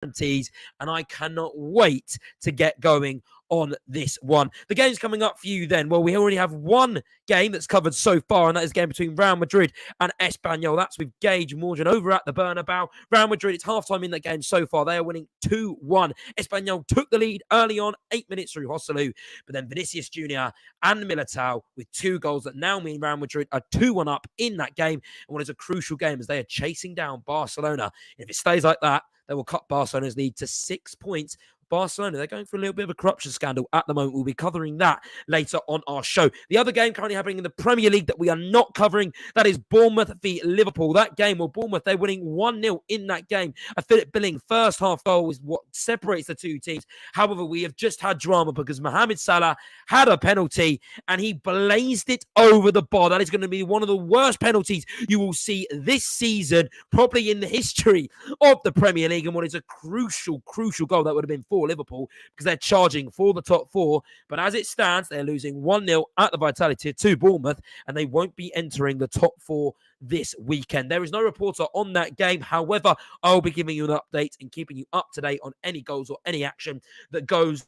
guarantees, and I cannot wait to get going on this one. The game's coming up for you then. Well, we already have one game that's covered so far, and that is a game between Real Madrid and Espanyol. That's with Gage Morgan over at the Bernabeu. Real Madrid, it's halftime in that game so far. They are winning 2-1. Espanyol took the lead early on, 8 minutes through Joselu, but then Vinicius Jr. and Militao with 2 goals that now mean Real Madrid are 2-1 up in that game, and what is a crucial game as they are chasing down Barcelona. If it stays like that, they will cut Barcelona's lead to 6 points. Barcelona, they're going for a little bit of a corruption scandal at the moment. We'll be covering that later on our show. The other game currently happening in the Premier League that we are not covering, that is Bournemouth v Liverpool. That game, well, Bournemouth, they're winning 1-0 in that game. A Philip Billing first half goal is what separates the two teams. However, we have just had drama because Mohamed Salah had a penalty and he blazed it over the bar. That is going to be one of the worst penalties you will see this season, probably in the history of the Premier League, and what is a crucial goal that would have been for Liverpool because they're charging for the top 4. But as it stands, they're losing 1-0 at the Vitality to Bournemouth, and they won't be entering the top 4 this weekend. There is no reporter on that game. However, I'll be giving you an update and keeping you up to date on any goals or any action that goes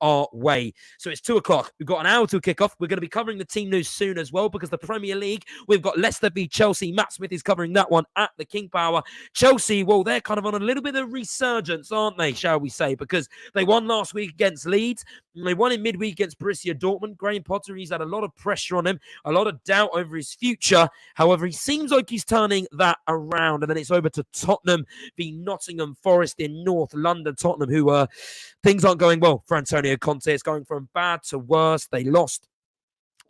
our way. So it's 2 o'clock. We've got an hour to kick off. We're going to be covering the team news soon as well because the Premier League, we've got Leicester v Chelsea. Matt Smith is covering that one at the King Power. Chelsea, well, they're kind of on a little bit of resurgence, aren't they, shall we say, because they won last week against Leeds. And they won in midweek against Borussia Dortmund. Graham Potter, he's had a lot of pressure on him, a lot of doubt over his future. However, he seems like he's turning that around. And then it's over to Tottenham v Nottingham Forest in North London. Tottenham, who things aren't going well for Antonio Conte. It's going from bad to worse. They lost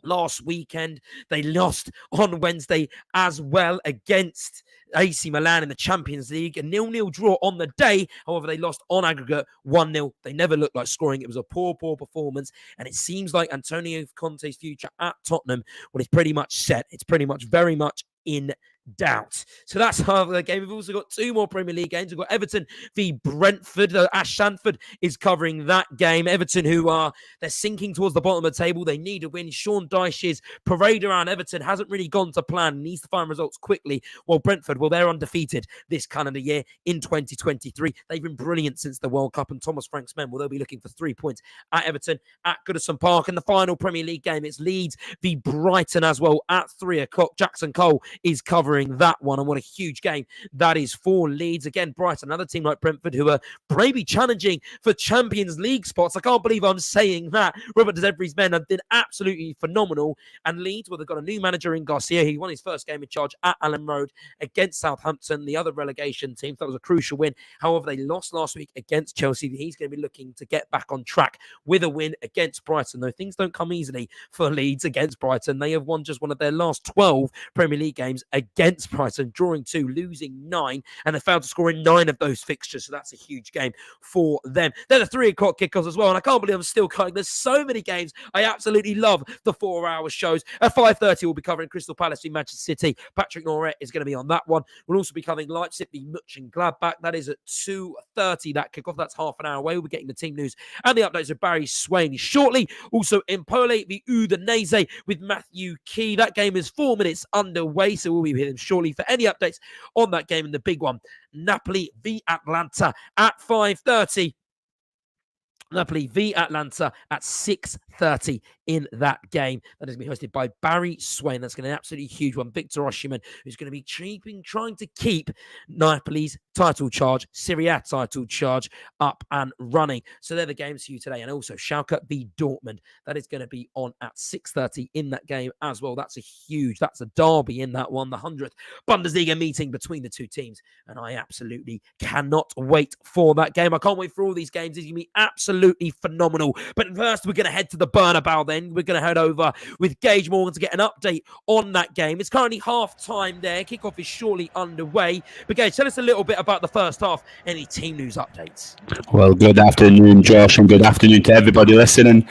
last weekend. They lost on Wednesday as well against AC Milan in the Champions League. A 0-0 draw on the day. However, they lost on aggregate 1-0. They never looked like scoring. It was a poor performance. And it seems like Antonio Conte's future at Tottenham, well, it's pretty much set. It's pretty much very much in doubt. So that's half of the game. We've also got 2 more Premier League games. We've got Everton v Brentford. Ash Shanford is covering that game. Everton, they're sinking towards the bottom of the table. They need a win. Sean Dyche's parade around Everton hasn't really gone to plan. Needs to find results quickly. While Brentford, well, they're undefeated this calendar year in 2023. They've been brilliant since the World Cup, and Thomas Frank's men, well, they'll be looking for 3 points at Everton at Goodison Park. In the final Premier League game, it's Leeds v Brighton as well at 3 o'clock. Jackson Cole is covering that one, and what a huge game that is for Leeds. Again, Brighton, another team like Brentford who are maybe challenging for Champions League spots. I can't believe I'm saying that. Robert De Zerbi's men have been absolutely phenomenal, and Leeds, well, they've got a new manager in Garcia. He won his first game in charge at Allen Road against Southampton, the other relegation team. That was a crucial win. However, they lost last week against Chelsea. He's going to be looking to get back on track with a win against Brighton, though things don't come easily for Leeds against Brighton. They have won just one of their last 12 Premier League games against Brighton, drawing 2, losing 9, and they failed to score in 9 of those fixtures, so that's a huge game for them. They're the 3 o'clock kickoffs as well, and I can't believe I'm still cutting. There's so many games. I absolutely love the 4-hour shows. At 5:30, we'll be covering Crystal Palace v Manchester City. Patrick Norret is going to be on that one. We'll also be covering Leipzig v Mönchengladbach. That is at 2:30, that kickoff. That's half an hour away. We'll be getting the team news and the updates of Barry Swain shortly. Also, Empoli v Udinese with Matthew Key. That game is 4 minutes underway, so we'll be with him shortly for any updates on that game. And the big one, Napoli v Atalanta at 5:30. Napoli v Atalanta at 6:30 in that game. That is going to be hosted by Barry Swain. That's going to be an absolutely huge one. Victor Osimhen, who's going to be trying to keep Napoli's title charge, Serie A title charge, up and running. So they're the games for you today. And also Schalke v Dortmund. That is going to be on at 6:30 in that game as well. That's a derby in that one. The 100th Bundesliga meeting between the two teams. And I absolutely cannot wait for that game. I can't wait for all these games. It's going to be absolutely phenomenal. But first, we're going to head to the Bernabeu then. We're going to head over with Gage Morgan to get an update on that game. It's currently half-time there. Kickoff is shortly underway. But Gage, tell us a little bit about the first half. Any team news updates? Well, good afternoon, Josh, and good afternoon to everybody listening.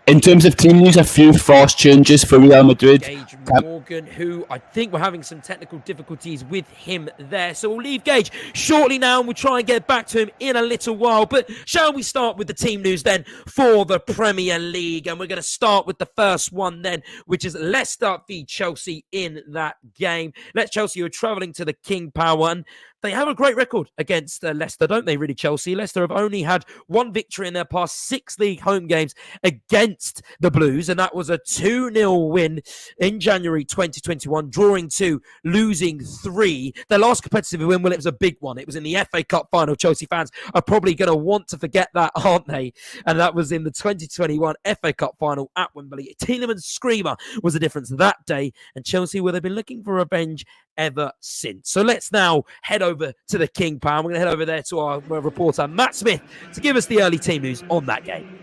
In terms of team news, a few forced changes for Real Madrid. Gage Morgan Morgan, who I think we're having some technical difficulties with him there. So we'll leave Gage shortly now, and we'll try and get back to him in a little while. But shall we start with the team news then for the Premier League? And we're going to start with the first one then, which is Leicester v Chelsea in that game. Chelsea are travelling to the King Power, and they have a great record against Leicester, don't they, really, Chelsea? Leicester have only had one victory in their past 6 league home games against the Blues, and that was a 2-0 win in January 2021, drawing 2, losing 3. Their last competitive win, well, it was a big one. It was in the FA Cup final. Chelsea fans are probably going to want to forget that, aren't they? And that was in the 2021 FA Cup final at Wembley. Tielemans' screamer was the difference that day, and Chelsea, well, they've been looking for revenge ever since. So let's now head over to the King Power. We're going to head over there to our reporter Matt Smith to give us the early team news on that game.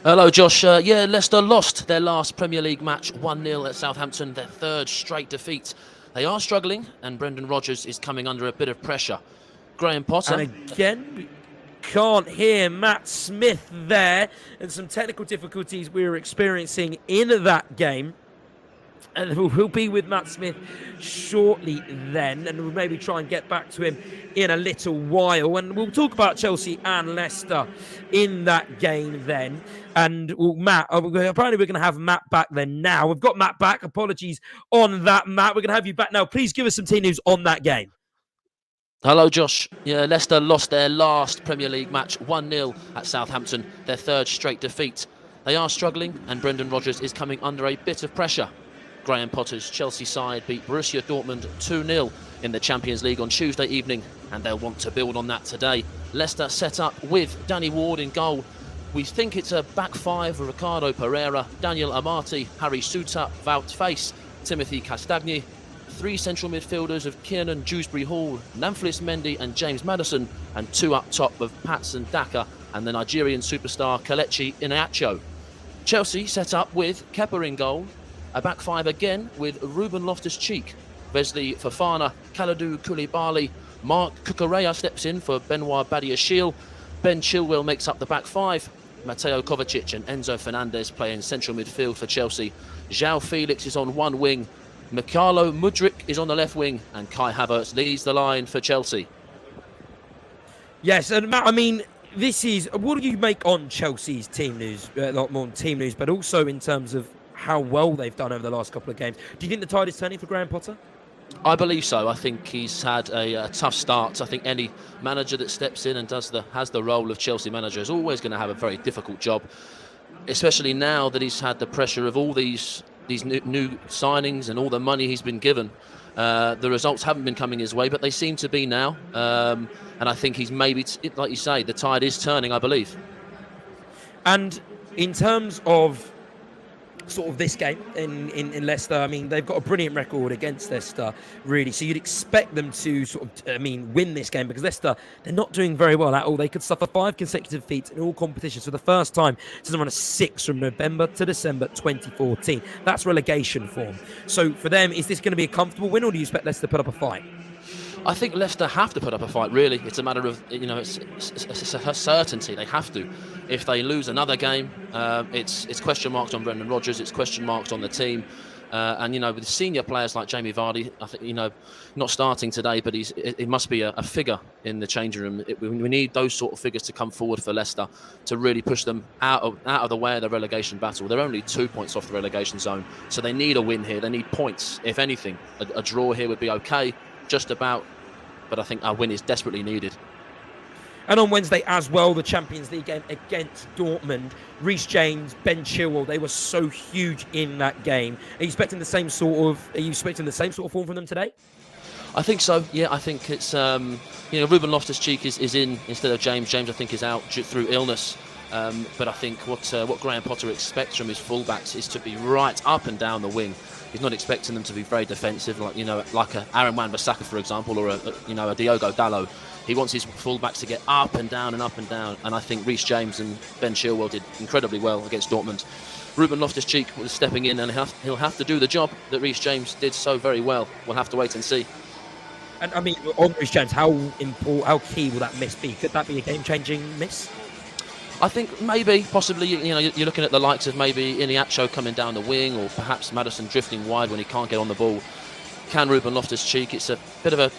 Hello, Josh. Leicester lost their last Premier League match 1-0 at Southampton, their 3rd straight defeat. They are struggling, and Brendan Rodgers is coming under a bit of pressure. Graham Potter. And again, we can't hear Matt Smith there, and some technical difficulties we were experiencing in that game. And we'll be with Matt Smith shortly then, and we'll maybe try and get back to him in a little while. And we'll talk about Chelsea and Leicester in that game then. And Matt, apparently we're going to have Matt back then now. We've got Matt back. Apologies on that, Matt. We're going to have you back now. Please give us some team news on that game. Hello, Josh. Leicester lost their last Premier League match 1-0 at Southampton, their 3rd straight defeat. They are struggling, and Brendan Rodgers is coming under a bit of pressure. Graham Potter's Chelsea side beat Borussia Dortmund 2-0 in the Champions League on Tuesday evening, and they'll want to build on that today. Leicester set up with Danny Ward in goal. We think it's a back 5 of Ricardo Pereira, Daniel Amati, Harry Souttar, Wout Faes, Timothy Castagne. 3 central midfielders of Kiernan Dewsbury-Hall, Namphlys Mendy and James Maddison, and 2 up top of Patson Daka and the Nigerian superstar Kelechi Iheanacho. Chelsea set up with Kepa in goal, a back 5 again with Ruben Loftus-Cheek, Wesley Fofana, Kalidou Koulibaly, Mark Cucurella steps in for Benoit Badiashile, Ben Chilwell makes up the back 5, Mateo Kovacic and Enzo Fernandez play in central midfield for Chelsea. João Felix is on one wing, Mikhailo Mudryk is on the left wing, and Kai Havertz leads the line for Chelsea. Yes, and Matt, I mean, this is, what do you make on Chelsea's team news? A lot more on team news, but also in terms of how well they've done over the last couple of games. Do you think the tide is turning for Graham Potter? I believe so. I think he's had a tough start. I think any manager that steps in and has the role of Chelsea manager is always going to have a very difficult job, especially now that he's had the pressure of all these new signings and all the money he's been given. The results haven't been coming his way, but they seem to be now. And I think he's maybe, like you say, the tide is turning, I believe. And in terms of sort of this game in Leicester, I mean, they've got a brilliant record against Leicester, really. So you'd expect them to sort of, win this game, because Leicester, they're not doing very well at all. They could suffer 5 consecutive defeats in all competitions for the first time since around 6 from November to December 2014. That's relegation form. So for them, is this going to be a comfortable win, or do you expect Leicester to put up a fight? I think Leicester have to put up a fight, really. It's a matter of, it's a certainty. They have to. If they lose another game, it's question marks on Brendan Rodgers, it's question marks on the team. And, with senior players like Jamie Vardy, I think, not starting today, but he must be a figure in the changing room. We need those sort of figures to come forward for Leicester to really push them out of the way of the relegation battle. They're only 2 points off the relegation zone, so they need a win here. They need points. If anything, a draw here would be okay, just about, but I think a win is desperately needed. And on Wednesday as well, the Champions League game against Dortmund, Reece James, Ben Chilwell, they were so huge in that game. Are you expecting the same sort of form from them today? I think so. Yeah, I think it's Ruben Loftus-Cheek is in instead of James. James, I think, is out through illness. But I think what Graham Potter expects from his fullbacks is to be right up and down the wing. He's not expecting them to be very defensive, like a Aaron Wan-Bissaka, for example, or a Diogo Dalot. He wants his fullbacks to get up and down and up and down. And I think Reece James and Ben Chilwell did incredibly well against Dortmund. Ruben Loftus-Cheek was stepping in, and he'll have to do the job that Reece James did so very well. We'll have to wait and see. And I mean, on Reece James, how key will that miss be? Could that be a game-changing miss? I think maybe, possibly, you're looking at the likes of maybe Iniacho coming down the wing, or perhaps Maddison drifting wide when he can't get on the ball. Can Ruben Loftus-Cheek? It's a bit of a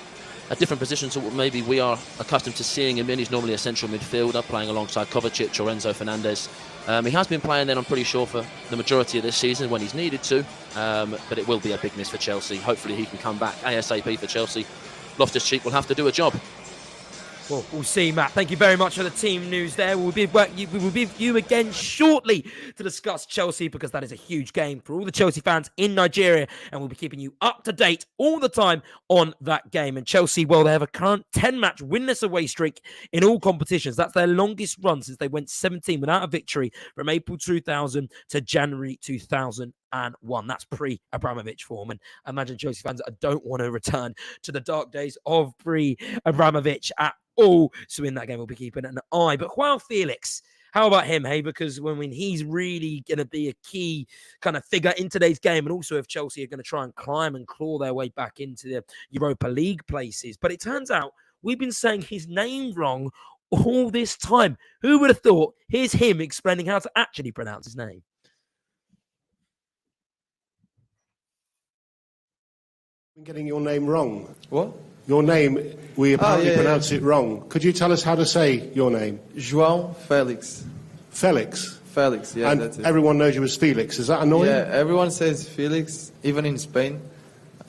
different position to what maybe we are accustomed to seeing him in. He's normally a central midfielder playing alongside Kovacic or Enzo Fernandez. He has been playing then, I'm pretty sure, for the majority of this season when he's needed to, but it will be a big miss for Chelsea. Hopefully he can come back ASAP for Chelsea. Loftus-Cheek will have to do a job. Well, we'll see, Matt. Thank you very much for the team news there. We will be with you again shortly to discuss Chelsea, because that is a huge game for all the Chelsea fans in Nigeria, and we'll be keeping you up to date all the time on that game. And Chelsea, well, they have a current 10-match winless away streak in all competitions. That's their longest run since they went 17 without a victory from April 2000 to January 2001. That's pre-Abramovich form. And I imagine Chelsea fans don't want to return to the dark days of pre-Abramovich at all. So in that game, we'll be keeping an eye. But Joao Felix, how about him, hey? Because when he's really going to be a key kind of figure in today's game, and also if Chelsea are going to try and climb and claw their way back into the Europa League places. But it turns out we've been saying his name wrong all this time. Who would have thought? Here's him explaining how to actually pronounce his name. I'm getting your name wrong. What? Your name, we apparently pronounce it wrong. Could you tell us how to say your name? João Felix. Felix? Felix, yeah, and that's it. Everyone knows you as Felix. Is that annoying? Yeah, everyone says Felix, even in Spain.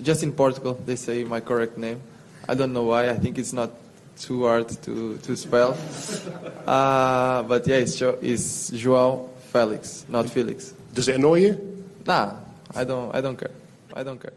Just in Portugal, they say my correct name. I don't know why. I think it's not too hard to spell. But yeah, it's João Felix, not Felix. Does it annoy you? Nah, I don't care. I don't care.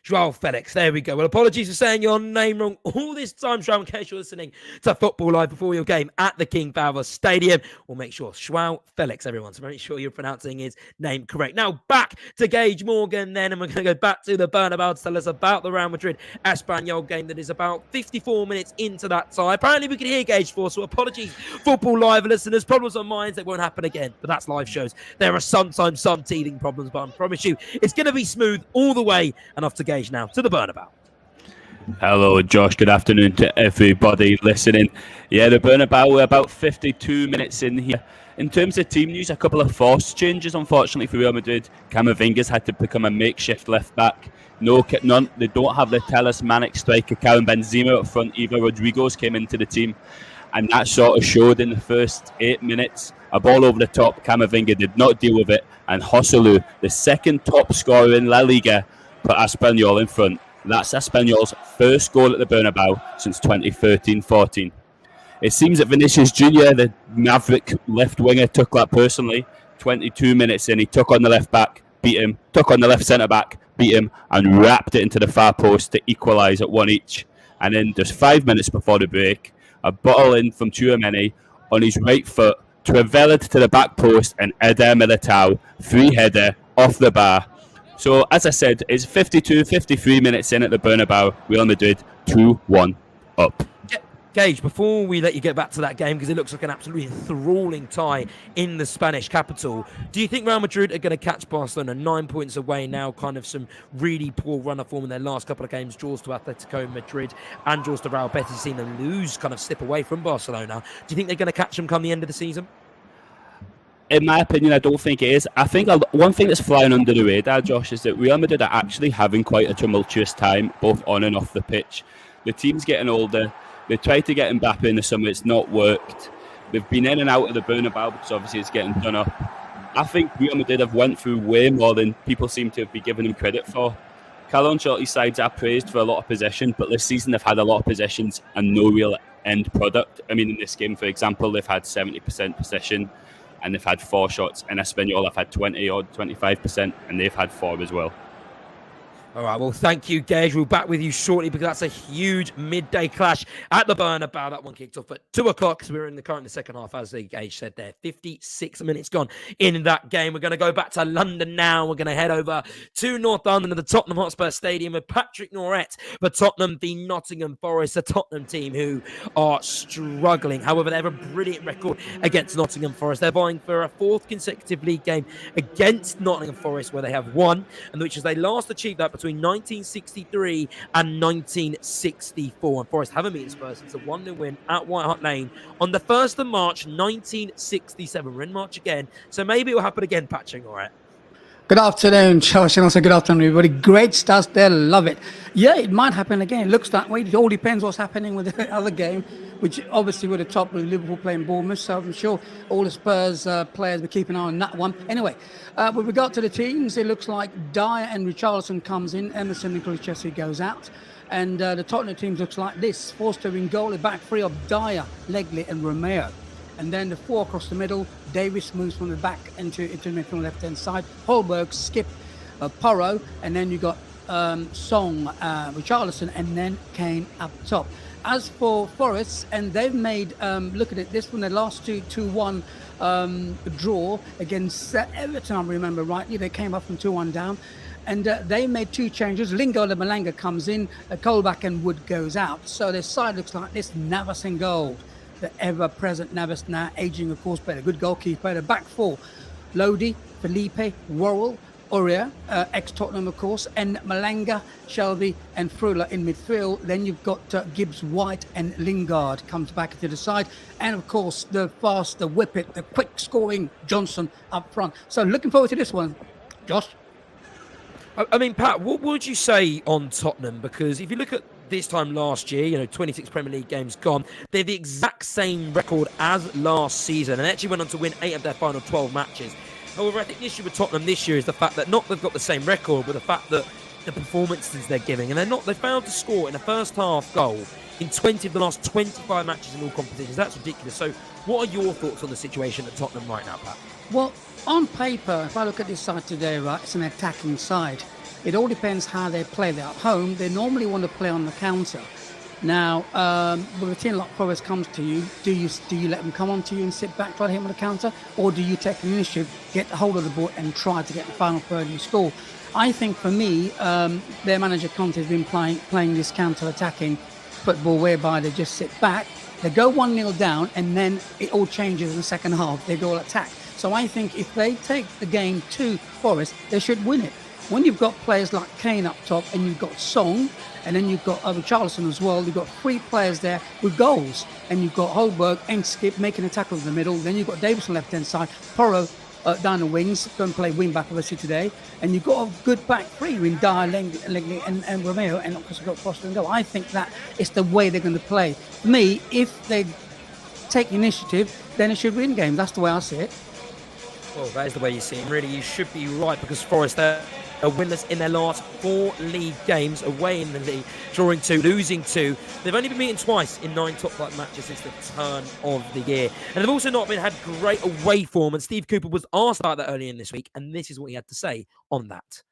Joao Felix, there we go. Well, apologies for saying your name wrong all this time, Joao, in case you're listening to Football Live before your game at the King Fahd Stadium. We'll make sure, Joao Felix, everyone, so make sure you're pronouncing his name correct. Now, back to Gage Morgan then, and we're going to go back to the Bernabeu to tell us about the Real Madrid Espanyol game that is about 54 minutes into that tie. Apparently, we can hear Gage for, so apologies, Football Live listeners. Problems on minds, that won't happen again, but that's live shows. There are sometimes some teething problems, but I promise you, it's going to be smooth all the way, and off to Gage now to the Bernabeu. Hello, Josh. Good afternoon to everybody listening. Yeah, the Bernabeu, we're about 52 minutes in here. In terms of team news, a couple of forced changes, unfortunately, for Real Madrid. Camavinga's had to become a makeshift left back. None. They don't have the talismanic striker Karim Benzema up front either. Rodrigo's came into the team, and that sort of showed in the first 8 minutes. A ball over the top, Camavinga did not deal with it, and Joselu, the second top scorer in La Liga, put Espanyol in front. That's Espanyol's first goal at the Bernabeu since 2013-14. It seems that Vinicius Jr., the maverick left winger, took that personally. 22 minutes in, he took on the left back, beat him, took on the left centre back, beat him, and wrapped it into the far post to equalise at one each. And then just 5 minutes before the break, a bottle in from Tchouaméni on his right foot, travelled to the back post, and Eder Militao, free header off the bar. So, as I said, it's 53 minutes in at the Bernabeu. Real Madrid 2-1 up. Gage, before we let you get back to that game, because it looks like an absolutely enthralling tie in the Spanish capital, do you think Real Madrid are going to catch Barcelona 9 points away now? Kind of some really poor run of form in their last couple of games, draws to Atletico Madrid and draws to Real Betis, seen them lose, kind of slip away from Barcelona. Do you think they're going to catch them come the end of the season? In my opinion, I don't think it is. I think one thing that's flying under the radar, Josh, is that Real Madrid are actually having quite a tumultuous time, both on and off the pitch. The team's getting older. They tried to get Mbappe in the summer. It's not worked. They've been in and out of the Bernabeu because obviously it's getting done up. I think Real Madrid have went through way more than people seem to be giving them credit for. Carlo Ancelotti's sides are praised for a lot of possession, but this season they've had a lot of possessions and no real end product. I mean, in this game, for example, they've had 70% possession, and they've had 4 shots, and Espanyol have had 20 or 25%, and they've had 4 as well. All right, well, thank you, Gage. We'll be back with you shortly because that's a huge midday clash at the Bernabeu. That one kicked off at 2 o'clock because we're in the second half, as Gage said there. 56 minutes gone in that game. We're going to go back to London now. We're going to head over to North London at the Tottenham Hotspur Stadium with Patrick Norett for Tottenham v Nottingham Forest, a Tottenham team who are struggling. However, they have a brilliant record against Nottingham Forest. They're vying for a 4th consecutive league game against Nottingham Forest where they have won, and which is they last achieved that between 1963 and 1964. And Forest haven't beaten Spurs since a 1-0 win at White Hart Lane on the 1st of March, 1967. We're in March again, so maybe it will happen again, Patching, all right? Good afternoon, Josh, and also good afternoon, everybody. Great stuff there, love it. Yeah, it might happen again. It looks that way. It all depends what's happening with the other game, which obviously we're the top with Liverpool playing Bournemouth, so I'm sure all the Spurs players will keep an eye on that one. Anyway, with regard to the teams, it looks like Dyer and Richarlison comes in, Emerson and Kulusevski goes out, and the Tottenham teams looks like this. Forster in goal, the back three of Dyer, Legley and Romeo. And then the four across the middle, Davis moves from the back into the midfield on the left-hand side. Holberg, Skip, Porro, and then you got Song, Richarlison, and then Kane up top. As for Forest, and they've made, look at it, this one, their last 2-1 draw against Everton, I remember rightly. They came up from 2-1 down. And they made two changes. Lingard and Malanga comes in, Colback and Wood goes out. So their side looks like this, Navas and goal. The ever-present Navas, now aging, of course, played a good goalkeeper. The back four, Lodi, Felipe, Worrell, Aurier, ex-Tottenham, of course, and Malanga, Shelby, and Frula in midfield. Then you've got Gibbs, White, and Lingard comes back to the side. And, of course, the fast, the whip-it, the quick-scoring Johnson up front. So looking forward to this one. Josh? I mean, Pat, what would you say on Tottenham? Because if you look at this time last year, 26 Premier League games gone, they're the exact same record as last season and actually went on to win 8 of their final 12 matches. However, I think the issue with Tottenham this year is the fact that not they've got the same record, but the fact that the performances they're giving, and they failed to score in a first half goal in 20 of the last 25 matches in all competitions. That's ridiculous. So what are your thoughts on the situation at Tottenham right now, Pat? Well, on paper, if I look at this side today, right, it's an attacking side. It all depends how they play. They're at home. They normally want to play on the counter. Now, when a team like Forest comes to you, do you let them come on to you and sit back, try to hit them on the counter? Or do you take an initiative, get hold of the ball and try to get the final third and score? I think for me, their manager Conte has been playing this counter-attacking football whereby they just sit back, they go 1-0 down, and then it all changes in the second half. They go attack. So I think if they take the game to Forest, they should win it. When you've got players like Kane up top and you've got Song and then you've got Richarlison as well, you've got three players there with goals, and you've got Holberg and Skip making a tackle in the middle, then you've got Davis on the left-hand side, Porro down the wings, going to play wing-back obviously today, and you've got a good back three in Dyer, Legley and Romeo, and of course you've got Foster and goal. I think that is the way they're going to play. For me, if they take initiative, then it should win games. That's the way I see it. Well, that is the way you see it. Really, you should be right, because Forest are winless in their last 4 league games, away in the league, drawing 2, losing 2. They've only been beaten twice in 9 top-flight matches since the turn of the year. And they've also not had great away form, and Steve Cooper was asked about that earlier in this week, and this is what he had to say on that.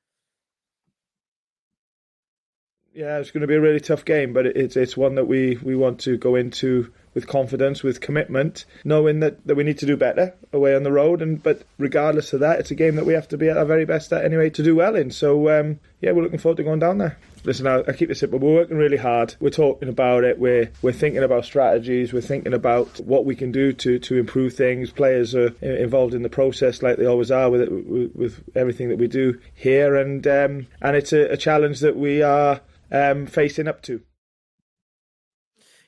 Yeah, it's going to be a really tough game, but it's one that we want to go into with confidence, with commitment, knowing that we need to do better away on the road. But regardless of that, it's a game that we have to be at our very best at anyway to do well in. So, we're looking forward to going down there. Listen, I keep this simple. We're working really hard. We're talking about it. We're thinking about strategies. We're thinking about what we can do to improve things. Players are involved in the process like they always are with everything that we do here. And it's a challenge that we are facing up to.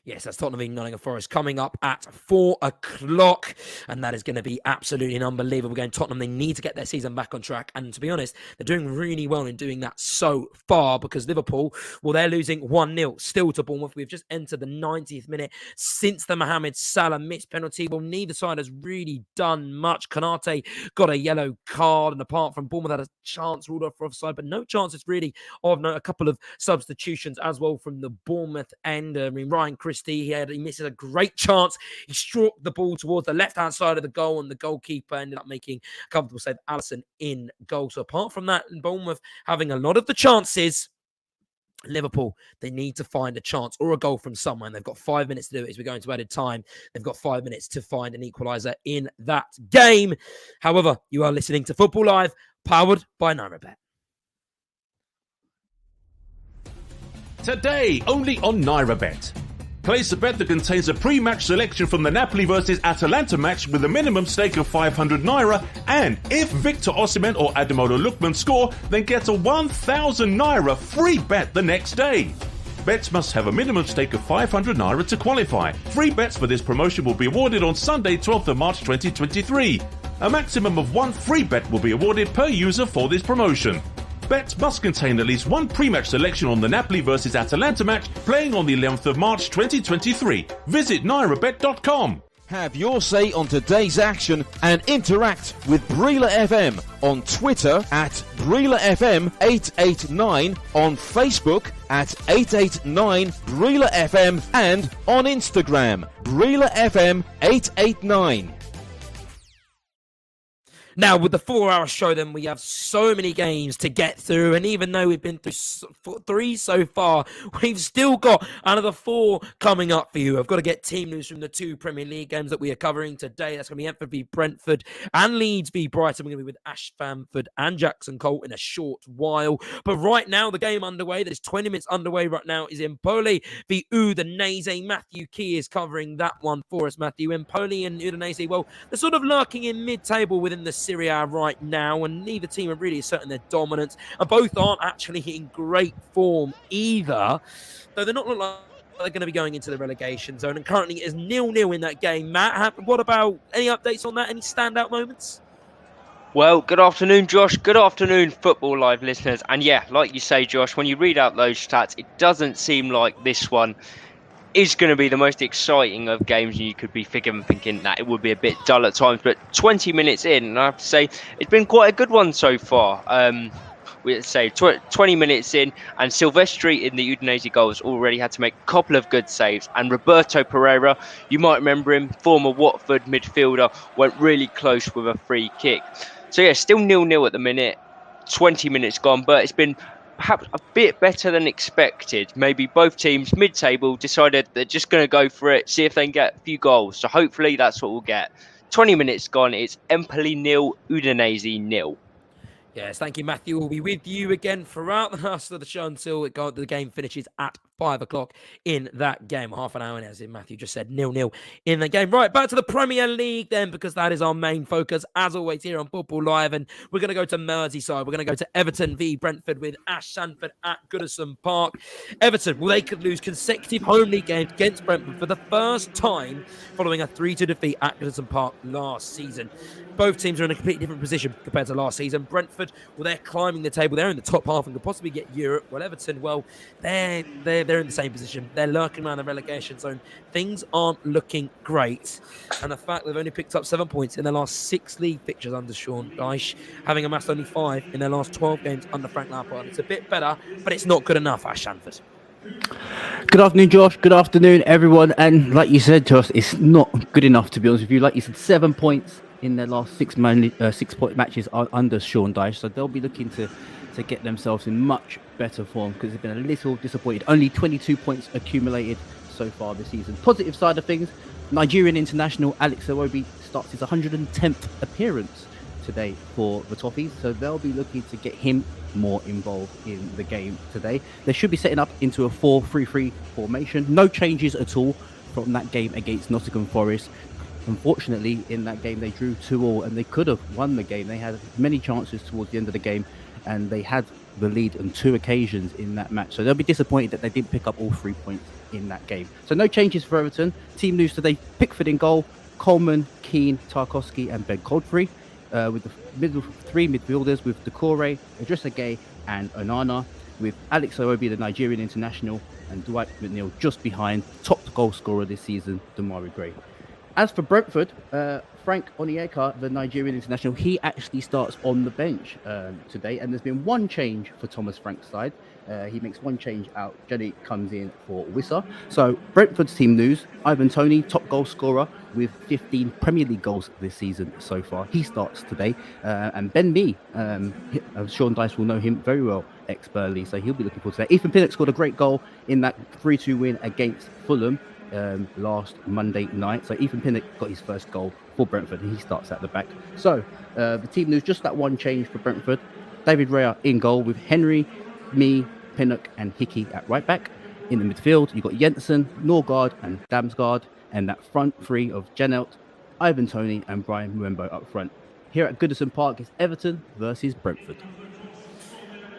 Yes, that's Tottenham v Nottingham Forest coming up at 4 o'clock, and that is going to be absolutely an unbelievable game. Tottenham, they need to get their season back on track, and to be honest, they're doing really well in doing that so far, because Liverpool, well, they're losing 1-0 still to Bournemouth. We've just entered the 90th minute since the Mohamed Salah missed penalty. Well, neither side has really done much. Konate got a yellow card, and apart from Bournemouth had a chance ruled off for offside, but no chances really of a couple of substitutions as well from the Bournemouth end. Ryan Christie, he misses a great chance. He struck the ball towards the left-hand side of the goal, and the goalkeeper ended up making a comfortable save, Alisson, in goal. So apart from that, Bournemouth having a lot of the chances, Liverpool, they need to find a chance or a goal from somewhere, and they've got 5 minutes to do it as we go into added time. They've got 5 minutes to find an equaliser in that game. However, you are listening to Football Live, powered by Nairabet. Today, only on Nairabet. Place a bet that contains a pre-match selection from the Napoli versus Atalanta match with a minimum stake of 500 naira, and if Victor Osimhen or Ademola Lookman score, then get a 1,000 naira free bet the next day. Bets must have a minimum stake of 500 naira to qualify. Free bets for this promotion will be awarded on Sunday, 12th of March 2023. A maximum of one free bet will be awarded per user for this promotion. Bets must contain at least one pre-match selection on the Napoli versus Atalanta match playing on the 11th of March 2023. Visit nairabet.com. Have your say on today's action and interact with Brila FM on Twitter at Brila FM 889, on Facebook at 889 Brila FM, and on Instagram Brila FM 889. Now, with the 4-hour show, then we have so many games to get through. And even though we've been through 3 so far, we've still got another 4 coming up for you. I've got to get team news from the 2 Premier League games that we are covering today. That's going to be Brentford v Brentford and Leeds v Brighton. We're going to be with Ash Bamford and Jackson Cole in a short while. But right now, the game underway, that is 20 minutes underway right now, is Empoli v Udinese. Matthew Key is covering that one for us, Matthew. Empoli and Udinese, well, they're sort of lurking in mid-table within the Serie A right now, and neither team are really asserting their dominance, and both aren't actually in great form either, though they're not looking like they're going to be going into the relegation zone, and currently it is 0-0 in that game. Matt, what about any updates on that? Any standout moments? Well, good afternoon, Josh. Good afternoon, Football Live listeners. And yeah, like you say, Josh, when you read out those stats, it doesn't seem like this one is going to be the most exciting of games, and you could be thinking that it would be a bit dull at times. But 20 minutes in, and I have to say, it's been quite a good one so far. We'd say 20 minutes in, and Silvestri in the Udinese goals already had to make a couple of good saves. And Roberto Pereira, you might remember him, former Watford midfielder, went really close with a free kick. So yeah, still 0-0 at the minute, 20 minutes gone, but it's been perhaps a bit better than expected. Maybe both teams mid-table decided they're just going to go for it, see if they can get a few goals. So hopefully that's what we'll get. 20 minutes gone. It's Empoli 0, Udinese 0. Yes, thank you, Matthew. We'll be with you again throughout the rest of the show until the game finishes at 5 o'clock in that game. Half an hour, and as Matthew just said, 0-0 in the game. Right, back to the Premier League then, because that is our main focus, as always, here on Football Live. And we're going to go to Merseyside. We're going to go to Everton v Brentford with Ash Sanford at Goodison Park. Everton, well, they could lose consecutive home league games against Brentford for the first time following a 3-2 defeat at Goodison Park last season. Both teams are in a completely different position compared to last season. Brentford, well, they're climbing the table. They're in the top half and could possibly get Europe. Well, Everton, well, they're in the same position. They're lurking around the relegation zone. Things aren't looking great. And the fact they've only picked up 7 points in their last 6 league fixtures under Sean Dyche, having amassed only 5 in their last 12 games under Frank Lampard. It's a bit better, but it's not good enough, Ash Sanford. Good afternoon, Josh. Good afternoon, everyone. And like you said, Josh, it's not good enough, to be honest with you. Like you said, 7 points in their last 6 point matches under Sean Dyche. So they'll be looking to get themselves in much better form, because they've been a little disappointed. Only 22 points accumulated so far this season. Positive side of things, Nigerian international Alex Iwobi starts his 110th appearance today for the Toffees, so they'll be looking to get him more involved in the game today. They should be setting up into a 4-3-3 formation. No changes at all from that game against Nottingham Forest. Unfortunately, in that game, they drew 2-2, and they could have won the game. They had many chances towards the end of the game, and they had the lead on 2 occasions in that match. So they'll be disappointed that they didn't pick up all 3 points in that game. So no changes for Everton. Team news today: Pickford in goal, Coleman, Keane, Tarkowski, and Ben Godfrey. With the 3 midfielders with Doucouré, Idrissa Gueye, and Onana, with Alex Iwobi, the Nigerian international, and Dwight McNeil just behind. Top goal scorer this season, Damari Gray. As for Brentford, Frank Onyeka, the Nigerian international, he actually starts on the bench today, and there's been one change for Thomas Frank's side. He makes one change out. Jenny comes in for Wissa. So Brentford's team news: Ivan Toney, top goal scorer with 15 Premier League goals this season so far. He starts today. And Ben Mee, Sean Dyche will know him very well, ex-Burnley, so he'll be looking forward to that. Ethan Pinnock scored a great goal in that 3-2 win against Fulham last Monday night. So Ethan Pinnock got his first goal for Brentford, and he starts at the back. So the team news, just that one change for Brentford. David Raya in goal with Henry, Mee, Pinnock and Hickey at right back. In the midfield, you've got Jensen, Norgard and Damsgaard, and that front three of Janelt, Ivan Toney and Brian Mwembo up front. Here at Goodison Park, it's Everton versus Brentford.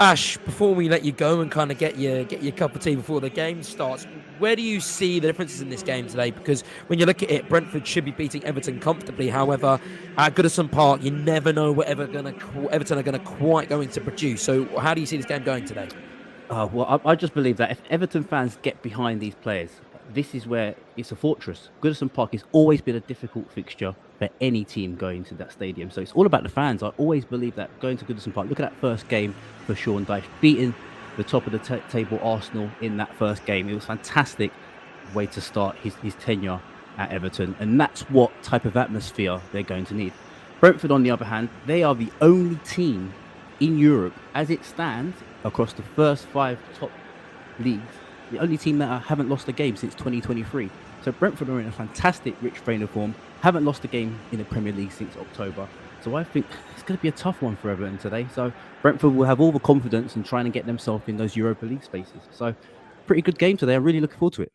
Ash, before we let you go and kind of get your cup of tea before the game starts, where do you see the differences in this game today? Because when you look at it, Brentford should be beating Everton comfortably. However, at Goodison Park, you never know what Everton are quite going to produce. So how do you see this game going today? Well, I just believe that if Everton fans get behind these players, this is where it's a fortress. Goodison Park has always been a difficult fixture for any team going to that stadium. So it's all about the fans. I always believe that going to Goodison Park, look at that first game for Sean Dyche, beating the top of the table Arsenal in that first game. It was a fantastic way to start his tenure at Everton. And that's what type of atmosphere they're going to need. Brentford, on the other hand, they are the only team in Europe, as it stands, across the first 5 top leagues, the only team that haven't lost a game since 2023. So Brentford are in a fantastic, rich vein of form, haven't lost a game in the Premier League since October. So I think it's going to be a tough one for Everton today. So Brentford will have all the confidence in trying to get themselves in those Europa League spaces. So pretty good game today. I'm really looking forward to it.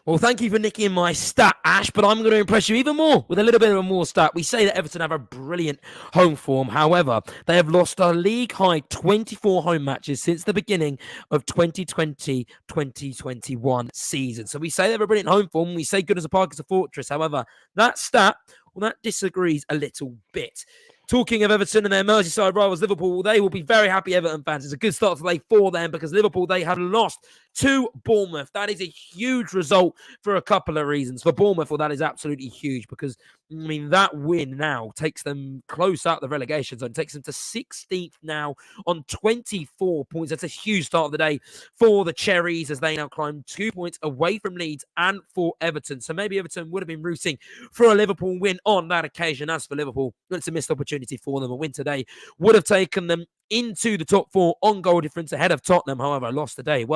Well, thank you for nicking my stat, Ash, but I'm going to impress you even more with a little bit of a more stat. We say that Everton have a brilliant home form. However, they have lost a league-high 24 home matches since the beginning of 2020-2021 season. So we say they have a brilliant home form. We say Goodison Park is a fortress. However, that stat, well, that disagrees a little bit. Talking of Everton and their Merseyside rivals, Liverpool, they will be very happy, Everton fans. It's a good start today for them because Liverpool, they have lost to Bournemouth. That is a huge result for a couple of reasons. For Bournemouth, well, that is absolutely huge because, I mean, that win now takes them close out the relegation zone, takes them to 16th now on 24 points. That's a huge start of the day for the Cherries as they now climb 2 points away from Leeds and for Everton. So maybe Everton would have been rooting for a Liverpool win on that occasion. As for Liverpool, it's a missed opportunity for them. A win today would have taken them into the top 4 on goal difference ahead of Tottenham. However, a loss today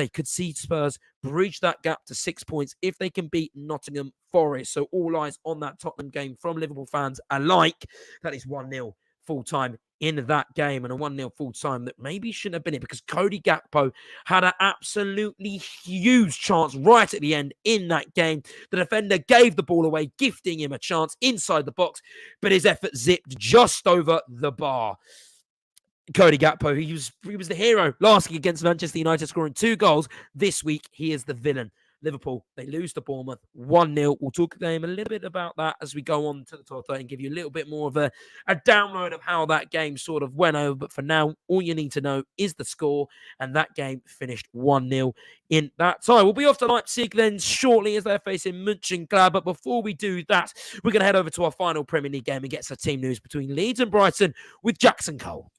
could see Spurs bridge that gap to 6 points if they can beat Nottingham Forest. So all eyes on that Tottenham game from Liverpool fans alike. That is 1-0 full-time in that game, and a 1-0 full-time that maybe shouldn't have been it because Cody Gakpo had an absolutely huge chance right at the end in that game. The defender gave the ball away, gifting him a chance inside the box, but his effort zipped just over the bar. Cody Gakpo, he was the hero last week against Manchester United, scoring 2 goals. This week, he is the villain. Liverpool, they lose to Bournemouth 1-0. We'll talk to them a little bit about that as we go on to the top 30 and give you a little bit more of a download of how that game sort of went over. But for now, all you need to know is the score, and that game finished 1-0 in that time. We'll be off to Leipzig then shortly as they're facing Mönchengladbach. But before we do that, we're going to head over to our final Premier League game and get some team news between Leeds and Brighton with Jackson Cole.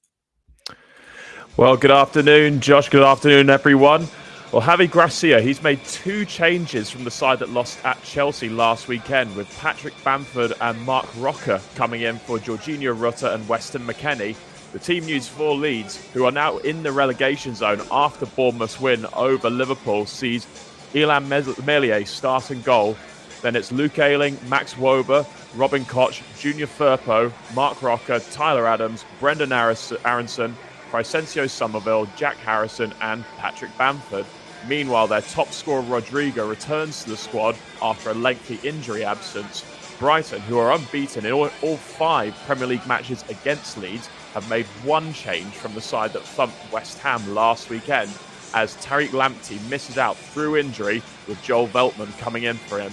Well, good afternoon, Josh. Good afternoon, everyone. Well, Javi Gracia, he's made 2 changes from the side that lost at Chelsea last weekend, with Patrick Bamford and Mark Roca coming in for Jorginho Rutter and Weston McKennie. The team news for Leeds, who are now in the relegation zone after Bournemouth's win over Liverpool, sees Illan Meslier start and goal. Then it's Luke Ayling, Max Wober, Robin Koch, Junior Firpo, Mark Roca, Tyler Adams, Brendan Aronson, Crescencio Somerville, Jack Harrison and Patrick Bamford. Meanwhile, their top scorer Rodrigo returns to the squad after a lengthy injury absence. Brighton, who are unbeaten in all 5 Premier League matches against Leeds, have made 1 change from the side that thumped West Ham last weekend, as Tariq Lamptey misses out through injury, with Joel Veltman coming in for him.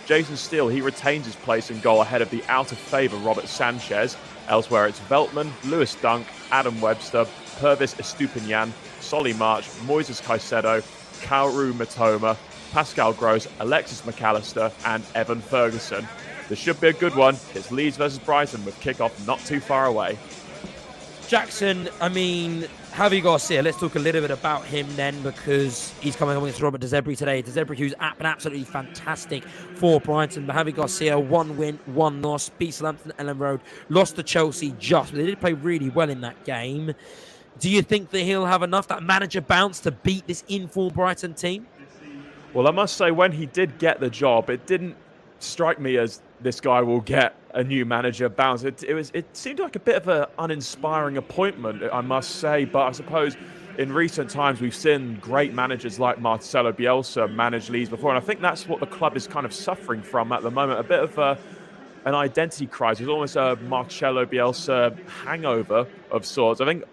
Jason Steele, he retains his place in goal ahead of the out-of-favour Robert Sanchez. Elsewhere, it's Veltman, Lewis Dunk, Adam Webster, Purvis Estupinian, Solly March, Moises Caicedo, Kaoru Matoma, Pascal Gross, Alexis McAllister and Evan Ferguson. This should be a good one. It's Leeds versus Brighton with kickoff not too far away. Jackson, I mean, Javi Garcia, let's talk a little bit about him then, because he's coming up against Robert De Zerbi today. De Zerbi, who's been absolutely fantastic for Brighton. But Javi Garcia, 1 win, 1 loss, beat Southampton Ellen Road, lost to Chelsea just, but they did play really well in that game. Do you think that he'll have enough, that manager bounce, to beat this in-form Brighton team? Well, I must say, when he did get the job, it didn't strike me as this guy will get a new manager bounce. It seemed like a bit of an uninspiring appointment, I must say. But I suppose in recent times, we've seen great managers like Marcelo Bielsa manage Leeds before, and I think that's what the club is kind of suffering from at the moment. A bit of an identity crisis, almost a Marcelo Bielsa hangover of sorts. I think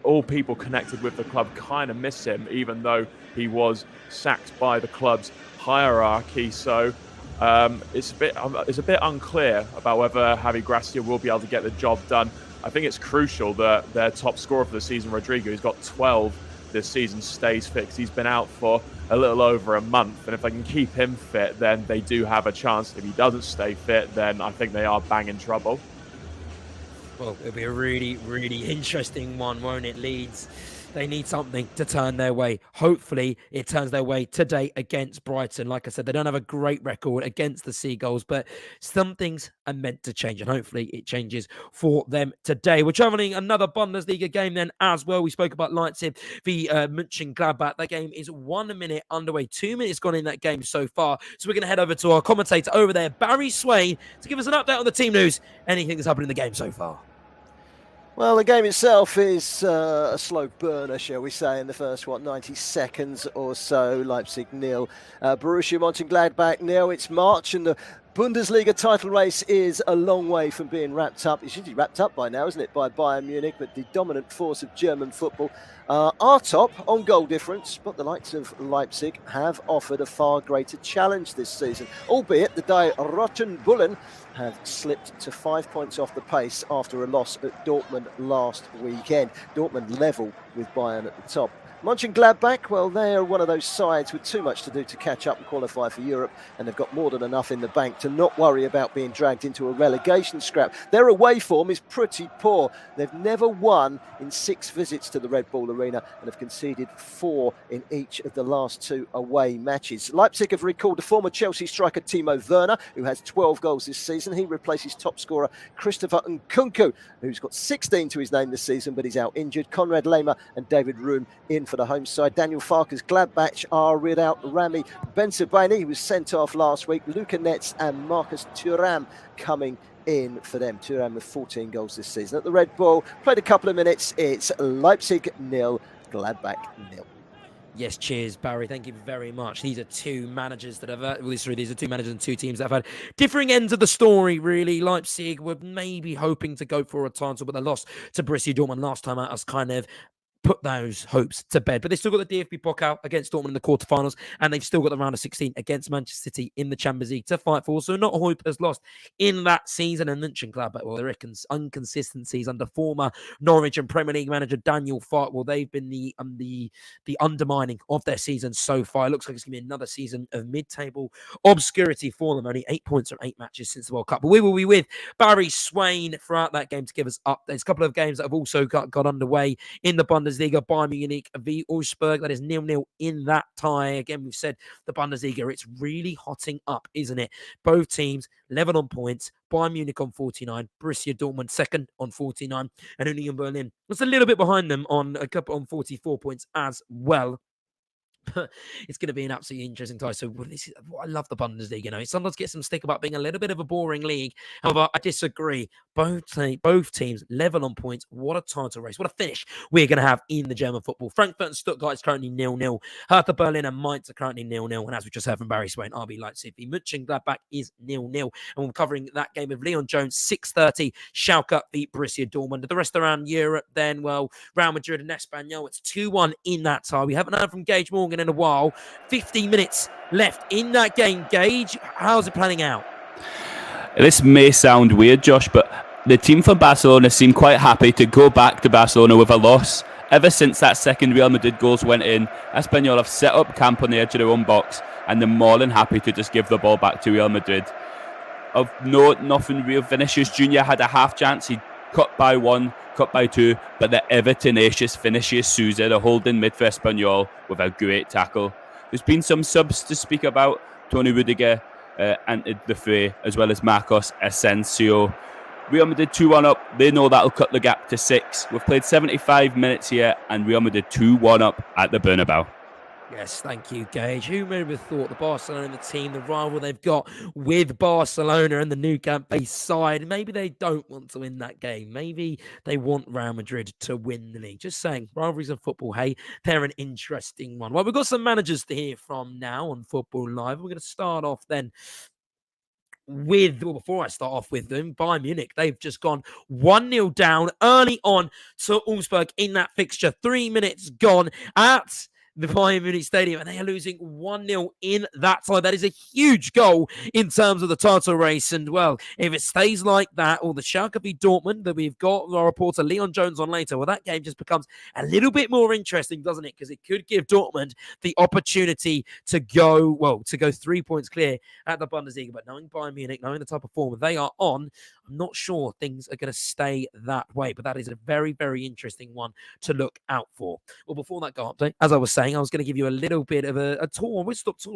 all people connected with the club kind of miss him, even though he was sacked by the club's hierarchy. So it's a bit unclear about whether Javi Gracia will be able to get the job done. I think it's crucial that their top scorer for the season, Rodrigo, who's got 12 this season, stays fit. He's been out for a little over a month, and if they can keep him fit, then they do have a chance. If he doesn't stay fit, then I think they are bang in trouble. Well, it'll be a really, really interesting one, won't it? Leeds, they need something to turn their way. Hopefully, it turns their way today against Brighton. Like I said, they don't have a great record against the Seagulls, but some things are meant to change, and hopefully it changes for them today. We're travelling another Bundesliga game then as well. We spoke about Leipzig v Mönchengladbach. That game is 1 minute underway. 2 minutes gone in that game so far. So we're going to head over to our commentator over there, Barry Swain, to give us an update on the team news. Anything that's happened in the game so far. Well, the game itself is a slow burner, shall we say, in the first, 90 seconds or so. Leipzig 0, Borussia Mönchengladbach 0. It's March, and the Bundesliga title race is a long way from being wrapped up. It's usually wrapped up by now, isn't it, by Bayern Munich, but the dominant force of German football are top on goal difference, but the likes of Leipzig have offered a far greater challenge this season, albeit the Die Roten Bullen have slipped to 5 points off the pace after a loss at Dortmund last weekend. Dortmund level with Bayern at the top. Mönchengladbach, well, they're one of those sides with too much to do to catch up and qualify for Europe, and they've got more than enough in the bank to not worry about being dragged into a relegation scrap. Their away form is pretty poor. They've never won in 6 visits to the Red Bull Arena and have conceded 4 in each of the last 2 away matches. Leipzig have recalled the former Chelsea striker Timo Werner, who has 12 goals this season. He replaces top scorer Christopher Nkunku, who's got 16 to his name this season, but he's out injured. Konrad Lehmer and David Room in for the home side. Daniel Farke's Gladbach are without Rami Bensebaini, who was sent off last week. Luka Netz and Marcus Thuram coming in for them. Thuram with 14 goals this season. At the Red Bull, played a couple of minutes. It's Leipzig 0, Gladbach 0. Yes, cheers, Barry. Thank you very much. These are two managers that have, these are two managers and two teams that have had differing ends of the story, really. Leipzig were maybe hoping to go for a title, but the loss to Borussia Dortmund last time out has kind of put those hopes to bed. But they've still got the DFB Pokal against Dortmund in the quarterfinals, and they've still got the round of 16 against Manchester City in the Champions League to fight for. So not hope has lost in that season. And Mönchengladbach, well, there are inconsistencies under former Norwich and Premier League manager Daniel Farke. Well, they've been the undermining of their season so far. It looks like it's going to be another season of mid-table obscurity for them. Only 8 points from 8 matches since the World Cup. But we will be with Barry Swain throughout that game to give us updates. A couple of games that have also got underway in the Bundesliga. Bayern Munich v Augsburg, that is 0-0 in that tie. Again, we've said the Bundesliga, it's really hotting up, isn't it? Both teams level on points. Bayern Munich on 49, Borussia Dortmund second on 49, and Union Berlin was a little bit behind them on 44 points as well. It's going to be an absolutely interesting tie. So I love the Bundesliga. It sometimes gets some stick about being a little bit of a boring league. However, I disagree. Both teams level on points. What a title race. What a finish we're going to have in the German football. Frankfurt and Stuttgart is currently 0-0. Hertha Berlin and Mainz are currently 0-0. And as we just heard from Barry Swain, RB Leipzig v Mönchengladbach is 0-0. And we're covering that game of Leon Jones, 6:30. Schalke v Borussia Dortmund. The rest around Europe then, well, Real Madrid and Espanyol, it's 2-1 in that tie. We haven't heard from Gage Morgan in a while. 15 minutes left in that game. Gage, how's it planning out? This may sound weird, Josh, but the team from Barcelona seem quite happy to go back to Barcelona with a loss. Ever since that second Real Madrid goals went in, Espanyol have set up camp on the edge of their own box, and they're more than happy to just give the ball back to Real Madrid. Of note, nothing real. Vinicius Jr. had a half chance. He cut by 1, cut by 2, but the ever tenacious Vinicius Souza, the holding mid for Espanyol, with a great tackle. There's been some subs to speak about. Tony Rudiger entered the fray, as well as Marcos Asensio. Real Madrid 2-1 up. They know that'll cut the gap to 6. We've played 75 minutes here, and Real Madrid 2-1 up at the Bernabeu. Yes, thank you, Gage. Who would have thought the Barcelona team, the rival they've got with Barcelona and the Nou Camp-based side, maybe they don't want to win that game. Maybe they want Real Madrid to win the league. Just saying, rivalries in football, hey, they're an interesting one. Well, we've got some managers to hear from now on Football Live. We're going to start off then before I start off with them, Bayern Munich, they've just gone 1-0 down early on to Augsburg in that fixture. 3 minutes gone at the Bayern Munich Stadium, and they are losing 1-0 in that time. That is a huge goal in terms of the title race. And, well, if it stays like that, or the Schalke v Dortmund that we've got our reporter Leon Jones on later, well, that game just becomes a little bit more interesting, doesn't it? Because it could give Dortmund the opportunity to go 3 points clear at the Bundesliga. But knowing Bayern Munich, knowing the type of form they are on, I'm not sure things are going to stay that way. But that is a very, very interesting one to look out for. Well, before that go update, as I was saying, I was going to give you a little bit of a tour,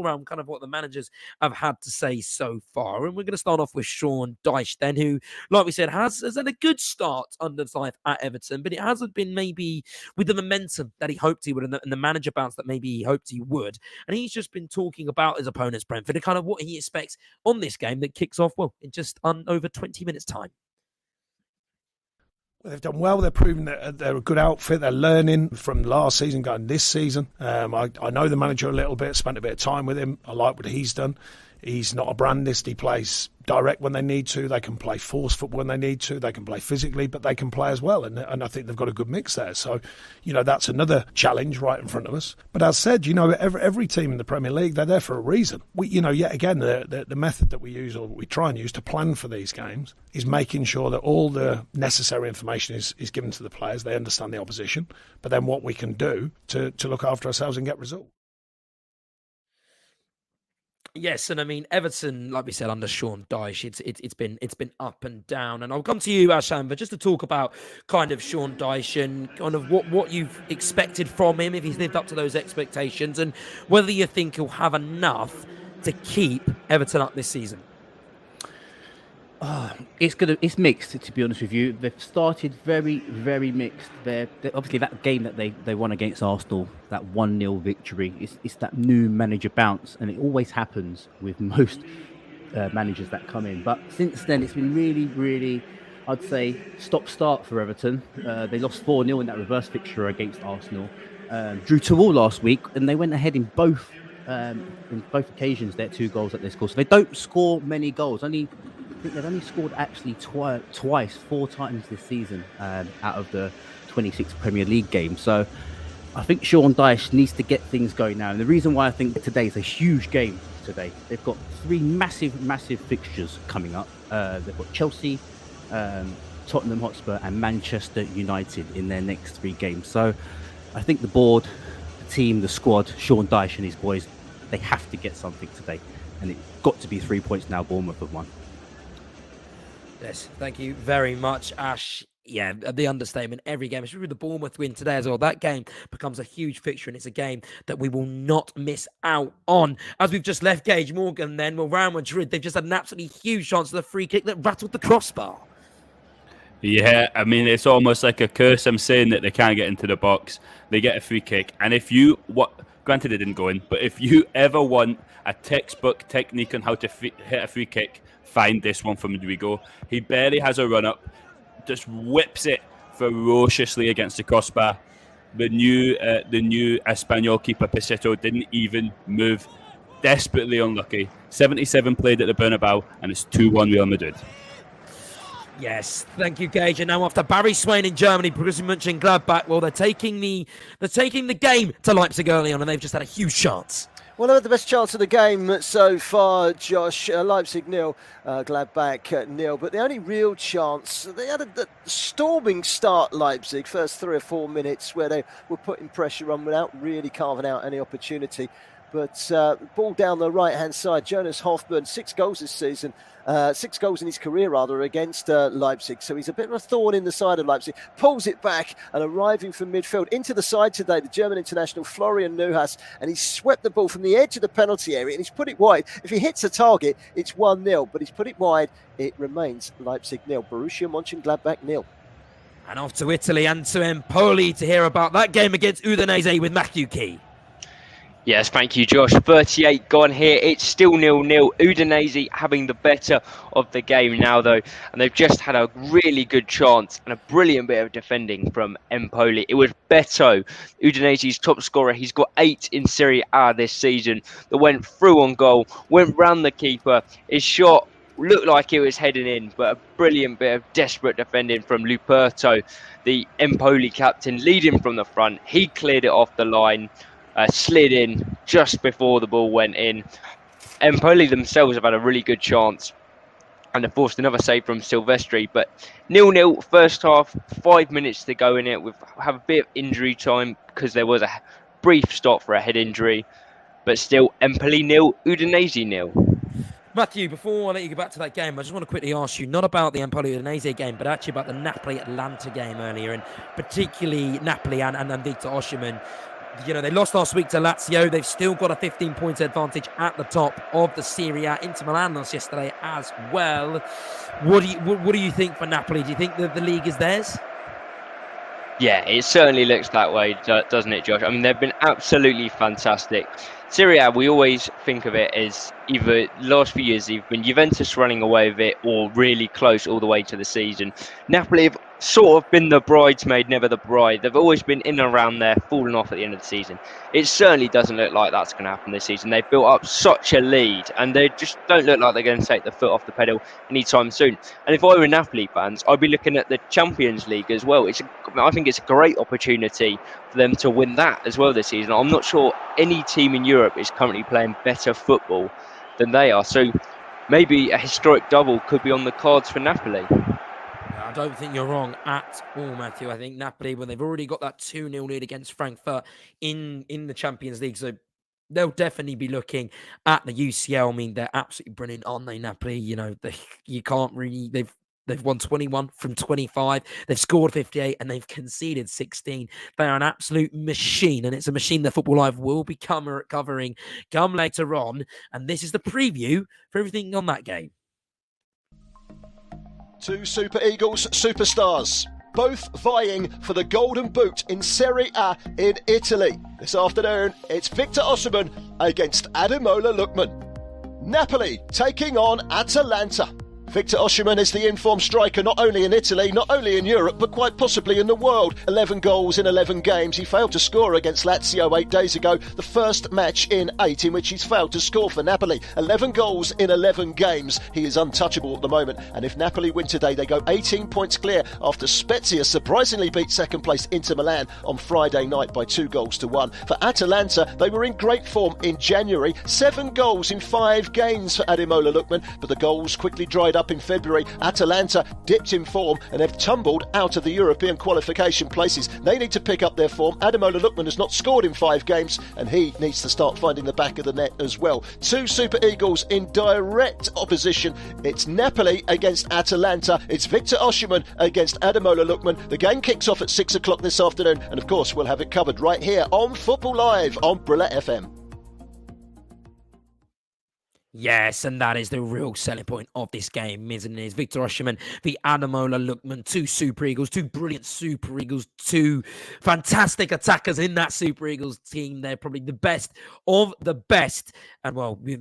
around kind of what the managers have had to say so far. And we're going to start off with Sean Dyche then, who, like we said, has had a good start under his life at Everton, but it hasn't been maybe with the momentum that he hoped he would and the manager bounce that maybe he hoped he would. And he's just been talking about his opponents, Brentford, and kind of what he expects on this game that kicks off, well, in just over 20 minutes' time. They've done well. They're proving that they're a good outfit. They're learning from last season, going this season. I know the manager a little bit, spent a bit of time with him. I like what he's done. He's not a brandist. He plays direct when they need to. They can play force football when they need to. They can play physically, but they can play as well. And I think they've got a good mix there. So, that's another challenge right in front of us. But as said, every team in the Premier League, they're there for a reason. Yet again, the method that we use, or we try and use to plan for these games, is making sure that all the necessary information is given to the players. They understand the opposition, but then what we can do to look after ourselves and get results. Yes, and I mean Everton, like we said, under Sean Dyche, it's been up and down. And I'll come to you, Ashan, but just to talk about kind of Sean Dyche and kind of what you've expected from him, if he's lived up to those expectations, and whether you think he'll have enough to keep Everton up this season. It's mixed, to be honest with you. They've started very, very mixed. They're obviously that game that they won against Arsenal, that 1-0 victory. It's that new manager bounce, and it always happens with most managers that come in. But since then, it's been really, really, I'd say, stop-start for Everton. They lost 4-0 in that reverse fixture against Arsenal. Drew 2-2 last week, and they went ahead in both occasions. Their 2 goals that they scored. So they don't score many goals. I think they've only scored actually twice, 4 times this season out of the 26 Premier League games. So I think Sean Dyche needs to get things going now. And the reason why I think today is a huge game today, they've got 3 massive, massive fixtures coming up. They've got Chelsea, Tottenham Hotspur and Manchester United in their next 3 games. So I think the board, the team, the squad, Sean Dyche and his boys, they have to get something today. And it's got to be 3 points now, Bournemouth at 1. Yes, thank you very much, Ash. Yeah, the understatement, every game, especially with the Bournemouth win today as well, that game becomes a huge fixture, and it's a game that we will not miss out on. As we've just left Gage Morgan then, well, Real Madrid, they've just had an absolutely huge chance of the free kick that rattled the crossbar. Yeah, I mean, it's almost like a curse. I'm saying that they can't get into the box. They get a free kick. And granted it didn't go in, but if you ever want a textbook technique on how to hit a free kick, find this one from Rodrigo. He barely has a run-up, just whips it ferociously against the crossbar. The new Espanyol keeper, Pichetto, didn't even move. Desperately unlucky. 77 played at the Bernabeu, and it's 2-1 Real Madrid. Yes, thank you, Gage. And now after Barry Swain in Germany, Borussia Mönchengladbach, well, they're taking the game to Leipzig early on, and they've just had a huge chance. Well, they had the best chance of the game so far, Josh. Leipzig 0, Gladbach 0. But the only real chance, they had a storming start, Leipzig, first 3 or 4 minutes where they were putting pressure on without really carving out any opportunity. But ball down the right-hand side, Jonas Hoffmann, 6 goals this season, 6 goals in his career, rather, against Leipzig. So he's a bit of a thorn in the side of Leipzig. Pulls it back and arriving from midfield into the side today, the German international Florian Neuhaus, and he's swept the ball from the edge of the penalty area and he's put it wide. If he hits a target, it's 1-0, but he's put it wide. It remains Leipzig 0, Borussia Mönchengladbach 0. And off to Italy and to Empoli to hear about that game against Udinese with Matthew Key. Yes, thank you, Josh. 38 gone here. It's still 0-0. Udinese having the better of the game now, though. And they've just had a really good chance and a brilliant bit of defending from Empoli. It was Beto, Udinese's top scorer. He's got 8 in Serie A this season that went through on goal, went round the keeper. His shot looked like it was heading in, but a brilliant bit of desperate defending from Luperto, the Empoli captain, leading from the front. He cleared it off the line. Slid in just before the ball went in. Empoli themselves have had a really good chance and have forced another save from Silvestri. But 0-0 first half, 5 minutes to go in it. We have a bit of injury time because there was a brief stop for a head injury. But still, Empoli 0, Udinese 0. Matthew, before I let you go back to that game, I just want to quickly ask you, not about the Empoli-Udinese game, but actually about the Napoli-Atalanta game earlier, and particularly Napoli and Victor Osimhen. You know, they lost last week to Lazio. They've still got a 15-point advantage at the top of the Serie A. Inter Milan lost yesterday as well. What do you think for Napoli? Do you think that the league is theirs? Yeah, it certainly looks that way, doesn't it, Josh? I mean, they've been absolutely fantastic. Serie A, we always think of it as either last few years, they've been Juventus running away with it or really close all the way to the season. Napoli have sort of been the bridesmaid, never the bride. They've always been in and around there, falling off at the end of the season. It certainly doesn't look like that's going to happen this season. They've built up such a lead and they just don't look like they're going to take the foot off the pedal anytime soon. And if I were Napoli fans, I'd be looking at the Champions League as well. I think it's a great opportunity for them to win that as well this season. I'm not sure any team in Europe is currently playing better football than they are. So maybe a historic double could be on the cards for Napoli. I don't think you're wrong at all, Matthew. I think Napoli, when they've already got that 2-0 lead against Frankfurt in the Champions League, so they'll definitely be looking at the UCL. I mean, they're absolutely brilliant, aren't they, Napoli? You know, you can't really... They've won 21 from 25. They've scored 58 and they've conceded 16. They are an absolute machine, and it's a machine that Football Live will be covering come later on. And this is the preview for everything on that game. Two Super Eagles superstars, both vying for the Golden Boot in Serie A in Italy. This afternoon, it's Victor Osimhen against Ademola Lookman. Napoli taking on Atalanta. Victor Osimhen is the informed striker not only in Italy, not only in Europe, but quite possibly in the world. 11 goals in 11 games. He failed to score against Lazio 8 days ago, the first match in 8 in which he's failed to score for Napoli. 11 goals in 11 games. He is untouchable at the moment. And if Napoli win today, they go 18 points clear after Spezia surprisingly beat second place Inter Milan on Friday night by 2-1. For Atalanta, they were in great form in January. 7 goals in 5 games for Ademola Lookman, but the goals quickly dried up in February. Atalanta dipped in form and have tumbled out of the European qualification places. They need to pick up their form. Ademola Lookman has not scored in 5 games and he needs to start finding the back of the net as well. Two Super Eagles in direct opposition. It's Napoli against Atalanta. It's Victor Osimhen against Ademola Lookman. The game kicks off at 6 o'clock this afternoon, and of course we'll have it covered right here on Football Live on Brilla FM. Yes, and that is the real selling point of this game, isn't it? Victor Osimhen, the Ademola Lookman, two Super Eagles, two brilliant Super Eagles, two fantastic attackers in that Super Eagles team. They're probably the best of the best. And, well, the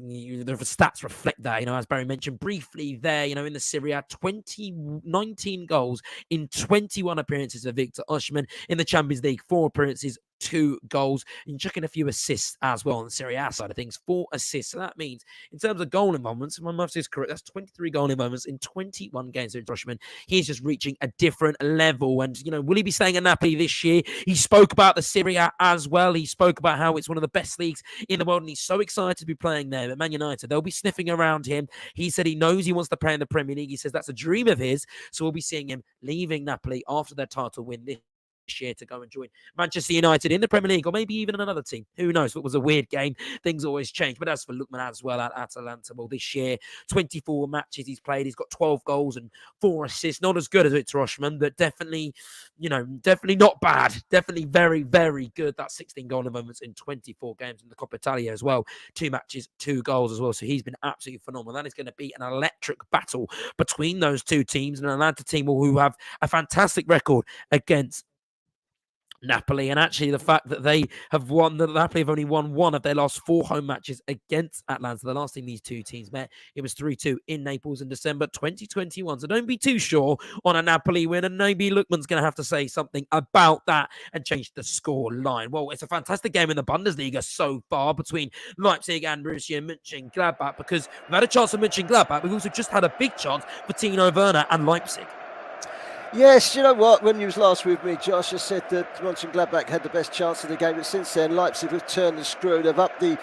stats reflect that, you know, as Barry mentioned briefly there, you know, in the Serie A, 19 goals in 21 appearances for Victor Osimhen. In the Champions League, 4 appearances, 2 goals, and chucking a few assists as well on the Serie A side of things, 4 assists. So that means in terms of goal involvements, if my maths is correct, that's 23 goal involvements in 21 games. So Osimhen, he's just reaching a different level. And, you know, will he be staying at Napoli this year? He spoke about the Serie A as well. He spoke about how it's one of the best leagues in the world, and he's so excited to be playing there. But Man United, they'll be sniffing around him. He said he knows he wants to play in the Premier League. He says that's a dream of his. So we'll be seeing him leaving Napoli after their title win this year to go and join Manchester United in the Premier League, or maybe even another team. Who knows? It was a weird game. Things always change. But as for Lookman as well at Atalanta, well, this year, 24 matches he's played. He's got 12 goals and 4 assists. Not as good as Victor Osimhen, but definitely, you know, definitely not bad. Definitely very, very good. That's 16 goal moments in 24 games in the Coppa Italia as well. 2 matches, 2 goals as well. So he's been absolutely phenomenal. That is going to be an electric battle between those two teams, and an Atalanta team who have a fantastic record against Napoli. And actually, the fact that they have won, that Napoli have only won one of their last 4 home matches against Atalanta. The last time these two teams met, it was 3-2 in Naples in December 2021. So don't be too sure on a Napoli win. And maybe Lookman's going to have to say something about that and change the score line. Well, it's a fantastic game in the Bundesliga so far between Leipzig and Borussia Mönchengladbach, because we've had a chance for Mönchengladbach. We've also just had a big chance for Timo Werner and Leipzig. Yes, you know what? When you was last with me, Josh, I said that Mönchengladbach had the best chance of the game, but since then, Leipzig have turned the screw. They've upped the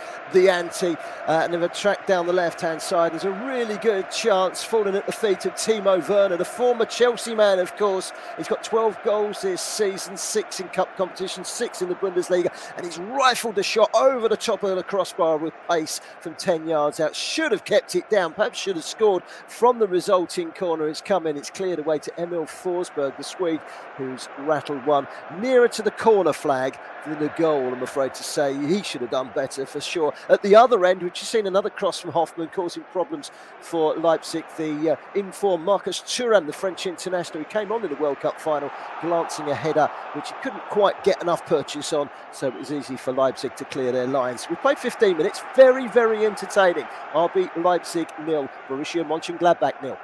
ante, and they've tracked down the left-hand side. There's a really good chance falling at the feet of Timo Werner, the former Chelsea man, of course. He's got 12 goals this season, 6 in cup competition, 6 in the Bundesliga, and he's rifled the shot over the top of the crossbar with pace from 10 yards out. Should have kept it down, perhaps should have scored from the resulting corner. It's come in, it's cleared away to Emil Forsberg, the Swede, who's rattled one nearer to the corner flag than the goal, I'm afraid to say. He should have done better for sure. At the other end, which you've seen another cross from Hoffmann causing problems for Leipzig, the informed Marcus Thuram, the French international, who came on in the World Cup final, glancing a header which he couldn't quite get enough purchase on, so it was easy for Leipzig to clear their lines. We played 15 minutes, very, very entertaining. RB Leipzig 0, Borussia Mönchengladbach 0.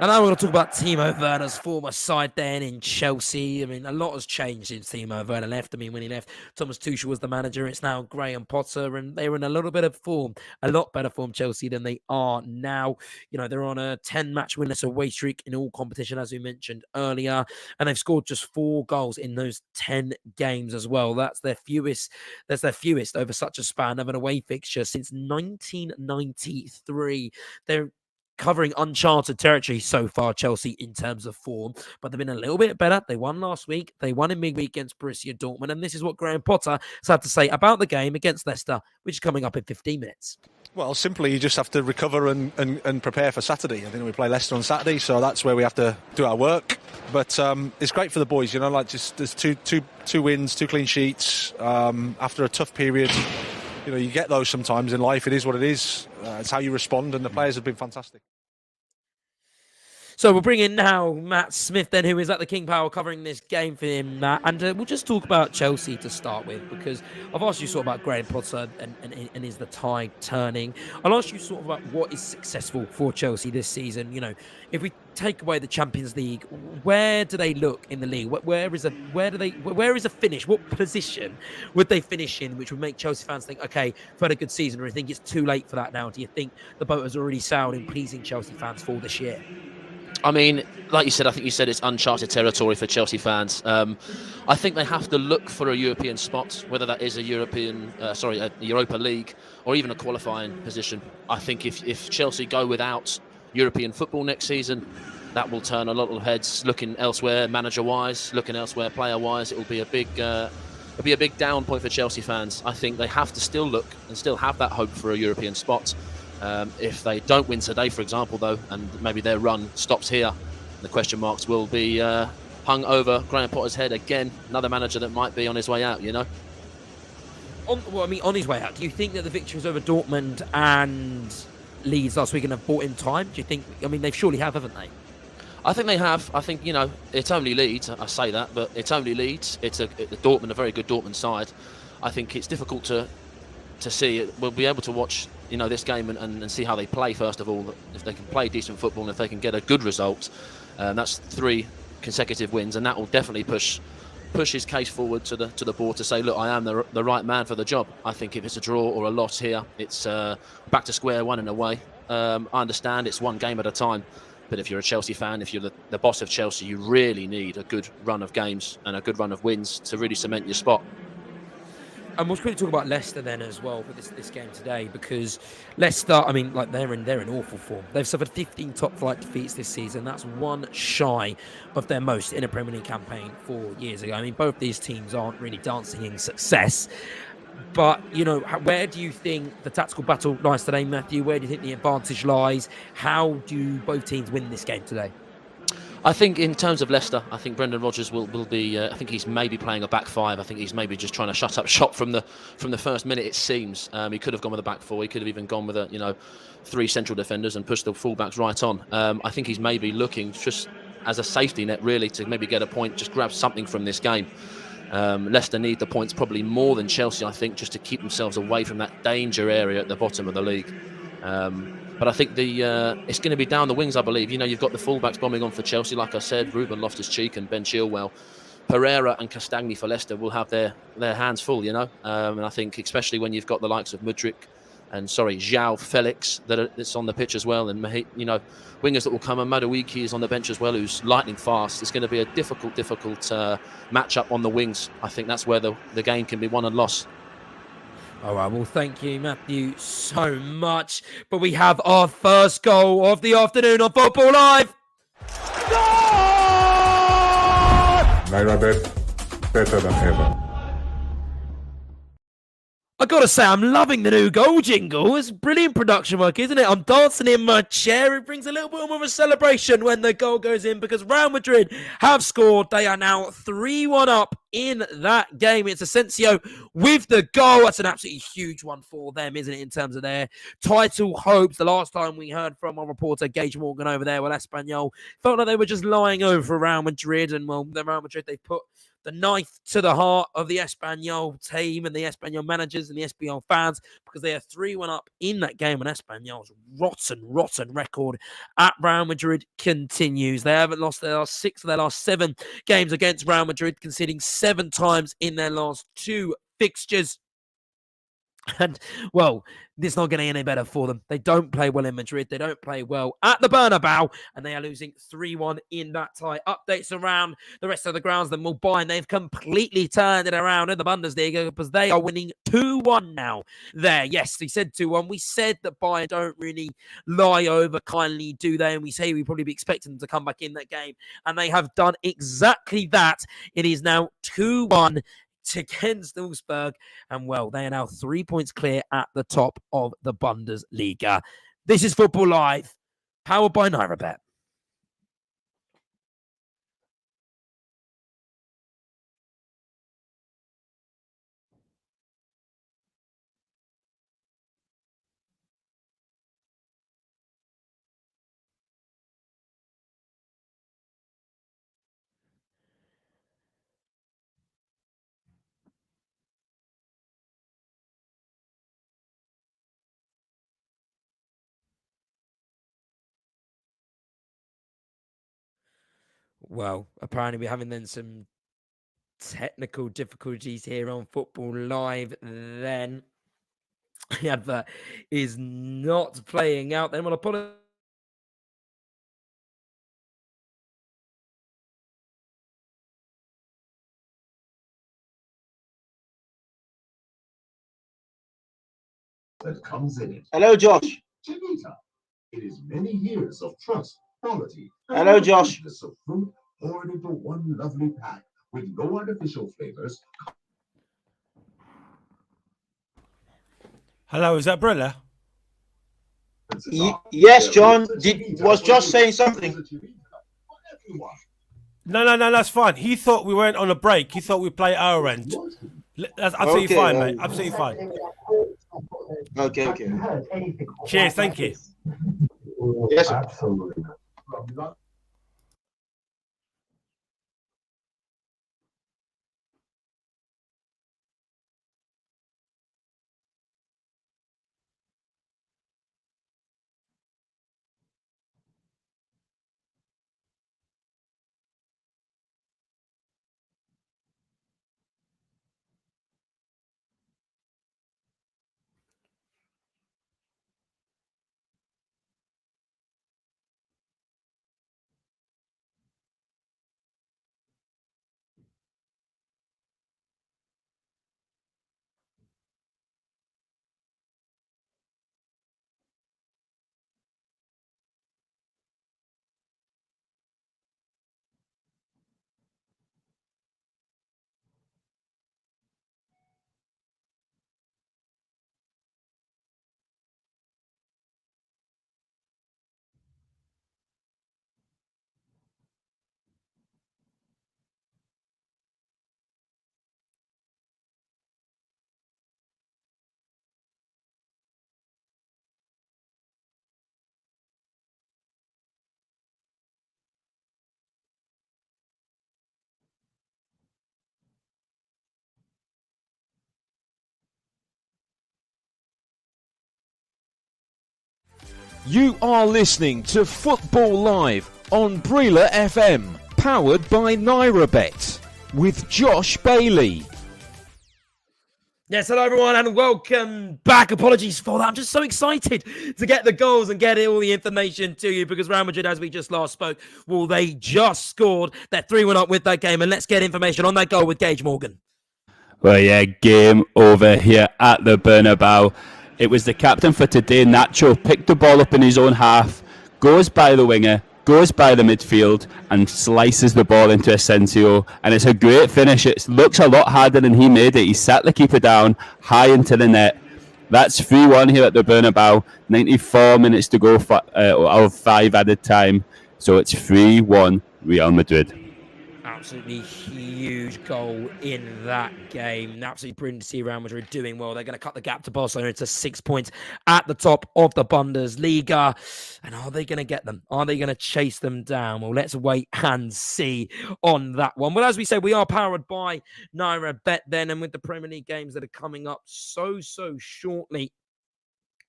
And now we're going to talk about Timo Werner's former side then in Chelsea. I mean, a lot has changed since Timo Werner left. I mean, when he left, Thomas Tuchel was the manager. It's now Graham Potter, and they were in a little bit of form, a lot better form, Chelsea, than they are now. You know, they're on a 10-match winless away streak in all competition, as we mentioned earlier, and they've scored just 4 goals in those 10 games as well. That's their fewest over such a span of an away fixture since 1993. They're covering uncharted territory so far, Chelsea, in terms of form, but they've been a little bit better. They won last week. They won in midweek against Borussia Dortmund, and this is what Graham Potter has had to say about the game against Leicester, which is coming up in 15 minutes. Well, simply, you just have to recover and prepare for Saturday. I think we play Leicester on Saturday, so that's where we have to do our work. But it's great for the boys, you know, like just there's two wins, 2 clean sheets after a tough period. You know, you get those sometimes in life. It is what it is. It's how you respond, and the players have been fantastic. So we'll bring in now Matt Smith then, who is at the King Power covering this game for him, Matt. And we'll just talk about Chelsea to start with, because I've asked you sort of about Graham Potter and is the tide turning. I'll ask you sort of about what is successful for Chelsea this season. You know, if we take away the Champions League, where do they look in the league? Where is a finish? What position would they finish in, which would make Chelsea fans think, okay, we've had a good season, or do you think it's too late for that now? Do you think the boat has already sailed in pleasing Chelsea fans for this year? I mean, like you said, I think you said it's uncharted territory for Chelsea fans. I think they have to look for a European spot, whether that is a Europa League or even a qualifying position. I think if Chelsea go without European football next season, that will turn a lot of heads. Looking elsewhere, manager-wise, looking elsewhere, player-wise, it will be a big down point for Chelsea fans. I think they have to still look and still have that hope for a European spot. If they don't win today, for example, though, and maybe their run stops here, the question marks will be hung over Graham Potter's head again. Another manager that might be on his way out, you know. On his way out, do you think that the victories over Dortmund and Leeds last week have bought him time? Do you think? I mean, they surely have, haven't they? I think they have. I think, you know, it's only Leeds. I say that, but it's only Leeds. It's a Dortmund, a very good Dortmund side. I think it's difficult to see it. We'll be able to watch, you know, this game and see how they play, first of all. If they can play decent football and if they can get a good result, that's 3 consecutive wins, and that will definitely push his case forward to the board to say, look, I am the right man for the job. I think if it's a draw or a loss here, it's back to square one in a way. I understand it's one game at a time, but if you're a Chelsea fan, if you're the boss of Chelsea, you really need a good run of games and a good run of wins to really cement your spot. And we'll quickly talk about Leicester then as well for this game today, because Leicester, I mean, like they're in awful form. They've suffered 15 top-flight defeats this season. That's one shy of their most in a Premier League campaign 4 years ago. I mean, both these teams aren't really dancing in success. But, you know, where do you think the tactical battle lies today, Matthew? Where do you think the advantage lies? How do both teams win this game today? I think in terms of Leicester, I think Brendan Rodgers will be. I think he's maybe playing a back 5. I think he's maybe just trying to shut up shop from the first minute. It seems he could have gone with a back 4. He could have even gone with 3 central defenders and pushed the fullbacks right on. I think he's maybe looking just as a safety net, really, to maybe get a point, just grab something from this game. Leicester need the points probably more than Chelsea, I think, just to keep themselves away from that danger area at the bottom of the league. But I think it's going to be down the wings, I believe. You've got the fullbacks bombing on for Chelsea, like I said, Ruben Loftus-Cheek and Ben Chilwell. Pereira and Castagni for Leicester will have their hands full, and I think especially when you've got the likes of Mudryk and João Felix that's on the pitch as well, and wingers that will come, and Madueke is on the bench as well, who's lightning fast. It's going to be a difficult matchup on the wings. I think that's where the game can be won and lost. All right, well, thank you, Matthew, so much. But we have our first goal of the afternoon on Football Live. Nairabet, better than ever. I gotta say, I'm loving the new goal jingle. It's brilliant production work, isn't it? I'm dancing in my chair. It brings a little bit more of a celebration when the goal goes in because Real Madrid have scored. They are now 3-1 up in that game. It's Asensio with the goal. That's an absolutely huge one for them, isn't it, in terms of their title hopes. The last time we heard from our reporter, Gage Morgan, over there with Espanyol, felt like they were just lying over Real Madrid. And, well, the Real Madrid, they put the knife to the heart of the Espanyol team and the Espanyol managers and the Espanyol fans because they are 3-1 up in that game, and Espanyol's rotten record at Real Madrid continues. They haven't lost their last 6 of their last 7 games against Real Madrid, conceding 7 times in their last 2 fixtures. And, well, it's not getting any better for them. They don't play well in Madrid. They don't play well at the Bernabeu, and they are losing 3-1 in that tie. Updates around the rest of the grounds, then we'll buy, and they've completely turned it around in the Bundesliga because they are winning 2-1 now there. Yes, we said 2-1. We said that Bayern don't really lie over kindly, do they? And we say we'd probably be expecting them to come back in that game, and they have done exactly that. It is now 2-1 against Augsburg, and, well, they are now 3 points clear at the top of the Bundesliga. This is Football Live, powered by Nairabet. Well, apparently we're having then some technical difficulties here on Football Live then. The advert is not playing out. Then we'll apologize. That comes in it. Hello, Josh. Chinita. It is many years of trust, quality, and Hello, Josh. goodness of fruit poured into one lovely pack with no artificial flavors. Hello, is that Brilla? Yes, John. Was Josh saying something? No, that's fine. He thought we weren't on a break. He thought we'd play at our end. That's absolutely fine, mate. Absolutely fine. Okay. Cheers. Thank you. Yes, absolutely. You are listening to Football Live on Brila FM, powered by Nairabet, with Josh Bailey. Yes, hello everyone and welcome back. Apologies for that. I'm just so excited to get the goals and get all the information to you because Real Madrid, as we just last spoke, well, they just scored. They're 3-1 up with that game, and let's get information on that goal with Gage Morgan. Well, yeah, game over here at the Bernabeu. It was the captain for today, Nacho, picked the ball up in his own half, goes by the winger, goes by the midfield and slices the ball into Asensio, and it's a great finish. It looks a lot harder than he made it. He sat the keeper down high into the net. That's 3-1 here at the Bernabeu. 94 minutes to go out of 5 added time, so it's 3-1 Real Madrid. Absolutely huge goal in that game. Absolutely brilliant to see Real Madrid doing well. They're going to cut the gap to Barcelona to 6 points at the top of the Bundesliga. And are they going to get them? Are they going to chase them down? Well, let's wait and see on that one. Well, as we said, we are powered by Nairabet then. And with the Premier League games that are coming up so shortly,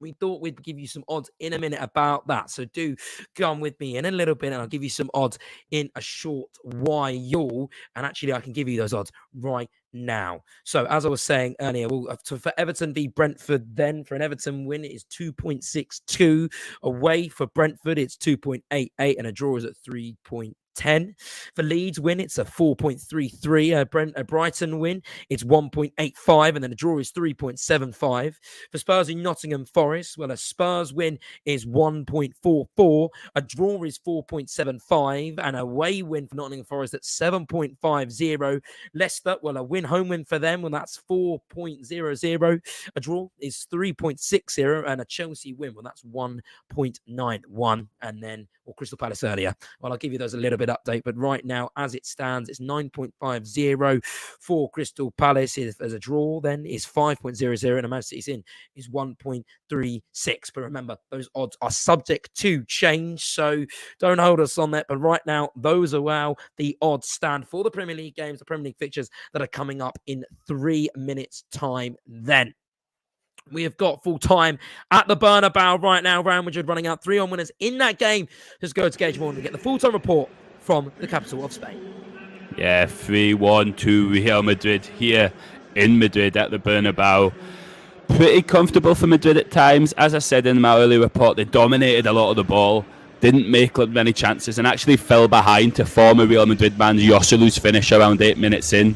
we thought we'd give you some odds in a minute about that. So do come with me in a little bit and I'll give you some odds in a short while. And actually, I can give you those odds right now. So as I was saying earlier, for Everton v Brentford, then for an Everton win, it is 2.62. Away for Brentford, it's 2.88 and a draw is at 3.10. For Leeds win, it's a 4.33. A Brighton win, it's 1.85, and then the draw is 3.75. For Spurs in Nottingham Forest, well, a Spurs win is 1.44. A draw is 4.75, and a away win for Nottingham Forest at 7.50. Leicester, well, a home win for them, well, that's 4.00. A draw is 3.60, and a Chelsea win, well, that's 1.91. And then, Crystal Palace earlier. Well, I'll give you those a little bit update, but right now, as it stands, it's 9.50 for Crystal Palace. As a draw, then is 5.00, and a Man City's in is 1.36. But remember, those odds are subject to change, so don't hold us on that. But right now, those are how the odds stand for the Premier League games, the Premier League fixtures that are coming up in 3 minutes' time then. We have got full time at the Bernabeu right now. Real Madrid running out 3-1 winners in that game. Just go to Gage Morgan to get the full-time report from the capital of Spain. Yeah, 3-1 to Real Madrid here in Madrid at the Bernabeu. Pretty comfortable for Madrid at times. As I said in my early report, they dominated a lot of the ball, didn't make many chances, and actually fell behind to former Real Madrid man Joselu's finish around 8 minutes in.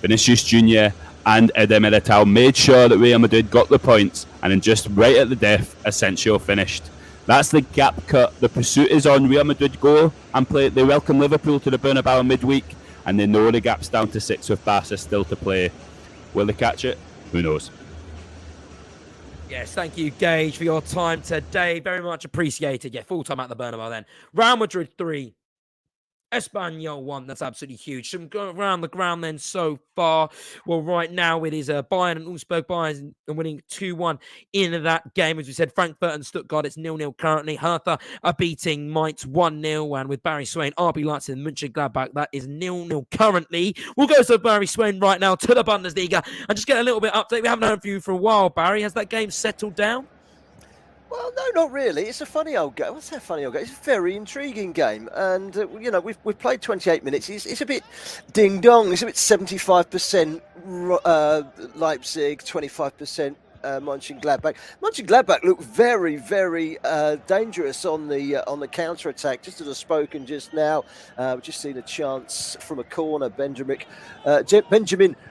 Vinicius Jr. and Eder Militao made sure that Real Madrid got the points, and then just right at the death, Asensio finished. That's the gap cut. The pursuit is on. Real Madrid go and play. They welcome Liverpool to the Bernabeu midweek, and they know the gap's down to 6 with Barca still to play. Will they catch it? Who knows? Yes, thank you, Gage, for your time today. Very much appreciated. Yeah, full time at the Bernabeu then. Real Madrid 3. Espanyol 1, that's absolutely huge. Some go around the ground then so far. Well, right now it is Bayern and Augsburg. Bayern winning 2-1 in that game. As we said, Frankfurt and Stuttgart, it's 0-0 currently. Hertha are beating Mainz 1-0. And with Barry Swain, RB Leipzig and Mönchengladbach, that is 0-0 currently. We'll go to Barry Swain right now to the Bundesliga and just get a little bit of update. We haven't heard from you for a while, Barry. Has that game settled down? Well, no, not really. It's a funny old game. What's that funny old game? It's a very intriguing game. And, we've played 28 minutes. It's a bit ding-dong. It's a bit 75% Leipzig, 25% Mönchengladbach. Mönchengladbach looked very, very dangerous on the counter attack. Just as I've spoken just now, we've just seen a chance from a corner. Benjamin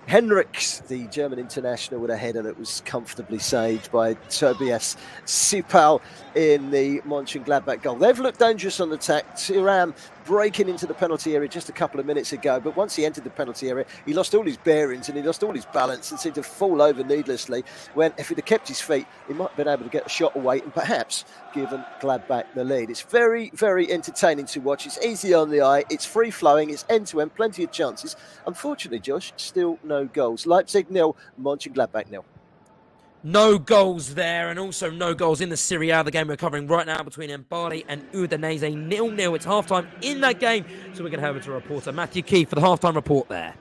Henrichs, the German international, with a header that was comfortably saved by Tobias Sipal in the Mönchengladbach goal. They've looked dangerous on the attack. Thuram breaking into the penalty area just a couple of minutes ago, but once he entered the penalty area, he lost all his bearings and he lost all his balance and seemed to fall over needlessly, when if he'd have kept his feet, he might have been able to get a shot away and perhaps given Gladbach the lead. It's very, very entertaining to watch. It's easy on the eye, it's free-flowing, it's end-to-end, plenty of chances. Unfortunately, Josh, still no goals. Leipzig 0, Mönchengladbach 0. No goals there, and also no goals in the Serie A, the game we're covering right now between Empoli and Udinese. 0-0. It's halftime in that game, so we're going to have it to reporter Matthew Keefe for the halftime report there.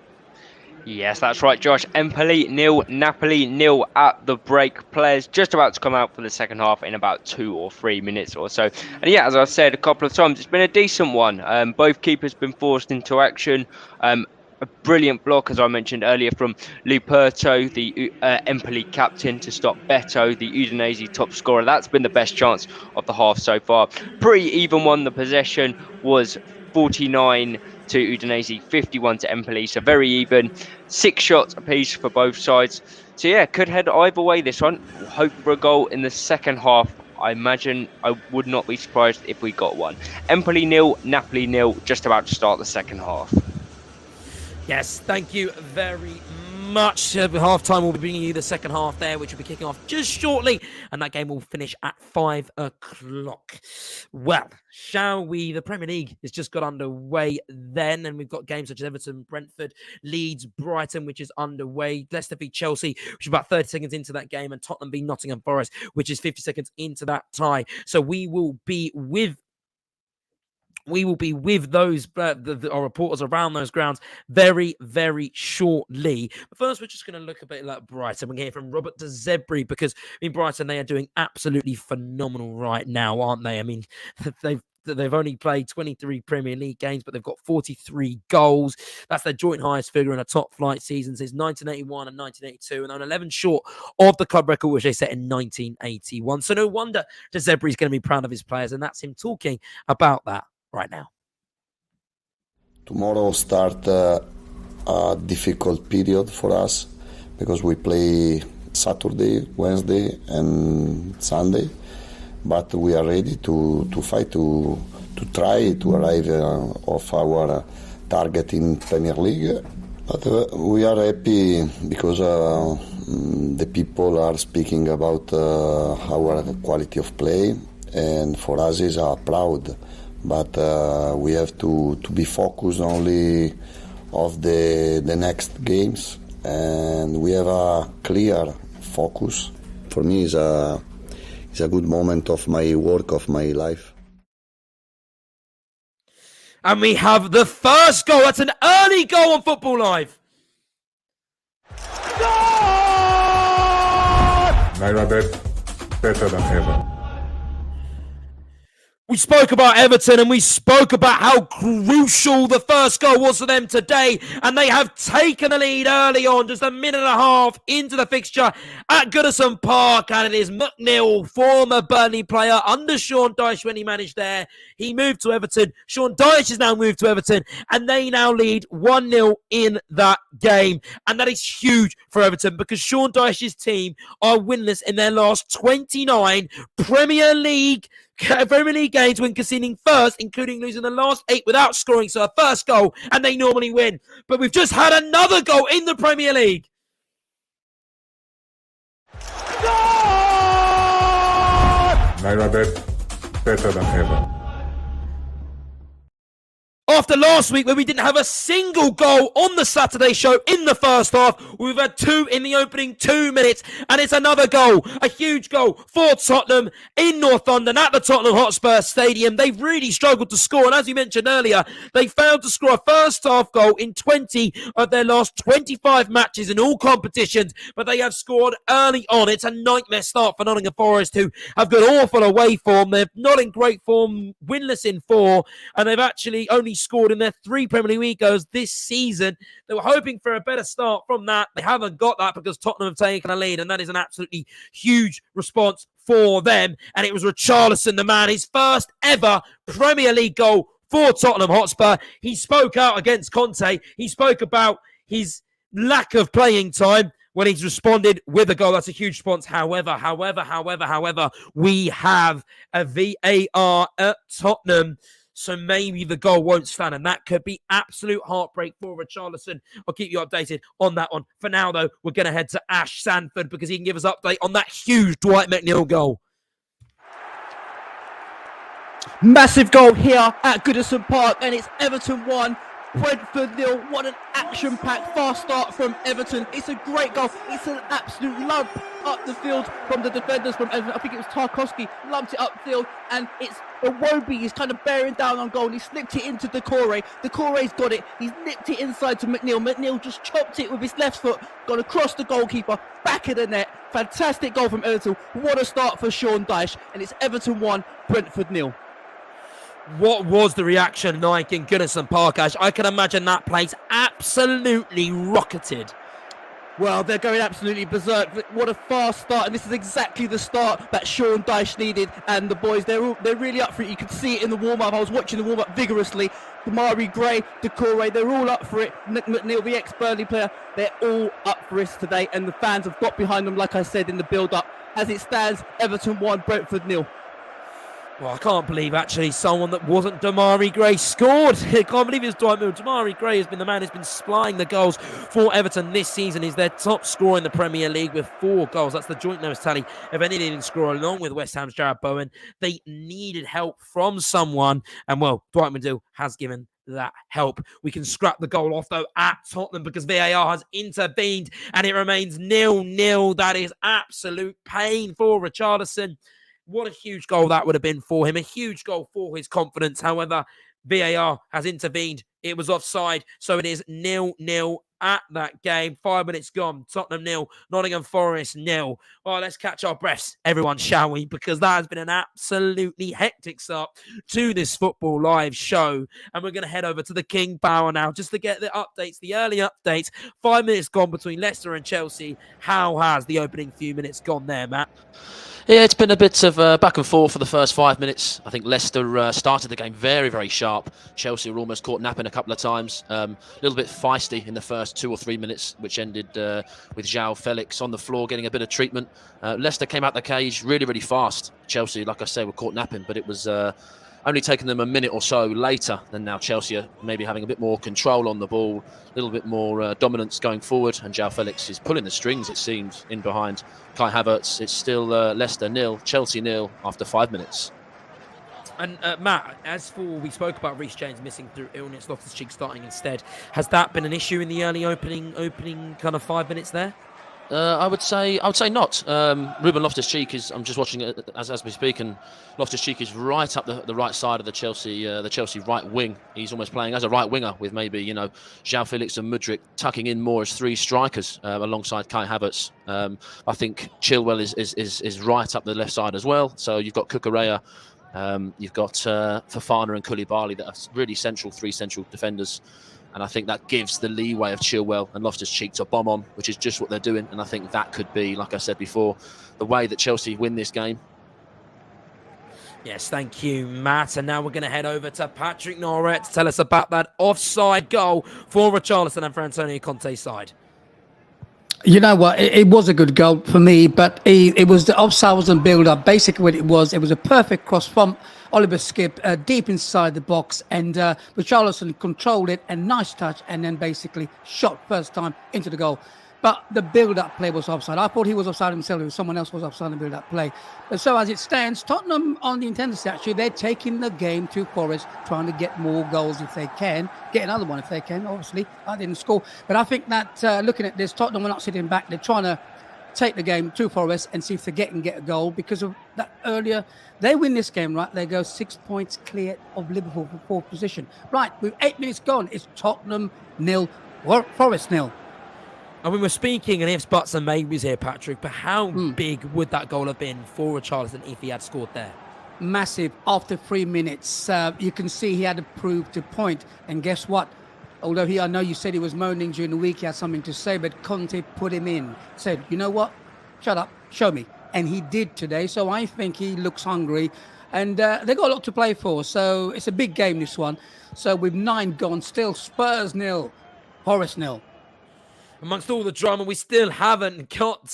Yes, that's right, Josh. Empoli 0, Napoli 0 at the break. Players just about to come out for the second half in about 2 or 3 minutes or so. And yeah, as I've said a couple of times, it's been a decent one. Both keepers been forced into action. A brilliant block, as I mentioned earlier, from Luperto, the Empoli captain, to stop Beto, the Udinese top scorer. That's been the best chance of the half so far. Pretty even one. The possession was 49 to Udinese, 51 to Empoli, so very even. 6 shots apiece for both sides. So yeah, could head either way this one. Hope for a goal in the second half. I imagine I would not be surprised if we got one. Empoli 0, Napoli 0, just about to start the second half. Yes, thank you very much. Half time will be bringing you the second half there, which will be kicking off just shortly, and that game will finish at 5 o'clock. Well, shall we? The Premier League has just got underway then, and we've got games such as Everton, Brentford, Leeds, Brighton, which is underway. Leicester v Chelsea, which is about 30 seconds into that game, and Tottenham v Nottingham Forest, which is 50 seconds into that tie. So we will be with those our reporters around those grounds very, very shortly. But first, we're just going to look a bit like Brighton. We're hearing from Robert De Zebri, because Brighton, they are doing absolutely phenomenal right now, aren't they? I mean, they've only played 23 Premier League games, but they've got 43 goals. That's their joint highest figure in a top flight season since 1981 and 1982, and they're 11 short of the club record, which they set in 1981. So no wonder De Zebri is going to be proud of his players, and that's him talking about that right now. Tomorrow start a difficult period for us because we play Saturday, Wednesday and Sunday, but we are ready to fight, to try to arrive of our target in Premier League. But we are happy because the people are speaking about our quality of play, and for us is proud. But we have to be focused only of the next games, and we have a clear focus. For me, it's a good moment of my work, of my life. And we have the first goal. That's an early goal on Football Live. Nairabet better than ever. We spoke about Everton, and we spoke about how crucial the first goal was for them today, and they have taken the lead early on, just a minute and a half into the fixture at Goodison Park, and it is McNeil, former Burnley player, under Sean Dyche when he managed there. He moved to Everton. Sean Dyche has now moved to Everton, and they now lead 1-0 in that game, and that is huge for Everton because Sean Dyche's team are winless in their last 29 Premier League games when conceding first, including losing the last 8 without scoring. So a first goal, and they normally win. But we've just had another goal in the Premier League. Nairabet better than ever. After last week, where we didn't have a single goal on the Saturday show in the first half, we've had 2 in the opening 2 minutes, and it's another goal, a huge goal for Tottenham in North London at the Tottenham Hotspur Stadium. They've really struggled to score, and as you mentioned earlier, they failed to score a first half goal in 20 of their last 25 matches in all competitions, but they have scored early on. It's a nightmare start for Nottingham Forest, who have got awful away form. They're not in great form, winless in 4, and they've actually only scored in their 3 Premier League goals this season. They were hoping for a better start from that. They haven't got that because Tottenham have taken a lead, and that is an absolutely huge response for them. And it was Richarlison, the man, his first ever Premier League goal for Tottenham Hotspur. He spoke out against Conte. He spoke about his lack of playing time when he's responded with a goal. That's a huge response. However, we have a VAR at Tottenham. So maybe the goal won't stand, and that could be absolute heartbreak for Richarlison. I'll keep you updated on that one. For now, though, we're going to head to Ash Sanford because he can give us an update on that huge Dwight McNeil goal. Massive goal here at Goodison Park, and it's Everton 1, Brentford 0. What an action-packed fast start from Everton. It's a great goal. It's an absolute lump up the field from the defenders from Everton. I think it was Tarkowski lumped it upfield, and it's Iwobi is kind of bearing down on goal. He slipped it into Decore. Decore's got it. He's nipped it inside to McNeil. McNeil just chopped it with his left foot, gone across the goalkeeper, back of the net. Fantastic goal from Everton. What a start for Sean Dyche, and it's Everton 1, Brentford 0. What was the reaction like in Goodison Park, Ash? I can imagine that place absolutely rocketed. Well, they're going absolutely berserk. What a fast start, and this is exactly the start that Sean Dyche needed. And the boys, they're really up for it. You could see it in the warm-up. I was watching the warm-up vigorously. Damari Gray, Decore, they're all up for it. Nick McNeil, the ex-Burnley player, they're all up for this today. And the fans have got behind them, like I said, in the build-up. As it stands, Everton 1, Brentford 0. Well, I can't believe actually someone that wasn't Damari Gray scored. I can't believe it's Dwight Mill. Damari Gray has been the man who's been supplying the goals for Everton this season. He's their top scorer in the Premier League with 4 goals. That's the joint lowest tally of any leading scorer, along with West Ham's Jarrod Bowen. They needed help from someone, and well, Dwight Mill has given that help. We can scrap the goal off though at Tottenham because VAR has intervened and it remains 0-0. That is absolute pain for Richarlison. What a huge goal that would have been for him. A huge goal for his confidence. However, VAR has intervened. It was offside. So it is 0-0 at that game. 5 minutes gone. Tottenham 0. Nottingham Forest 0. All right, let's catch our breaths, everyone, shall we? Because that has been an absolutely hectic start to this Football Live show. And we're going to head over to the King Power now just to get the updates, the early updates. 5 minutes gone between Leicester and Chelsea. How has the opening few minutes gone there, Matt? Yeah, it's been a bit of back and forth for the first 5 minutes. I think Leicester started the game very, very sharp. Chelsea were almost caught napping a couple of times. A little bit feisty in the first 2 or 3 minutes, which ended with João Felix on the floor getting a bit of treatment. Leicester came out the cage really, really fast. Chelsea, like I say, were caught napping, but it was only taking them a minute or so later. And now Chelsea are maybe having a bit more control on the ball, a little bit more dominance going forward. And João Felix is pulling the strings, it seems, in behind Kai Havertz. It's still Leicester 0, Chelsea 0 after 5 minutes. And Matt, as for we spoke about Reece James missing through illness, Loftus-Cheek starting instead. Has that been an issue in the early opening kind of 5 minutes there? I would say not. Ruben Loftus-Cheek is. I'm just watching it as we speak, and Loftus-Cheek is right up the right side of the Chelsea right wing. He's almost playing as a right winger with maybe João Felix and Mudryk tucking in more as 3 strikers alongside Kai Havertz. I think Chilwell is right up the left side as well. So you've got Cucurella, you've got Fofana and Koulibaly that are really 3 central defenders. And I think that gives the leeway of Chilwell and Loftus-Cheek to bomb on, which is just what they're doing. And I think that could be, like I said before, the way that Chelsea win this game. Yes, thank you, Matt. And now we're going to head over to Patrick Nairabet to tell us about that offside goal for Richarlison and for Antonio Conte's side. You know what? It was a good goal for me, but it was the offside wasn't build up. Basically, what it was a perfect cross from Oliver Skip deep inside the box, and Richarlison controlled it, and nice touch, and then basically shot first time into the goal. But the build-up play was offside. I thought he was offside himself. It was someone else was offside in the build-up play. But so as it stands, Tottenham on the intensity, actually, they're taking the game to Forest, trying to get more goals if they can. Get another one if they can, obviously. I didn't score. But I think that looking at this, Tottenham are not sitting back. They're trying to take the game to Forest and see if they get a goal. Because of that earlier, they win this game, right? They go 6 points clear of Liverpool for 4th position. Right, with 8 minutes gone, it's Tottenham 0, Forest 0. And we were speaking, and ifs, buts, and maybes here, Patrick, but how big would that goal have been for Richarlison if he had scored there? Massive. After 3 minutes, you can see he had to prove to point. And guess what? Although I know you said he was moaning during the week, he had something to say, but Conte put him in. Said, you know what? Shut up, show me. And he did today, so I think he looks hungry. And they got a lot to play for, so it's a big game, this one. So with 9 gone, still Spurs 0, Forest 0. Amongst all the drama, we still haven't got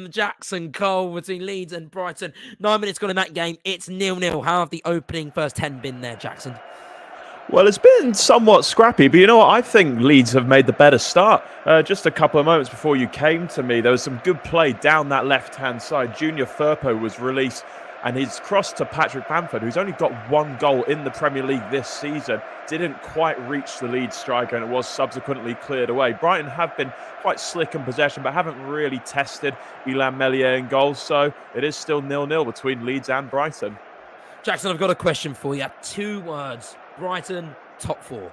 Jackson Cole between Leeds and Brighton. 9 minutes gone in that game. It's 0-0. How have the opening first 10 been there, Jackson? Well, it's been somewhat scrappy, but you know what? I think Leeds have made the better start. Just a couple of moments before you came to me, there was some good play down that left-hand side. Junior Firpo was released and his cross to Patrick Bamford, who's only got 1 goal in the Premier League this season, didn't quite reach the lead striker, and it was subsequently cleared away. Brighton have been quite slick in possession, but haven't really tested Illan Meslier in goals, so it is still 0-0 between Leeds and Brighton. Jackson, I've got a question for you. 2 words. Brighton, top 4.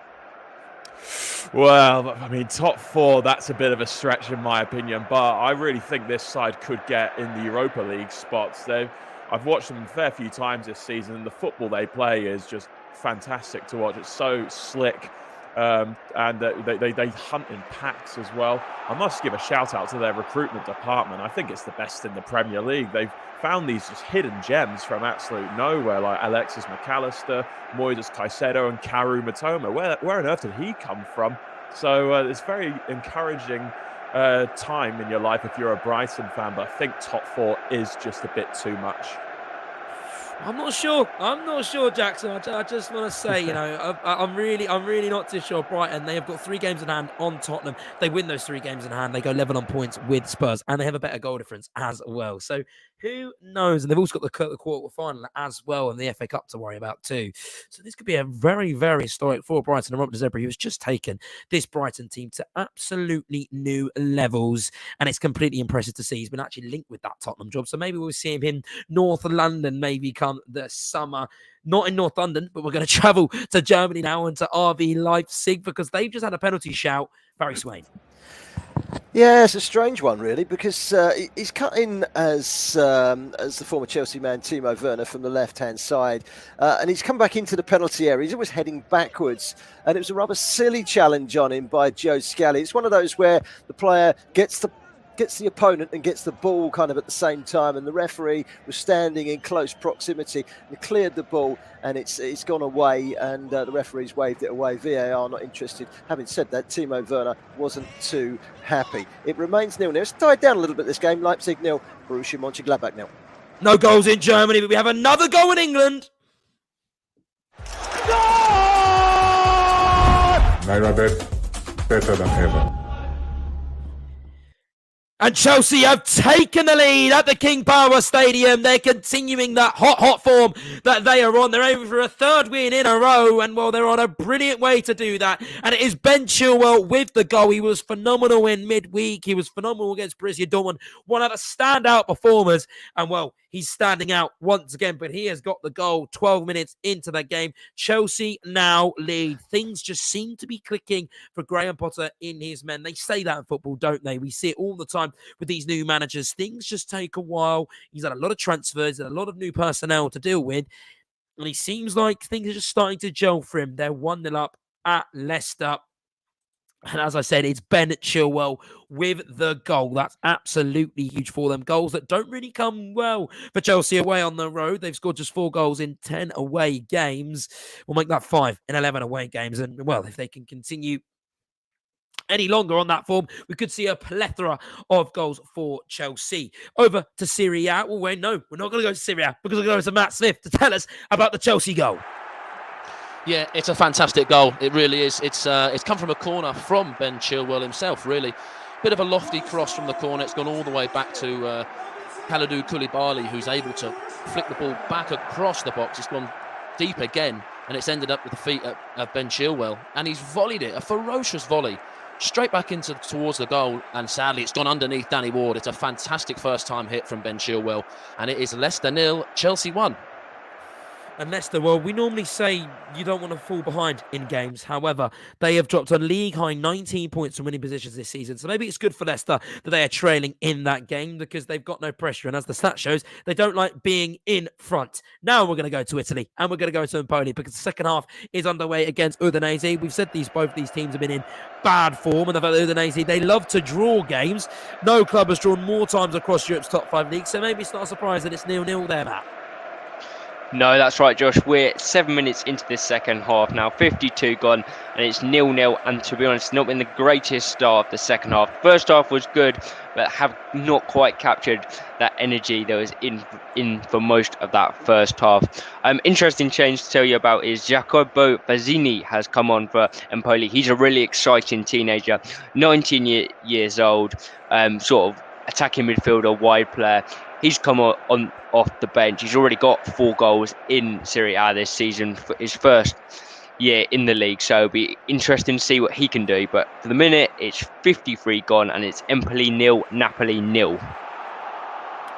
Well, I mean, top 4, that's a bit of a stretch in my opinion, but I really think this side could get in the Europa League spots. I've watched them a fair few times this season, and the football they play is just fantastic to watch. It's so slick, and they hunt in packs as well. I must give a shout out to their recruitment department. I think it's the best in the Premier League. They've found these just hidden gems from absolute nowhere, like Alexis McAllister, Moises Caicedo, and Karu Matoma. Where on earth did he come from? So it's very encouraging time in your life if you're a Brighton fan, but I think top 4 is just a bit too much. I'm not sure, Jackson. I just want to say, I'm really not too sure. Brighton, they have got 3 games in hand on Tottenham. They win those 3 games in hand. They go level on points with Spurs, and they have a better goal difference as well. So who knows? And they've also got the quarter final as well, and the FA Cup to worry about too. So this could be a very, very historic for Brighton. And Rob De Zerbi, who has just taken this Brighton team to absolutely new levels, and it's completely impressive to see he's been actually linked with that Tottenham job. So maybe we'll see him in North London, maybe come the summer. Not in North London, but we're going to travel to Germany now and to RB Leipzig because they've just had a penalty shout. Barry Swain. Yeah, it's a strange one, really, because he's cut in as the former Chelsea man Timo Werner from the left-hand side, and he's come back into the penalty area. He's always heading backwards, and it was a rather silly challenge on him by Joe Scally. It's one of those where the player gets the opponent and gets the ball kind of at the same time, and the referee was standing in close proximity and cleared the ball, and it's gone away, and the referee's waved it away. VAR not interested. Having said that, Timo Werner wasn't too happy. It remains 0-0. It's died down a little bit, this game. Leipzig 0, Borussia Mönchengladbach 0. No goals in Germany, but we have another goal in England. Nairabet, better than ever. And Chelsea have taken the lead at the King Power Stadium. They're continuing that hot form that they are on. They're aiming for a 3rd win in a row. And, well, they're on a brilliant way to do that. And it is Ben Chilwell with the goal. He was phenomenal in midweek. He was phenomenal against Borussia Dortmund. One of the standout performers. And, well, he's standing out once again. But he has got the goal 12 minutes into that game. Chelsea now lead. Things just seem to be clicking for Graham Potter in his men. They say that in football, don't they? We see it all the time with these new managers. Things just take a while. He's had a lot of transfers and a lot of new personnel to deal with, and he seems like things are just starting to gel for him. They're 1-0 up at Leicester, and as I said, it's Ben Chilwell with the goal. That's absolutely huge for them. Goals that don't really come well for Chelsea away on the road. They've scored just 4 goals in 10 away games. We'll make that 5 in 11 away games, and, well, if they can continue any longer on that form, we could see a plethora of goals for Chelsea. Over to Serie A. Well, wait, no, we're not going to go to Serie A because we're going to go to Matt Smith to tell us about the Chelsea goal. Yeah, it's a fantastic goal. It really is. It's come from a corner from Ben Chilwell himself, really. Bit of a lofty cross from the corner. It's gone all the way back to Kalidou Koulibaly, who's able to flick the ball back across the box. It's gone deep again, and it's ended up with the feet of Ben Chilwell. And he's volleyed it, a ferocious volley, straight back towards the goal, and sadly it's gone underneath Danny Ward. It's a fantastic first-time hit from Ben Chilwell, and it is Leicester 0, Chelsea 1. And Leicester, well, we normally say you don't want to fall behind in games. However, they have dropped a league-high 19 points from winning positions this season. So maybe it's good for Leicester that they are trailing in that game because they've got no pressure. And as the stat shows, they don't like being in front. Now we're going to go to Italy and we're going to go to Empoli because the second half is underway against Udinese. We've said both these teams have been in bad form. And the fact that Udinese, they love to draw games. No club has drawn more times across Europe's top 5 leagues. So maybe it's not a surprise that it's 0-0 there, Matt. No, that's right, Josh. We're 7 minutes into this second half now, 52 gone, and it's 0-0. And to be honest, not been the greatest start of the second half. First half was good, but have not quite captured that energy that was in for most of that first half. Interesting change to tell you about is Jacopo Bazzini has come on for Empoli. He's a really exciting teenager, 19 years old, sort of attacking midfielder, wide player. He's come on off the bench. He's already got 4 goals in Serie A this season for his first year in the league. So it'll be interesting to see what he can do. But for the minute, it's 53 gone, and it's Empoli 0, Napoli 0.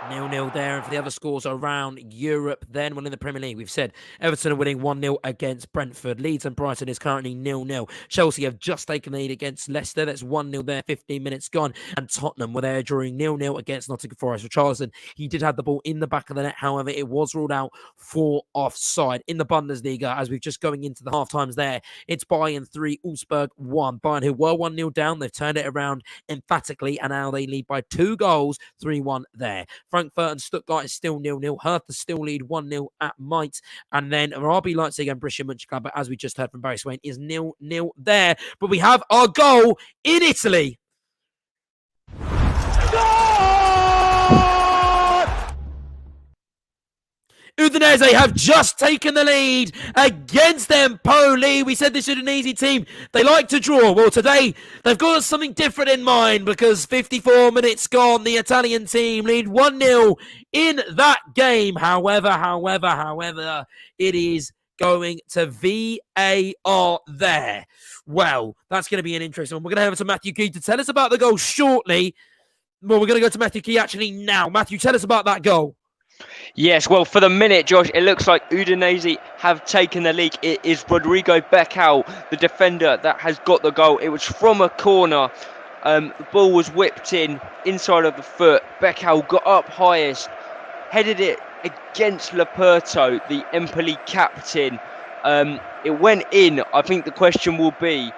0-0 there, and for the other scores around Europe then, well, in the Premier League, we've said Everton are winning 1-0 against Brentford. Leeds and Brighton is currently 0-0. Chelsea have just taken the lead against Leicester. That's 1-0 there, 15 minutes gone. And Tottenham were there drawing 0-0 against Nottingham Forest. Richarlison, he did have the ball in the back of the net. However, it was ruled out for offside. In the Bundesliga, as we're just going into the half times there, it's Bayern 3, Augsburg 1. Bayern, who were 1-0 down, they've turned it around emphatically, and now they lead by 2 goals, 3-1 there. Frankfurt and Stuttgart is still 0-0. Hertha still lead 1-0 at Mainz. And then RB Leipzig and Borussia Mönchengladbach, as we just heard from Barry Swain, is 0-0 there. But we have our goal in Italy. Udinese have just taken the lead against Empoli. We said this Udinese team, they like to draw. Well, today, they've got something different in mind because 54 minutes gone, the Italian team lead 1-0 in that game. However, it is going to VAR there. Well, that's going to be an interesting one. We're going to have to Matthew Key to tell us about the goal shortly. Well, we're going to go to Matthew Key actually now. Matthew, tell us about that goal. Yes, well, for the minute, Josh, it looks like Udinese have taken the lead. It is Rodrigo Becao, the defender, that has got the goal. It was from a corner. The ball was whipped inside of the foot. Becao got up highest, headed it against Laperto, the Empoli captain. It went in. I think the question will be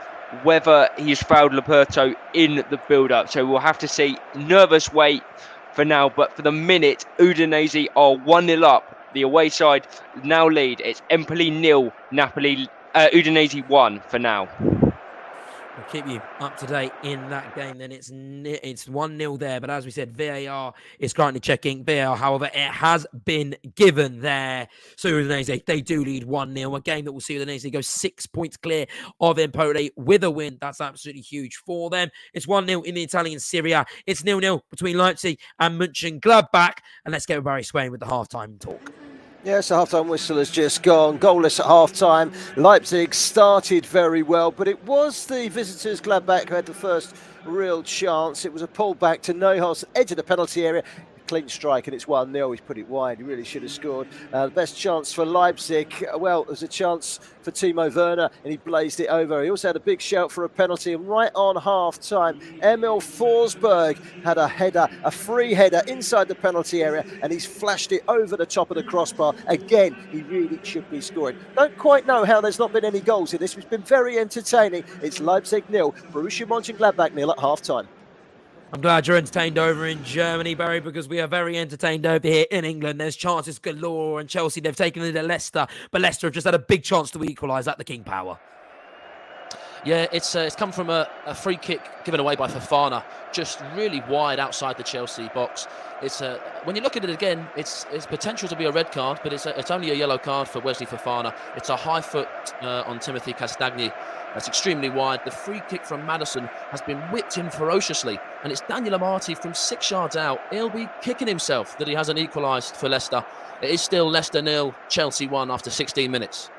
whether he's fouled Laperto in the build-up. So we'll have to see. Nervous wait for now, but for the minute, Udinese are 1-0 up. The away side now lead. It's Empoli 0, Udinese 1 for now. We'll keep you up to date in that game. Then it's 1-0 there, but as we said, VAR is currently checking. VAR, however, it has been given there. So Udinese, they do lead 1-0. A game that will see Udinese go 6 points clear of Empoli with a win. That's absolutely huge for them. It's 1-0 in the Italian Serie A. It's 0-0 between Leipzig and Mönchengladbach. And let's get Barry Swain with the halftime talk. Yes, the half-time whistle has just gone. Goalless at half-time. Leipzig started very well, but it was the visitors, Gladbach, who had the first real chance. It was a pull back to Neuhaus, edge of the penalty area. Clean strike, and it's 1-0. He's put it wide. He really should have scored. The best chance for Leipzig, well, there was a chance for Timo Werner, and he blazed it over. He also had a big shout for a penalty, and right on half-time, Emil Forsberg had a header, a free header inside the penalty area, and he's flashed it over the top of the crossbar. Again, he really should be scoring. Don't quite know how there's not been any goals in this. It's been very entertaining. It's Leipzig 0, Borussia Mönchengladbach 0 at half-time. I'm glad you're entertained over in Germany, Barry, because we are very entertained over here in England. There's chances galore, and Chelsea, they've taken it to Leicester, but Leicester have just had a big chance to equalise at the King Power. Yeah, it's come from a free kick given away by Fofana, just really wide outside the Chelsea box. It's when you look at it again, it's potential to be a red card, but it's only a yellow card for Wesley Fofana. It's a high foot on Timothy Castagni. That's extremely wide. The free kick from Maddison has been whipped in ferociously, and it's Daniel Amati from 6 yards out. He'll be kicking himself that he hasn't equalised for Leicester. It is still Leicester 0, Chelsea 1 after 16 minutes.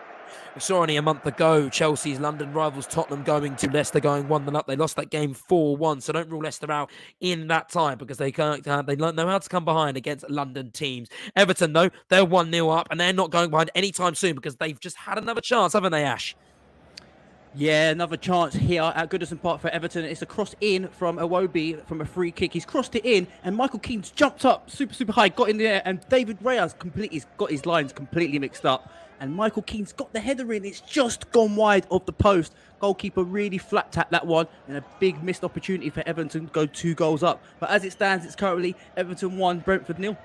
We saw only a month ago Chelsea's London rivals Tottenham going to Leicester, going 1-0 up. They lost that game 4-1, so don't rule Leicester out in that time because they know how to come behind against London teams. Everton, though, they're 1-0 up, and they're not going behind anytime soon because they've just had another chance, haven't they, Ash? Yeah, another chance here at Goodison Park for Everton. It's a cross in from Iwobi from a free kick. He's crossed it in, and Michael Keane's jumped up super high, got in there, and David Reyes he's got his lines completely mixed up. And Michael Keane's got the header in. It's just gone wide of the post. Goalkeeper really flat tapped that one, and a big missed opportunity for Everton to go 2 goals up. But as it stands, it's currently Everton 1, Brentford 0.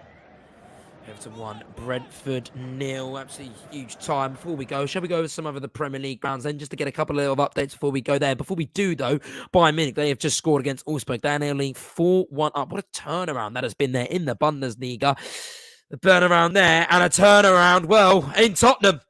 Everton 1, Brentford 0. Absolutely huge time. Before we go, shall we go over some of the Premier League grounds then, just to get a couple of updates before we go there. Before we do, though, Bayern Munich, they have just scored against Augsburg. They're nearly 4-1 up. What a turnaround that has been there in the Bundesliga. The turnaround there, and a turnaround, well, in Tottenham.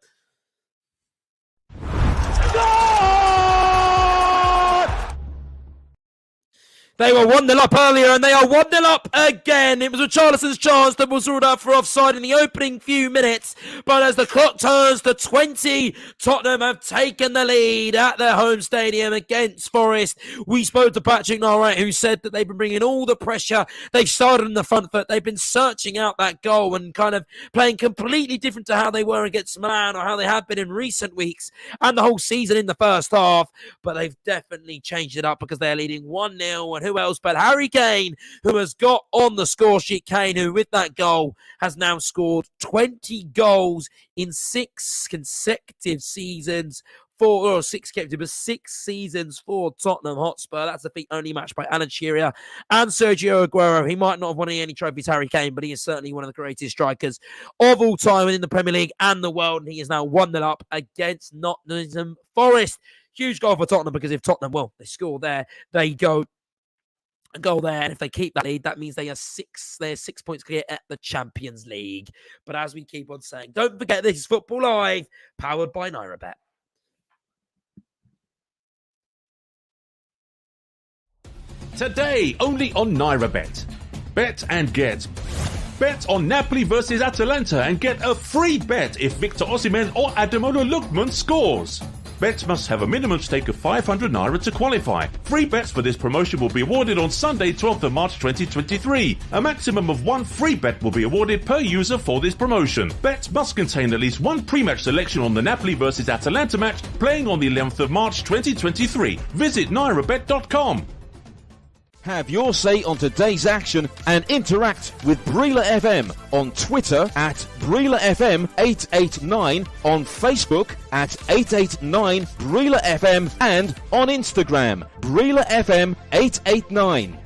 They were 1-0 up earlier and they are 1-0 up again. It was Richarlison's chance that was ruled out for offside in the opening few minutes. But as the clock turns to 20, Tottenham have taken the lead at their home stadium against Forest. We spoke to Patrick Nairabet, who said that they've been bringing all the pressure. They've started in the front foot. They've been searching out that goal and kind of playing completely different to how they were against Milan or how they have been in recent weeks and the whole season in the first half. But they've definitely changed it up because they're leading 1-0. And who else but Harry Kane, who has got on the score sheet. Kane, who with that goal has now scored 20 goals in 6 consecutive seasons. 6 seasons for Tottenham Hotspur. That's a feat only matched by Alan Shearer and Sergio Aguero. He might not have won any trophies, Harry Kane, but he is certainly one of the greatest strikers of all time in the Premier League and the world. And he is now 1-0 up against Nottingham Forest. Huge goal for Tottenham because if Tottenham, they score there, they go a goal there, and if they keep that lead, that means they're 6 points clear at the Champions League. But as we keep on saying, don't forget this is Football Live, powered by Nairabet. Today, only on Nairabet. Bet and get. Bet on Napoli versus Atalanta and get a free bet if Victor Osimhen or Ademola Lookman scores. Bets must have a minimum stake of 500 Naira to qualify. Free bets for this promotion will be awarded on Sunday, 12th of March 2023. A maximum of 1 free bet will be awarded per user for this promotion. Bets must contain at least 1 pre-match selection on the Napoli versus Atalanta match playing on the 11th of March 2023. Visit nairabet.com. Have your say on today's action and interact with Brila FM on Twitter at Brila FM 889, on Facebook at 889 Brila FM, and on Instagram Brila FM 889.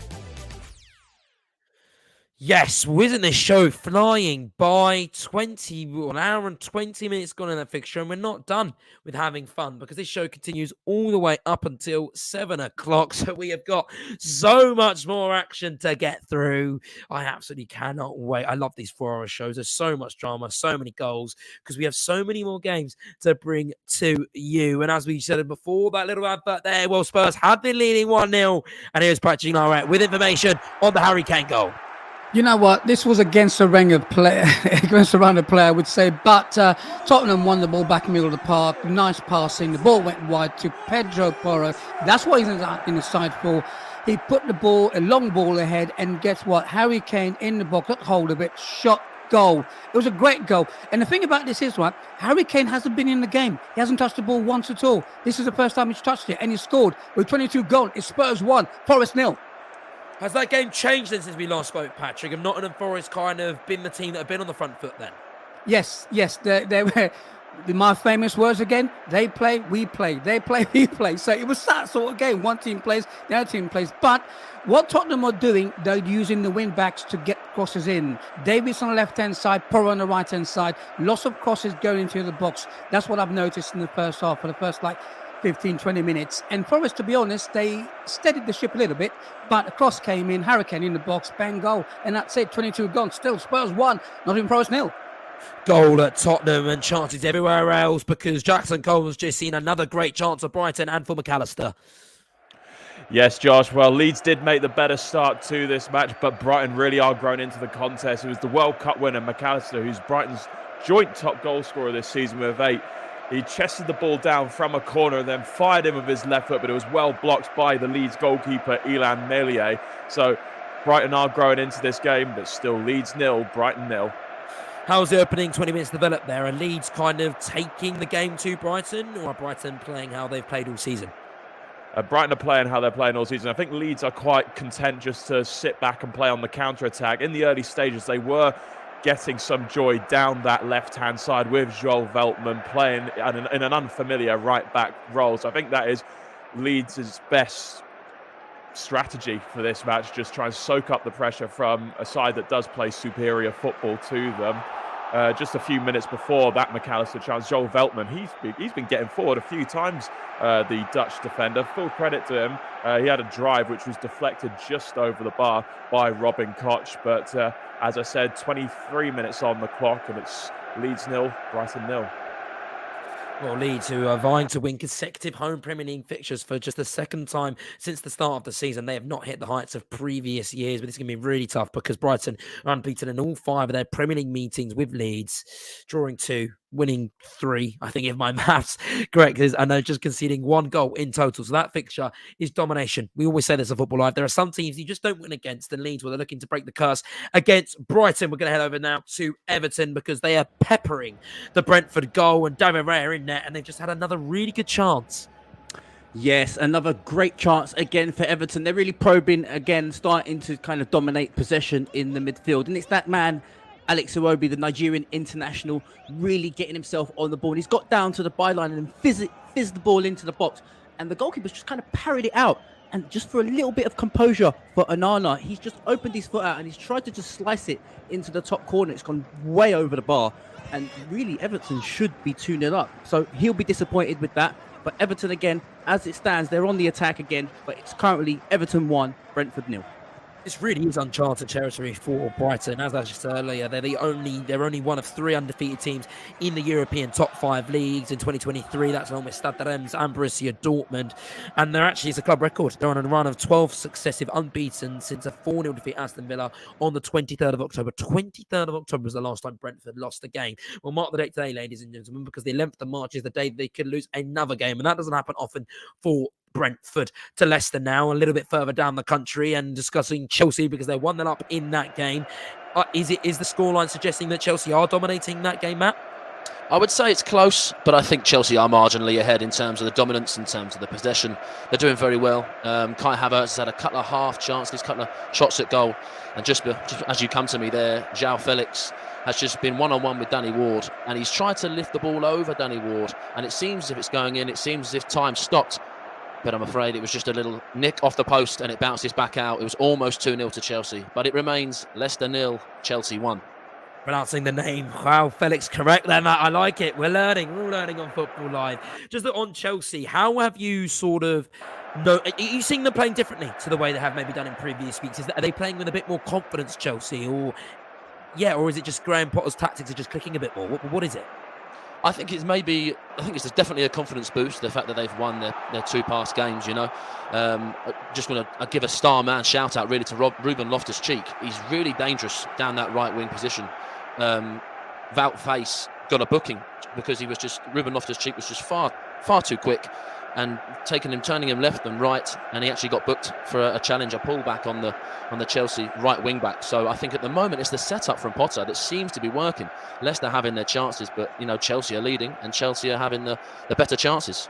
Yes, isn't this show flying by? 1 hour and 20 minutes gone in that fixture, and we're not done with having fun because this show continues all the way up until 7 o'clock. So we have got so much more action to get through. I absolutely cannot wait. I love these 4-hour shows. There's so much drama, so many goals, because we have so many more games to bring to you. And as we said before, that little advert there, well, Spurs have been leading 1-0, and here's Patrick Nairabet with information on the Harry Kane goal. You know what? This was against a Wenger player, against a Wenger player, I would say. But Tottenham won the ball back in the middle of the park. Nice passing. The ball went wide to Pedro Porro. That's what he's in the side for. He put the ball, a long ball ahead, and guess what? Harry Kane in the box, got hold of it, shot, goal. It was a great goal. And the thing about this is, right, Harry Kane hasn't been in the game. He hasn't touched the ball once at all. This is the first time he's touched it, and he scored with 22 goals. It's Spurs 1, Forest 0. Has that game changed since we last spoke, Patrick? Have Nottingham Forest kind of been the team that have been on the front foot then? Yes. They were my famous words again. They play, we play. They play, we play. So it was that sort of game. One team plays, the other team plays. But what Tottenham are doing, they're using the wing backs to get crosses in. Davies on the left-hand side, Porro on the right-hand side. Lots of crosses going into the box. That's what I've noticed in the first half, for the first 15, 20 minutes. And Forest, to be honest, they steadied the ship a little bit, but a cross came in, Harry Kane in the box, bang, goal. And that's it, 22 gone. Still Spurs 1, Nottingham Forest 0. Goal at Tottenham and chances everywhere else because Jackson Cole has just seen another great chance of Brighton and for McAllister. Yes, Josh. Well, Leeds did make the better start to this match, but Brighton really are grown into the contest. It was the World Cup winner, McAllister, who's Brighton's joint top goal scorer this season with 8. He chested the ball down from a corner and then fired in with his left foot, but it was well blocked by the Leeds goalkeeper, Ilan Melier. So Brighton are growing into this game, but still Leeds 0, Brighton 0. How's the opening 20 minutes developed there? Are Leeds kind of taking the game to Brighton, or are Brighton playing how they've played all season? Brighton are playing how they're playing all season. I think Leeds are quite content just to sit back and play on the counter-attack. In the early stages, they were getting some joy down that left-hand side with Joel Veltman playing in an unfamiliar right-back role. So I think that is Leeds' best strategy for this match, just try and soak up the pressure from a side that does play superior football to them. Just a few minutes before that McAllister chance, Joel Veltman, he's been getting forward a few times, the Dutch defender. Full credit to him. He had a drive which was deflected just over the bar by Robin Koch. But as I said, 23 minutes on the clock, and it's Leeds 0, Brighton 0. Well, Leeds, who are vying to win consecutive home Premier League fixtures for just the second time since the start of the season. They have not hit the heights of previous years, but it's going to be really tough because Brighton are unbeaten in all 5 of their Premier League meetings with Leeds, drawing 2, winning 3, I think if my maths correct, and they're just conceding 1 goal in total. So that fixture is domination. We always say this on Football Live. There are some teams you just don't win against, and Leeds, where they're looking to break the curse against Brighton. We're going to head over now to Everton because they are peppering the Brentford goal, and David Raya in net, and they've just had another really good chance. Yes, another great chance again for Everton. They're really probing again, starting to kind of dominate possession in the midfield. And it's that man, Alex Iwobi, the Nigerian international, really getting himself on the ball. And he's got down to the byline and fizzed the ball into the box. And the goalkeeper's just kind of parried it out. And just for a little bit of composure for Onana, he's just opened his foot out and he's tried to just slice it into the top corner. It's gone way over the bar. And really, Everton should be 2-0 up. So he'll be disappointed with that. But Everton, again, as it stands, they're on the attack again. But it's currently Everton 1, Brentford 0. This really is uncharted territory for Brighton. As I just said earlier, they're only one of 3 undefeated teams in the European top 5 leagues in 2023. That's along with Stade Reims and Borussia Dortmund. And it's a club record. They're on a run of 12 successive unbeaten since a 4-0 defeat at Aston Villa on the 23rd of October. 23rd of October was the last time Brentford lost a game. We'll mark the date today, ladies and gentlemen, because the 11th of March is the day they could lose another game. And that doesn't happen often for Brentford. To Leicester now, a little bit further down the country, and discussing Chelsea because they're 1-0 up in that game. Is the scoreline suggesting that Chelsea are dominating that game, Matt? I would say it's close, but I think Chelsea are marginally ahead in terms of the dominance, in terms of the possession. They're doing very well. Kai Havertz has had a couple of half chances, a couple of shots at goal, and just as you come to me there, João Felix has just been one-on-one with Danny Ward, and he's tried to lift the ball over Danny Ward, and it seems as if it's going in, it seems as if time stopped. But I'm afraid it was just a little nick off the post and it bounces back out. It was almost 2-0 to Chelsea. But it remains Leicester 0, Chelsea 1. Pronouncing the name. Wow, Felix, correct there, Matt. I like it. We're all learning on Football Live. Just on Chelsea, how have you are you seeing them playing differently to the way they have maybe done in previous weeks? Are they playing with a bit more confidence, Chelsea? Or is it just Graham Potter's tactics are just clicking a bit more? What is it? I think it's definitely a confidence boost, the fact that they've won their 2 past games, you know. Just want to give a star man shout out really to Ruben Loftus-Cheek. He's really dangerous down that right wing position. Wout Faes got a booking because Ruben Loftus-Cheek was just far too quick, and turning him left and right, and he actually got booked for a challenge, a pullback on the Chelsea right wing back. So I think at the moment it's the setup from Potter that seems to be working. Leicester having their chances, but Chelsea are leading and Chelsea are having the better chances.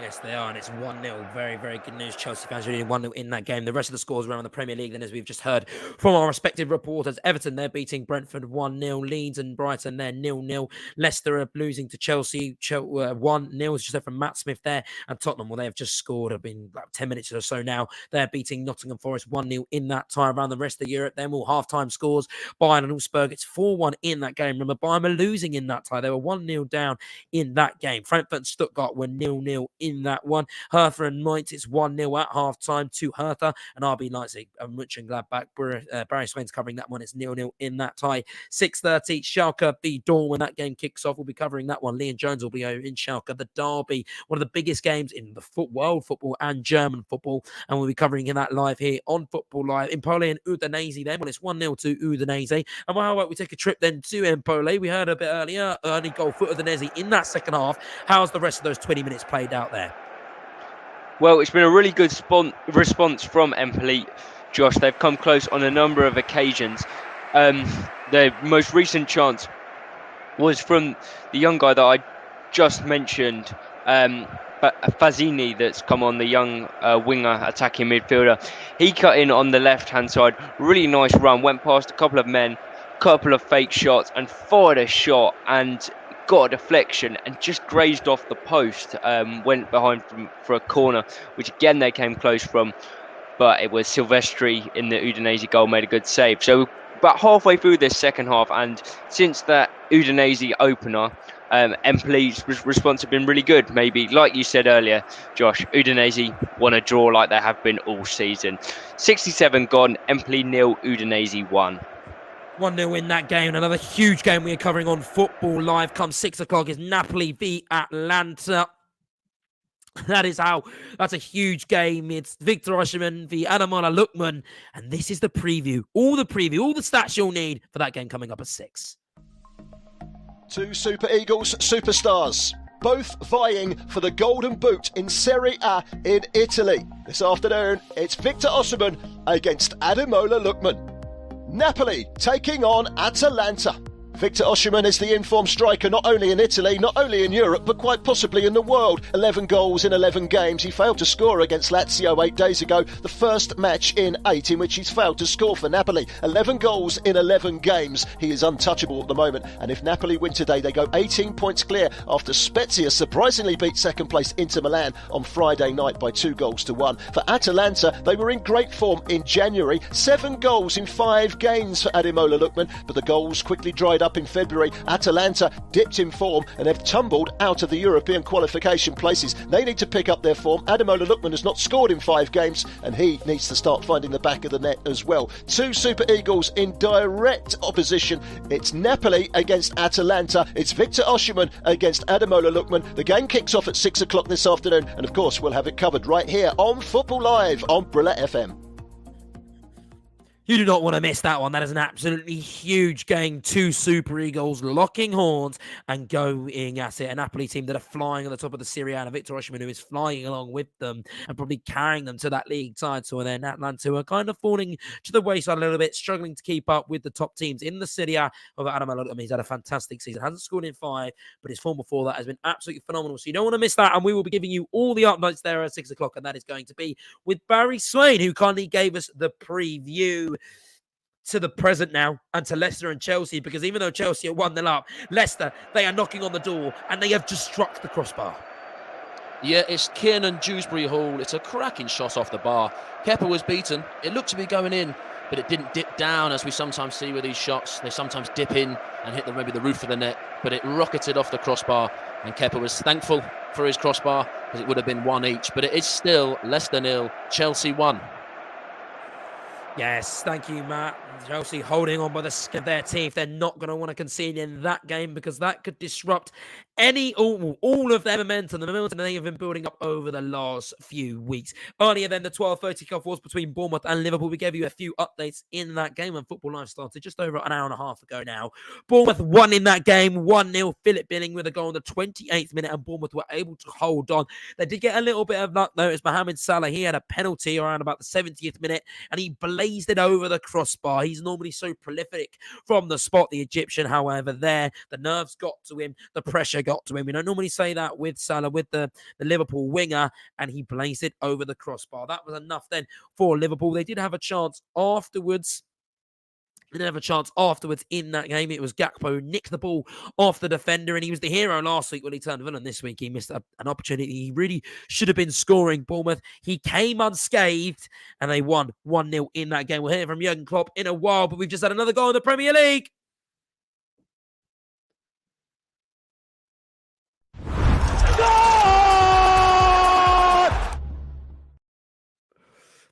Yes, they are, and it's 1-0. Very, very good news. Chelsea fans are leading 1-0 in that game. The rest of the scores around the Premier League, then, as we've just heard from our respective reporters. Everton, they're beating Brentford 1-0. Leeds and Brighton, they're 0-0. Leicester are losing to Chelsea 1-0. It's just heard from Matt Smith there. And Tottenham, well, they have just scored. It's been like 10 minutes or so now. They're beating Nottingham Forest 1-0 in that time. Around the rest of Europe, then all half-time scores. Bayern and Augsburg, it's 4-1 in that game. Remember, Bayern were losing in that tie. They were 1-0 down in that game. Frankfurt and Stuttgart were 0-0 in that one. Hertha and Mainz, it's 1-0 at half-time to Hertha, and RB Leipzig and Mönchengladbach. Barry Swain's covering that one. It's 0-0 in that tie. 6:30, Schalke v Dortmund. When that game kicks off, we'll be covering that one. Leon Jones will be over in Schalke. The derby, one of the biggest games in the world football and German football, and we'll be covering that live here on Football Live. Empoli and Udinese then. Well, it's 1-0 to Udinese. And how about we take a trip then to Empoli? We heard a bit earlier, early goal for Udinese in that second half. How's the rest of those 20 minutes played out there? Well, it's been a really good response from Empoli, Josh. They've come close on a number of occasions. The most recent chance was from the young guy that I just mentioned, Fazzini, that's come on, the young winger attacking midfielder. He cut in on the left-hand side. Really nice run. Went past a couple of men, couple of fake shots, and fired a shot and got a deflection and just grazed off the post. Went behind for a corner, which again they came close from, but it was Silvestri in the Udinese goal made a good save. So about halfway through this second half, and since that Udinese opener, Empoli's response have been really good. Maybe, like you said earlier, Josh, Udinese want to draw like they have been all season. 67 gone, Empoli 0, Udinese 1. 1-0 in that game. Another huge game we are covering on Football Live come 6 o'clock is Napoli v Atalanta. That's a huge game. It's Victor Osimhen v Ademola Lookman. And this is the preview. All the stats you'll need for that game coming up at 6. Two Super Eagles superstars, both vying for the Golden Boot in Serie A in Italy. This afternoon, it's Victor Osimhen against Ademola Lookman. Napoli taking on Atalanta. Victor Osimhen is the informed striker not only in Italy, not only in Europe, but quite possibly in the world. 11 goals in 11 games. He failed to score against Lazio 8 days ago, the first match in 8 in which he's failed to score for Napoli. 11 goals in 11 games. He is untouchable at the moment, and if Napoli win today, they go 18 points clear after Spezia surprisingly beat second place Inter Milan on Friday night by 2-1. For Atalanta, they were in great form in January. 7 goals in 5 games for Ademola Lookman, but the goals quickly dried up in February. Atalanta dipped in form and have tumbled out of the European qualification places. They need to pick up their form. Ademola Lookman has not scored in 5 games, and he needs to start finding the back of the net as well. 2 Super Eagles in direct opposition. It's Napoli against Atalanta. It's Victor Osimhen against Ademola Lookman. The game kicks off at 6 o'clock this afternoon, and of course we'll have it covered right here on Football Live on Brilla FM. You do not want to miss that one. That is an absolutely huge game. 2 Super Eagles locking horns and going at it. A Napoli team that are flying on the top of the Serie A, and Victor Osimhen who is flying along with them and probably carrying them to that league title. And then Atalanta are kind of falling to the wayside a little bit, struggling to keep up with the top teams in the Serie A. Although Ademola, he's had a fantastic season. Hasn't scored in 5, but his form before that has been absolutely phenomenal. So you don't want to miss that. And we will be giving you all the updates there at 6 o'clock. And that is going to be with Barry Swain, who kindly gave us the preview to the present now, and to Leicester and Chelsea, because even though Chelsea are 1-0 up, Leicester, they are knocking on the door and they have just struck the crossbar. Yeah, it's Kiernan Dewsbury Hall. It's a cracking shot off the bar. Kepa was beaten. It looked to be going in, but it didn't dip down as we sometimes see with these shots. They sometimes dip in and hit maybe the roof of the net, but it rocketed off the crossbar, and Kepa was thankful for his crossbar because it would have been 1 each, but it is still Leicester 0, Chelsea 1. Yes, thank you, Matt. Chelsea holding on by the skin of their teeth. They're not going to want to concede in that game because that could disrupt all of their momentum, the momentum they have been building up over the last few weeks. Earlier then, the 12:30 kickoff was between Bournemouth and Liverpool. We gave you a few updates in that game, and Football Live started just over an hour and a half ago now. Bournemouth won in that game, 1-0. Philip Billing with a goal in the 28th minute, and Bournemouth were able to hold on. They did get a little bit of luck, though. It's Mohamed Salah. He had a penalty around about the 70th minute, and he blazed it over the crossbar. He's normally so prolific from the spot, the Egyptian. However, there, the nerves got to him, the pressure got to him. We don't normally say that with Salah, with the Liverpool winger, and he blazed it over the crossbar. That was enough then for Liverpool. They did have a chance afterwards. They didn't have a chance afterwards in that game. It was Gakpo who nicked the ball off the defender, and he was the hero last week when he turned villain. This week he missed an opportunity. He really should have been scoring. Bournemouth, he came unscathed, and they won 1-0 in that game. We'll hear from Jurgen Klopp in a while, but we've just had another goal in the Premier League.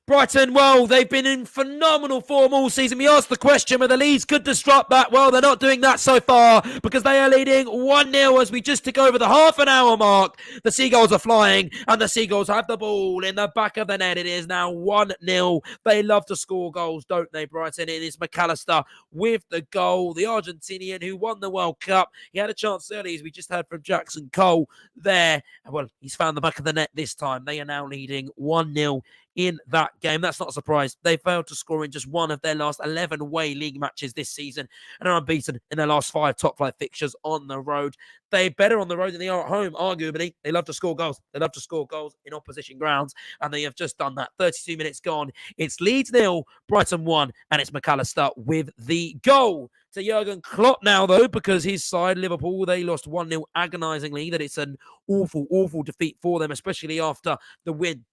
Brighton, well, they've been in phenomenal form all season. We asked the question whether Leeds could disrupt that. Well, they're not doing that so far because they are leading 1-0 as we just tick over the half-an-hour mark. The Seagulls are flying, and the Seagulls have the ball in the back of the net. It is now 1-0. They love to score goals, don't they, Brighton? It is McAllister with the goal, the Argentinian who won the World Cup. He had a chance early, as we just heard from Jackson Cole there. Well, he's found the back of the net this time. They are now leading 1-0 in that game. That's not a surprise. They failed to score in just one of their last 11 away league matches this season and are unbeaten in their last 5 top-flight fixtures on the road. They're better on the road than they are at home, arguably. They love to score goals. They love to score goals in opposition grounds, and they have just done that. 32 minutes gone. It's Leeds 0, Brighton 1, and it's McAllister with the goal. To Jurgen Klopp now, though, because his side, Liverpool, they lost 1-0 agonisingly. That it's an awful, awful defeat for them, especially after the win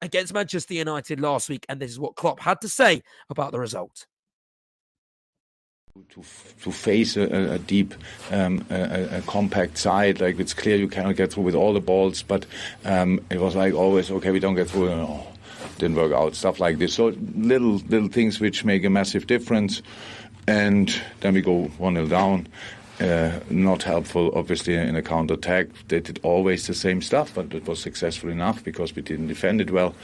against Manchester United last week, and this is what Klopp had to say about the result. To face a deep, a compact side, like it's clear you cannot get through with all the balls, but it was like always, okay, we don't get through, didn't work out, stuff like this. So little things which make a massive difference. and then we go 1-0 down. Not helpful, obviously, in a counter-attack. They did always the same stuff, but it was successful enough because we didn't defend it well.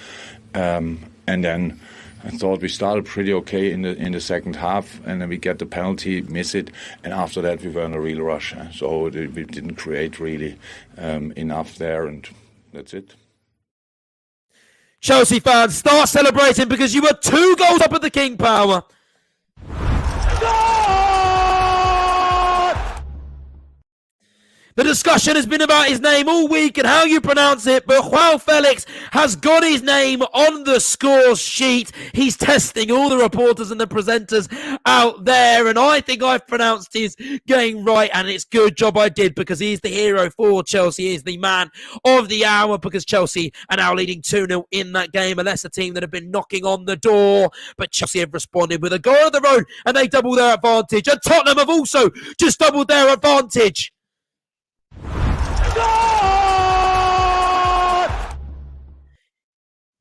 And then I thought we started pretty okay in the second half, and then we get the penalty, miss it, and after that we were in a real rush. So we didn't create really enough there, and that's it. Chelsea fans, start celebrating because you were 2 goals up at the King Power. The discussion has been about his name all week and how you pronounce it, but Joao Felix has got his name on the score sheet. He's testing all the reporters and the presenters out there, and I think I've pronounced his game right, and it's good job I did because he's the hero for Chelsea. He is the man of the hour because Chelsea are now leading 2-0 in that game. A Leicester team that have been knocking on the door, but Chelsea have responded with a goal of their own, and they double their advantage. And Tottenham have also just doubled their advantage.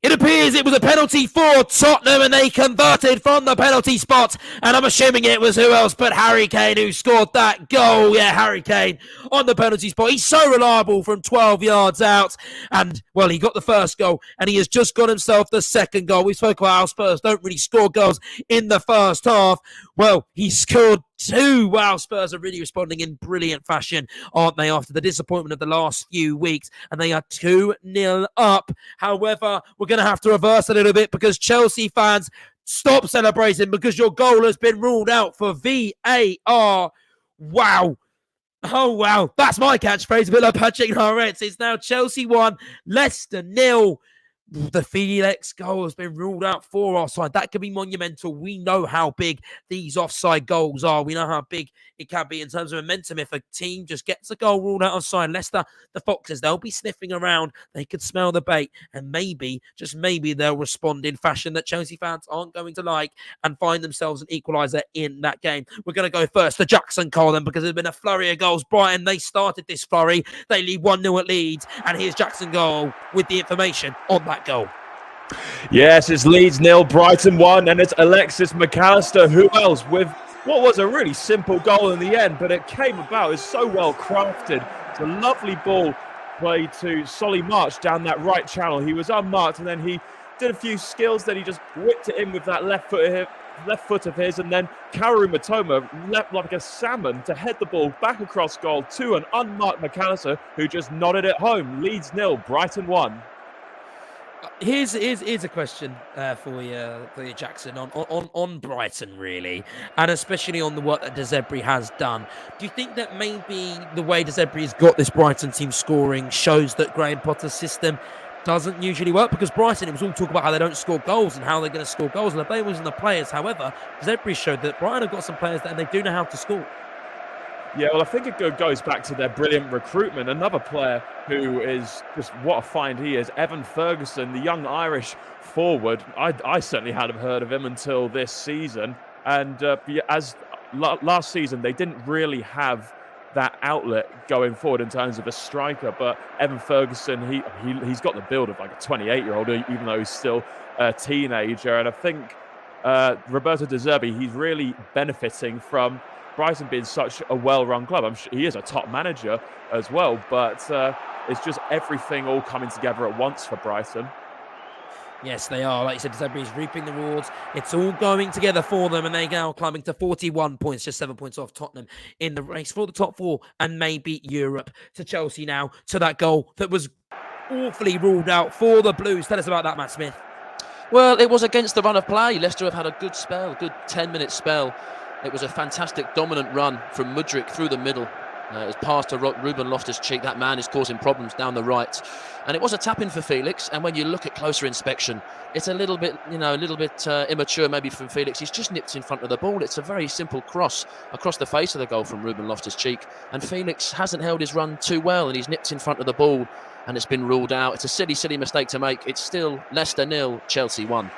It appears it was a penalty for Tottenham and they converted from the penalty spot, and I'm assuming it was who else but Harry Kane who scored that goal. Yeah, Harry Kane on the penalty spot. He's so reliable from 12 yards out, and well, he got the first goal and he has just got himself the second goal. We spoke about how Spurs don't really score goals in the first half. Well, he scored 2. Wow, Spurs are really responding in brilliant fashion, aren't they, after the disappointment of the last few weeks, and they are 2-0 up. However, we're going to have to reverse a little bit because Chelsea fans, stop celebrating because your goal has been ruled out for VAR. Wow. Oh, wow. That's my catchphrase, a bit like Patrick Nairabet. It's now Chelsea 1, Leicester 0. The Felix goal has been ruled out for offside. That could be monumental. We know how big these offside goals are. We know how big it can be in terms of momentum. If a team just gets a goal ruled out offside, Leicester, the Foxes, they'll be sniffing around. They could smell the bait, and maybe, just maybe, they'll respond in fashion that Chelsea fans aren't going to like and find themselves an equaliser in that game. We're going to go first to Jackson Cole then, because there's been a flurry of goals. Brighton, they started this flurry. They lead 1-0 at Leeds, and here's Jackson Cole with the information on that goal. Yes, it's Leeds 0, Brighton 1, and it's Alexis McAllister. Who else with what was a really simple goal in the end, but it came about. It's so well crafted. It's a lovely ball played to Solly March down that right channel. He was unmarked, and then he did a few skills. Then he just whipped it in with that left foot of his, and then Kaoru Mitoma leapt like a salmon to head the ball back across goal to an unmarked McAllister, who just nodded it home. Leeds 0, Brighton 1. Here's a question for you, Jackson, on Brighton, really, and especially on the work that De Zerbi has done. Do you think that maybe the way De Zerbi has got this Brighton team scoring shows that Graham Potter's system doesn't usually work? Because Brighton, it was all talk about how they don't score goals and how they're going to score goals, and the blame was on the players. However, De Zerbi showed that Brighton have got some players and they do know how to score. Yeah, well, I think it goes back to their brilliant recruitment. Another player who is just what a find he is, Evan Ferguson, the young Irish forward. I certainly hadn't heard of him until this season. And as last season, they didn't really have that outlet going forward in terms of a striker. But Evan Ferguson, he's got the build of like a 28-year-old, even though he's still a teenager. And I think Roberto De Zerbi, he's really benefiting from Brighton being such a well-run club. I'm sure he is a top manager as well, but it's just everything all coming together at once for Brighton. Yes, they are. Like you said, De Zerbi is reaping the rewards. It's all going together for them, and they're now climbing to 41 points, just 7 points off Tottenham in the race for the top 4 and maybe Europe. To Chelsea now, to that goal that was awfully ruled out for the Blues. Tell us about that, Matt Smith. Well, it was against the run of play. Leicester have had a good spell, good 10-minute spell. It was a fantastic dominant run from Mudryk through the middle. It was passed to Ruben Loftus-Cheek. That man is causing problems down the right. And it was a tap-in for Felix. And when you look at closer inspection, it's a little bit, immature maybe from Felix. He's just nipped in front of the ball. It's a very simple cross across the face of the goal from Ruben Loftus-Cheek. And Felix hasn't held his run too well, and he's nipped in front of the ball, and it's been ruled out. It's a silly, silly mistake to make. It's still Leicester 0, Chelsea 1.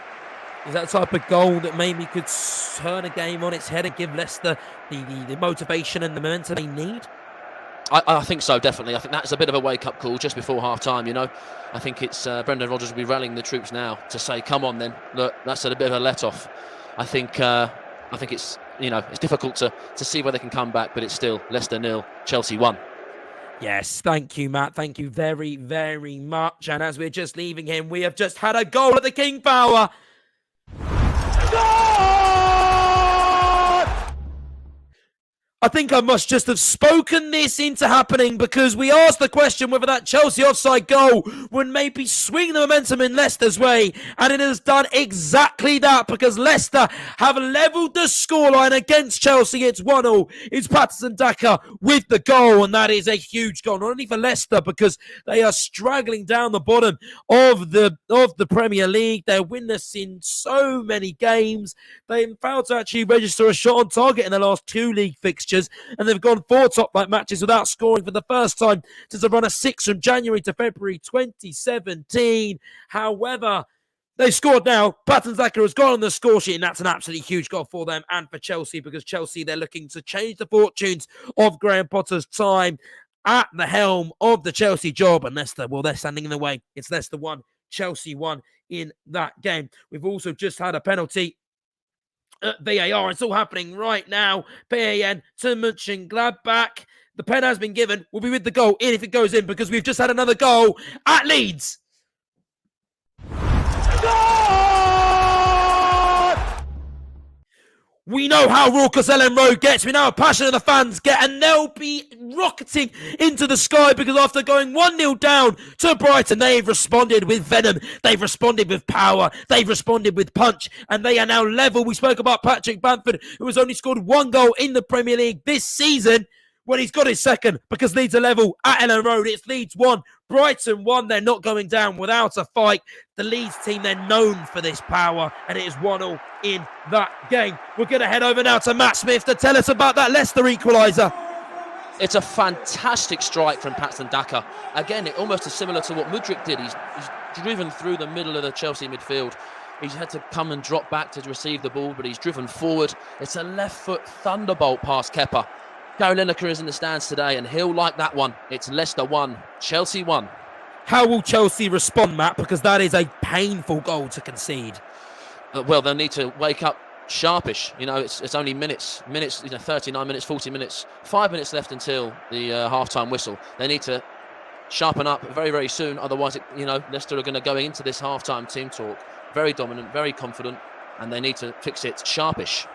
Is that the type of goal that maybe could turn a game on its head and give Leicester the motivation and the momentum they need? I think so, definitely. I think that's a bit of a wake-up call just before half-time, you know. I think it's Brendan Rodgers will be rallying the troops now to say, come on then, look, that's a bit of a let-off. I think it's it's difficult to see where they can come back, but it's still Leicester 0, Chelsea 1. Yes, thank you, Matt. Thank you very, very much. And as we're just leaving him, we have just had a goal at the King Power. I think I must just have spoken this into happening, because we asked the question whether that Chelsea offside goal would maybe swing the momentum in Leicester's way, and it has done exactly that, because Leicester have levelled the scoreline against Chelsea. It's 1-0. It's Patterson Daka with the goal, and that is a huge goal, not only for Leicester, because they are straggling down the bottom of the Premier League. They're winless in so many games. They failed to actually register a shot on target in the last 2 league fixtures, and they've gone 4 top-flight matches without scoring for the first time since a run of 6 from January to February 2017. However, they've scored now. Patton Zaka has gone on the score sheet, and that's an absolutely huge goal for them and for Chelsea, because Chelsea, they're looking to change the fortunes of Graham Potter's time at the helm of the Chelsea job. And Leicester, well, they're standing in the way. It's Leicester 1, Chelsea 1 in that game. We've also just had a penalty at VAR. It's all happening right now. PAN to Mönchengladbach. The pen has been given. We'll be with the goal in if it goes in, because we've just had another goal at Leeds. We know how raucous Ellen Road gets. We know how passionate the fans get, and they'll be rocketing into the sky, because after going 1-0 down to Brighton, they've responded with venom. They've responded with power. They've responded with punch, and they are now level. We spoke about Patrick Bamford, who has only scored 1 goal in the Premier League this season. Well, he's got his second, because Leeds are level at Ellen Road. It's Leeds 1, Brighton 1. They're not going down without a fight. The Leeds team, they're known for this power, and it is 1-0 in that game. We're going to head over now to Matt Smith to tell us about that Leicester equaliser. It's a fantastic strike from Patson Daka. Again, it almost is similar to what Mudryk did. He's driven through the middle of the Chelsea midfield. He's had to come and drop back to receive the ball, but he's driven forward. It's a left foot thunderbolt past Kepa. Gary Lineker is in the stands today, and he'll like that one. It's Leicester 1, Chelsea 1. How will Chelsea respond, Matt? Because that is a painful goal to concede. Well, they'll need to wake up sharpish. It's only minutes, 39 minutes, 40 minutes, 5 minutes left until the half-time whistle. They need to sharpen up very, very soon. Otherwise, Leicester are going to go into this half-time team talk very dominant, very confident, and they need to fix it sharpish.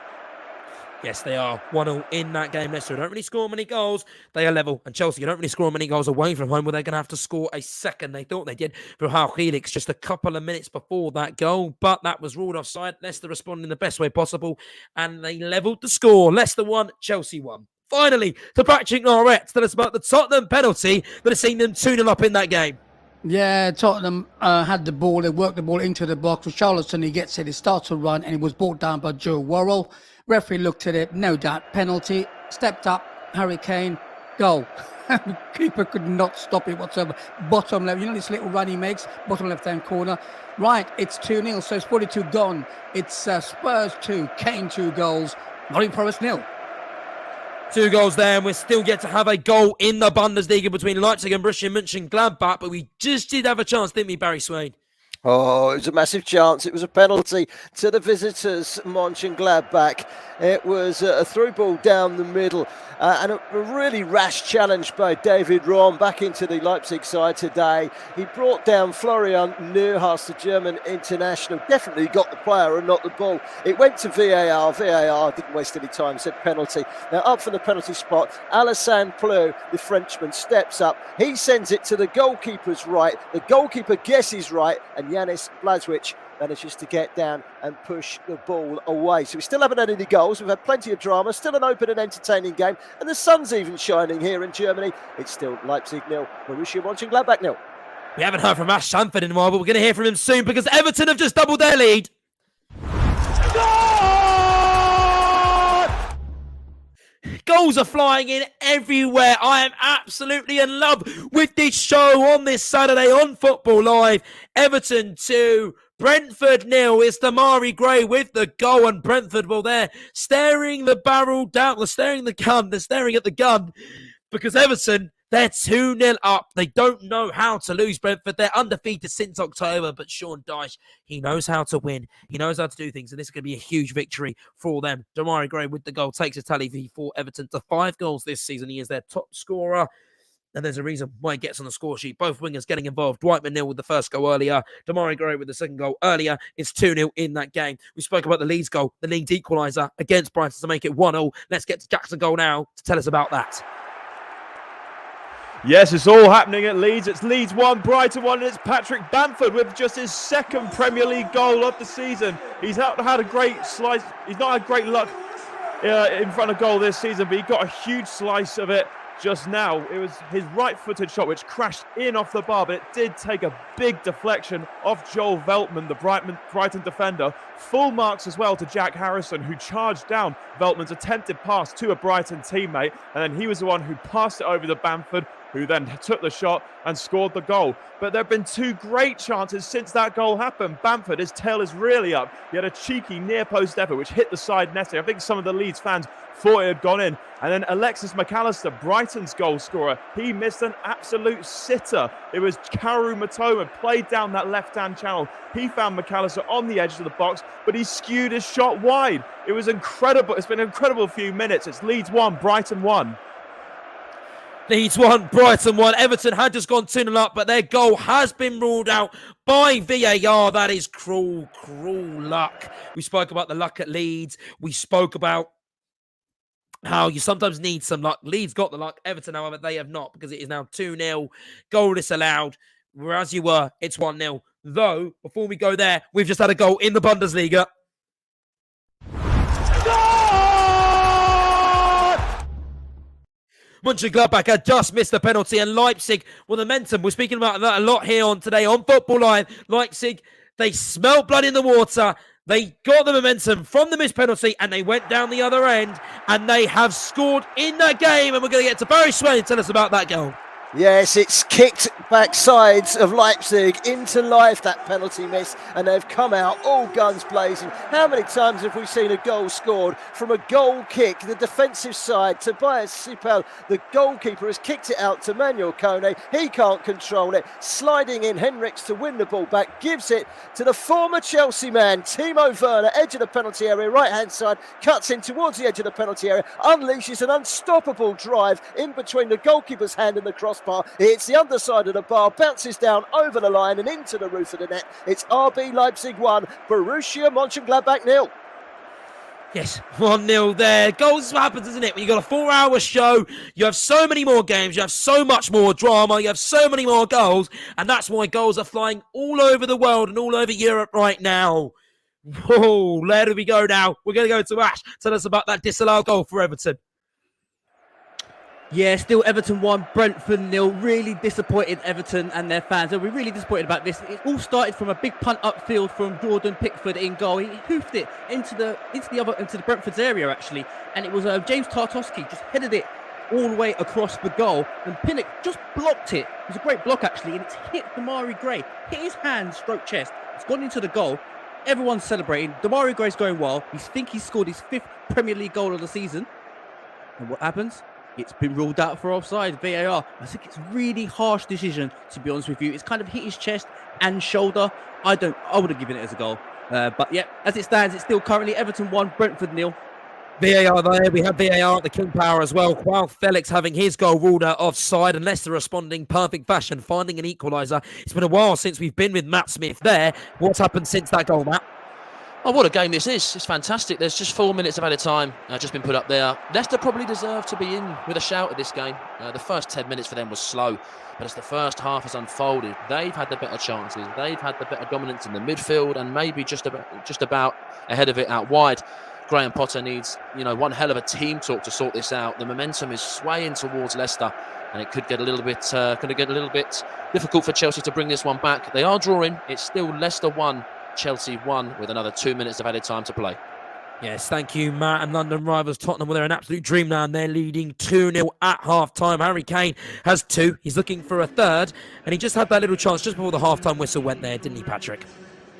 Yes, they are 1-0 in that game. Leicester don't really score many goals. They are level. And Chelsea don't really score many goals away from home, where they're going to have to score a second. They thought they did for João Felix just a couple of minutes before that goal, but that was ruled offside. Leicester responded in the best way possible, and they levelled the score. Leicester 1, Chelsea 1. Finally, to Patrick Nairabet, tell us about the Tottenham penalty that has seen them 2-0 up in that game. Yeah, Tottenham had the ball. They worked the ball into the box. Richarlison, he gets it. He starts to run, and it was brought down by Joe Worrell. Referee looked at it, no doubt, penalty, stepped up, Harry Kane, goal. The keeper could not stop it whatsoever. Bottom left, this little run he makes, bottom left-hand corner. Right, it's 2-0, so it's 42 gone. It's Spurs 2, Kane 2 goals, Nottingham Forest 0. 2 goals there, and we're still yet to have a goal in the Bundesliga between Leipzig and Borussia Mönchengladbach, but we just did have a chance, didn't we, Barry Swain? Oh, it was a massive chance. It was a penalty to the visitors, Mönchengladbach. It was a through ball down the middle and a really rash challenge by David Raum back into the Leipzig side today. He brought down Florian Neuhaus, the German international. Definitely got the player and not the ball. It went to VAR. VAR didn't waste any time, said penalty. Now up from the penalty spot, Alassane Pleu, the Frenchman, steps up. He sends it to the goalkeeper's right. The goalkeeper guesses right, and Yanis Blazwicz manages to get down and push the ball away. So we still haven't had any goals. We've had plenty of drama, still an open and entertaining game, and the sun's even shining here in Germany. It's still Leipzig 0, Borussia Mönchengladbach 0. We haven't heard from Ash Sanford in a while, but we're going to hear from him soon, because Everton have just doubled their lead. Goals are flying in everywhere. I am absolutely in love with this show on this Saturday on Football Live. Everton 2, Brentford 0. It's Damari Gray with the goal, and Brentford, well, they're staring the barrel down. They're staring at the gun, because Everton, They're 2-0 up. They don't know how to lose, Brentford. They're undefeated since October, but Sean Dyche, he knows how to win. He knows how to do things, and this is going to be a huge victory for them. Demarai Gray with the goal takes his tally for Everton to 5 goals this season. He is their top scorer, and there's a reason why he gets on the score sheet. Both wingers getting involved. Dwight McNeil with the first goal earlier. Demarai Gray with the second goal earlier. It's 2-0 in that game. We spoke about the Leeds goal, the Leeds equaliser against Brighton to make it 1-0. Let's get to Jackson goal now to tell us about that. Yes, it's all happening at Leeds. It's Leeds 1, Brighton 1, and it's Patrick Bamford with just his second Premier League goal of the season. He's not had a great slice. He's not had great luck in front of goal this season, but he got a huge slice of it just now. It was his right-footed shot which crashed in off the bar, but it did take a big deflection off Joel Veltman, the Brighton defender. Full marks as well to Jack Harrison, who charged down Veltman's attempted pass to a Brighton teammate, and then he was the one who passed it over to Bamford, who then took the shot and scored the goal. But there have been 2 great chances since that goal happened. Bamford, his tail is really up. He had a cheeky near-post effort which hit the side netting. I think some of the Leeds fans thought it had gone in. And then Alexis McAllister, Brighton's goal scorer, he missed an absolute sitter. It was Karu Matoma, played down that left-hand channel. He found McAllister on the edge of the box, but he skewed his shot wide. It was incredible. It's been an incredible few minutes. It's Leeds 1, Brighton 1. Leeds 1, Brighton 1. Everton had just gone 2-0 up, but their goal has been ruled out by VAR. That is cruel, cruel luck. We spoke about the luck at Leeds. We spoke about how you sometimes need some luck. Leeds got the luck. Everton, however, they have not, because it is now 2-0. Goal disallowed. Whereas you were, it's 1-0. Though, before we go there, we've just had a goal in the Bundesliga. Mönchengladbach had just missed the penalty, and Leipzig, well, the momentum, we're speaking about that a lot here on today on Football Live. Leipzig, they smelled blood in the water. They got the momentum from the missed penalty, and they went down the other end, and they have scored in that game. And we're going to get to Barry Swain and tell us about that goal. Yes, it's kicked back sides of Leipzig into life, that penalty miss, and they've come out all guns blazing. How many times have we seen a goal scored from a goal kick? The defensive side, Tobias Sipel, the goalkeeper, has kicked it out to Manuel Kone. He can't control it. Sliding in Henriks to win the ball back, gives it to the former Chelsea man, Timo Werner, edge of the penalty area, right-hand side, cuts in towards the edge of the penalty area, unleashes an unstoppable drive in between the goalkeeper's hand and the crossbar. It's the underside of the bar, bounces down over the line and into the roof of the net. It's RB Leipzig 1, Borussia Mönchengladbach 0. Yes, 1-0 there. Goals is what happens, isn't it? When you've got a 4-hour show, you have so many more games, you have so much more drama, you have so many more goals, and that's why goals are flying all over the world and all over Europe right now. Whoa, where do we go now? We're going to go to Ash. Tell us about that disallowed goal for Everton. Yeah, still Everton 1, Brentford 0. Really disappointed Everton and their fans. They'll be really disappointed about this. It all started from a big punt upfield from Jordan Pickford in goal. He hoofed it into the Brentford's area actually, and it was James Tarkowski just headed it all the way across the goal, and Pinnock just blocked it. It was a great block actually, and it's hit Demarai Gray, hit his hand, stroke chest. It's gone into the goal. Everyone's celebrating. Demarai Gray's going well. He's scored his 5th Premier League goal of the season. And what happens? It's been ruled out for offside, VAR. I think it's a really harsh decision, to be honest with you. It's kind of hit his chest and shoulder. I would have given it as a goal. But yeah, as it stands, it's still currently Everton 1, Brentford 0. VAR there. We have VAR at the King Power as well. Joao Felix having his goal ruled out offside, and Leicester responding perfect fashion, finding an equaliser. It's been a while since we've been with Matt Smith there. What's happened since that goal, Matt? Oh, what a game this is. It's fantastic. There's just 4 minutes of added time just been put up there. Leicester probably deserve to be in with a shout at this game. The first 10 minutes for them was slow, but as the first half has unfolded, they've had the better chances. They've had the better dominance in the midfield and maybe just about ahead of it out wide. Graham Potter needs, one hell of a team talk to sort this out. The momentum is swaying towards Leicester, and it could get a little bit difficult for Chelsea to bring this one back. They are drawing. It's still Leicester 1, Chelsea 1, with another 2 minutes of added time to play. Yes, thank you, Matt. And London rivals Tottenham, well, they're an absolute dreamland. They're leading 2-0 at half-time. Harry Kane has 2. He's looking for a third, and he just had that little chance just before the half-time whistle went there, didn't he, Patrick?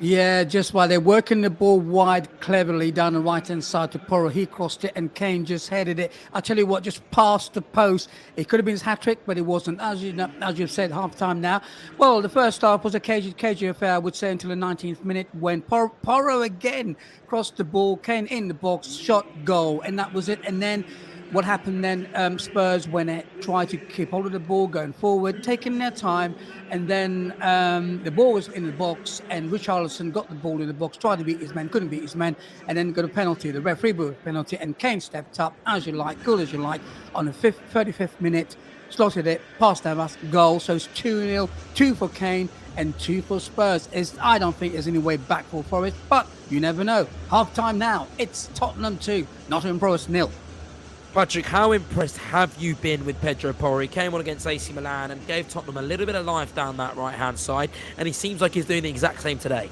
Yeah, just while they're working the ball wide cleverly down the right-hand side to Porro. He crossed it and Kane just headed it. I tell you what, just past the post. It could have been his hat-trick, but it wasn't. As you've said, half-time now. Well, the first half was a cagey affair, I would say, until the 19th minute when Porro again crossed the ball, Kane in the box, shot, goal, and that was it. And then what happened then? Spurs, when they tried to keep hold of the ball, going forward, taking their time, and then the ball was in the box, and Richarlison got the ball in the box, tried to beat his man, couldn't beat his man, and then got a penalty. The referee blew a penalty, and Kane stepped up, as you like, cool as you like, on the 35th minute, slotted it, passed Navas, goal. So it's 2-0, 2 for Kane, and 2 for Spurs. I don't think there's any way back for Forest, but you never know. Half time now, it's Tottenham 2, Nottingham Forest 0. Patrick, how impressed have you been with Pedro Porro? He came on against AC Milan and gave Tottenham a little bit of life down that right-hand side, and he seems like he's doing the exact same today.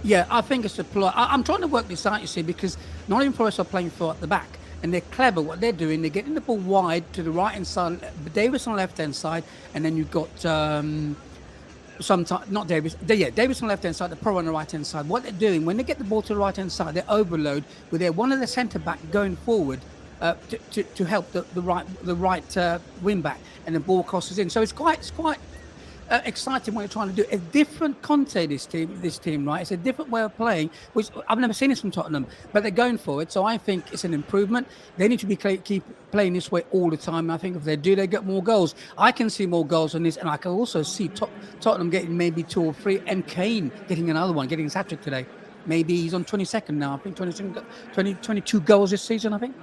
Yeah, I think it's a plot. I'm trying to work this out, you see, because Nottingham Forest are playing 4 at the back, and they're clever. What they're doing, they're getting the ball wide to the right-hand side, Davis on the left-hand side, and then you've got Davis on the left-hand side, the Porro on the right-hand side. What they're doing, when they get the ball to the right-hand side, they overload with one of the centre-back going forward, to help the right wing back, and the ball crosses in. So it's quite exciting what they're trying to do. A different Conte, this team, right? It's a different way of playing, which I've never seen this from Tottenham, but they're going for it. So I think it's an improvement. They need to keep playing this way all the time. I think if they do, they get more goals. I can see more goals on this, and I can also see Tottenham getting maybe 2 or 3, and Kane getting another one, getting his hat-trick today. Maybe he's on 22nd now. I think 22 goals this season, I think.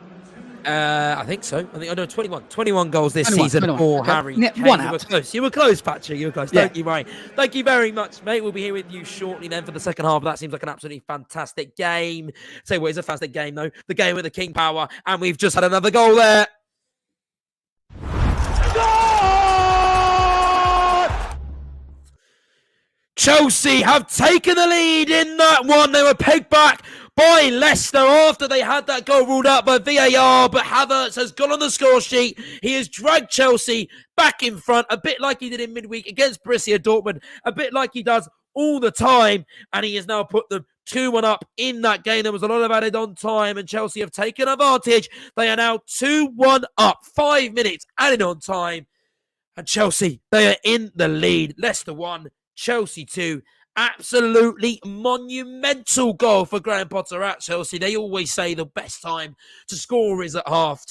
I think so. 21 goals this season 21. for Okay. Harry Kane. One You out. were close. You were close, Patrick. You were close. Yeah. Thank you, Ryan. Thank you very much, mate. We'll be here with you shortly then for the second half. That seems like an absolutely fantastic game. Say what is a fantastic game, though. The game with the King Power, and we've just had another goal there. Chelsea have taken the lead in that one. They were pegged back by Leicester after they had that goal ruled out by VAR, but Havertz has gone on the score sheet. He has dragged Chelsea back in front, a bit like he did in midweek against Borussia Dortmund, a bit like he does all the time, and he has now put them 2-1 up in that game. There was a lot of added on time, and Chelsea have taken advantage. They are now 2-1 up, 5 minutes added on time, and Chelsea, they are in the lead. Leicester 1, Chelsea 2. Absolutely monumental goal for Graham Potter at Chelsea. They always say the best time to score is at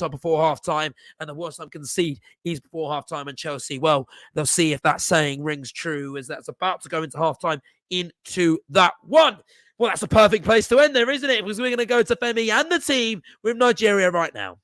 before half time, and the worst time to concede is before half time. And Chelsea, well, they'll see if that saying rings true as that's about to go into half time into that one. Well, that's a perfect place to end there, isn't it? Because we're going to go to Femi and the team with Nigeria right now.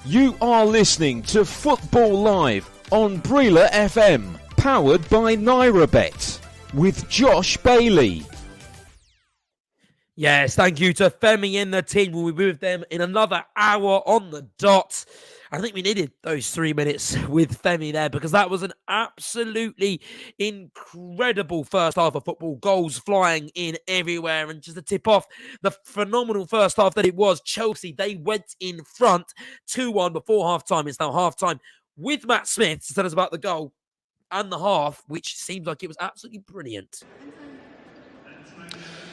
You are listening to Football Live on Brila FM, powered by Nairabet, with Josh Bailey. Yes, thank you to Femi and the team. We'll be with them in another hour on the dot. I think we needed those 3 minutes with Femi there because that was an absolutely incredible first half of football. Goals flying in everywhere. And just to tip off the phenomenal first half that it was, Chelsea, they went in front 2-1 before half-time. It's now half-time with Matt Smith to tell us about the goal and the half, which seems like it was absolutely brilliant.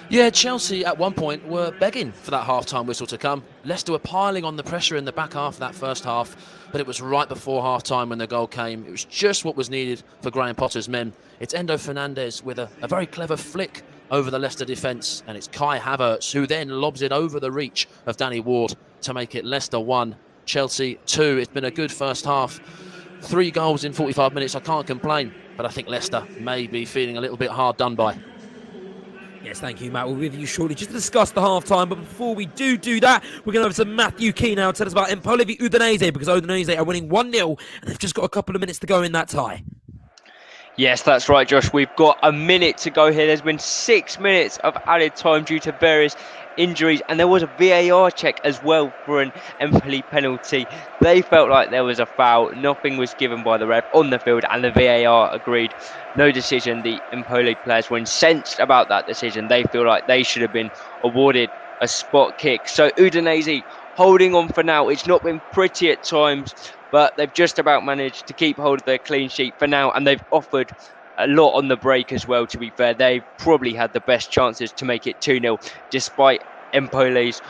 Yeah, Chelsea at one point were begging for that half-time whistle to come. Leicester were piling on the pressure in the back half of that first half, but it was right before half-time when the goal came. It was just what was needed for Graham Potter's men. It's Endo Fernandez with a very clever flick over the Leicester defence, and it's Kai Havertz who then lobs it over the reach of Danny Ward to make it Leicester 1, Chelsea 2. It's been a good first half. 3 goals in 45 minutes, I can't complain, but I think Leicester may be feeling a little bit hard done by. Yes, thank you, Matt. We'll be with you shortly just to discuss the half-time. But before we do that, we're going over to Matthew Key now to tell us about Empoli v Udinese, because Udinese are winning 1-0 and they've just got a couple of minutes to go in that tie. Yes, that's right, Josh. We've got a minute to go here. There's been 6 minutes of added time due to various injuries, and there was a VAR check as well for an Empoli penalty. They felt like there was a foul. Nothing was given by the ref on the field, and the VAR agreed. No decision. The Empoli players were incensed about that decision. They feel like they should have been awarded a spot kick. So Udinese holding on for now. It's not been pretty at times, but they've just about managed to keep hold of their clean sheet for now, and they've offered a lot on the break as well, to be fair. They probably had the best chances to make it 2-0, despite Empoli's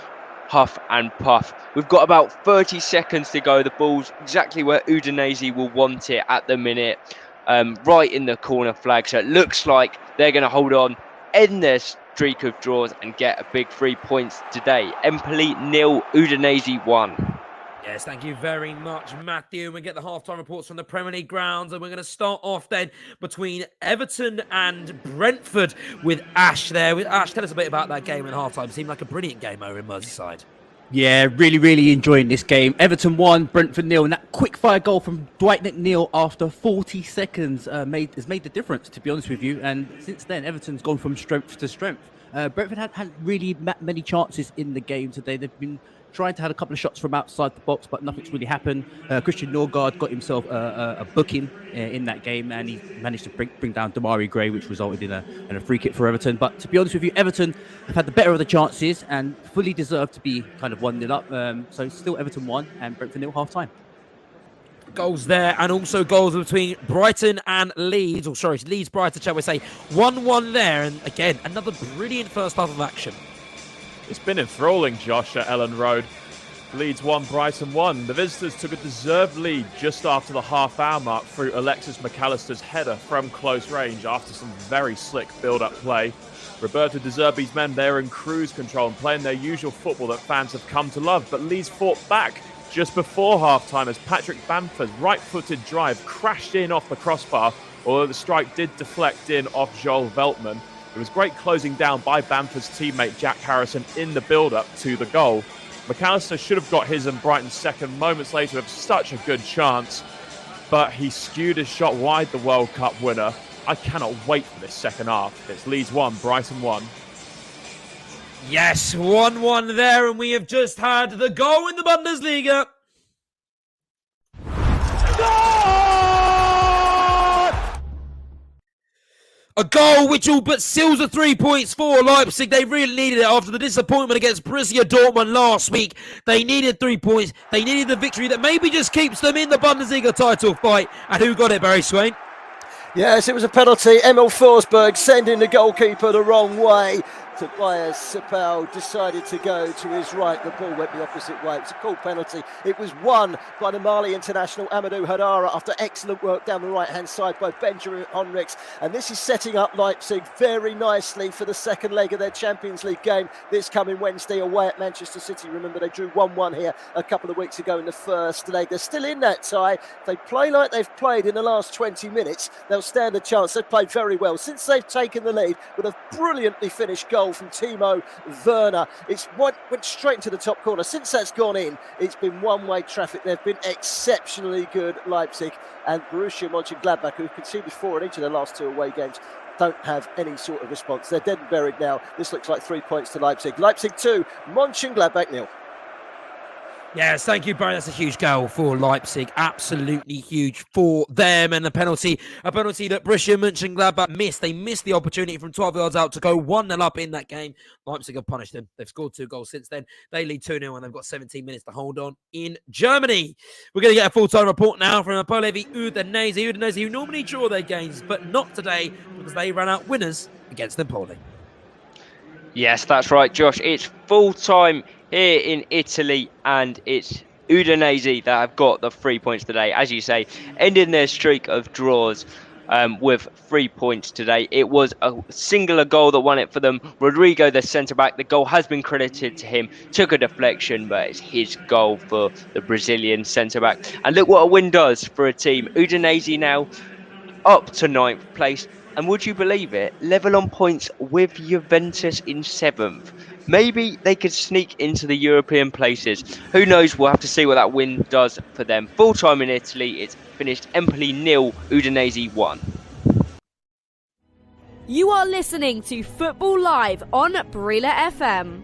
huff and puff. We've got about 30 seconds to go. The ball's exactly where Udinese will want it at the minute, right in the corner flag. So it looks like they're going to hold on, end their streak of draws, and get a big 3 points today. Empoli 0, Udinese 1. Yes, thank you very much, Matthew. We get the halftime reports from the Premier League grounds, and we're going to start off then between Everton and Brentford with Ash there. With Ash, tell us a bit about that game at halftime. Seemed like a brilliant game over in Merseyside. Yeah, really enjoying this game. Everton 1, Brentford 0, and that quick-fire goal from Dwight McNeil after 40 seconds has made the difference, to be honest with you. And since then, Everton's gone from strength to strength. Brentford had really many chances in the game today. They've been trying to have a couple of shots from outside the box, but nothing's really happened. Christian Norgard got himself a booking in that game, and he managed to bring down Damari Gray, which resulted in a free kick for Everton. But to be honest with you, Everton have had the better of the chances and fully deserved to be kind of 1-0 up. So still Everton 1 and Brentford 0 half-time. Goals there, and also goals between Brighton and Leeds. Leeds-Brighton, shall we say. 1-1 there, and again, another brilliant first half of action. It's been enthralling, Josh, at Ellen Road. Leeds 1, Brighton 1. The visitors took a deserved lead just after the half-hour mark through Alexis McAllister's header from close range after some very slick build-up play. Roberto De Zerbi's men, they're in cruise control and playing their usual football that fans have come to love, but Leeds fought back just before half-time as Patrick Bamford's right-footed drive crashed in off the crossbar, although the strike did deflect in off Joel Veltman. It was great closing down by Bamford's teammate Jack Harrison in the build-up to the goal. McAllister should have got his and Brighton's second moments later with such a good chance, but he skewed his shot wide, the World Cup winner. I cannot wait for this second half. It's Leeds 1, Brighton 1. Yes, 1-1 there, and we have just had the goal in the Bundesliga. A goal which all but seals the 3 points for Leipzig. They really needed it after the disappointment against Borussia Dortmund last week. They needed 3 points. They needed the victory that maybe just keeps them in the Bundesliga title fight. And who got it, Barry Swain? Yes, it was a penalty. Emil Forsberg sending the goalkeeper the wrong way. Tobias Sapal decided to go to his right. The ball went the opposite way. It's a called penalty. It was won by the Mali international Amadou Hadara after excellent work down the right-hand side by Benjamin Henrichs. And this is setting up Leipzig very nicely for the second leg of their Champions League game this coming Wednesday away at Manchester City. Remember, they drew 1-1 here a couple of weeks ago in the first leg. They're still in that tie. If they play like they've played in the last 20 minutes, they'll stand a chance. They've played very well since they've taken the lead with a brilliantly finished goal goal from Timo Werner. It's went straight into the top corner. Since that's gone in, it's been one-way traffic. They've been exceptionally good, Leipzig, and Borussia Mönchengladbach, who've conceded 4 in each of their last 2 away games, don't have any sort of response. They're dead and buried now. This looks like 3 points to Leipzig. Leipzig 2, Mönchengladbach 0. Yes, thank you, Brian. That's a huge goal for Leipzig. Absolutely huge for them. And a penalty that Borussia Mönchengladbach missed. They missed the opportunity from 12 yards out to go 1-0 up in that game. Leipzig have punished them. They've scored 2 goals since then. They lead 2-0 and they've got 17 minutes to hold on in Germany. We're going to get a full-time report now from Napoli v Udinese. Udinese, who normally draw their games, but not today because they ran out winners against Napoli. Yes, that's right, Josh. It's full-time here in Italy, and it's Udinese that have got the 3 points today. As you say, ending their streak of draws with 3 points today. It was a singular goal that won it for them. Rodrigo, the centre-back, the goal has been credited to him. Took a deflection, but it's his goal for the Brazilian centre-back. And look what a win does for a team. Udinese now up to 9th place. And would you believe it? Level on points with Juventus in 7th. Maybe they could sneak into the European places. Who knows? We'll have to see what that win does for them. Full time in Italy, it's finished Empoli 0, Udinese 1. You are listening to Football Live on Brila FM.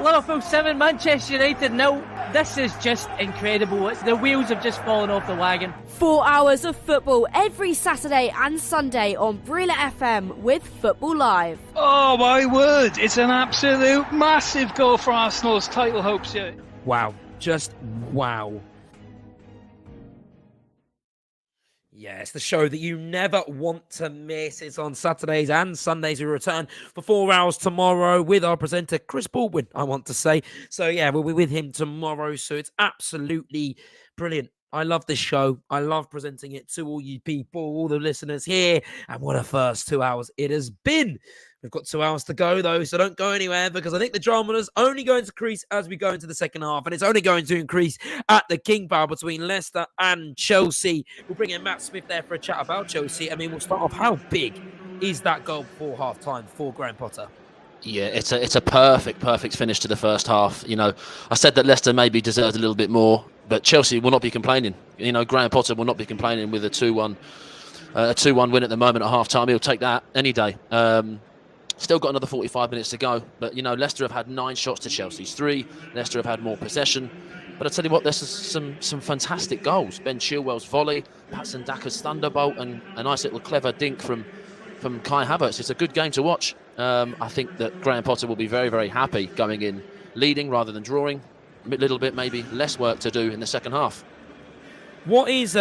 Liverpool 7, Manchester United 0. This is just incredible. The wheels have just fallen off the wagon. 4 hours of football every Saturday and Sunday on Brila FM with Football Live. Oh my word, it's an absolute massive goal for Arsenal's title hopes here. Wow, just wow. Yeah, it's the show that you never want to miss. It's on Saturdays and Sundays. We return for 4 hours tomorrow with our presenter, Chris Baldwin, I want to say. So, yeah, we'll be with him tomorrow. So it's absolutely brilliant. I love this show. I love presenting it to all you people, all the listeners here. And what a first 2 hours it has been. We've got 2 hours to go, though, so don't go anywhere because I think the drama is only going to increase as we go into the second half, and it's only going to increase at the King Power between Leicester and Chelsea. We'll bring in Matt Smith there for a chat about Chelsea. I mean, we'll start off. How big is that goal before half-time for Graham Potter? Yeah, it's a perfect finish to the first half. You know, I said that Leicester maybe deserved a little bit more, but Chelsea will not be complaining. You know, Graham Potter will not be complaining with a 2-1 win at the moment at half-time. He'll take that any day. Still got another 45 minutes to go, but you know, Leicester have had 9 shots to Chelsea's 3. Leicester have had more possession, but I tell you what, there's some fantastic goals. Ben Chilwell's volley, Patson Daka's thunderbolt, and a nice little clever dink from Kai Havertz. It's a good game to watch. I think that Graham Potter will be very, very happy going in leading rather than drawing. A little bit maybe less work to do in the second half. What is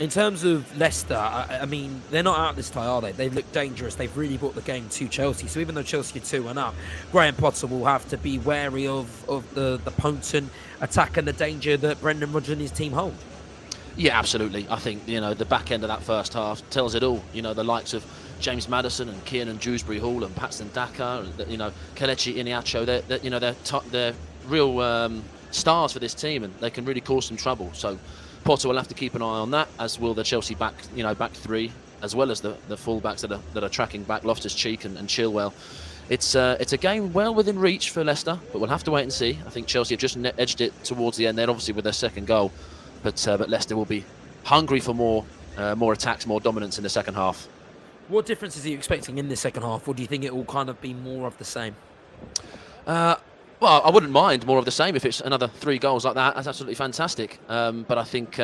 in terms of Leicester, I mean, they're not out this tie, are they? They've looked dangerous. They've really brought the game to Chelsea. So even though Chelsea are 2-1 up, Graham Potter will have to be wary of the potent attack and the danger that Brendan Rodgers and his team hold. Yeah, absolutely. I think, you know, the back end of that first half tells it all. You know, the likes of James Maddison and Kiernan Dewsbury-Hall and Patson Daka, and, you know, Kelechi Iheanacho, they're real stars for this team, and they can really cause some trouble. So Potter will have to keep an eye on that, as will the Chelsea back 3, as well as the full-backs that are tracking back, Loftus-Cheek and Chilwell. It's a game well within reach for Leicester, but we'll have to wait and see. I think Chelsea have just edged it towards the end there, obviously with their second goal, but Leicester will be hungry for more attacks, more dominance in the second half. What differences are you expecting in the second half, or do you think it will kind of be more of the same? Well, I wouldn't mind more of the same if it's another 3 goals like that. That's absolutely fantastic. But I think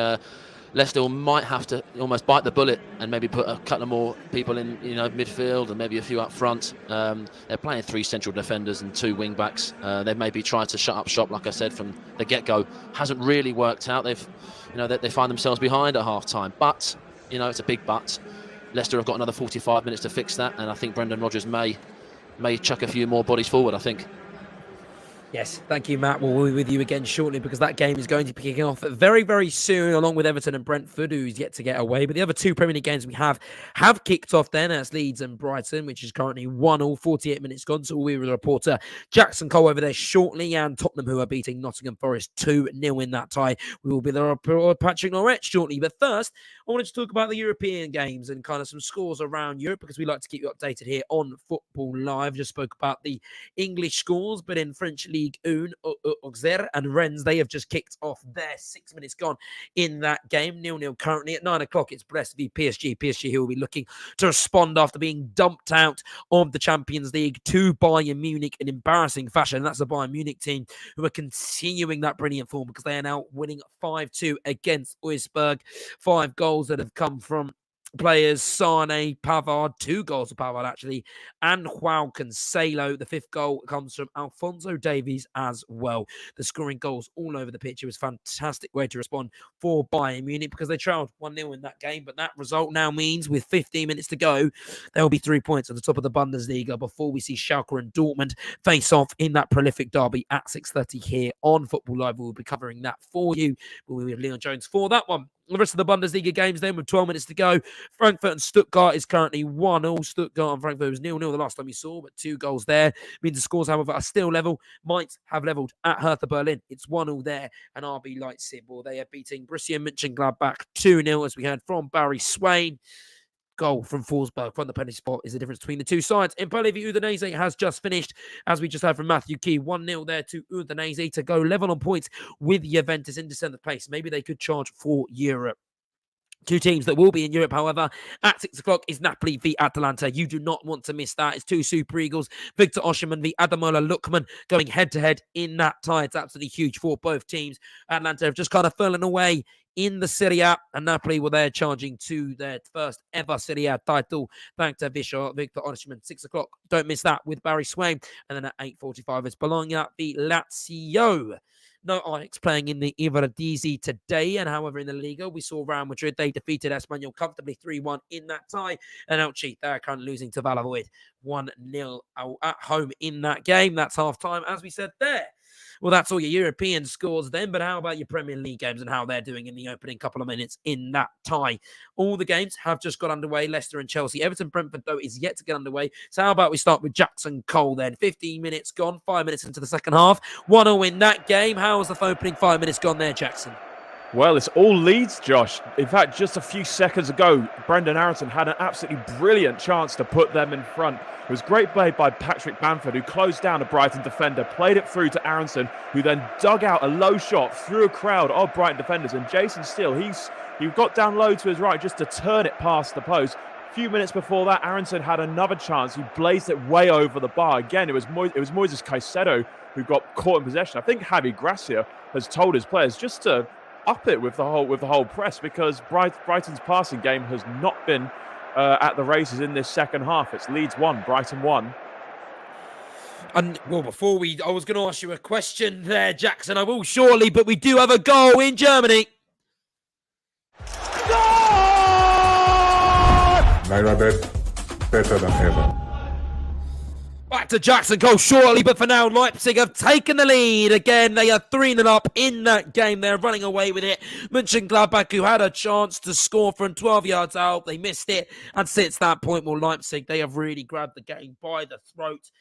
Leicester might have to almost bite the bullet and maybe put a couple of more people in, you know, midfield and maybe a few up front. They're playing 3 central defenders and 2 wing backs. They've maybe tried to shut up shop, like I said, from the get-go. Hasn't really worked out. They find themselves behind at half-time. But, you know, it's a big but. Leicester have got another 45 minutes to fix that, and I think Brendan Rodgers may chuck a few more bodies forward, I think. Yes, thank you, Matt. We'll be with you again shortly because that game is going to be kicking off very, very soon, along with Everton and Brentford, who's yet to get away. But the other two Premier League games we have kicked off then. That's Leeds and Brighton, which is currently 1-1, 48 minutes gone. So we'll be with the reporter Jackson Cole over there shortly, and Tottenham, who are beating Nottingham Forest 2-0 in that tie. We will be the reporter Patrick Norret shortly. But first, I wanted to talk about the European games and kind of some scores around Europe because we like to keep you updated here on Football Live. Just spoke about the English scores, but in French League 1, Auxerre and Rennes, they have just kicked off their 6 minutes gone in that game. 0-0 currently. At 9 o'clock, it's Brest v PSG. PSG who will be looking to respond after being dumped out of the Champions League to Bayern Munich in embarrassing fashion. That's the Bayern Munich team who are continuing that brilliant form because they are now winning 5-2 against Wolfsburg. 5 goals that have come from players Sane, Pavard, 2 goals for Pavard actually, and João Cancelo. The 5th goal comes from Alphonso Davies as well. The scoring goals all over the pitch. It was a fantastic way to respond for Bayern Munich because they trailed 1-0 in that game, but that result now means with 15 minutes to go, there will be 3 points at the top of the Bundesliga before we see Schalke and Dortmund face off in that prolific derby at 6:30 here on Football Live. We'll be covering that for you. We'll be with Leon Jones for that one. The rest of the Bundesliga games then with 12 minutes to go. Frankfurt and Stuttgart is currently 1-0. Stuttgart and Frankfurt was 0-0 the last time we saw, but 2 goals there. Means the scores, however, are still level. Mainz have levelled at Hertha Berlin. It's 1-0 there. And RB Leipzig, well, they are beating Borussia Mönchengladbach 2-0 as we heard from Barry Swain. Goal from Forsberg from the penalty spot is the difference between the two sides. Empoli v Udinese has just finished, as we just heard from Matthew Key. 1-0 there to Udinese to go level on points with Juventus in the place. Maybe they could charge for Europe. 2 teams that will be in Europe, however, at 6 o'clock is Napoli v Atalanta. You do not want to miss that. It's 2 Super Eagles, Victor Osimhen v Ademola Lookman, going head-to-head in that tie. It's absolutely huge for both teams. Atalanta have just kind of fallen away in the Serie A, and Napoli were there charging to their first ever Serie A title, thanks to Victor Osimhen. 6 o'clock, don't miss that with Barry Swain. And then at 8:45, it's Bologna v Lazio. No Ajax playing in the Eredivisie today, and however in the Liga, we saw Real Madrid. They defeated Espanyol comfortably 3-1 in that tie. And Elche, they're currently losing to Valladolid 1-0 at home in that game. That's half-time, as we said there. Well, that's all your European scores then, but how about your Premier League games and how they're doing in the opening couple of minutes in that tie? All the games have just got underway. Leicester and Chelsea. Everton, Brentford, though, is yet to get underway. So how about we start with Jackson Cole then? 15 minutes gone, 5 minutes into the second half. 1-0 in that game. How was the opening 5 minutes gone there, Jackson? Well, it's all Leeds, Josh. In fact, just a few seconds ago, Brendan Aronson had an absolutely brilliant chance to put them in front. It was great play by Patrick Bamford, who closed down a Brighton defender, played it through to Aronson, who then dug out a low shot through a crowd of Brighton defenders. And Jason Steele, he got down low to his right just to turn it past the post. A few minutes before that, Aronson had another chance. He blazed it way over the bar. Again, it was Moises Caicedo who got caught in possession. I think Javi Gracia has told his players just to up it with the whole press, because Brighton's passing game has not been at the races in this second half. It's Leeds 1, Brighton 1. And well, I was going to ask you a question there, Jackson. I will shortly, but we do have a goal in Germany. Nairabet, better than ever. Back to Jackson Cole shortly, but for now, Leipzig have taken the lead again. They are 3-0 up in that game. They're running away with it. Mönchengladbach, who had a chance to score from 12 yards out, they missed it. And since that point, well, Leipzig, they have really grabbed the game by the throat.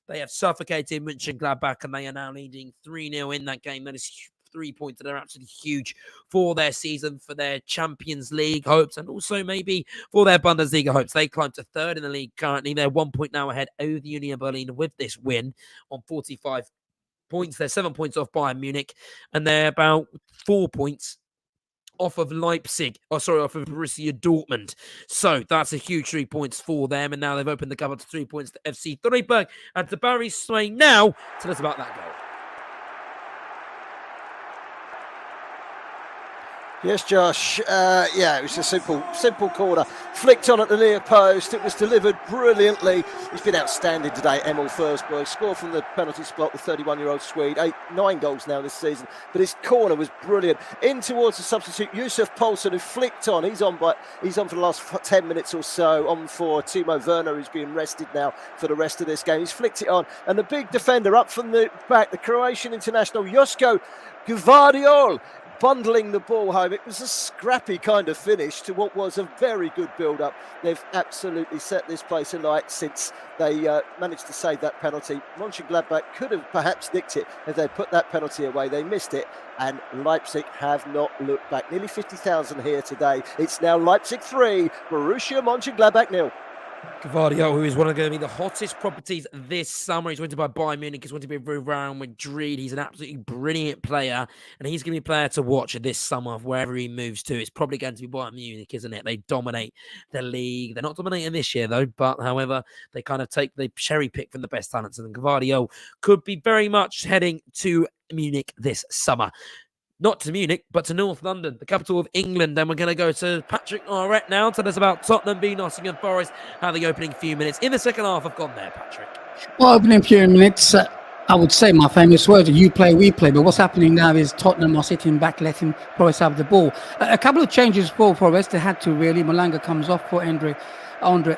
They have suffocated Mönchengladbach, and they are now leading 3-0 in that game. That is 3 points that are absolutely huge for their season, for their Champions League hopes, and also maybe for their Bundesliga hopes. They climbed to 3rd in the league currently. They're 1 point now ahead over the Union Berlin with this win on 45 points. They're 7 points off Bayern Munich, and they're about 4 points off of Leipzig, off of Borussia Dortmund. So that's a huge 3 points for them, and now they've opened the cover to 3 points to FC Freiburg and to Barry Swain now. Tell us about that goal. Yes, Josh. Yeah, it was a simple corner. Flicked on at the near post. It was delivered brilliantly. He's been outstanding today, Emil Forsberg. Scored from the penalty spot, the 31-year-old Swede. 9 goals now this season. But his corner was brilliant. In towards the substitute, Yusuf Poulsen, who flicked on. He's on for the last 10 minutes or so. On for Timo Werner, who's being rested now for the rest of this game. He's flicked it on. And the big defender up from the back, the Croatian international, Josko Gvardiol, bundling the ball home. It was a scrappy kind of finish to what was a very good build-up. They've absolutely set this place alight since they managed to save that penalty. Mönchengladbach could have perhaps nicked it if they put that penalty away. They missed it, and Leipzig have not looked back. Nearly 50,000 here today. It's now Leipzig 3, Borussia Mönchengladbach 0. Gvardiol, who is one of going to be the hottest properties this summer. He's wanted by Bayern Munich. He's wanted to be with Real Madrid. He's an absolutely brilliant player, and he's going to be a player to watch this summer wherever he moves to. It's probably going to be Bayern Munich, isn't it? They dominate the league. They're not dominating this year, though, but however, they kind of they cherry pick from the best talents, and Gvardiol could be very much heading to Munich this summer. Not to Munich, but to North London, the capital of England. And we're going to go to Patrick Nairabet now. Tell us about Tottenham v Nottingham Forest, how the opening few minutes in the second half have gone there, Patrick. Well, opening few minutes, I would say my famous words, you play, we play. But what's happening now is Tottenham are sitting back, letting Forest have the ball. A couple of changes for Forest. They had to really. Malanga comes off for Andre,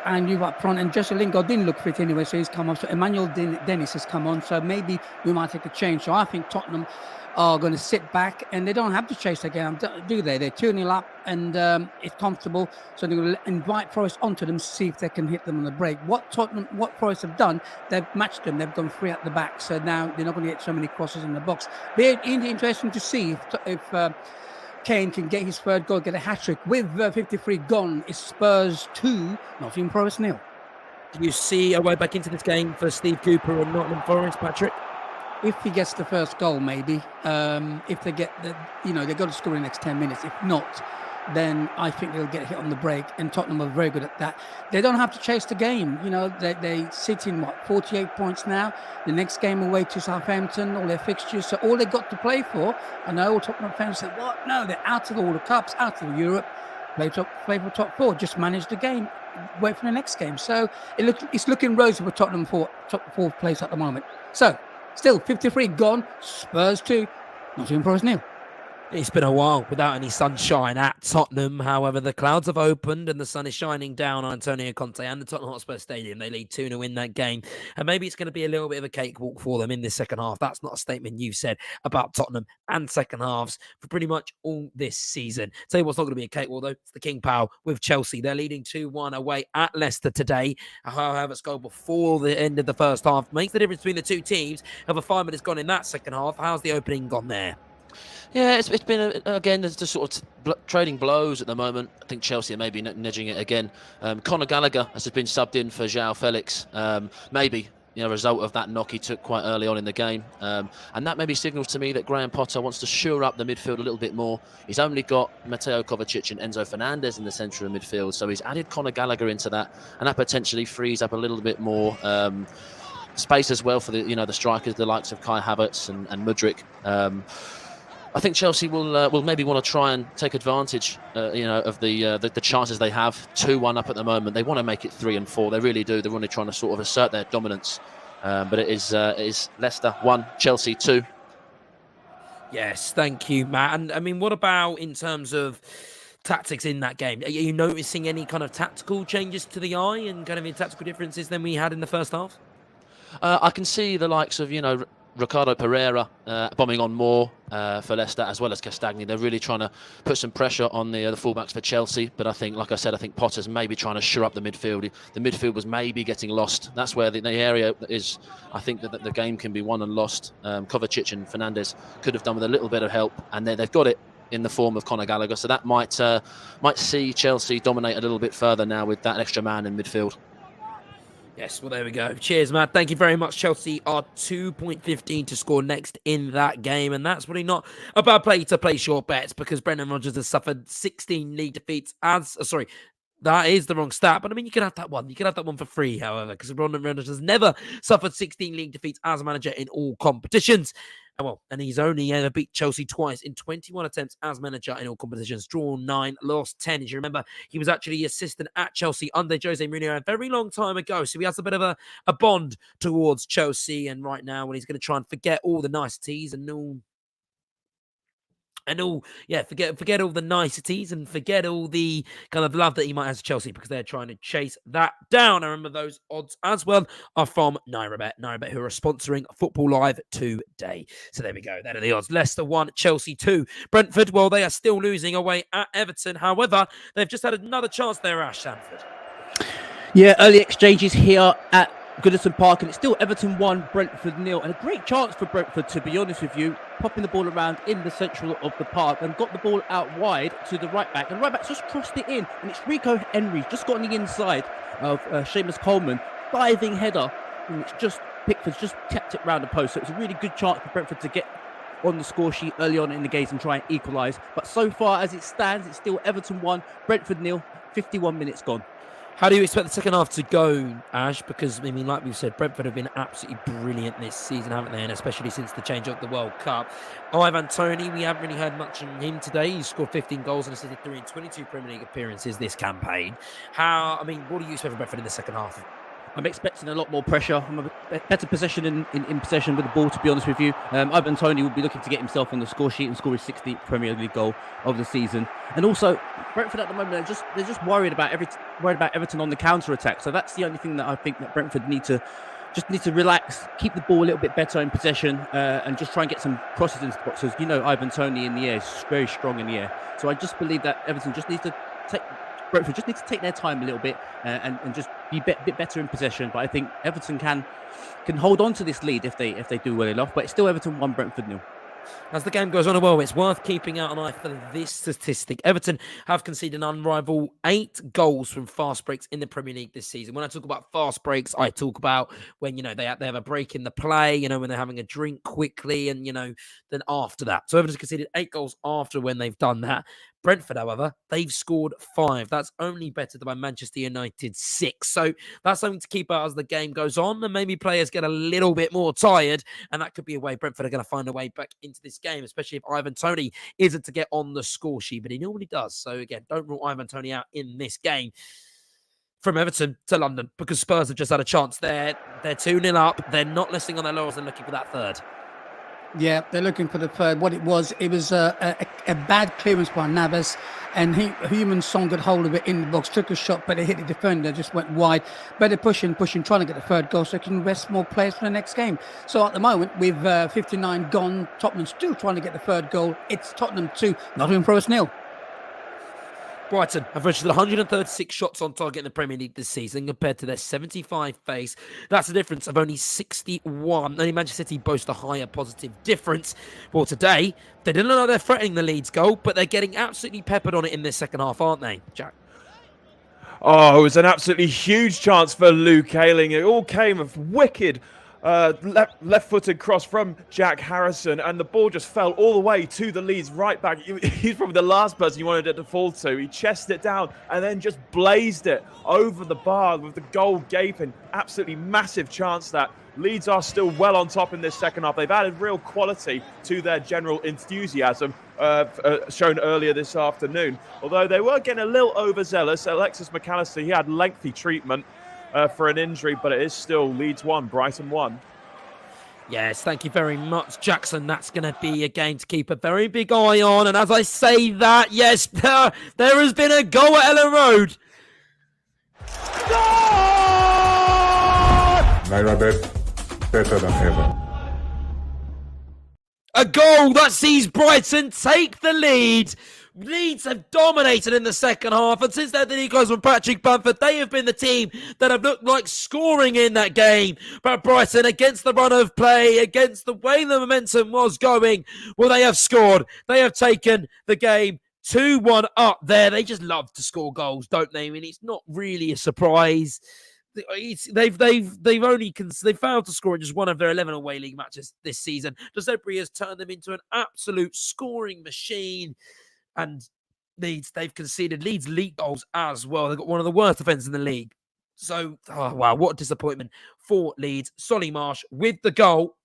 and you up front. And Jesse Lingard didn't look fit anyway, so he's come off. So Emmanuel Dennis has come on. So maybe we might take a change. So I think Tottenham are going to sit back, and they don't have to chase the game, do they? They're 2-0 up, and it's comfortable. So they're going to invite Forest onto them, see if they can hit them on the break. What Forest have done, they've matched them. They've gone 3 at the back, so now they're not going to get so many crosses in the box. But it's interesting to see if Kane can get his third goal, get a hat-trick. With 53 gone, it's Spurs 2, Nottingham Forest 0. Do you see a way back into this game for Steve Cooper and Nottingham Forest, Patrick? If he gets the first goal, maybe. If they get they've got to score in the next 10 minutes. If not, then I think they'll get hit on the break. And Tottenham are very good at that. They don't have to chase the game. They sit in 48 points now. The next game away to Southampton, all their fixtures. So all they've got to play for. I know all Tottenham fans say, "What? No, they're out of all the cups, out of Europe. Play for top 4. Just manage the game. Wait for the next game." So it's looking rosy for Tottenham for top 4 place at the moment. So. Still, 53 gone, Spurs 2, Nottingham Forest 0. It's been a while without any sunshine at Tottenham. However, the clouds have opened and the sun is shining down on Antonio Conte and the Tottenham Hotspur Stadium. They lead 2-0 in that game. And maybe it's going to be a little bit of a cakewalk for them in this second half. That's not a statement you've said about Tottenham and second halves for pretty much all this season. Tell you what's not going to be a cakewalk, though. It's the King Power with Chelsea. They're leading 2-1 away at Leicester today. However, it's goal before the end of the first half. Makes the difference between the two teams. Over 5 minutes gone in that second half. How's the opening gone there? Yeah, it's been, again, there's just sort of trading blows at the moment. I think Chelsea are maybe nudging it again. Conor Gallagher has just been subbed in for João Felix. Maybe, a result of that knock he took quite early on in the game. And that maybe signals to me that Graham Potter wants to shore up the midfield a little bit more. He's only got Mateo Kovacic and Enzo Fernandez in the centre of midfield, so he's added Conor Gallagher into that, and that potentially frees up a little bit more space as well for the strikers, the likes of Kai Havertz and Mudryk. I think Chelsea will maybe want to try and take advantage, of the chances they have. 2-1 up at the moment. They want to make it 3 and 4. They really do. They're really trying to sort of assert their dominance. But it is Leicester 1, Chelsea 2. Yes, thank you, Matt. And I mean, what about in terms of tactics in that game? Are you noticing any kind of tactical changes to the eye and kind of any tactical differences than we had in the first half? I can see the likes of, Ricardo Pereira bombing on more for Leicester, as well as Castagni. They're really trying to put some pressure on the fullbacks for Chelsea. But I think, like I said, Potter's maybe trying to shore up the midfield. The midfield was maybe getting lost. That's where the area is. I think that the game can be won and lost. Kovacic and Fernandez could have done with a little bit of help, and they've got it in the form of Conor Gallagher. So that might see Chelsea dominate a little bit further now with that extra man in midfield. Yes, well, there we go. Cheers, Matt. Thank you very much. Chelsea are 2.15 to score next in that game, and that's really not a bad play to place your bets because Brendan Rodgers has suffered 16 league defeats That is the wrong stat, but I mean, you can have that one. You can have that one for free, however, because Ronald Reynolds has never suffered 16 league defeats as a manager in all competitions. And he's only ever beat Chelsea twice in 21 attempts as manager in all competitions. Drawn 9, lost 10. As you remember, he was actually assistant at Chelsea under Jose Mourinho a very long time ago. So he has a bit of a bond towards Chelsea. And right now, when he's going to try and forget all the niceties and forget all the niceties and forget all the kind of love that he might have to Chelsea, because they're trying to chase that down. I remember those odds as well are from Nairabet, who are sponsoring Football Live today. So there we go. That are the odds. Leicester 1, Chelsea 2. Brentford, well, they are still losing away at Everton. However, they've just had another chance there, Ash Sanford. Yeah, early exchanges here at Goodison Park, and it's still Everton 1, Brentford 0, and a great chance for Brentford, to be honest with you, popping the ball around in the central of the park and got the ball out wide to the right back, and right back just crossed it in, and it's Rico Henry just got on the inside of Seamus Coleman, diving header, and it's just Pickford's just tapped it round the post. So it's a really good chance for Brentford to get on the score sheet early on in the game and try and equalise. But so far as it stands, it's still Everton 1, Brentford 0, 51 minutes gone. How do you expect the second half to go, Ash? Because, I mean, like we've said, Brentford have been absolutely brilliant this season, haven't they? And especially since the change of the World Cup. Ivan Toney, we haven't really heard much from him today. He scored 15 goals and assisted 3 in 22 Premier League appearances this campaign. What do you expect from Brentford in the second half? I'm expecting a lot more pressure. I'm a better possession in possession with the ball, to be honest with you. Ivan Toney will be looking to get himself on the score sheet and score his 16th Premier League goal of the season. And also, Brentford at the moment, they're just worried about Everton on the counter attack. So that's the only thing that I think that Brentford need to relax, keep the ball a little bit better in possession, and just try and get some crosses into the boxes. You know, Ivan Toney in the air is very strong in the air. So I just believe that Brentford just needs to take their time a little bit and just be a bit better in possession. But I think Everton can hold on to this lead if they do well enough. But it's still Everton 1, Brentford 0. As the game goes on, well, it's worth keeping out an eye for this statistic. Everton have conceded an unrivaled 8 goals from fast breaks in the Premier League this season. When I talk about fast breaks, I talk about when, they have a break in the play, when they're having a drink quickly, and, then after that. So Everton's conceded 8 goals after when they've done that. Brentford, however, they've scored 5. That's only better than by Manchester United 6. So that's something to keep out as the game goes on, and maybe players get a little bit more tired, and that could be a way Brentford are going to find a way back into this game, especially if Ivan Toney isn't to get on the score sheet, but he normally does. So again, don't rule Ivan Toney out in this game. From Everton to London, because Spurs have just had a chance. They're 2-0 up. They're not listening on their laurels and looking for that third. Yeah, they're looking for the third. What it was a bad clearance by Navas, and Human Song got hold of it in the box, took a shot, but it hit the defender, just went wide. Better pushing, trying to get the third goal so they can rest more players for the next game. So at the moment, with 59 gone, Tottenham still trying to get the third goal. It's Tottenham 2, Nottingham Forest 0. Brighton have registered 136 shots on target in the Premier League this season compared to their 75 face. That's a difference of only 61. Only Manchester City boast a higher positive difference. Well, today, they didn't know they're threatening the Leeds goal, but they're getting absolutely peppered on it in this second half, aren't they, Jack? Oh, it was an absolutely huge chance for Luke Ayling. It all came of wicked left-footed cross from Jack Harrison, and the ball just fell all the way to the Leeds right back. He's probably the last person you wanted it to fall to. He chested it down and then just blazed it over the bar with the goal gaping. Absolutely massive chance that. Leeds are still well on top in this second half. They've added real quality to their general enthusiasm shown earlier this afternoon. Although they were getting a little overzealous. Alexis McAllister, he had lengthy treatment for an injury, but it is still Leeds 1, Brighton 1. Yes, thank you very much, Jackson. That's going to be a game to keep a very big eye on. And as I say that, yes, there has been a goal at Ellen Road. Nairabet, better than ever. A goal that sees Brighton take the lead. Leeds have dominated in the second half, and since that equaliser from Patrick Bamford, they have been the team that have looked like scoring in that game. But Brighton, against the run of play, against the way the momentum was going, well, they have scored. They have taken the game 2-1 up there. They just love to score goals, don't they? I mean, it's not really a surprise. They've failed to score in just one of their 11 away league matches this season. Jose Bri has turned them into an absolute scoring machine. And Leeds, they've conceded. Leeds leak goals as well. They've got one of the worst defenses in the league. So, oh, wow, what a disappointment for Leeds. Solly Marsh with the goal.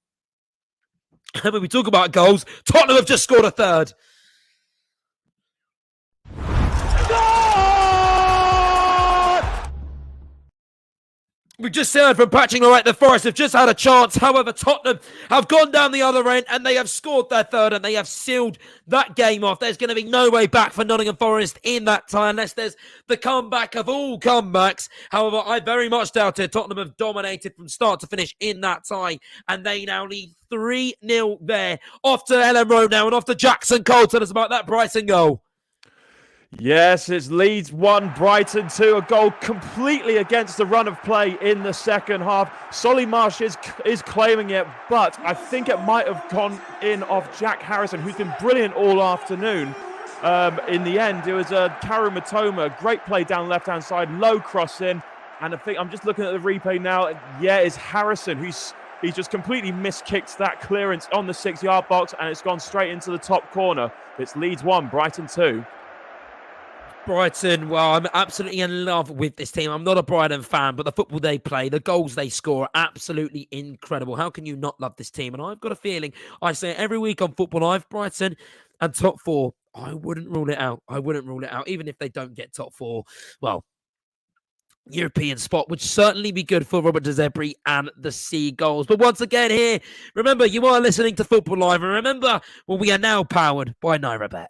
And when we talk about goals, Tottenham have just scored a third. We just heard from Patrick Lorette, the Forest have just had a chance. However, Tottenham have gone down the other end and they have scored their third and they have sealed that game off. There's going to be no way back for Nottingham Forest in that tie unless there's the comeback of all comebacks. However, I very much doubt it. Tottenham have dominated from start to finish in that tie and they now lead 3-0 there. Off to Ellen Rowe now and off to Jackson Cole. Tell us about that Brighton goal. Yes, it's Leeds 1, Brighton 2. A goal completely against the run of play in the second half. Solly Marsh is claiming it, but I think it might have gone in off Jack Harrison, who's been brilliant all afternoon. In the end, it was Karu Matoma. Great play down left-hand side, low cross in. And I think I'm just looking at the replay now. Yeah, it's Harrison who's just completely miskicked that clearance on the 6-yard box, and it's gone straight into the top corner. It's Leeds 1, Brighton 2. Brighton, well, I'm absolutely in love with this team. I'm not a Brighton fan, but the football they play, the goals they score are absolutely incredible. How can you not love this team? And I've got a feeling, I say it every week on Football Live, Brighton and top four, I wouldn't rule it out. I wouldn't rule it out, even if they don't get top four. Well, European spot would certainly be good for Robert De Zerbi and the Seagulls. But once again here, remember, you are listening to Football Live. And remember, well, we are now powered by Nairabet.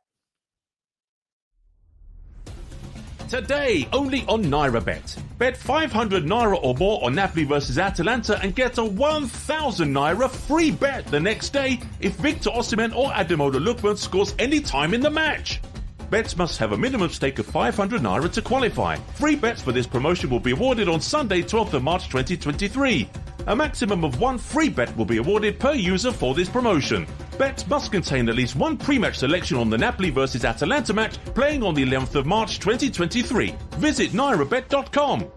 Today, only on Nairabet. Bet 500 Naira or more on Napoli versus Atalanta and get a 1,000 Naira free bet the next day if Victor Osimhen or Ademola Lookman scores any time in the match. Bets must have a minimum stake of 500 Naira to qualify. Free bets for this promotion will be awarded on Sunday, 12th of March 2023. A maximum of one free bet will be awarded per user for this promotion. Bets must contain at least one pre-match selection on the Napoli versus Atalanta match playing on the 11th of March 2023. Visit nairabet.com.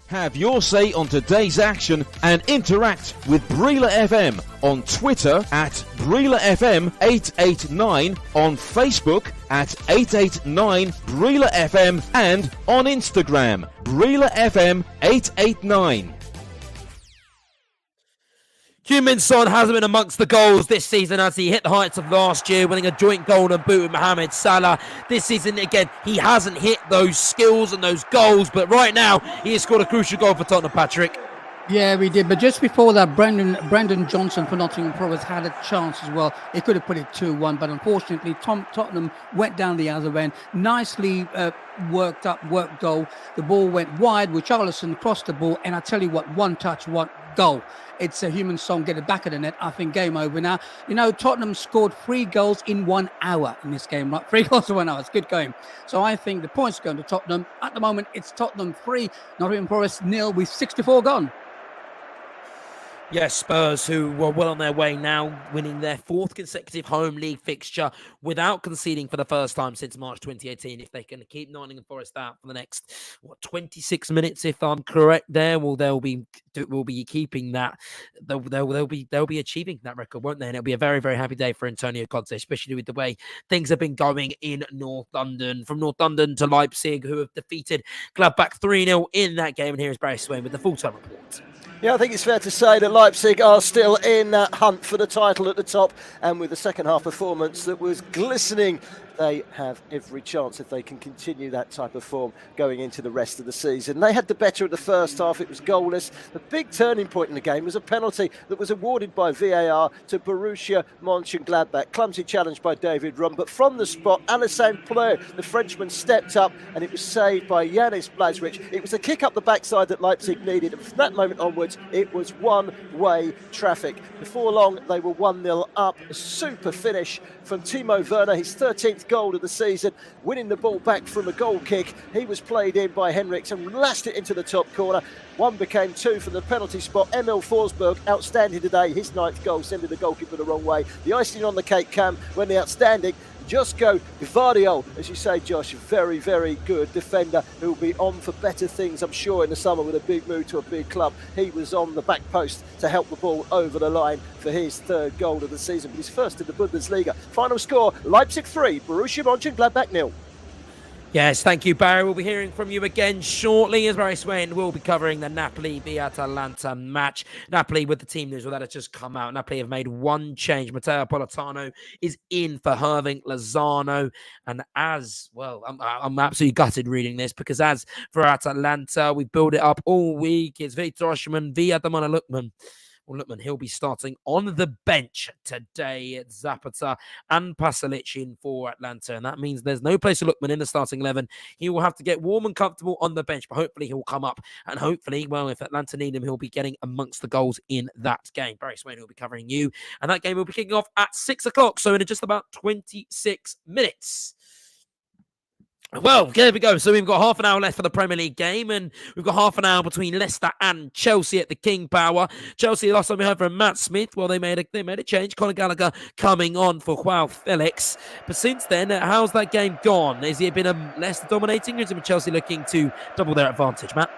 Have your say on today's action and interact with Brila FM on Twitter at Brila FM 889, on Facebook at 889 Brila FM, and on Instagram Brila FM 889. Heung-min Son hasn't been amongst the goals this season as he hit the heights of last year, winning a joint golden boot with Mohamed Salah. This season, again, he hasn't hit those skills and those goals, but right now, he has scored a crucial goal for Tottenham, Patrick. Yeah, we did. But just before that, Brandon Johnson for Nottingham Forest had a chance as well. He could have put it 2-1, but unfortunately, Tottenham went down the other end. Nicely worked goal. The ball went wide. Richarlison crossed the ball, and I tell you what, one touch, one goal. It's a Heung-min Son get it back of the net. I think game over now. You know, Tottenham scored 3 goals in 1 hour in this game, right? 3 goals in 1 hour. It's good going. So I think the points are going to Tottenham. At the moment, it's Tottenham 3, Nottingham Forest 0 with 64 gone. Yes, Spurs, who were well on their way now, winning their 4th consecutive home league fixture without conceding for the first time since March 2018. If they can keep Nottingham Forest out for the next 26 minutes, if I'm correct, there, well, they'll be keeping that. They'll be achieving that record, won't they? And it'll be a very, very happy day for Antonio Conte, especially with the way things have been going in North London. From North London to Leipzig, who have defeated Gladbach 3-0 in that game. And here is Barry Swain with the full-time report. Yeah, I think it's fair to say that Leipzig are still in that hunt for the title at the top, and with the second half performance that was glistening, they have every chance if they can continue that type of form going into the rest of the season. They had the better of the first half. It was goalless. The big turning point in the game was a penalty that was awarded by VAR to Borussia Mönchengladbach. Clumsy challenge by David Rum, but from the spot, Alassane Pleu, the Frenchman, stepped up and it was saved by Yanis Blazwicz. It was a kick up the backside that Leipzig needed, and from that moment onwards, it was one-way traffic. Before long, they were 1-0 up. A super finish from Timo Werner, his 13th goal of the season, winning the ball back from a goal kick. He was played in by Henriks and lashed it into the top corner. 1 became 2 from the penalty spot. Emil Forsberg, outstanding today. His 9th goal, sending the goalkeeper the wrong way. The icing on the cake came when the outstanding Josko Gvardiol, as you say, Josh, very, very good defender who will be on for better things, I'm sure, in the summer with a big move to a big club. He was on the back post to help the ball over the line for his third goal of the season, but he's first in the Bundesliga. Final score, Leipzig 3, Borussia Mönchengladbach 0. Yes, thank you, Barry. We'll be hearing from you again shortly as Barry Swain will be covering the Napoli v Atalanta match. Napoli with the team news, well, that has just come out. Napoli have made one change. Matteo Politano is in for Hirving Lozano. And as, well, I'm absolutely gutted reading this because as for Atalanta, we build it up all week. It's Victor Osimhen v Ademola Lookman. Well, Lookman, he'll be starting on the bench today at Zapata and Pasalic in for Atlanta. And that means there's no place for Lookman in the starting 11. He will have to get warm and comfortable on the bench, but hopefully he'll come up. And hopefully, well, if Atlanta need him, he'll be getting amongst the goals in that game. Barry Swain will be covering you. And that game will be kicking off at 6 o'clock. So in just about 26 minutes. Well, there we go. So we've got half an hour left for the Premier League game, and we've got half an hour between Leicester and Chelsea at the King Power. Chelsea, last time we heard from Matt Smith, well, they made a change. Conor Gallagher coming on for Joao Felix. But since then, how's that game gone? Has it been a Leicester dominating, or is it been Chelsea looking to double their advantage, Matt?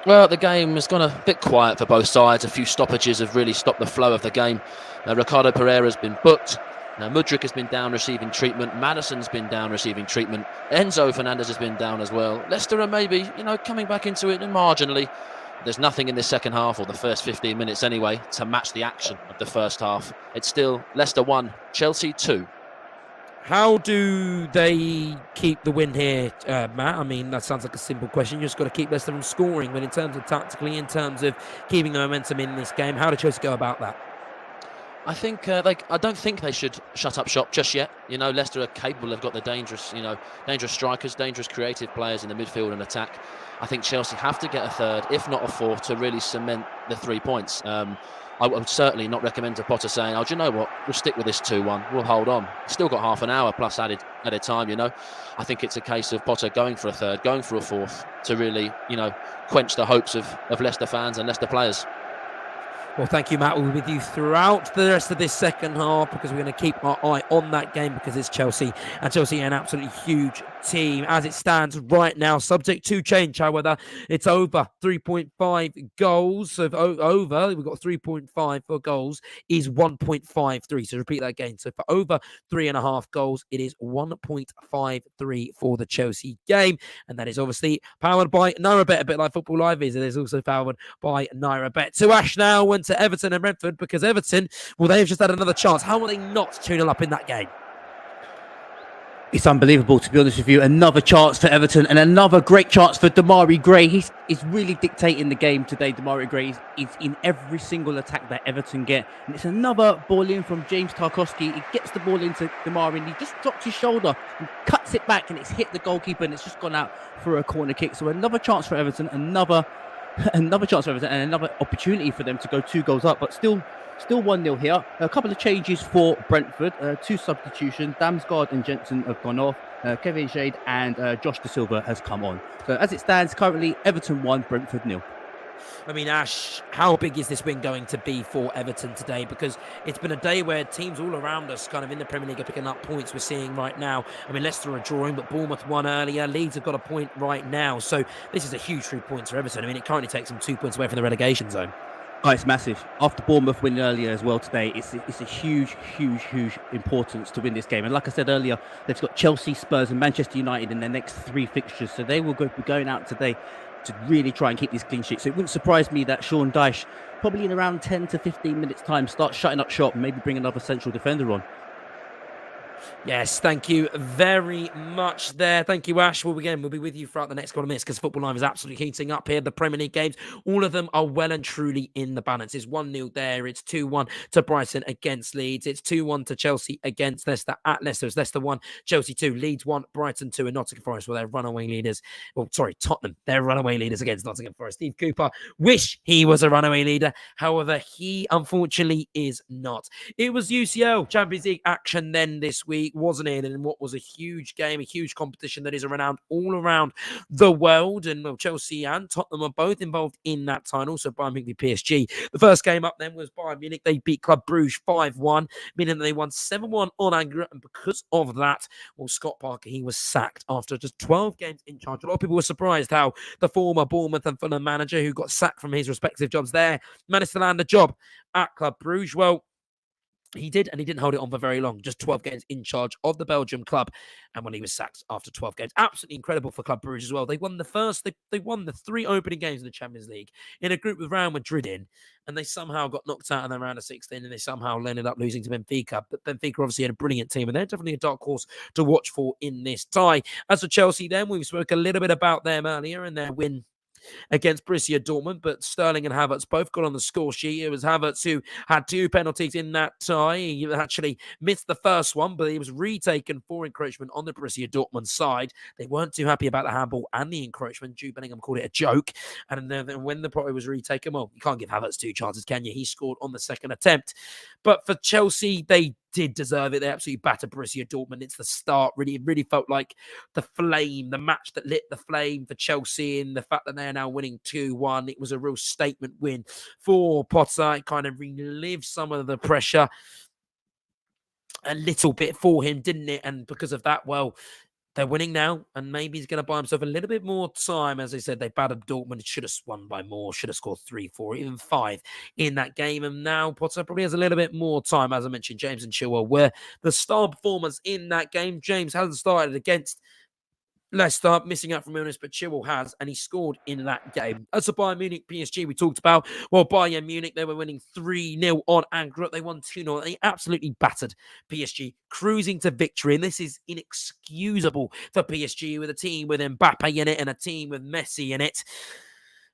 Well, the game has gone a bit quiet for both sides. A few stoppages have really stopped the flow of the game. Ricardo Pereira's been booked. Now, Mudryk has been down receiving treatment. Maddison's been down receiving treatment. Enzo Fernandez has been down as well. Leicester are maybe, coming back into it marginally. There's nothing in the second half, or the first 15 minutes anyway, to match the action of the first half. It's still Leicester 1, Chelsea 2. How do they keep the win here, Matt? I mean, that sounds like a simple question. You just got to keep Leicester from scoring. But in terms of tactically, in terms of keeping the momentum in this game, how do Chelsea go about that? I think I don't think they should shut up shop just yet. Leicester are capable. They've got the dangerous strikers, dangerous creative players in the midfield and attack. I think Chelsea have to get a third, if not a fourth, to really cement the 3 points. I would certainly not recommend to Potter saying, "Oh, do you know what? We'll stick with this 2-1. We'll hold on." Still got half an hour plus added time. I think it's a case of Potter going for a third, going for a fourth to really, quench the hopes of Leicester fans and Leicester players. Well, thank you, Matt. We'll be with you throughout the rest of this second half because we're going to keep our eye on that game because it's Chelsea, and Chelsea are an absolutely huge team as it stands right now, subject to change. However, it's over 3.5 goals. So over, we've got 3.5 for goals is 1.53. So repeat that again. So for over 3.5 goals, it is 1.53 for the Chelsea game, and that is obviously powered by Nairabet, a bit like Football Live is. It is also powered by Nairabet. So Ash now went to Everton and Brentford because Everton, well, they've just had another chance. How are they not 2-0 up in that game? It's unbelievable, to be honest with you. Another chance for Everton and another great chance for Demarai Gray. He's really dictating the game today. Demarai Gray is in every single attack that Everton get. And it's another ball in from James Tarkowski. He gets the ball into Demarai and he just drops his shoulder and cuts it back, and it's hit the goalkeeper and it's just gone out for a corner kick. So another chance for Everton, another chance for Everton, and another opportunity for them to go 2 goals up, but still 1-0 here. A couple of changes for Brentford, 2 substitutions. Damsgaard and Jensen have gone off. Kevin Shade and Josh Da Silva has come on. So as it stands currently, Everton 1, Brentford 0. I mean, Ash, how big is this win going to be for Everton today? Because it's been a day where teams all around us kind of in the Premier League are picking up points we're seeing right now. I mean, Leicester are drawing, but Bournemouth won earlier. Leeds have got a point right now. So this is a huge 3 points for Everton. I mean, it currently takes them 2 points away from the relegation zone. Oh, it's massive. After Bournemouth winning earlier as well today, it's a huge importance to win this game. And like I said earlier, they've got Chelsea, Spurs and Manchester United in their next 3 fixtures. So they will be going out today to really try and keep this clean sheet. So it wouldn't surprise me that Sean Dyche, probably in around 10 to 15 minutes time, starts shutting up shop and maybe bring another central defender on. Yes, thank you very much there. Thank you, Ash. We'll be with you throughout the next couple of minutes because Football Live is absolutely heating up here. The Premier League games, all of them are well and truly in the balance. It's 1-0 there. It's 2-1 to Brighton against Leeds. It's 2-1 to Chelsea against Leicester at Leicester. It's Leicester 1, Chelsea 2, Leeds 1, Brighton 2, and Nottingham Forest, well, they're runaway leaders. Oh, sorry, Tottenham. They're runaway leaders against Nottingham Forest. Steve Cooper wish he was a runaway leader. However, he unfortunately is not. It was UCL Champions League action then this week. week, wasn't it? And what was a huge game, a huge competition that is renowned all around the world. And well, Chelsea and Tottenham are both involved in that tie, and also Bayern Munich PSG. The first game up then was Bayern Munich. They beat Club Brugge 5-1, meaning that they won 7-1 on aggregate. And because of that, well, Scott Parker, he was sacked after just 12 games in charge. A lot of people were surprised how the former Bournemouth and Fulham manager, who got sacked from his respective jobs there, managed to land a job at Club Brugge. Well, he did, and he didn't hold it on for very long. Just 12 games in charge of the Belgium club, and when he was sacked after 12 games, absolutely incredible for Club Brugge as well. They won they won the 3 opening games in the Champions League in a group with Real Madrid in, and they somehow got knocked out in the round of 16, and they somehow ended up losing to Benfica. But Benfica obviously had a brilliant team, and they're definitely a dark horse to watch for in this tie. As for Chelsea, then we spoke a little bit about them earlier and their win against Borussia Dortmund, but Sterling and Havertz both got on the score sheet. It was Havertz who had 2 penalties in that tie. He actually missed the first one, but he was retaken for encroachment on the Borussia Dortmund side. They weren't too happy about the handball and the encroachment. Jude Bellingham called it a joke. And then when the play was retaken, well, you can't give Havertz 2 chances, can you? He scored on the second attempt. But for Chelsea, they did deserve it. They absolutely battered Borussia Dortmund. It's the start. It really felt like the flame, the match that lit the flame for Chelsea, and the fact that they're now winning 2-1. It was a real statement win for Potter. It kind of relived some of the pressure a little bit for him, didn't it? And because of that, well, they're winning now, and maybe he's going to buy himself a little bit more time. As I said, they battered Dortmund. Should have won by more, should have scored 3, 4, even 5 in that game. And now Potter probably has a little bit more time. As I mentioned, James and Chilwell were the star performers in that game. James hasn't started against Leicester, missing out from illness, but Chilwell has, and he scored in that game. As for Bayern Munich, PSG, we talked about, well, Bayern Munich, they were winning 3-0 on aggregate. They won 2-0. They absolutely battered PSG, cruising to victory, and this is inexcusable for PSG with a team with Mbappe in it and a team with Messi in it.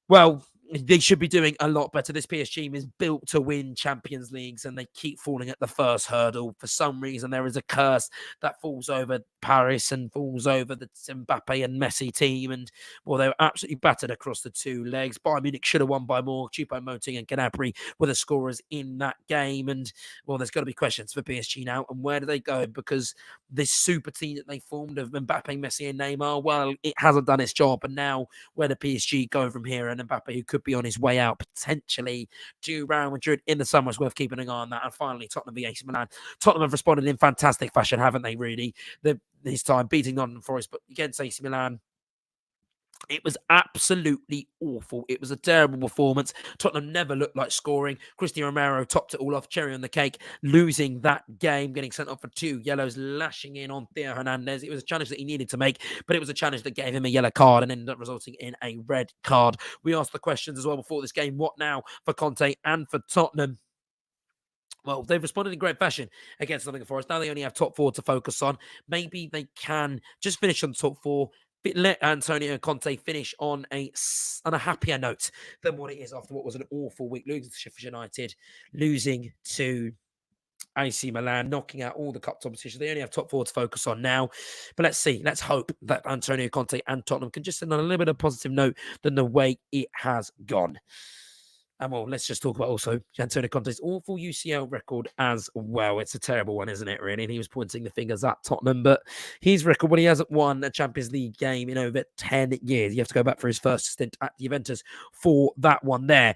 Well, they should be doing a lot better. This PSG team is built to win Champions Leagues, and they keep falling at the first hurdle. For some reason, there is a curse that falls over Paris and falls over the Mbappe and Messi team. And, well, they were absolutely battered across the 2 legs. Bayern Munich should have won by more. Choupo-Moting and Gnabry were the scorers in that game. And, well, there's got to be questions for PSG now. And where do they go? Because this super team that they formed of Mbappe, Messi and Neymar, well, it hasn't done its job. And now where do PSG go from here? And Mbappe, who could be on his way out potentially to Real Madrid in the summer, is worth keeping an eye on that. And finally, Tottenham v AC Milan. Tottenham have responded in fantastic fashion, haven't they, really? This time beating Nottingham Forest, but against AC Milan, it was absolutely awful. It was a terrible performance. Tottenham never looked like scoring. Cristian Romero topped it all off, cherry on the cake, losing that game, getting sent off for 2 yellows, lashing in on Theo Hernandez. It was a challenge that he needed to make, but it was a challenge that gave him a yellow card and ended up resulting in a red card. We asked the questions as well before this game. What now for Conte and for Tottenham? Well, they've responded in great fashion against Nottingham Forest. Now they only have top 4 to focus on. Maybe they can just finish on top 4. Let Antonio Conte finish on a happier note than what it is after what was an awful week. Losing to Sheffield United, losing to AC Milan, knocking out all the cup competition. They only have top 4 to focus on now. But let's see. Let's hope that Antonio Conte and Tottenham can just send on a little bit of positive note than the way it has gone. And, well, let's just talk about also Antonio Conte's awful UCL record as well. It's a terrible one, isn't it, really? And he was pointing the fingers at Tottenham. But his record, when he hasn't won a Champions League game in over 10 years, you have to go back for his first stint at Juventus for that one there.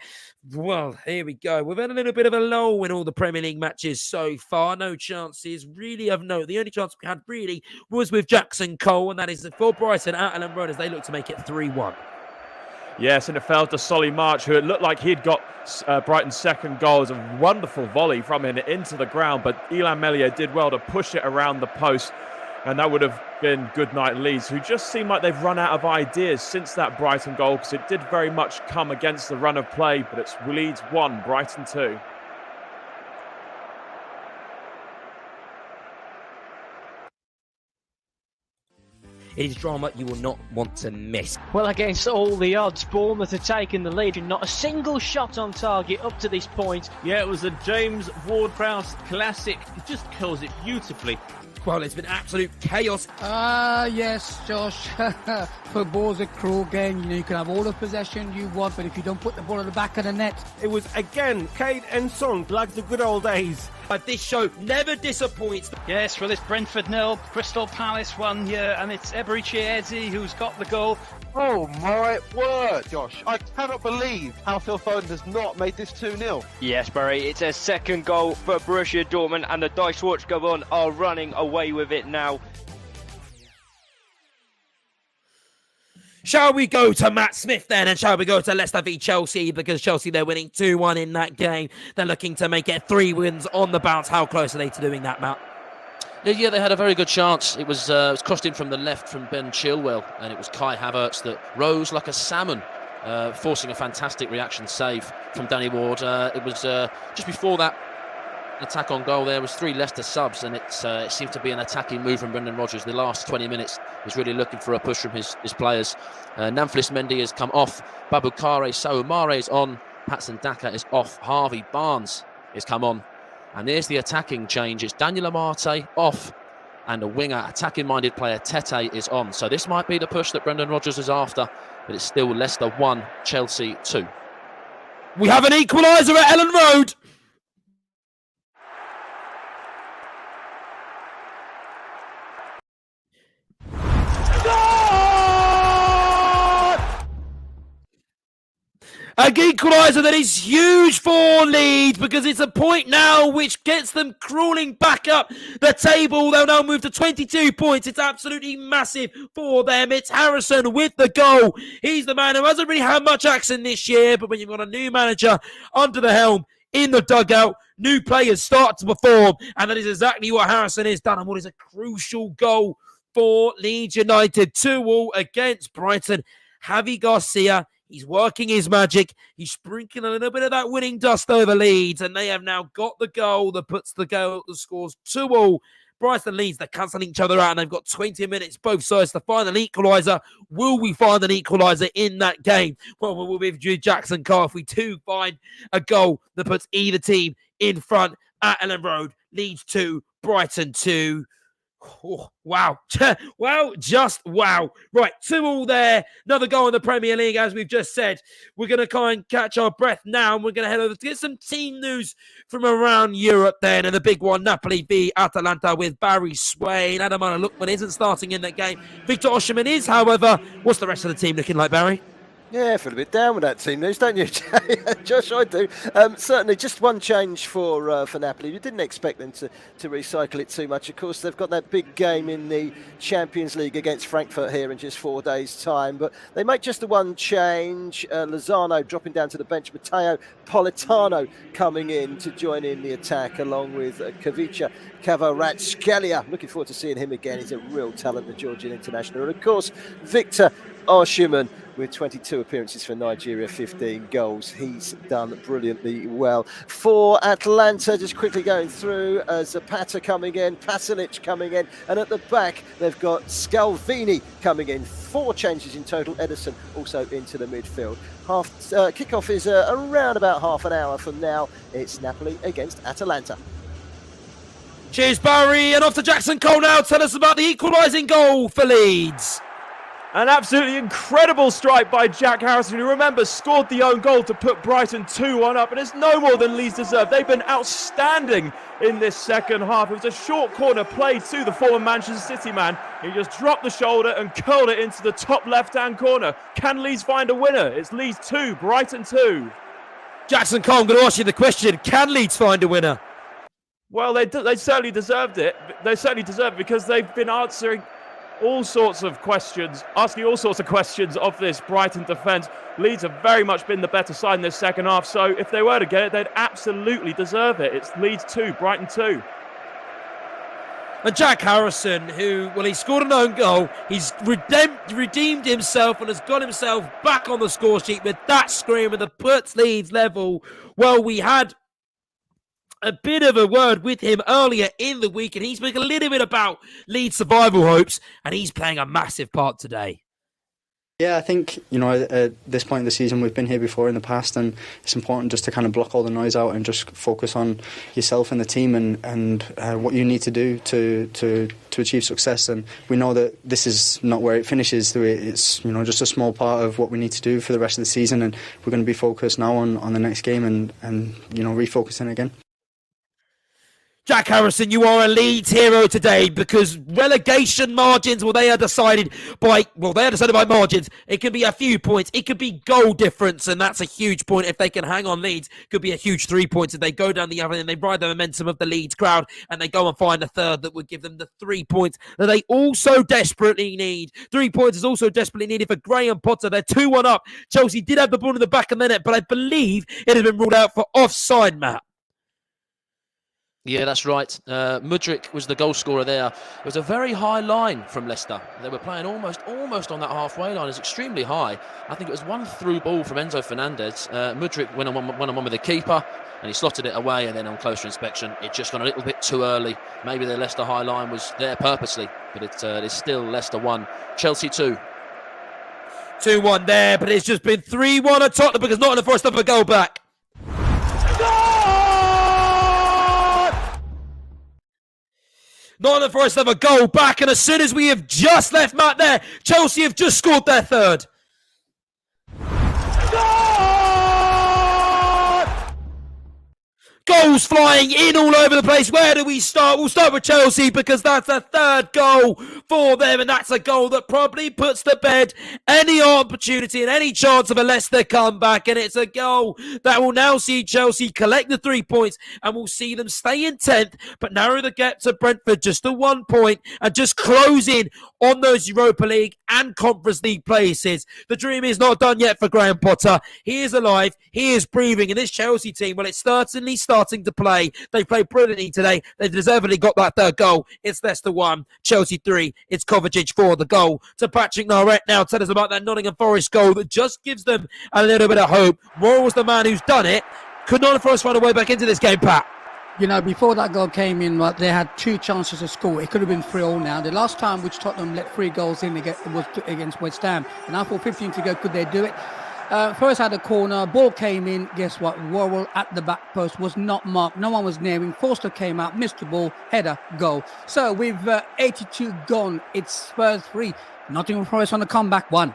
Well, here we go. We've had a little bit of a lull in all the Premier League matches so far. No chances really of note. The only chance we had really was with Jackson Cole, and that is for Brighton at Ellen Road as they look to make it 3-1. Yes, and it fell to Solly March, who it looked like he'd got Brighton's second goal. It was a wonderful volley from him into the ground, but Illan Meslier did well to push it around the post, and that would have been good night Leeds, who just seem like they've run out of ideas since that Brighton goal, because it did very much come against the run of play, but it's Leeds 1, Brighton 2. It is drama you will not want to miss. Well, against all the odds, Bournemouth have taken the lead and not a single shot on target up to this point. Yeah, it was a James Ward-Prowse classic. He just curls it beautifully. Well, it's been absolute chaos. Yes, Josh. Football's a cruel game. You know, you can have all the possession you want, but if you don't put the ball at the back of the net. It was, again, Cade and Son, like the good old days. This show never disappoints. Yes, well, it's Brentford 0, Crystal Palace 1 here, and it's Eberechi Eze who's got the goal. Oh my word, Josh. I cannot believe how Phil Foden has not made this 2-0. Yes, Barry, it's a second goal for Borussia Dortmund, and the Dice Watch go on are running away with it now. Shall we go to Matt Smith then, and shall we go to Leicester v Chelsea, because Chelsea, they're winning 2-1 in that game. They're looking to make it 3 wins on the bounce. How close are they to doing that, Matt? Yeah, they had a very good chance. It was crossed in from the left from Ben Chilwell, and it was Kai Havertz that rose like a salmon, forcing a fantastic reaction save from Danny Ward. It was just before that attack on goal. There was 3 Leicester subs, and it seemed to be an attacking move from Brendan Rodgers. The last 20 minutes was really looking for a push from his players. Namphlys Mendy has come off. Babukare Soumare is on. Patson Daka is off. Harvey Barnes is come on. And there's the attacking change. It's Daniel Amate off, and a winger, attacking-minded player, Tete, is on. So this might be the push that Brendan Rodgers is after, but it's still Leicester 1, Chelsea 2. We have an equaliser at Ellen Road. An equaliser that is huge for Leeds, because it's a point now which gets them crawling back up the table. They'll now move to 22 points. It's absolutely massive for them. It's Harrison with the goal. He's the man who hasn't really had much action this year, but when you've got a new manager under the helm, in the dugout, new players start to perform, and that is exactly what Harrison has done, and what is a crucial goal for Leeds United. 2-2 against Brighton. Javi Garcia, he's working his magic. He's sprinkling a little bit of that winning dust over Leeds, and they have now got the goal that puts the goal that scores 2-2. Brighton Leeds, they're cancelling each other out, and they've got 20 minutes both sides to find an equaliser. Will we find an equaliser in that game? Well, we'll be with Jackson Carr if we do find a goal that puts either team in front at Ellen Road. Leeds 2, Brighton 2. Oh, wow. Well, just wow. Right, 2-2 there. Another goal in the Premier League, as we've just said. We're going to kind of catch our breath now, and we're going to head over to get some team news from around Europe then. And the big one, Napoli v Atalanta with Barry Swain. Ademola Lookman isn't starting in that game. Victor Osimhen is, however. What's the rest of the team looking like, Barry? Yeah, I feel a bit down with that team news, don't you, Josh? I do. Certainly, just one change for Napoli. We didn't expect them to recycle it too much. Of course, they've got that big game in the Champions League against Frankfurt here in just 4 days' time. But they make just the one change. Lozano dropping down to the bench. Matteo Politano coming in to join in the attack, along with Kavica Kvaratskhelia. Looking forward to seeing him again. He's a real talent, the Georgian international. And, of course, Victor Osimhen, with 22 appearances for Nigeria, 15 goals. He's done brilliantly well. For Atalanta, just quickly going through, Zapata coming in, Pasalic coming in, and at the back, they've got Scalvini coming in. 4 changes in total. Ederson also into the midfield. Kickoff is around about half an hour from now. It's Napoli against Atalanta. Cheers, Barry, and off to Jackson Cole now. Tell us about the equalising goal for Leeds. An absolutely incredible strike by Jack Harrison, who, remember, scored the own goal to put Brighton 2-1 up, and it's no more than Leeds deserve. They've been outstanding in this second half. It was a short corner played to the former Manchester City man. He just dropped the shoulder and curled it into the top left-hand corner. Can Leeds find a winner? It's Leeds 2, Brighton 2. Jackson Cole, I'm going to ask you the question. Can Leeds find a winner? Well, they certainly deserved it. They certainly deserve it, because they've been asking all sorts of questions of this Brighton defence. Leeds have very much been the better side in this second half, so if they were to get it, they'd absolutely deserve it. It's Leeds 2, Brighton 2. And Jack Harrison, he scored an own goal. He's redeemed himself and has got himself back on the score sheet with that screamer that puts Leeds level. Well, we had a bit of a word with him earlier in the week, and he spoke a little bit about Leeds' survival hopes, and he's playing a massive part today. Yeah, I think, at this point in the season, we've been here before in the past, and it's important just to kind of block all the noise out and just focus on yourself and the team and what you need to do to achieve success. And we know that this is not where it finishes. It's just a small part of what we need to do for the rest of the season, and we're going to be focused now on the next game and refocusing again. Jack Harrison, you are a Leeds hero today because relegation margins, they are decided by margins. It could be a few points. It could be goal difference, and that's a huge point if they can hang on. Leeds could be a huge 3 points if they go down the other end. They ride the momentum of the Leeds crowd, and they go and find a third that would give them the 3 points that they also desperately need. 3 points is also desperately needed for Graham Potter. They're 2-1 up. Chelsea did have the ball in the back of the net, but I believe it has been ruled out for offside, Matt. Yeah, that's right. Mudryk was the goal scorer there. It was a very high line from Leicester. They were playing almost on that halfway line. It's extremely high. I think it was one through ball from Enzo Fernandez. Mudryk went on one with the keeper, and he slotted it away. And then on closer inspection, it just gone a little bit too early. Maybe the Leicester high line was there purposely, but it's still Leicester 1, Chelsea 2. 2-1 there, but it's just been 3-1 at Tottenham because Nottingham Forest have a goal back. Nottingham Forest have a goal back, and as soon as we have just left Matt there, Chelsea have just scored their third. Goals flying in all over the place. Where do we start? We'll start with Chelsea because that's a third goal for them, and that's a goal that probably puts to bed any opportunity and any chance of a Leicester comeback, and it's a goal that will now see Chelsea collect the 3 points and will see them stay in 10th but narrow the gap to Brentford just to 1 point and just close in on those Europa League and Conference League places. The dream is not done yet for Graham Potter. He is alive. He is breathing, and this Chelsea team, well, it's certainly starting to play. They played brilliantly today. They deservedly got that third goal. It's Leicester 1, Chelsea 3. It's Kovacic for the goal to Patrick Nairabet. Now tell us about that Nottingham Forest goal that just gives them a little bit of hope. Royal was the man who's done it. Could Nottingham Forest find a way back into this game, Pat? You know, before that goal came in, they had 2 chances to score. It could have been 3-3 now. The last time which Tottenham let 3 goals in was against West Ham. And after 15 to go, could they do it? First had a corner, ball came in. Guess what? Worrell at the back post was not marked. No one was near him. Forster came out, missed the ball, header, goal. So with 82 gone, it's Spurs 3. Nottingham Forest on the comeback 1.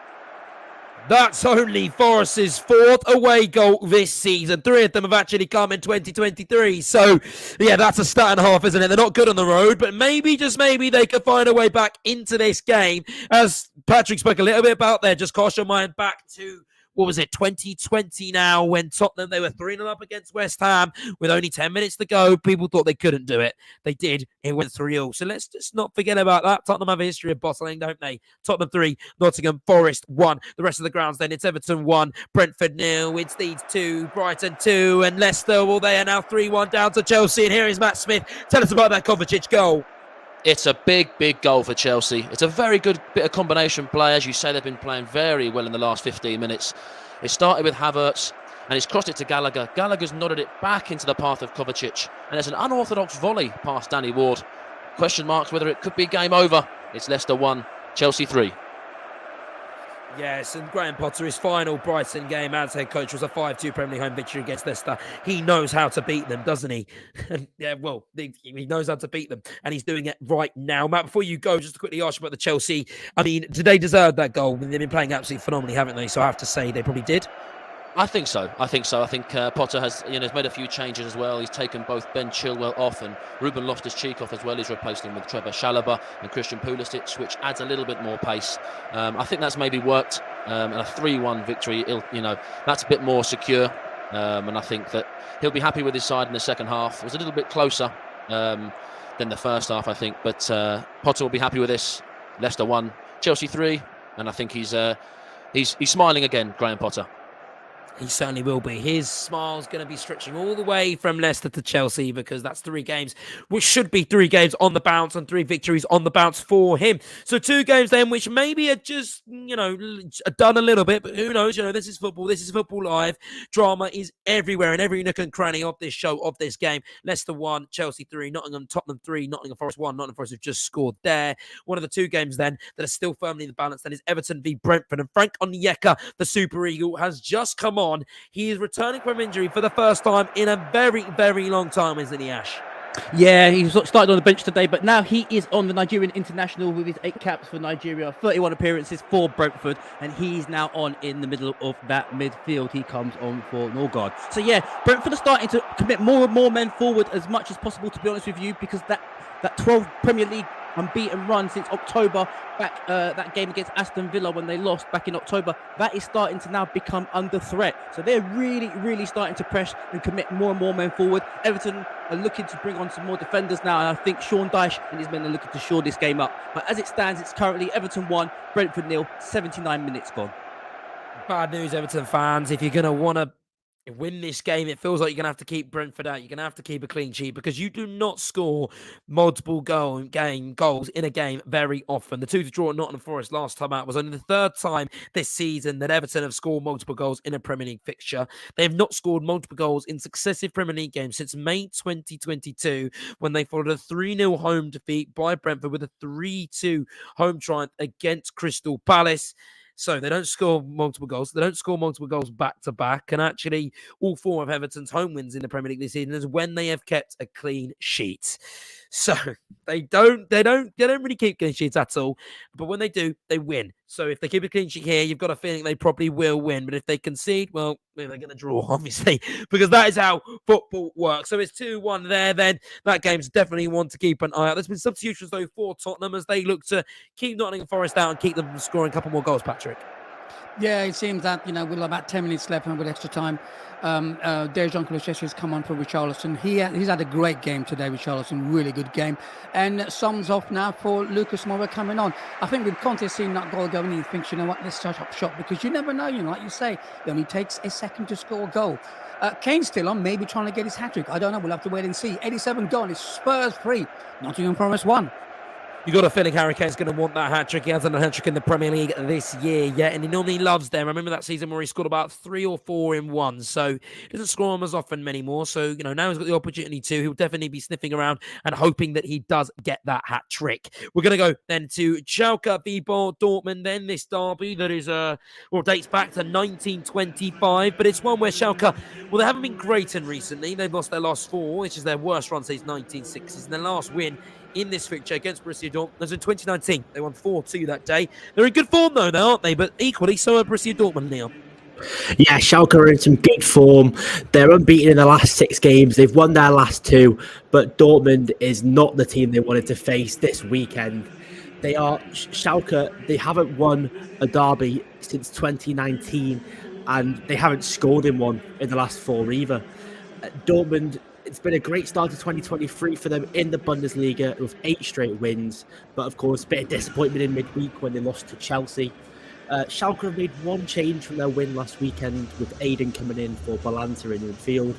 That's only Forest's 4th away goal this season. 3 of them have actually come in 2023. So, yeah, that's a start and a half, isn't it? They're not good on the road, but maybe, just maybe, they could find a way back into this game. As Patrick spoke a little bit about there, just cast your mind back to 2020 now, when Tottenham, they were 3-0 up against West Ham with only 10 minutes to go. People thought they couldn't do it. They did. It went 3-0. So let's just not forget about that. Tottenham have a history of bottling, don't they? Tottenham 3, Nottingham Forest 1. The rest of the grounds then, it's Everton 1, Brentford 0, it's Leeds 2, Brighton 2, and Leicester, well, they are now 3-1 down to Chelsea. And here is Matt Smith. Tell us about that Kovacic goal. It's a big goal for Chelsea. It's a very good bit of combination play. As you say, they've been playing very well in the last 15 minutes. It started with Havertz, and he's crossed it to Gallagher. Gallagher's nodded it back into the path of Kovacic, and it's an unorthodox volley past Danny Ward. Question marks whether it could be game over. It's Leicester 1, Chelsea 3. Yes, and Graham Potter, his final Brighton game as head coach was a 5-2 Premier League home victory against Leicester. He knows how to beat them, doesn't he? And yeah, well, he knows how to beat them, and he's doing it right now. Matt, before you go, just to quickly ask you about the Chelsea. I mean, did they deserve that goal? They've been playing absolutely phenomenally, haven't they? So I have to say they probably did. I think so. I think Potter has made a few changes as well. He's taken both Ben Chilwell off and Ruben Loftus-Cheek off as well. He's replaced him with Trevor Chalobah and Christian Pulisic, which adds a little bit more pace. I think that's maybe worked. And a 3-1 victory, that's a bit more secure. And I think that he'll be happy with his side in the second half. It was a little bit closer than the first half, I think. But Potter will be happy with this. Leicester 1, Chelsea 3, and I think he's smiling again, Graham Potter. He certainly will be. His smile's going to be stretching all the way from Leicester to Chelsea because that's 3 games, which should be 3 games on the bounce and 3 victories on the bounce for him. So 2 games then, which maybe are just, done a little bit, but who knows? This is football. This is football live. Drama is everywhere in every nook and cranny of this show, of this game. Leicester 1, Chelsea 3, Tottenham 3, Nottingham Forest 1. Nottingham Forest have just scored there. One of the 2 games then that are still firmly in the balance then is Everton v Brentford. And Frank Onyeka, the Super Eagle, has just come on. He is returning from injury for the first time in a very, very long time, isn't he, Ash? Yeah, he started on the bench today, but now he is on the Nigerian international with his 8 caps for Nigeria, 31 appearances for Brentford, and he's now on in the middle of that midfield. He comes on for Norgard. So yeah, Brentford are starting to commit more and more men forward as much as possible, to be honest with you, because that 12 Premier League unbeaten run since October, back that game against Aston Villa when they lost back in October, that is starting to now become under threat. So they're really starting to press and commit more and more men forward. Everton are looking to bring on some more defenders now, and I think Sean Dyche and his men are looking to shore this game up. But as it stands, it's currently Everton 1, Brentford 0, 79 minutes gone. Bad news, Everton fans. If you're going to want to win this game, it feels like you're going to have to keep Brentford out. You're going to have to keep a clean sheet because you do not score multiple goals in a game very often. The 2-2 draw at Nottingham Forest last time out was only the 3rd time this season that Everton have scored multiple goals in a Premier League fixture. They have not scored multiple goals in successive Premier League games since May 2022 when they followed a 3-0 home defeat by Brentford with a 3-2 home triumph against Crystal Palace. So they don't score multiple goals. They don't score multiple goals back to back. And actually, all 4 of Everton's home wins in the Premier League this season is when they have kept a clean sheet. So they don't really keep clean sheets at all. But when they do, they win. So if they keep a clean sheet here, you've got a feeling they probably will win. But if they concede, well, they're going to draw, obviously, because that is how football works. So it's 2-1 there. Then that game's definitely one to keep an eye out. There's been substitutions, though, for Tottenham as they look to keep Nottingham Forest out and keep them from scoring a couple more goals, Patrick. Yeah, it seems that, we'll have about 10 minutes left and with extra time. Dejan Kulusevski has come on for Richarlison. He's had a great game today, Richarlison, really good game. And sums off now for Lucas Moura coming on. I think with Conte seeing that goal going, he thinks, you know what, let's start up shop because you never know, like you say, it only takes a second to score a goal. Kane's still on, maybe trying to get his hat-trick. I don't know, we'll have to wait and see. 87 gone, it's Spurs 3, Nottingham Forest 1. You got a feeling Harry Kane's going to want that hat-trick. He hasn't a hat-trick in the Premier League this year yet, and he normally loves them. I remember that season where he scored about 3 or 4 in one, so he doesn't score them as often anymore. So, now he's got the opportunity to. He'll definitely be sniffing around and hoping that he does get that hat-trick. We're going to go then to Schalke v Dortmund, then this derby that is, dates back to 1925, but it's one where Schalke, well, they haven't been great in recently. They've lost their last 4, which is their worst run since 1960s, and their last win in this fixture against Borussia Dortmund was in 2019. They won 4-2 that day. They're in good form, though, now, aren't they? But equally, so are Borussia Dortmund, Neil. Yeah, Schalke are in some good form. They're unbeaten in the last 6 games. They've won their last 2, but Dortmund is not the team they wanted to face this weekend. Schalke, they haven't won a derby since 2019, and they haven't scored in one in the last 4 either. Dortmund, it's been a great start to 2023 for them in the Bundesliga with 8 straight wins, but of course, a bit of disappointment in midweek when they lost to Chelsea. Schalke have made 1 change from their win last weekend with Aiden coming in for Balanta in midfield.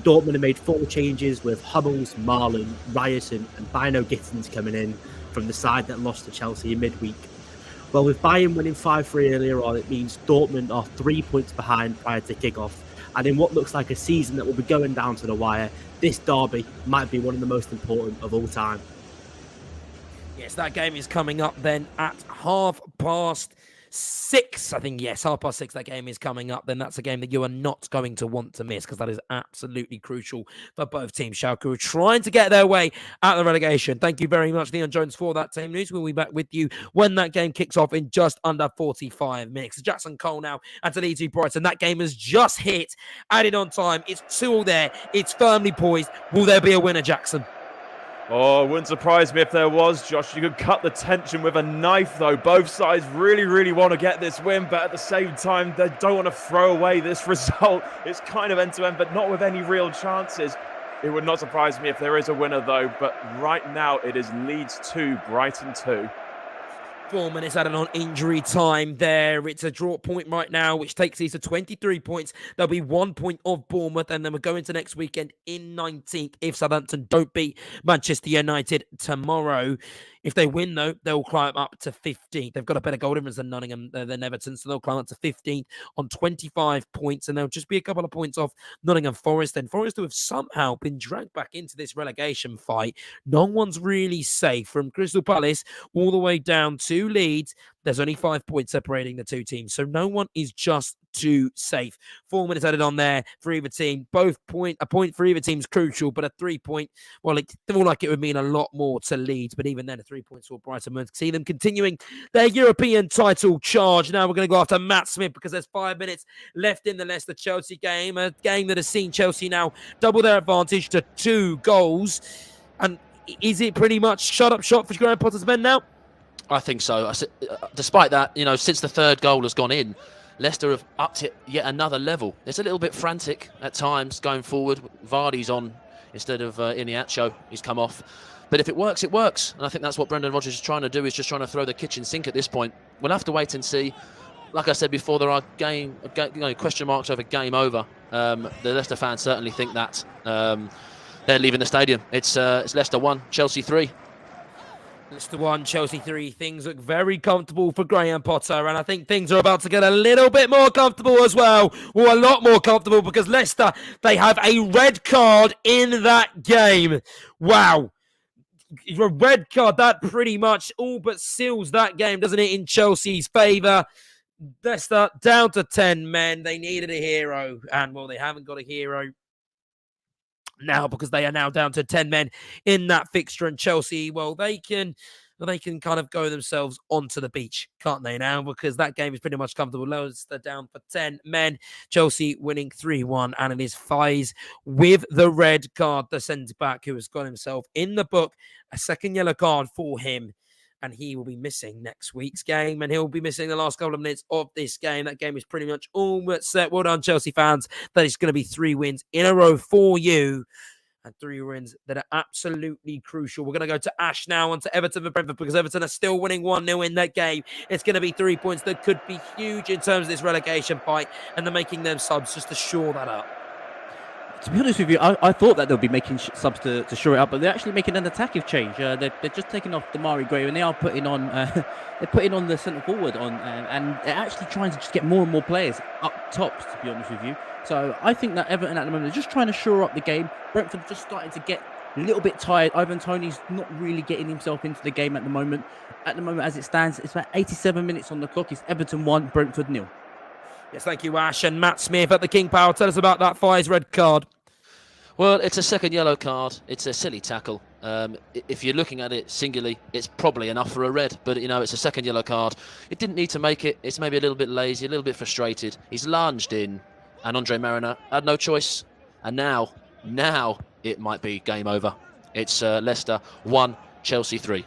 Dortmund have made 4 changes with Hummels, Marlon, Ryerson and Bino Gittins coming in from the side that lost to Chelsea in midweek. Well, with Bayern winning 5-3 earlier on, it means Dortmund are 3 points behind prior to kick-off. And in what looks like a season that will be going down to the wire, this derby might be one of the most important of all time. Yes, that game is coming up then at 6:30. I think, yes, 6:30 that game is coming up. Then that's a game that you are not going to want to miss because that is absolutely crucial for both teams. Schalke are trying to get their way out of the relegation. Thank you very much, Leon Jones, for that team news. We'll be back with you when that game kicks off in just under 45 minutes. Jackson Cole now and to Leeds v Brighton. That game has just hit, added on time. It's 2-2 there. It's firmly poised. Will there be a winner, Jackson? Oh, it wouldn't surprise me if there was, Josh. You could cut the tension with a knife, though. Both sides really want to get this win, but at the same time, they don't want to throw away this result. It's kind of end-to-end, but not with any real chances. It would not surprise me if there is a winner, though. But right now, it is Leeds 2, Brighton 2. 4 minutes added on injury time there. It's a draw point right now, which takes these to 23 points. There'll be 1 point of Bournemouth, and then we're going to next weekend in 19th if Southampton don't beat Manchester United tomorrow. If they win, though, they'll climb up to 15th. They've got a better goal difference than Everton, so they'll climb up to 15th on 25 points, and they'll just be a couple of points off Nottingham Forest. And Forest, who have somehow been dragged back into this relegation fight, no one's really safe from Crystal Palace all the way down to Leeds. There's only 5 points separating the two teams, so no one is just too safe. 4 minutes added on there for either team. A point for either team is crucial, but a 3 point, well, it feel like it would mean a lot more to Leeds, but even then, a 3 points for Brighton would see them continuing their European title charge. Now we're going to go after Matt Smith because there's 5 minutes left in the Leicester-Chelsea game, a game that has seen Chelsea now double their advantage to 2 goals. And is it pretty much shut up shop for Graham Potter's men now? I think so. Despite that, since the third goal has gone in, Leicester have upped it yet another level. It's a little bit frantic at times going forward. Vardy's on instead of Iniacho. He's come off. But if it works, it works. And I think that's what Brendan Rodgers is trying to do, is just trying to throw the kitchen sink at this point. We'll have to wait and see. Like I said before, there are question marks over game over. The Leicester fans certainly think that. They're leaving the stadium. It's Leicester 1, Chelsea 3. Leicester 1, Chelsea 3. Things look very comfortable for Graham Potter, and I think things are about to get a little bit more comfortable as well, or a lot more comfortable, because Leicester, they have a red card in that game. Wow. A red card, that pretty much all but seals that game, doesn't it, in Chelsea's favour. Leicester down to 10 men. They needed a hero, and, well, they haven't got a hero now because they are now down to 10 men in that fixture, and Chelsea, well, they can kind of go themselves onto the beach, can't they now? Because that game is pretty much comfortable. Leicester down for 10 men. Chelsea winning 3-1, and it is Faiz with the red card, the centre-back who has got himself in the book, a second yellow card for him. And he will be missing next week's game, and he'll be missing the last couple of minutes of this game. That game is pretty much all but set. Well done, Chelsea fans. That is going to be 3 wins in a row for you, and 3 wins that are absolutely crucial. We're going to go to Ash now, on to Everton and Brentford, because Everton are still winning 1-0 in that game. It's going to be 3 points that could be huge in terms of this relegation fight, and they're making them subs just to shore that up. To be honest with you, I thought that they'll be making subs to shore it up, but they're actually making an attacking change. They're just taking off Damari Gray, and they are putting on the centre forward on, and they're actually trying to just get more and more players up top. To be honest with you, so I think that Everton at the moment are just trying to shore up the game. Brentford just starting to get a little bit tired. Ivan Toney's not really getting himself into the game at the moment. At the moment, as it stands, it's about 87 minutes on the clock. It's Everton 1, Brentford 0. Yes, thank you, Ash. And Matt Smith at the King Power. Tell us about that Faiz red card. Well, it's a second yellow card. It's a silly tackle. If you're looking at it singularly, it's probably enough for a red. But, it's a second yellow card. It didn't need to make it. It's maybe a little bit lazy, a little bit frustrated. He's lunged in, and Andre Mariner had no choice. And now it might be game over. It's Leicester 1, Chelsea 3.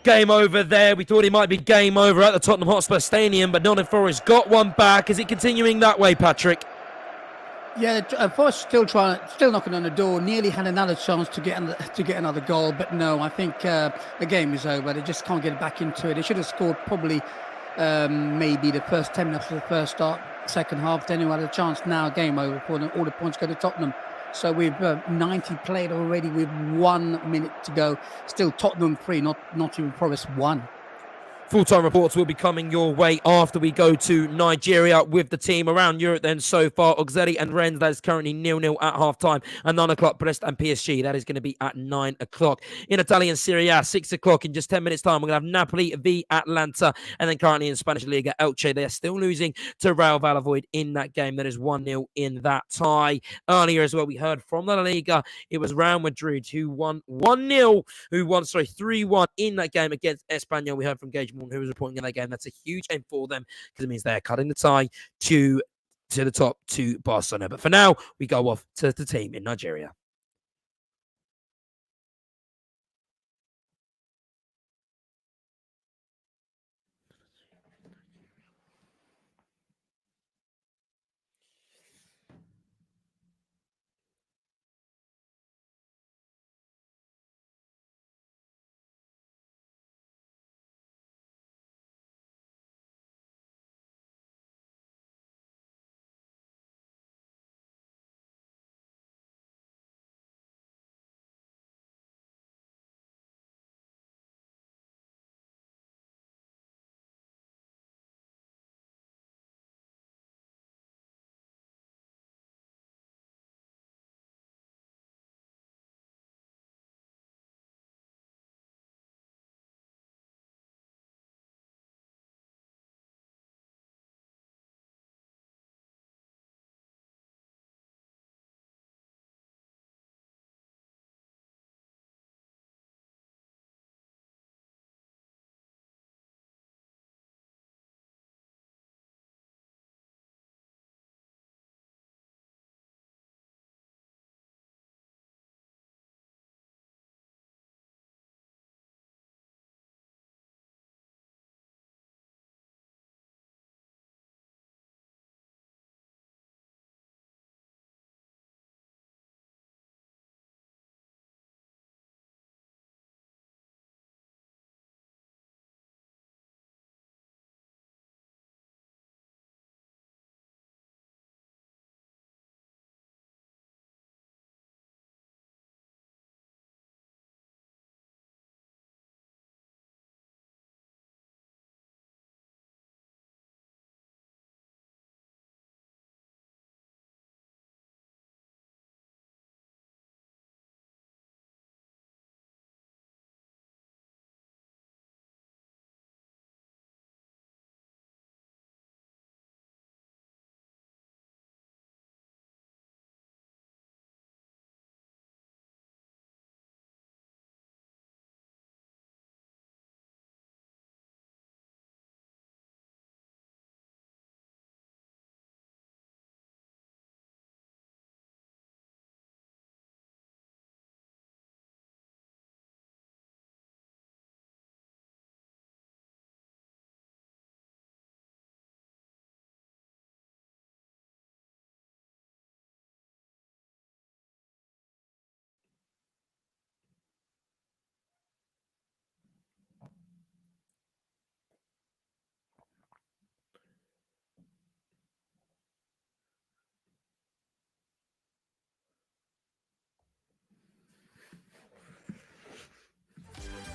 Game over there. We thought it might be game over at the Tottenham Hotspur Stadium, but Nottingham Forest got one back. Is it continuing that way, Patrick? Yeah, Forest still knocking on the door. Nearly had another chance to get another goal, but no. I think the game is over. They just can't get back into it. They should have scored probably maybe the first 10 minutes of the first start, second half. Then you had a chance. Now game over. All the points go to Tottenham. So we've 90 played already with 1 minute to go. Still Tottenham 3, Nottingham Forest 1. Full-time reports will be coming your way after we go to Nigeria with the team around Europe then so far. Auxerre and Rennes, that is currently 0-0 at half-time. At 9 o'clock, Brest and PSG, that is going to be at 9 o'clock. In Italian Serie A, 6 o'clock in just 10 minutes' time, we're going to have Napoli v Atalanta. And then currently in Spanish Liga, Elche, they are still losing to Real Valladolid in that game. That is 1-0 in that tie. Earlier as well, we heard from La Liga, it was Real Madrid who won 3-1 in that game against Espanyol. We heard from Gage who was reporting in that game. That's a huge aim for them because it means they're cutting the tie to the top to Barcelona. But for now, we go off to the team in Nigeria.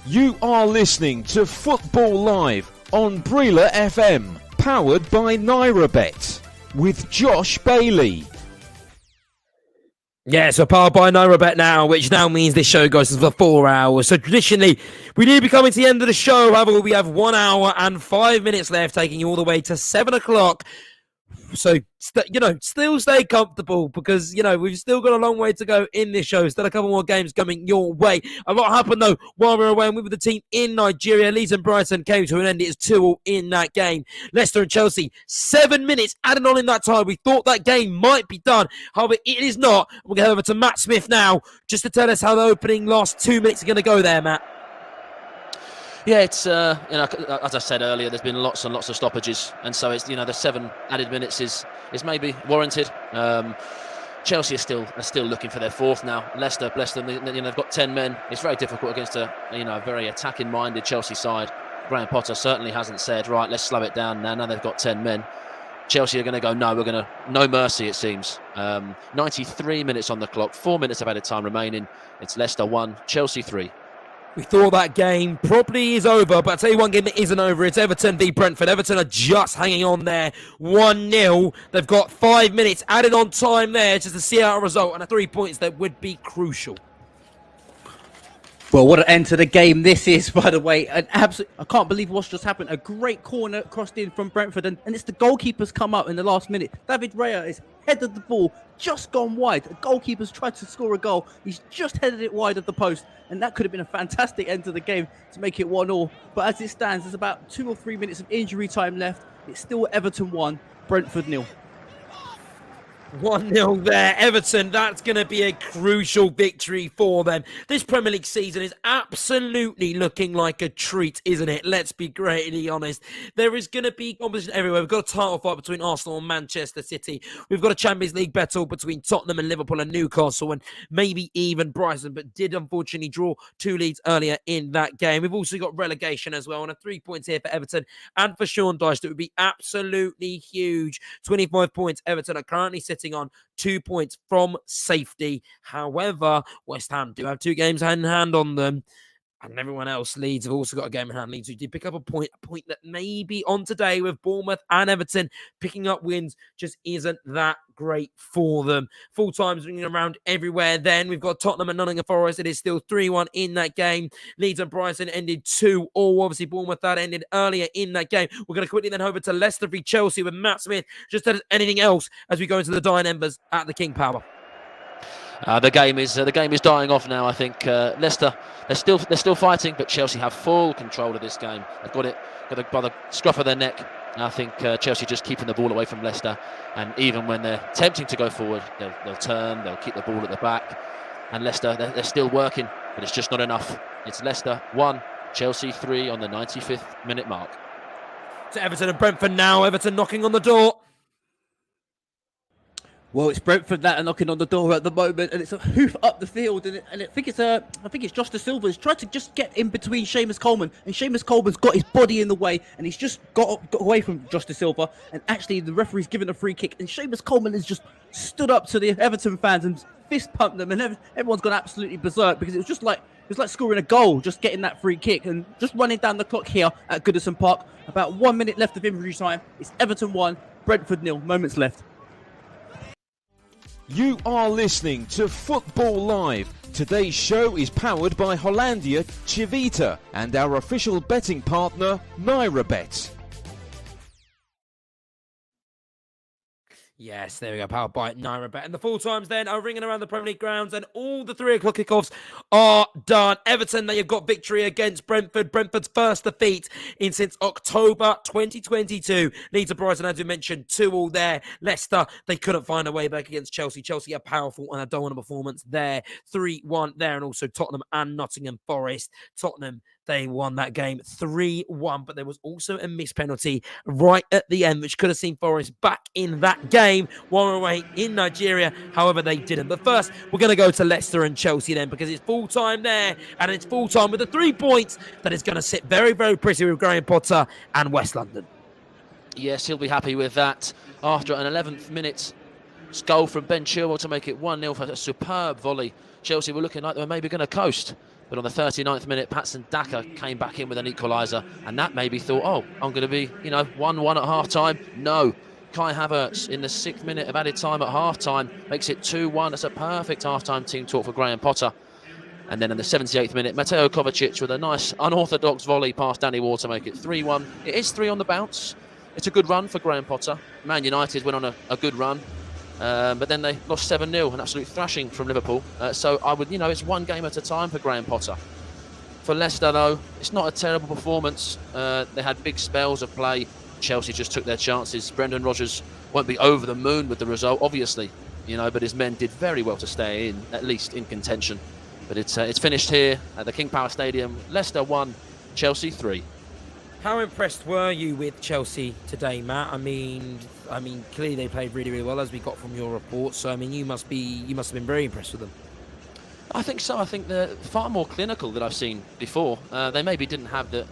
You are listening to Football Live on Brila FM, powered by Nairabet, with Josh Bailey. Yeah, so powered by Nairabet now, which now means this show goes for 4 hours. So traditionally, we do be coming to the end of the show. However, we have 1 hour and 5 minutes left, taking you all the way to 7 o'clock. So, still stay comfortable because, we've still got a long way to go in this show. Still a couple more games coming your way. A lot happened, though, while we were away and we were the team in Nigeria. Leeds and Brighton came to an end. It is 2-2 in that game. Leicester and Chelsea, 7 minutes added on in that time. We thought that game might be done. However, it is not. We'll go over to Matt Smith now just to tell us how the opening last 2 minutes are going to go there, Matt. Yeah, it's as I said earlier, there's been lots and lots of stoppages, and so it's the 7 added minutes is maybe warranted. Chelsea are still looking for their fourth now. Leicester, bless them, they've got 10 men. It's very difficult against a very attacking-minded Chelsea side. Graham Potter certainly hasn't said, right, let's slow it down now. Now they've got 10 men. Chelsea are going to go, no mercy, it seems. 93 minutes on the clock, 4 minutes of added time remaining. It's Leicester 1, Chelsea 3. We thought that game probably is over, but I'll tell you one game that isn't over. It's Everton v Brentford. Everton are just hanging on there. 1-0. They've got 5 minutes added on time there just to see out a result and 3 points that would be crucial. Well, what an end to the game this is, by the way. I can't believe what's just happened. A great corner crossed in from Brentford, and it's the goalkeeper's come up in the last minute. David Raya has headed the ball, just gone wide. The goalkeeper's tried to score a goal. He's just headed it wide of the post, and that could have been a fantastic end to the game to make it 1-1. But as it stands, there's about 2 or 3 minutes of injury time left. It's still Everton 1, Brentford 0. 1-0 there. Everton, that's going to be a crucial victory for them. This Premier League season is absolutely looking like a treat, isn't it? Let's be greatly honest. There is going to be competition everywhere. We've got a title fight between Arsenal and Manchester City. We've got a Champions League battle between Tottenham and Liverpool and Newcastle and maybe even Brighton, but did unfortunately draw 2 leads earlier in that game. We've also got relegation as well, and 3 points here for Everton and for Sean Dyche. That would be absolutely huge. 25 points. Everton are currently sitting on 2 points from safety. However, West Ham do have 2 games hand in hand on them. And everyone else, Leeds, have also got a game in hand. Leeds who did pick up a point that may be on today with Bournemouth and Everton picking up wins just isn't that great for them. Full times ringing around everywhere then. We've got Tottenham and Nottingham Forest. It is still 3-1 in that game. Leeds and Brighton ended 2-2. Obviously, Bournemouth, that ended earlier in that game. We're going to quickly then over to Leicester v Chelsea with Matt Smith. Just anything else as we go into the dying embers at the King Power. The game is dying off now. I think Leicester they're still fighting, but Chelsea have full control of this game. They've got it by the scruff of their neck. I think Chelsea just keeping the ball away from Leicester, and even when they're attempting to go forward, they'll turn, they'll keep the ball at the back, and Leicester they're still working, but it's just not enough. It's Leicester 1, Chelsea 3 on the 95th minute mark. To Everton and Brentford now. Everton knocking on the door. Well, it's Brentford that are knocking on the door at the moment, and it's a hoof up the field, and I think it's Josh De Silva has tried to just get in between Seamus Coleman, and Seamus Coleman's got his body in the way, and he's just got away from Josh De Silva, and actually the referee's given a free kick, and Seamus Coleman has just stood up to the Everton fans and fist pumped them, and everyone's gone absolutely berserk because it was like scoring a goal, just getting that free kick, and just running down the clock here at Goodison Park. About 1 minute left of injury time. It's Everton 1, Brentford 0. Moments left. You are listening to Football Live. Today's show is powered by Hollandia Chivita and our official betting partner, Nairabet. Yes, there we go. Powered by Nairabet. And the full times then are ringing around the Premier League grounds, and all the 3 o'clock kickoffs are done. Everton, they have got victory against Brentford. Brentford's first defeat since October 2022. Leeds and Brighton, as we mentioned, 2-2 there. Leicester, they couldn't find a way back against Chelsea. Chelsea are powerful and a dominant performance there. 3-1 there. And also Tottenham and Nottingham Forest. Tottenham, they won that game 3-1, but there was also a missed penalty right at the end, which could have seen Forest back in that game while we're away in Nigeria. However, they didn't. But first, we're going to go to Leicester and Chelsea then, because it's full time there, and it's full time with the 3 points that is going to sit very, very pretty with Graham Potter and West London. Yes, he'll be happy with that. After an 11th minute goal from Ben Chilwell to make it 1-0 for a superb volley. Chelsea were looking like they were maybe going to coast. But on the 39th minute, Patson Daka came back in with an equaliser, and that maybe thought, oh, I'm going to be, 1-1 at half-time. No. Kai Havertz in the 6th minute of added time at half-time makes it 2-1. That's a perfect half-time team talk for Graham Potter. And then in the 78th minute, Mateo Kovacic with a nice unorthodox volley past Danny Ward to make it 3-1. It is 3 on the bounce. It's a good run for Graham Potter. Man United went on a good run. But then they lost 7-0, an absolute thrashing from Liverpool. So I would, it's one game at a time for Graham Potter. For Leicester, though, it's not a terrible performance. They had big spells of play. Chelsea just took their chances. Brendan Rodgers won't be over the moon with the result, obviously, but his men did very well to stay in, at least in contention. But it's finished here at the King Power Stadium. Leicester 1, Chelsea 3. How impressed were you with Chelsea today, Matt? I mean, clearly they played really, really well, as we got from your report. So, you must have been very impressed with them. I think so. I think they're far more clinical than I've seen before. They maybe didn't have the,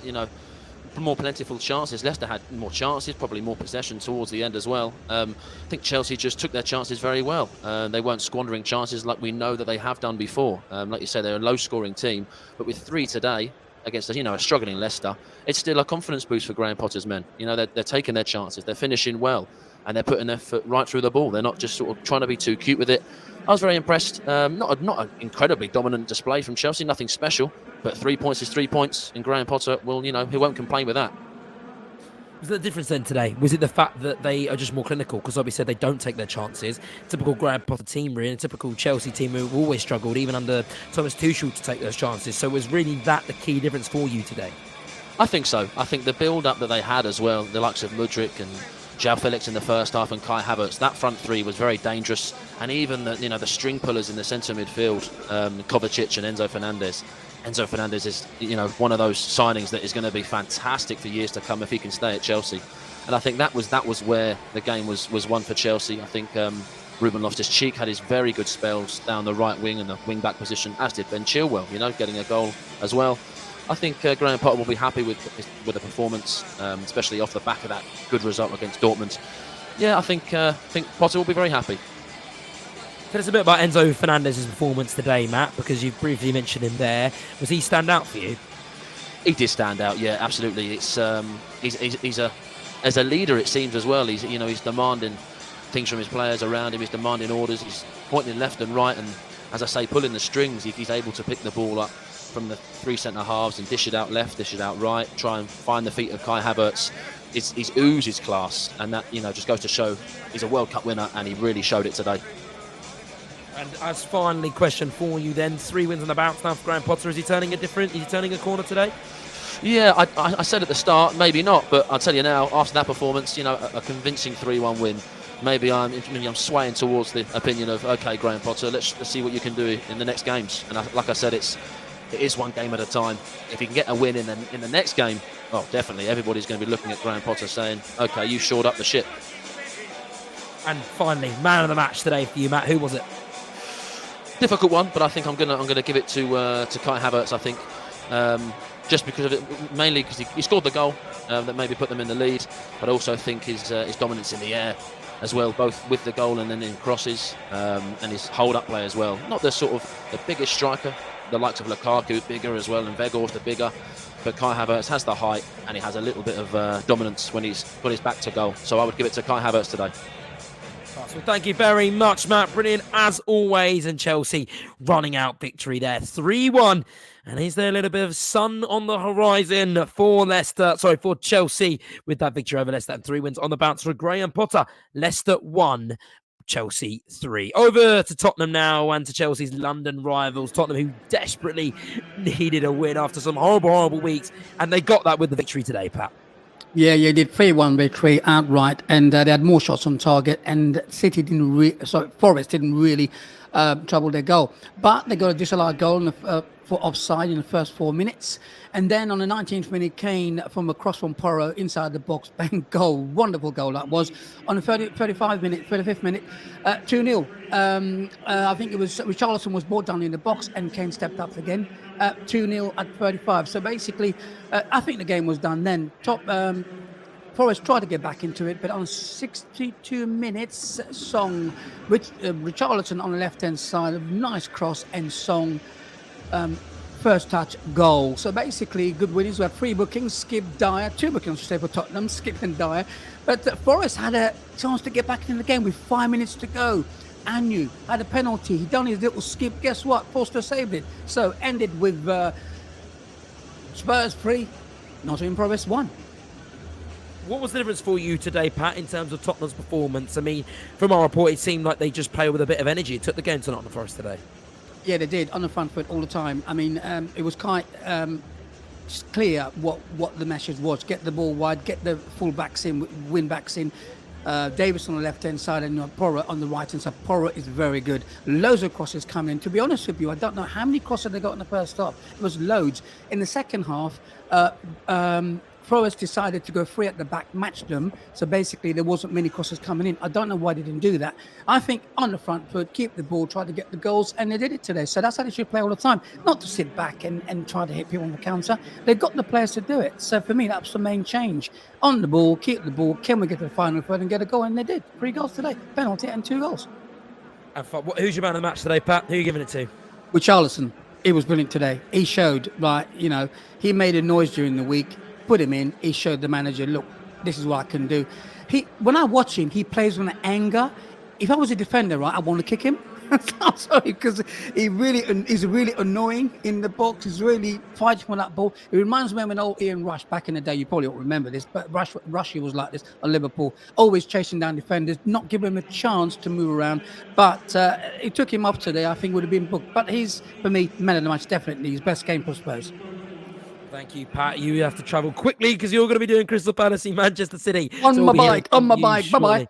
more plentiful chances. Leicester had more chances, probably more possession towards the end as well. I think Chelsea just took their chances very well. They weren't squandering chances like we know that they have done before. Like you say, they're a low-scoring team, but with 3 today against a struggling Leicester, it's still a confidence boost for Graham Potter's men. They're taking their chances, they're finishing well, and they're putting their foot right through the ball. They're not just sort of trying to be too cute with it. I was very impressed. Not an incredibly dominant display from Chelsea, nothing special, but 3 points is 3 points, and Graham Potter he won't complain with that. Was the difference then today? Was it the fact that they are just more clinical? Because like we said, they don't take their chances. Typical Graham Potter team, really, and a typical Chelsea team who always struggled, even under Thomas Tuchel, to take those chances. So was really that the key difference for you today? I think so. I think the build-up that they had as well, the likes of Mudryk and João Felix in the first half and Kai Havertz, that front three was very dangerous. And even the string pullers in the centre midfield, Kovacic and Enzo Fernandez. Enzo Fernandez is, one of those signings that is going to be fantastic for years to come if he can stay at Chelsea. And I think that was where the game was won for Chelsea. I think Ruben Loftus-Cheek had his very good spells down the right wing and the wing-back position, as did Ben Chilwell, getting a goal as well. I think Graham Potter will be happy with the performance, especially off the back of that good result against Dortmund. Yeah, I think Potter will be very happy. Tell us a bit about Enzo Fernandez's performance today, Matt, because you've briefly mentioned him there. Was he stand out for you? He did stand out, yeah, absolutely. It's he's as a leader, it seems, as well. He's demanding things from his players around him. He's demanding orders. He's pointing left and right, and as I say, pulling the strings. If he's able to pick the ball up from the 3 centre halves and dish it out left, dish it out right, try and find the feet of Kai Havertz, he's oozes class, and that just goes to show he's a World Cup winner, and he really showed it today. And as finally question for you then, 3 wins on the bounce now for Graham Potter. Is he turning a corner today? Yeah, I said at the start, maybe not, but I'll tell you now, after that performance, a convincing 3-1 win, maybe I'm swaying towards the opinion of, okay, Graham Potter, let's see what you can do in the next games. And like I said, it is one game at a time. If you can get a win in the next game, oh, definitely, everybody's going to be looking at Graham Potter saying, okay, you shored up the ship. And finally, man of the match today for you, Matt, who was it? Difficult one, but I think I'm gonna give it to Kai Havertz. I think just because of it, mainly because he scored the goal that maybe put them in the lead, but also think his dominance in the air as well, both with the goal and then in crosses, and his hold-up play as well. Not the sort of the biggest striker, the likes of Lukaku, bigger as well, and Weghorst, the bigger. But Kai Havertz has the height, and he has a little bit of dominance when he's put his back to goal. So I would give it to Kai Havertz today. So thank you very much, Matt. Brilliant as always. And Chelsea running out victory there, 3-1. And is there a little bit of sun on the horizon for Chelsea with that victory over Leicester, and 3 wins on the bounce for Graham Potter. Leicester 1, Chelsea 3. Over to Tottenham now and to Chelsea's London rivals. Tottenham, who desperately needed a win after some horrible weeks. And they got that with the victory today, Pat. Yeah, you did 3-1 victory outright, and they had more shots on target, and Forest didn't really trouble their goal. But they got a disallowed goal for offside in the first 4 minutes. And then on the 19th minute, Kane from a cross from Porro inside the box, bang, goal. Wonderful goal that was. On the 35th minute, 2-0. I think it was Richarlison was brought down in the box and Kane stepped up again. 2-0 at 35. So basically, I think the game was done then. Forest tried to get back into it, but on 62 minutes, Richarlison on the left-hand side, a nice cross, and Song first touch goal. So basically, good winners. We have 3 bookings, Skip, Dyer, 2 bookings to stay for Tottenham, Skip and Dyer. But Forest had a chance to get back in the game with 5 minutes to go. Anu had a penalty. He done his little skip. Guess what? Foster saved it. So ended with Spurs 3, Nottingham Forest 1. What was the difference for you today, Pat, in terms of Tottenham's performance? I mean, from our report, it seemed like they just played with a bit of energy. It took the game to Nottingham Forest today. Yeah, they did, on the front foot all the time. I mean, it was quite clear what the message was. Get the ball wide, get the full-backs in, win-backs in. Davis on the left-hand side and Porra on the right-hand side. Porra is very good. Loads of crosses coming in. To be honest with you, I don't know how many crosses they got in the first half. It was loads. In the second half, Forest decided to go free at the back, match them. So basically, there wasn't many crosses coming in. I don't know why they didn't do that. I think on the front foot, keep the ball, try to get the goals, and they did it today. So that's how they should play all the time. Not to sit back and try to hit people on the counter. They've got the players to do it. So for me, that's the main change. On the ball, keep the ball. Can we get to the final third and get a goal? And they did. 3 goals today. Penalty and 2 goals. And who's your man of the match today, Pat? Who are you giving it to? Richarlison. He was brilliant today. He showed, he made a noise during the week. Put him in. He showed the manager, look, this is what I can do. When I watch him, he plays with anger. If I was a defender, right, I want to kick him. I'm sorry, because he's really annoying in the box. He's really fighting for that ball. It reminds me of an old Ian Rush back in the day. You probably don't remember this, but Rushy was like this at Liverpool, always chasing down defenders, not giving him a chance to move around. But it took him off today. I think would have been booked. But he's, for me, man of the match, definitely his best game for Spurs. Thank you, Pat. You have to travel quickly because you're going to be doing Crystal Palace in Manchester City. On my bike. Bye-bye.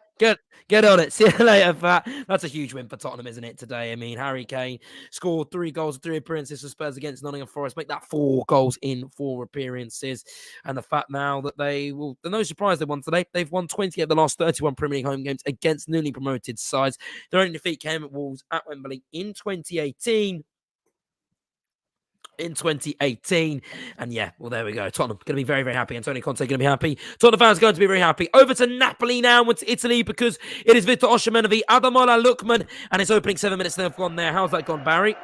Get on it. See you later, Pat. That's a huge win for Tottenham, isn't it, today? I mean, Harry Kane scored 3 goals, 3 appearances for Spurs against Nottingham Forest. Make that 4 goals in 4 appearances. And the fact now that they're no surprise they won today. They've won 20 of the last 31 Premier League home games against newly promoted sides. Their only defeat came at Wolves at Wembley in 2018. And yeah, well, there we go. Tottenham going to be very, very happy. Antonio Conte going to be happy. Tottenham fans going to be very happy. Over to Napoli now and to Italy because it is Victor Osimhen v Ademola Lookman and it's opening 7 minutes and they've gone there. How's that gone, Barry?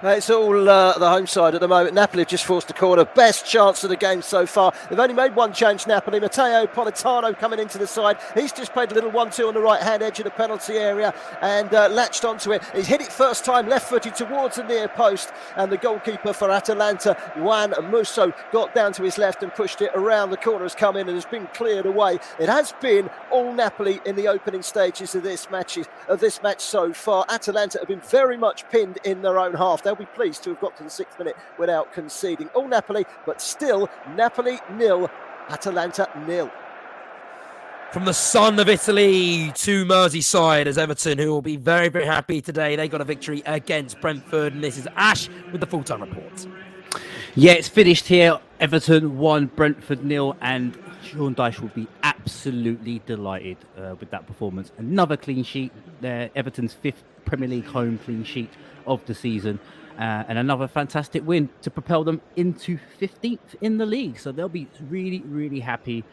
It's all the home side at the moment. Napoli have just forced a corner. Best chance of the game so far. They've only made 1 change, Napoli. Matteo Politano coming into the side. He's just played a little 1-2 on the right-hand edge of the penalty area and latched onto it. He's hit it first time, left-footed towards the near post. And the goalkeeper for Atalanta, Juan Musso, got down to his left and pushed it around the corner. Has come in and has been cleared away. It has been all Napoli in the opening stages of this match so far. Atalanta have been very much pinned in their own half. They'll be pleased to have got to the 6th minute without conceding. All Napoli, but still Napoli 0, Atalanta 0. From the sun of Italy to Merseyside as Everton, who will be very, very happy today. They got a victory against Brentford, and this is Ash with the full-time report. Yeah, it's finished here. Everton 1, Brentford 0, and Sean Dyche will be absolutely delighted with that performance. Another clean sheet there, Everton's 5th Premier League home clean sheet of the season. And another fantastic win to propel them into 15th in the league. So they'll be really, really happy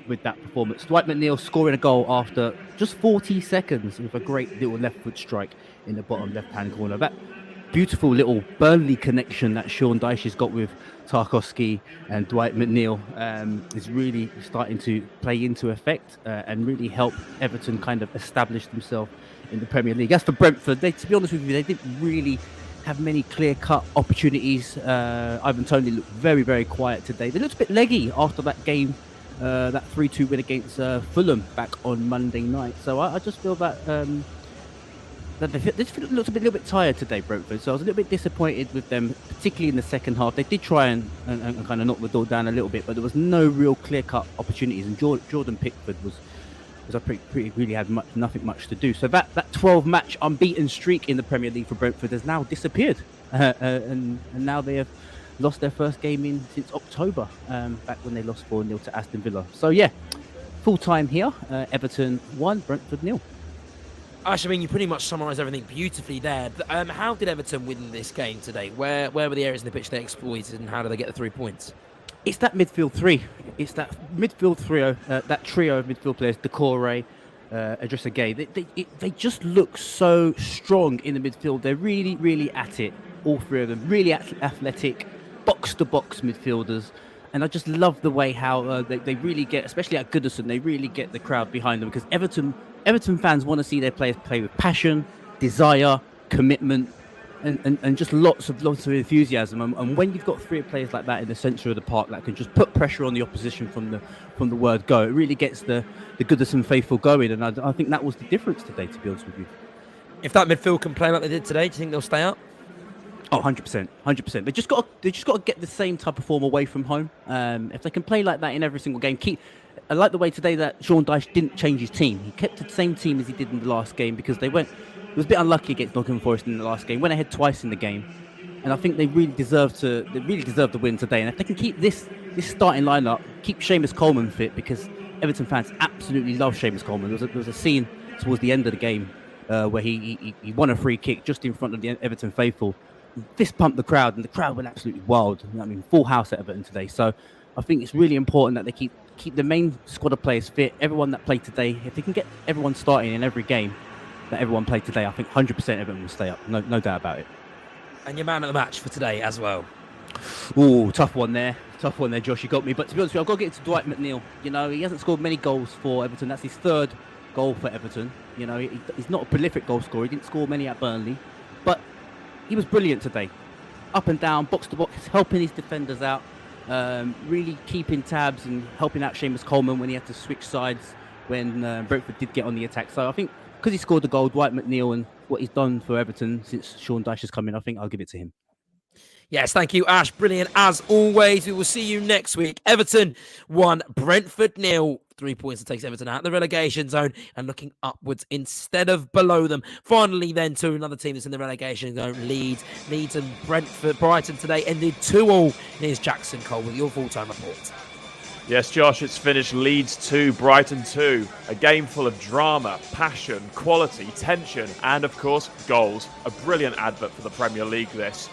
with that performance. Dwight McNeil scoring a goal after just 40 seconds with a great little left foot strike in the bottom left-hand corner. That beautiful little Burnley connection that Sean Dyche has got with Tarkowski and Dwight McNeil is really starting to play into effect and really help Everton kind of establish themselves in the Premier League. As for Brentford, to be honest with you, they didn't really have many clear-cut opportunities. Ivan Toney looked very, very quiet today. They looked a bit leggy after that game, that 3-2 win against Fulham back on Monday night. So I just feel that they looked a little bit tired today, Brentford. So I was a little bit disappointed with them, particularly in the second half. They did try and kind of knock the door down a little bit, but there was no real clear-cut opportunities. And Jordan Pickford was really had nothing much to do. So that 12-match unbeaten streak in the Premier League for Brentford has now disappeared, and now they have lost their first game since October, back when they lost 4-0 to Aston Villa. So yeah, full time here. Everton 1, Brentford 0. Ash, I mean, you pretty much summarised everything beautifully there. How did Everton win this game today? Where were the areas in the pitch they exploited, and how did they get the 3 points? It's that midfield 3. It's that midfield trio, that trio of midfield players: Decore, Idrissa Gueye. They just look so strong in the midfield. They're really, really at it. All three of them, really athletic, box-to-box midfielders. And I just love the way how they really get, especially at Goodison, they really get the crowd behind them, because Everton fans want to see their players play with passion, desire, commitment, and just lots of enthusiasm. And when you've got three players like that in the centre of the park that can just put pressure on the opposition from the word go, it really gets the Goodison faithful going. And I think that was the difference today, to be honest with you. If that midfield can play like they did today, do you think they'll stay up? Oh, 100%. They just got to get the same type of form away from home. If they can play like that in every single game, I like the way today that Sean Dyche didn't change his team. He kept the same team as he did in the last game, because it was a bit unlucky against Nottingham Forest in the last game. Went ahead twice in the game, and I think they really deserve the win today. And if they can keep this starting lineup, keep Seamus Coleman fit, because Everton fans absolutely love Seamus Coleman. There was a scene towards the end of the game where he won a free kick just in front of the Everton faithful. Fist pumped the crowd, and the crowd went absolutely wild. I mean, full house at Everton today. So I think it's really important that they keep the main squad of players fit. Everyone that played today, if they can get everyone starting in every game that everyone played today, I think 100% Everton will stay up. No doubt about it. And your man of the match for today as well. Ooh, tough one there, Josh. You got me. But to be honest with you, I've got to get it to Dwight McNeil. You know, he hasn't scored many goals for Everton. That's his third goal for Everton. You know, he's not a prolific goal scorer. He didn't score many at Burnley, but he was brilliant today. Up and down, box to box, helping his defenders out, really keeping tabs and helping out Seamus Coleman when he had to switch sides when Brentford did get on the attack. So I think because he scored the goal, Dwight McNeil, and what he's done for Everton since Sean Dyche has come in, I think I'll give it to him. Yes, thank you, Ash. Brilliant as always. We will see you next week. Everton 1, Brentford 0. 3 points that takes Everton out of the relegation zone and looking upwards instead of below them. Finally, then, to another team that's in the relegation zone, Leeds and Brighton today ended 2-2. Here's Jackson Cole with your full-time report. Yes, Josh, it's finished Leeds 2, Brighton 2. A game full of drama, passion, quality, tension, and, of course, goals. A brilliant advert for the Premier League, this.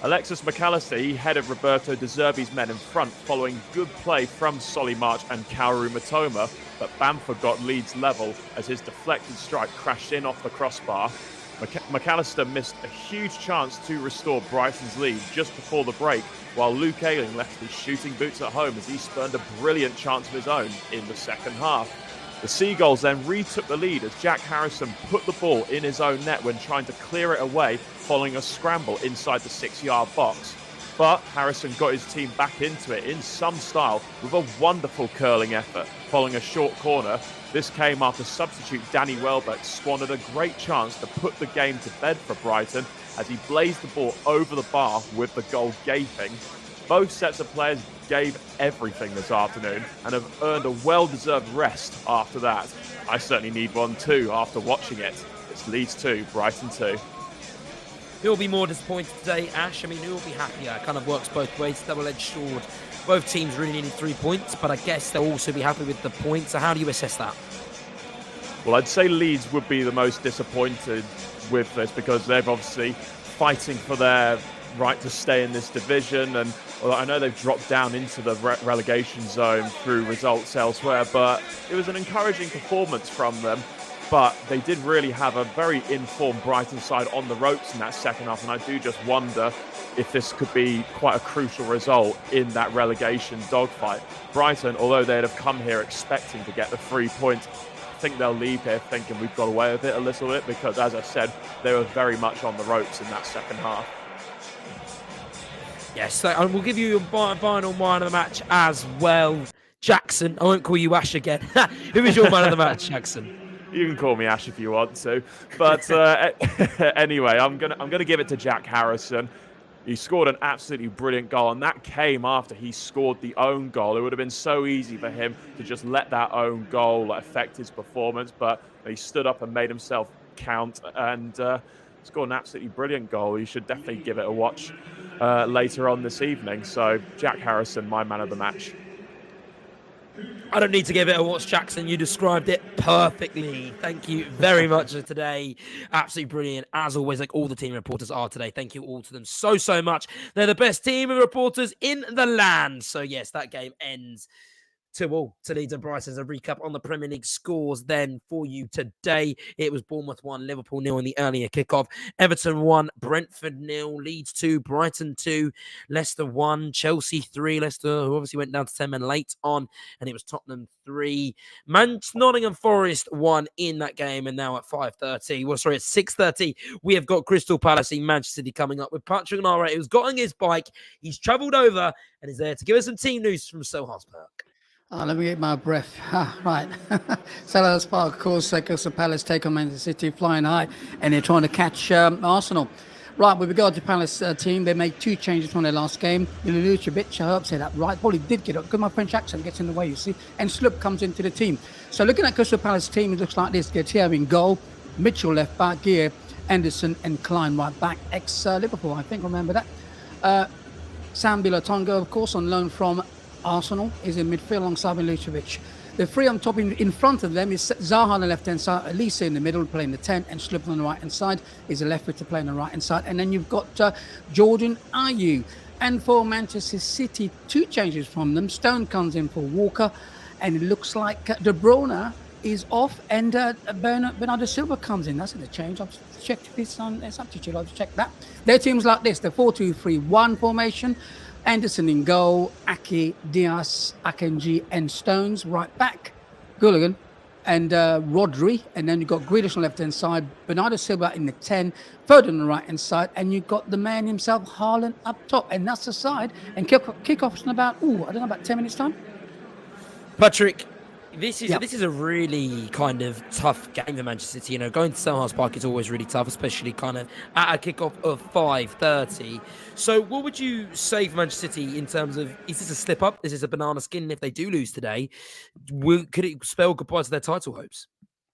Alexis McAllister, he headed Roberto De Zerbi's men in front following good play from Solly March and Kaoru Matoma, but Bamford got Leeds level as his deflected strike crashed in off the crossbar. McAllister missed a huge chance to restore Brighton's lead just before the break, while Luke Ayling left his shooting boots at home as he spurned a brilliant chance of his own in the second half. The Seagulls then retook the lead as Jack Harrison put the ball in his own net when trying to clear it away following a scramble inside the 6-yard box. But Harrison got his team back into it in some style with a wonderful curling effort following a short corner. This came after substitute Danny Welbeck squandered a great chance to put the game to bed for Brighton as he blazed the ball over the bar with the goal gaping. Both sets of players gave everything this afternoon and have earned a well-deserved rest after that. I certainly need one too after watching it. It's Leeds 2, Brighton 2. Who will be more disappointed today, Ash? I mean, who will be happier? It kind of works both ways, double-edged sword. Both teams really needed 3 points, but I guess they'll also be happy with the points. So how do you assess that? Well, I'd say Leeds would be the most disappointed with this because they're obviously fighting for their right to stay in this division, and well, I know they've dropped down into the relegation zone through results elsewhere, but it was an encouraging performance from them. But they did really have a very informed Brighton side on the ropes in that second half, and I do just wonder if this could be quite a crucial result in that relegation dogfight. Brighton, although they'd have come here expecting to get the 3 points, I think they'll leave here thinking we've got away with it a little bit because, as I said, they were very much on the ropes in that second half. Yes, so we'll give you your final man of the match as well. Jackson, I won't call you Ash again. Who is your man of the match, Jackson? You can call me Ash if you want to, but anyway, I'm gonna give it to Jack Harrison. He scored an absolutely brilliant goal, and that came after he scored the own goal. It would have been so easy for him to just let that own goal affect his performance, but he stood up and made himself count and scored an absolutely brilliant goal. You should definitely give it a watch later on this evening. So Jack Harrison, my man of the match. I don't need to give it a watch, Jackson. You described it perfectly. Thank you very much for today. Absolutely brilliant, as always, like all the team reporters are today. Thank you all to them so much. They're the best team of reporters in the land. So, yes, that game ends 2-2 to Leeds and Brighton. As a recap on the Premier League scores then for you today. It was Bournemouth 1, Liverpool 0 in the earlier kickoff. Everton 1, Brentford 0, Leeds 2, Brighton 2, Leicester 1, Chelsea 3. Leicester, who obviously went down to 10 men late on, and it was Tottenham 3. Nottingham Forest 1 in that game, and now at 5:30. Well, sorry, at 6:30, we have got Crystal Palace in Manchester City coming up with Patrick Nairabet, who's got on his bike. He's travelled over and is there to give us some team news from Selhurst Park. Let me get my breath. Right. Selhurst Park, of course, Crystal Palace take on Manchester City flying high, and they're trying to catch Arsenal. Right, with regard to Palace team, they made 2 changes from their last game. Nairabet, I hope I said that right, probably did get up because my French accent gets in the way, you see, and Sloop comes into the team. So looking at Crystal Palace team, it looks like this. Getier in goal, Mitchell left back, Gear, Anderson and Klein right back, ex-Liverpool, I think, remember that. Sam Bilotongo, of course, on loan from Arsenal, is in midfield alongside Milosevic. The three on top in front of them is Zaha on the left-hand side, Elisa in the middle playing the 10, and Sloop on the right-hand side is a left foot to play on the right-hand side. And then you've got Jordan Ayew. And for Manchester City, 2 changes from them. Stone comes in for Walker, and it looks like De Bruyne is off, and Bernardo Silva comes in. That's a change. I've checked this on their substitute. I've checked that. Their team's like this. The 4-2-3-1 formation. Anderson in goal, Aki, Diaz, Akanji, and Stones right back. Gulligan and Rodri. And then you've got Grealish on the left-hand side, Bernardo Silva in the 10, Foden on the right-hand side, and you've got the man himself, Haaland, up top. And that's the side. And kick-off's in about, about 10 minutes' time. Patrick, this is a really kind of tough game for Manchester City. You know, going to Selhurst Park is always really tough, especially kind of at a kickoff of 5:30. So what would you say for Manchester City in terms of, is this a slip up? Is this a banana skin? If they do lose today, could it spell goodbye to their title hopes?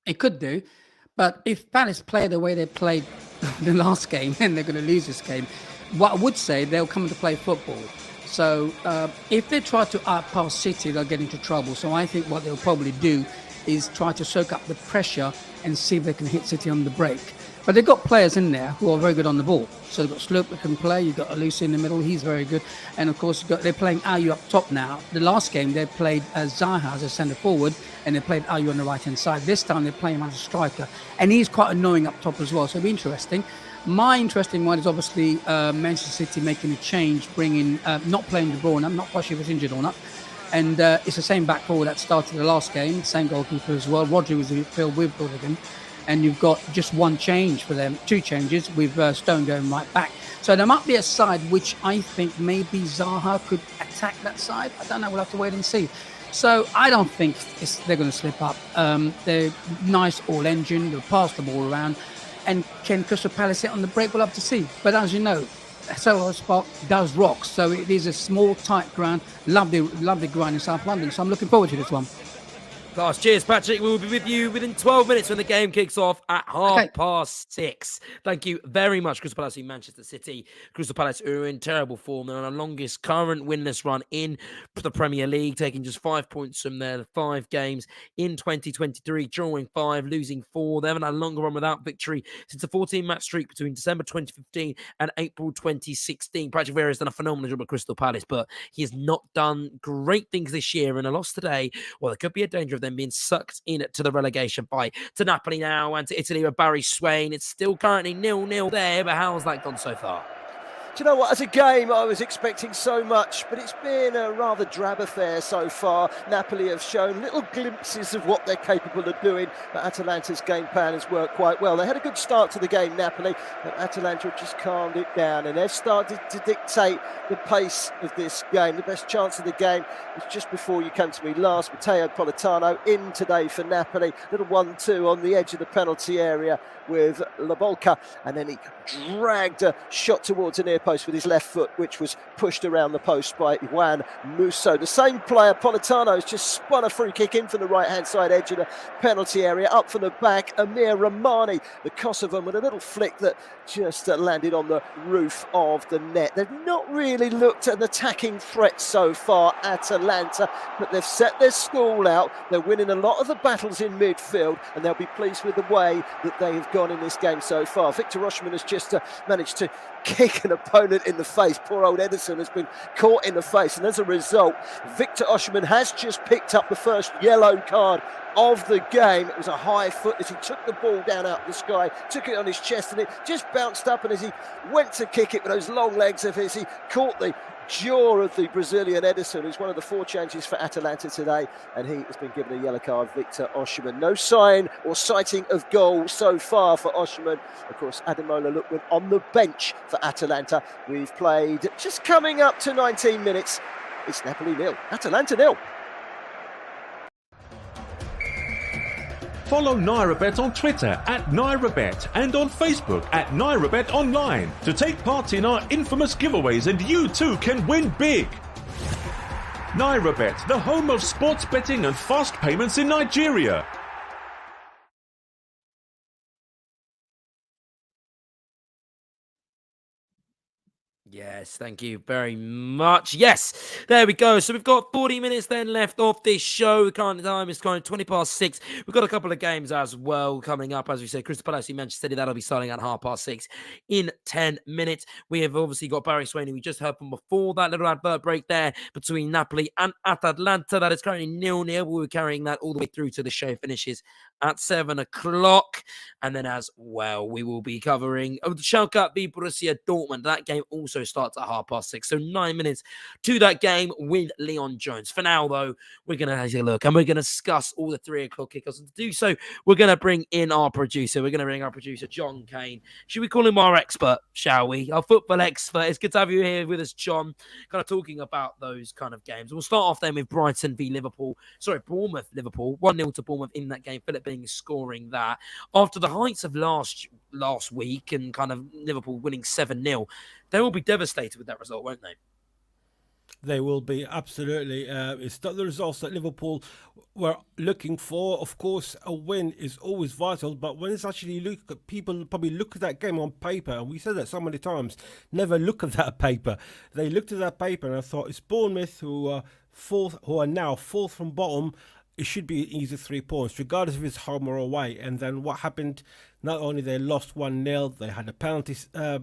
It could do. But if Palace play the way they played the last game, then they're going to lose this game. What I would say, they'll come to play football. So if they try to outpass City, they'll get into trouble. So I think what they'll probably do is try to soak up the pressure and see if they can hit City on the break. But they've got players in there who are very good on the ball. So they've got Sloop that can play. You've got Elisa in the middle. He's very good. And, of course, they're playing Ayew up top now. The last game, they played Zaha as a centre-forward, and they played Ayew on the right-hand side. This time, they're playing him as a striker. And he's quite annoying up top as well. So it'll be interesting. My interesting one is obviously Manchester City making a change, bringing, not playing De Bruyne. I'm not quite sure if he's injured or not. And it's the same back four that started the last game, same goalkeeper as well. Rodri was in midfield with Gulligan. And you've got just 1 change for them, 2 changes with Stone going right back. So there might be a side which I think maybe Zaha could attack that side. I don't know, we'll have to wait and see. So I don't think they're going to slip up. They're nice all-engine, they'll pass the ball around. And can Crystal Palace hit on the break? We'll have to see. But as you know, Selhurst Park does rock. So it is a small, tight ground. Lovely ground in South London. So I'm looking forward to this one. Class, cheers, Patrick. We will be with you within 12 minutes when the game kicks off at 6:30. Thank you very much, Crystal Palace in Manchester City. Crystal Palace are in terrible form. They're on the longest current winless run in the Premier League, taking just 5 points from their 5 games in 2023, drawing 5, losing 4. They haven't had a longer run without victory since a 14-match streak between December 2015 and April 2016. Patrick Vieira has done a phenomenal job at Crystal Palace, but he has not done great things this year. And a loss today, well, there could be a danger of them being sucked in to the relegation fight. To Napoli now and to Italy with Barry Swain. It's still currently 0-0 there, but how's that gone so far? Do you know what? As a game, I was expecting so much, but it's been a rather drab affair so far. Napoli have shown little glimpses of what they're capable of doing, but Atalanta's game plan has worked quite well. They had a good start to the game, Napoli, but Atalanta have just calmed it down, and they've started to dictate the pace of this game. The best chance of the game was just before you came to me last. Matteo Politano in today for Napoli. Little 1-2 on the edge of the penalty area with Labolka, and then he dragged a shot towards the near post with his left foot, which was pushed around the post by Juan Musso. The same player, Politano, has just spun a free kick in from the right-hand side edge of the penalty area. Up from the back, Amir Rahmani, the Kosovan, with a little flick that just landed on the roof of the net. They've not really looked at an attacking threat so far, Atalanta, but they've set their stall out. They're winning a lot of the battles in midfield, and they'll be pleased with the way that they have gone in this game so far. Victor Osimhen has just managed to kick an opponent opponent in the face. Poor old Ederson has been caught in the face, and as a result, Victor Osimhen has just picked up the first yellow card of the game. It was a high foot as he took the ball down out of the sky, took it on his chest, and it just bounced up, and as he went to kick it with those long legs of his, he caught the jaw of the Brazilian Ederson, who's one of the 4 changes for Atalanta today, and he has been given a yellow card. Victor Osimhen, no sign or sighting of goal so far for Osimhen. Of course, Ademola Lookman on the bench for Atalanta. We've played just coming up to 19 minutes. It's Napoli 0, Atalanta 0. Follow Nairabet on Twitter @Nairabet and on Facebook @Nairabet Online to take part in our infamous giveaways, and you too can win big. Nairabet, the home of sports betting and fast payments in Nigeria. Yes, thank you very much. Yes, there we go. So we've got 40 minutes then left of this show. The current time is kind of 20 past 6. We've got a couple of games as well coming up. As we said, Crystal Palace, Manchester City, that'll be starting at 6:30 in 10 minutes. We have obviously got Barry Swain, we just heard from before that little advert break there between Napoli and Atalanta. That is currently 0-0. We're carrying that all the way through to the show finishes at 7 o'clock. And then as well, we will be covering Schalke v Borussia Dortmund. That game also starts at 6:30. So 9 minutes to that game with Leon Jones. For now, though, we're going to take a look and we're going to discuss all the 3 o'clock kickers. And to do so, we're going to bring in our producer. We're going to bring our producer, John Kane. Should we call him our expert, shall we? Our football expert. It's good to have you here with us, John, kind of talking about those kind of games. We'll start off then with Bournemouth, Liverpool. 1-0 to Bournemouth in that game. Philip Billing scoring that. After the heights of last week and kind of Liverpool winning 7-0, they will be devastated with that result, won't they? They will be, absolutely. It's not the results that Liverpool were looking for. Of course, a win is always vital, but when it's actually people probably look at that game on paper, and we said that so many times, never look at that paper. They looked at that paper and I thought, it's Bournemouth who are now fourth from bottom. It should be an easy 3 points, regardless if it's home or away. And then what happened? Not only they lost 1-0, they had a penalty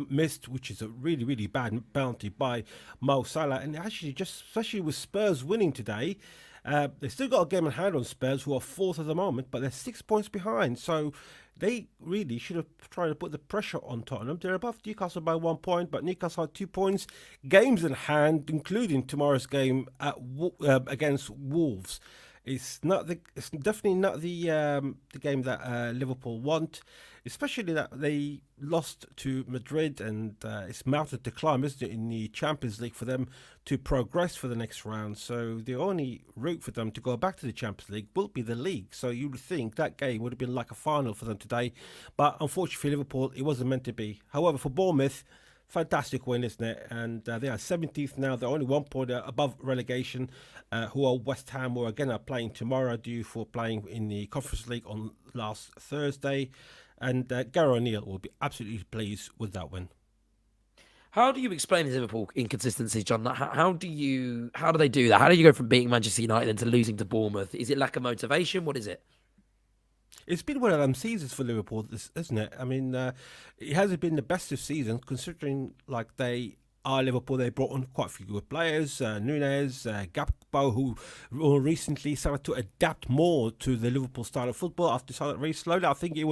missed, which is a really, really bad penalty by Mo Salah. And actually, especially with Spurs winning today, they still got a game in hand on Spurs, who are fourth at the moment, but they're 6 points behind. So they really should have tried to put the pressure on Tottenham. They're above Newcastle by 1 point, but Newcastle had 2 points. Games in hand, including tomorrow's game against Wolves. It's definitely not the game that Liverpool want, especially that they lost to Madrid, and it's mounted to climb, isn't it, in the Champions League for them to progress for the next round. So the only route for them to go back to the Champions League will be the league. So you would think that game would have been like a final for them today, but unfortunately for Liverpool, it wasn't meant to be. However, for Bournemouth, fantastic win, isn't it? And they are 17th now. They're only 1 point above relegation, who are West Ham, who again are playing tomorrow, due for playing in the Conference League on last Thursday. And Gary O'Neill will be absolutely pleased with that win. How do you explain his Liverpool inconsistency, John? How do they do that? How do you go from beating Manchester United into losing to Bournemouth? Is it lack of motivation? What is it? It's been one of them seasons for Liverpool, isn't it? I mean, it hasn't been the best of seasons, considering like they are Liverpool. They brought on quite a few good players, Nunes, Gakpo, who more recently started to adapt more to the Liverpool style of football after starting very slowly. I think he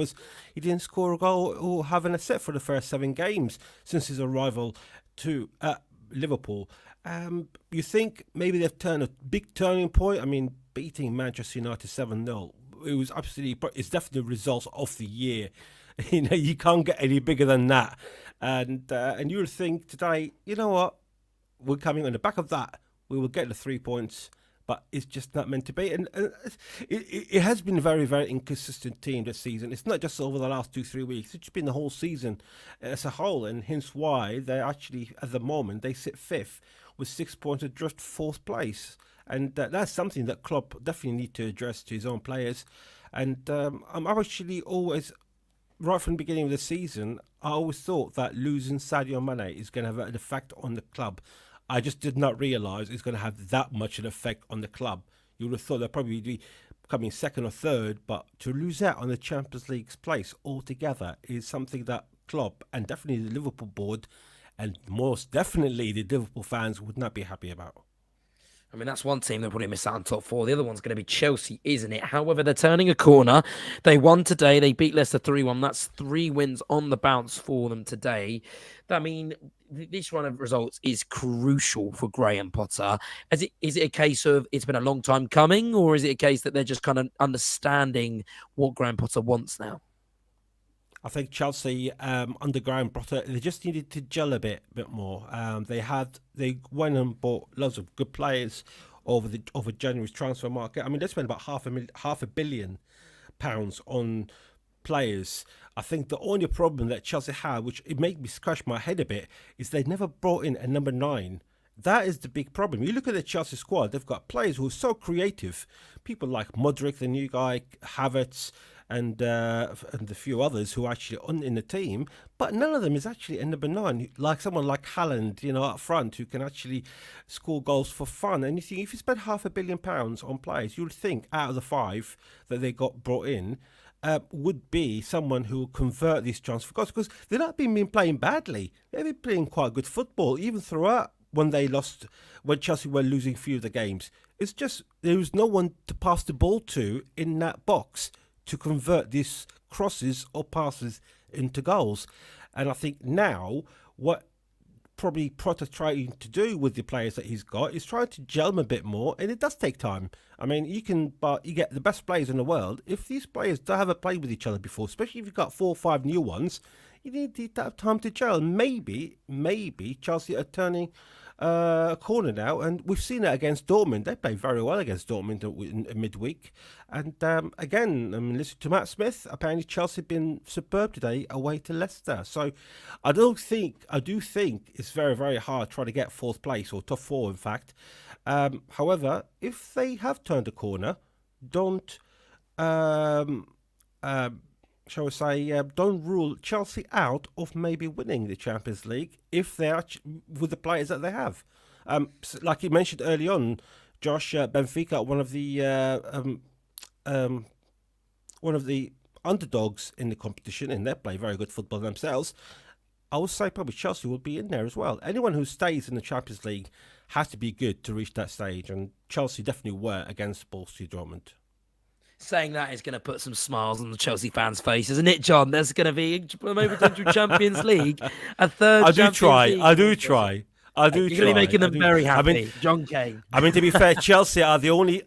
didn't score a goal or have an assist for the first 7 games since his arrival to Liverpool. You think maybe they've turned a big turning point? I mean, beating Manchester United 7-0. It's definitely the results of the year. You know, you can't get any bigger than that. And you would think today, you know what, we're coming on the back of that. We will get the 3 points, but it's just not meant to be. And it has been a very, very inconsistent team this season. It's not just over the last 2-3 weeks. It's been the whole season as a whole, and hence why they actually, at the moment, they sit 5th with 6 points adrift 4th place. And that's something that Klopp definitely need to address to his own players. And I'm actually always, right from the beginning of the season, I always thought that losing Sadio Mane is going to have an effect on the club. I just did not realise it's going to have that much an effect on the club. You would have thought they'd probably be coming 2nd or 3rd, but to lose out on the Champions League's place altogether is something that Klopp and definitely the Liverpool board and most definitely the Liverpool fans would not be happy about. I mean, that's one team that probably miss out on top four. The other one's going to be Chelsea, isn't it? However, they're turning a corner. They won today. They beat Leicester 3-1. That's 3 wins on the bounce for them today. I mean, this run of results is crucial for Graham Potter. Is it a case of it's been a long time coming, or is it a case that they're just kind of understanding what Graham Potter wants now? I think Chelsea, under Graham Potter, they just needed to gel a bit more. They went and bought loads of good players over January's transfer market. I mean, they spent about £500 million on players. I think the only problem that Chelsea had, which it made me scratch my head a bit, is they never brought in a number 9. That is the big problem. You look at the Chelsea squad; they've got players who are so creative. People like Modric, the new guy, Havertz, and a few others who are actually in the team, but none of them is actually a number 9, like someone like Haaland, up front, who can actually score goals for fun. And you think, if you spend £500 million on players, you would think out of the 5 that they got brought in would be someone who will convert these transfer goals, because they've not been playing badly. They've been playing quite good football, even throughout when Chelsea were losing a few of the games. It's just there was no one to pass the ball to in that box to convert these crosses or passes into goals. And I think now what probably Potter trying to do with the players that he's got is trying to gel them a bit more, and it does take time. I mean, you get the best players in the world. If these players don't have played with each other before, especially if you've got 4 or 5 new ones, you need to have time to gel. Maybe Chelsea are turning a corner now, and we've seen it against Dortmund. They played very well against Dortmund in midweek. And again, I mean, listen to Matt Smith. Apparently, Chelsea have been superb today away to Leicester. So I do think it's very, very hard trying to get 4th place, or top 4, in fact. However, if they have turned a corner, don't shall we say, don't rule Chelsea out of maybe winning the Champions League if they are with the players that they have. Like you mentioned early on, Josh, Benfica, one of the underdogs in the competition, and they play very good football themselves. I would say probably Chelsea will be in there as well. Anyone who stays in the Champions League has to be good to reach that stage, and Chelsea definitely were against Borussia Dortmund. Saying that is going to put some smiles on the Chelsea fans' faces, isn't it, John? There's going to be maybe potential Champions League, a third. I do try. You're going to be making them very happy. I mean, John Kane. I mean, to be fair, Chelsea are the only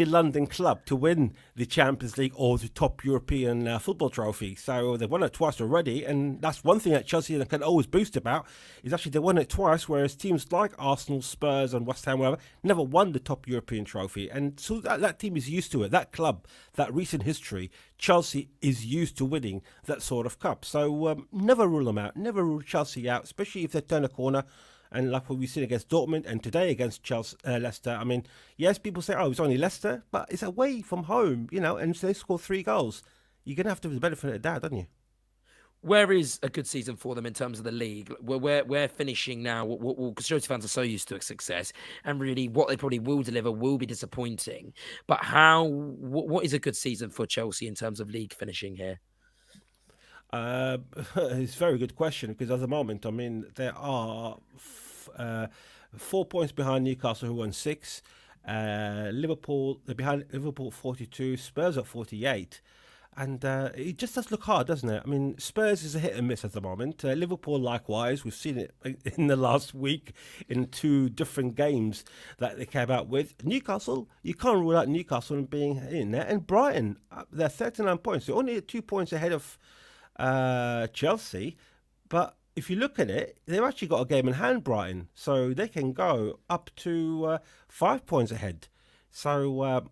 London club to win the Champions League or the top European football trophy. So they've won it twice already, and that's one thing that Chelsea can always boast about, is actually they won it twice, whereas teams like Arsenal, Spurs and West Ham, whatever, never won the top European trophy. And so that team is used to it. That club, that recent history, Chelsea is used to winning that sort of cup. So never rule them out. Never rule Chelsea out, especially if they turn a corner. And like what we've seen against Dortmund and today against Leicester. I mean, yes, people say, oh, it's only Leicester, but it's away from home, and they score 3 goals. You're going to have to have the benefit of that, don't you? Where is a good season for them in terms of the league? We're finishing now. Because Chelsea fans are so used to success, and really what they probably will deliver will be disappointing. But what is a good season for Chelsea in terms of league finishing here? It's a very good question, because at the moment, I mean, there are 4 points behind Newcastle, who won 6. Liverpool, they're behind Liverpool 42, Spurs at 48. And it just does look hard, doesn't it? I mean, Spurs is a hit and miss at the moment. Liverpool, likewise. We've seen it in the last week in 2 different games that they came out with. Newcastle, you can't rule out Newcastle being in there. And Brighton, they're 39 points. They're only 2 points ahead of Chelsea, but if you look at it, they've actually got a game in hand, Brighton, so they can go up to 5 points ahead. So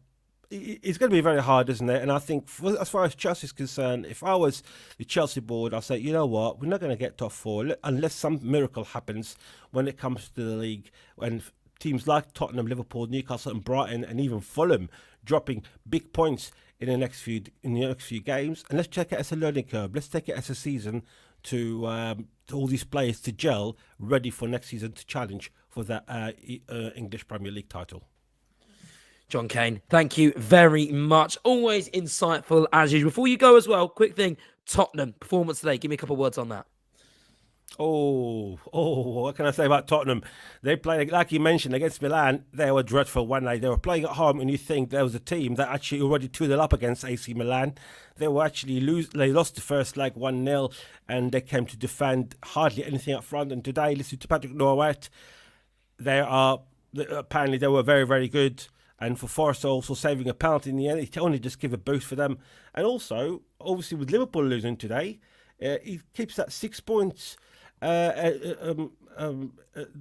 it's going to be very hard, isn't it? And I think as far as Chelsea is concerned, if I was the Chelsea board, I'd say, you know what, we're not going to get top 4 unless some miracle happens when it comes to the league, when teams like Tottenham, Liverpool, Newcastle and Brighton and even Fulham dropping big points in the next few games. And let's take it as a learning curve. Let's take it as a season to all these players to gel, ready for next season to challenge for that English Premier League title. John Kane, thank you very much. Always insightful as usual. Before you go as well, quick thing, Tottenham performance today. Give me a couple of words on that. What can I say about Tottenham? They played, like you mentioned, against Milan. They were dreadful one night. They were playing at home, and you think there was a team that actually already 2-0 up against AC Milan. They were actually They lost the first leg 1-0, and they came to defend hardly anything up front. And today, listen to Patrick Nairabet. Apparently they were very, very good. And for Forrester also saving a penalty in the end, it only just give a boost for them. And also, obviously, with Liverpool losing today, he keeps that 6 points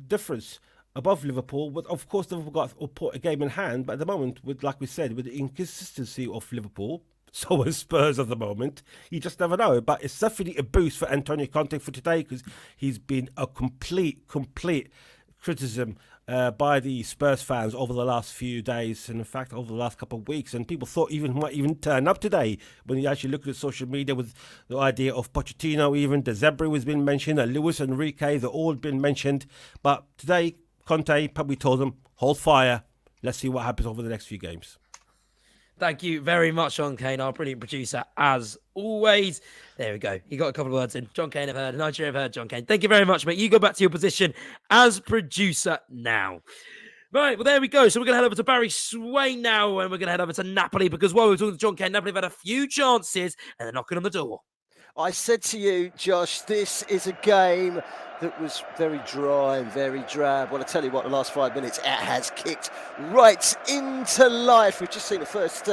difference above Liverpool. But of course, Liverpool got a game in hand. But at the moment, like we said, with the inconsistency of Liverpool, so is Spurs at the moment. You just never know. But it's definitely a boost for Antonio Conte for today, because he's been a complete criticism by the Spurs fans over the last few days, and in fact over the last couple of weeks. And people thought might even turn up today when you actually look at social media, with the idea of Pochettino, even De Zerbi was being mentioned, and Luis Enrique, they're all been mentioned. But today, Conte probably told them, hold fire. Let's see what happens over the next few games. Thank you very much, John Kane, our brilliant producer, as always. There we go. He got a couple of words in. John Kane, I've heard. Nigeria, I've heard. John Kane. Thank you very much, mate. You go back to your position as producer now. Right, well, there we go. So we're going to head over to Barry Swain now, and we're going to head over to Napoli, because while we were talking to John Kane, Napoli have had a few chances, and they're knocking on the door. I said to you, Josh, this is a game that was very dry and very drab. Well, I tell you what, the last 5 minutes, it has kicked right into life. We've just seen the first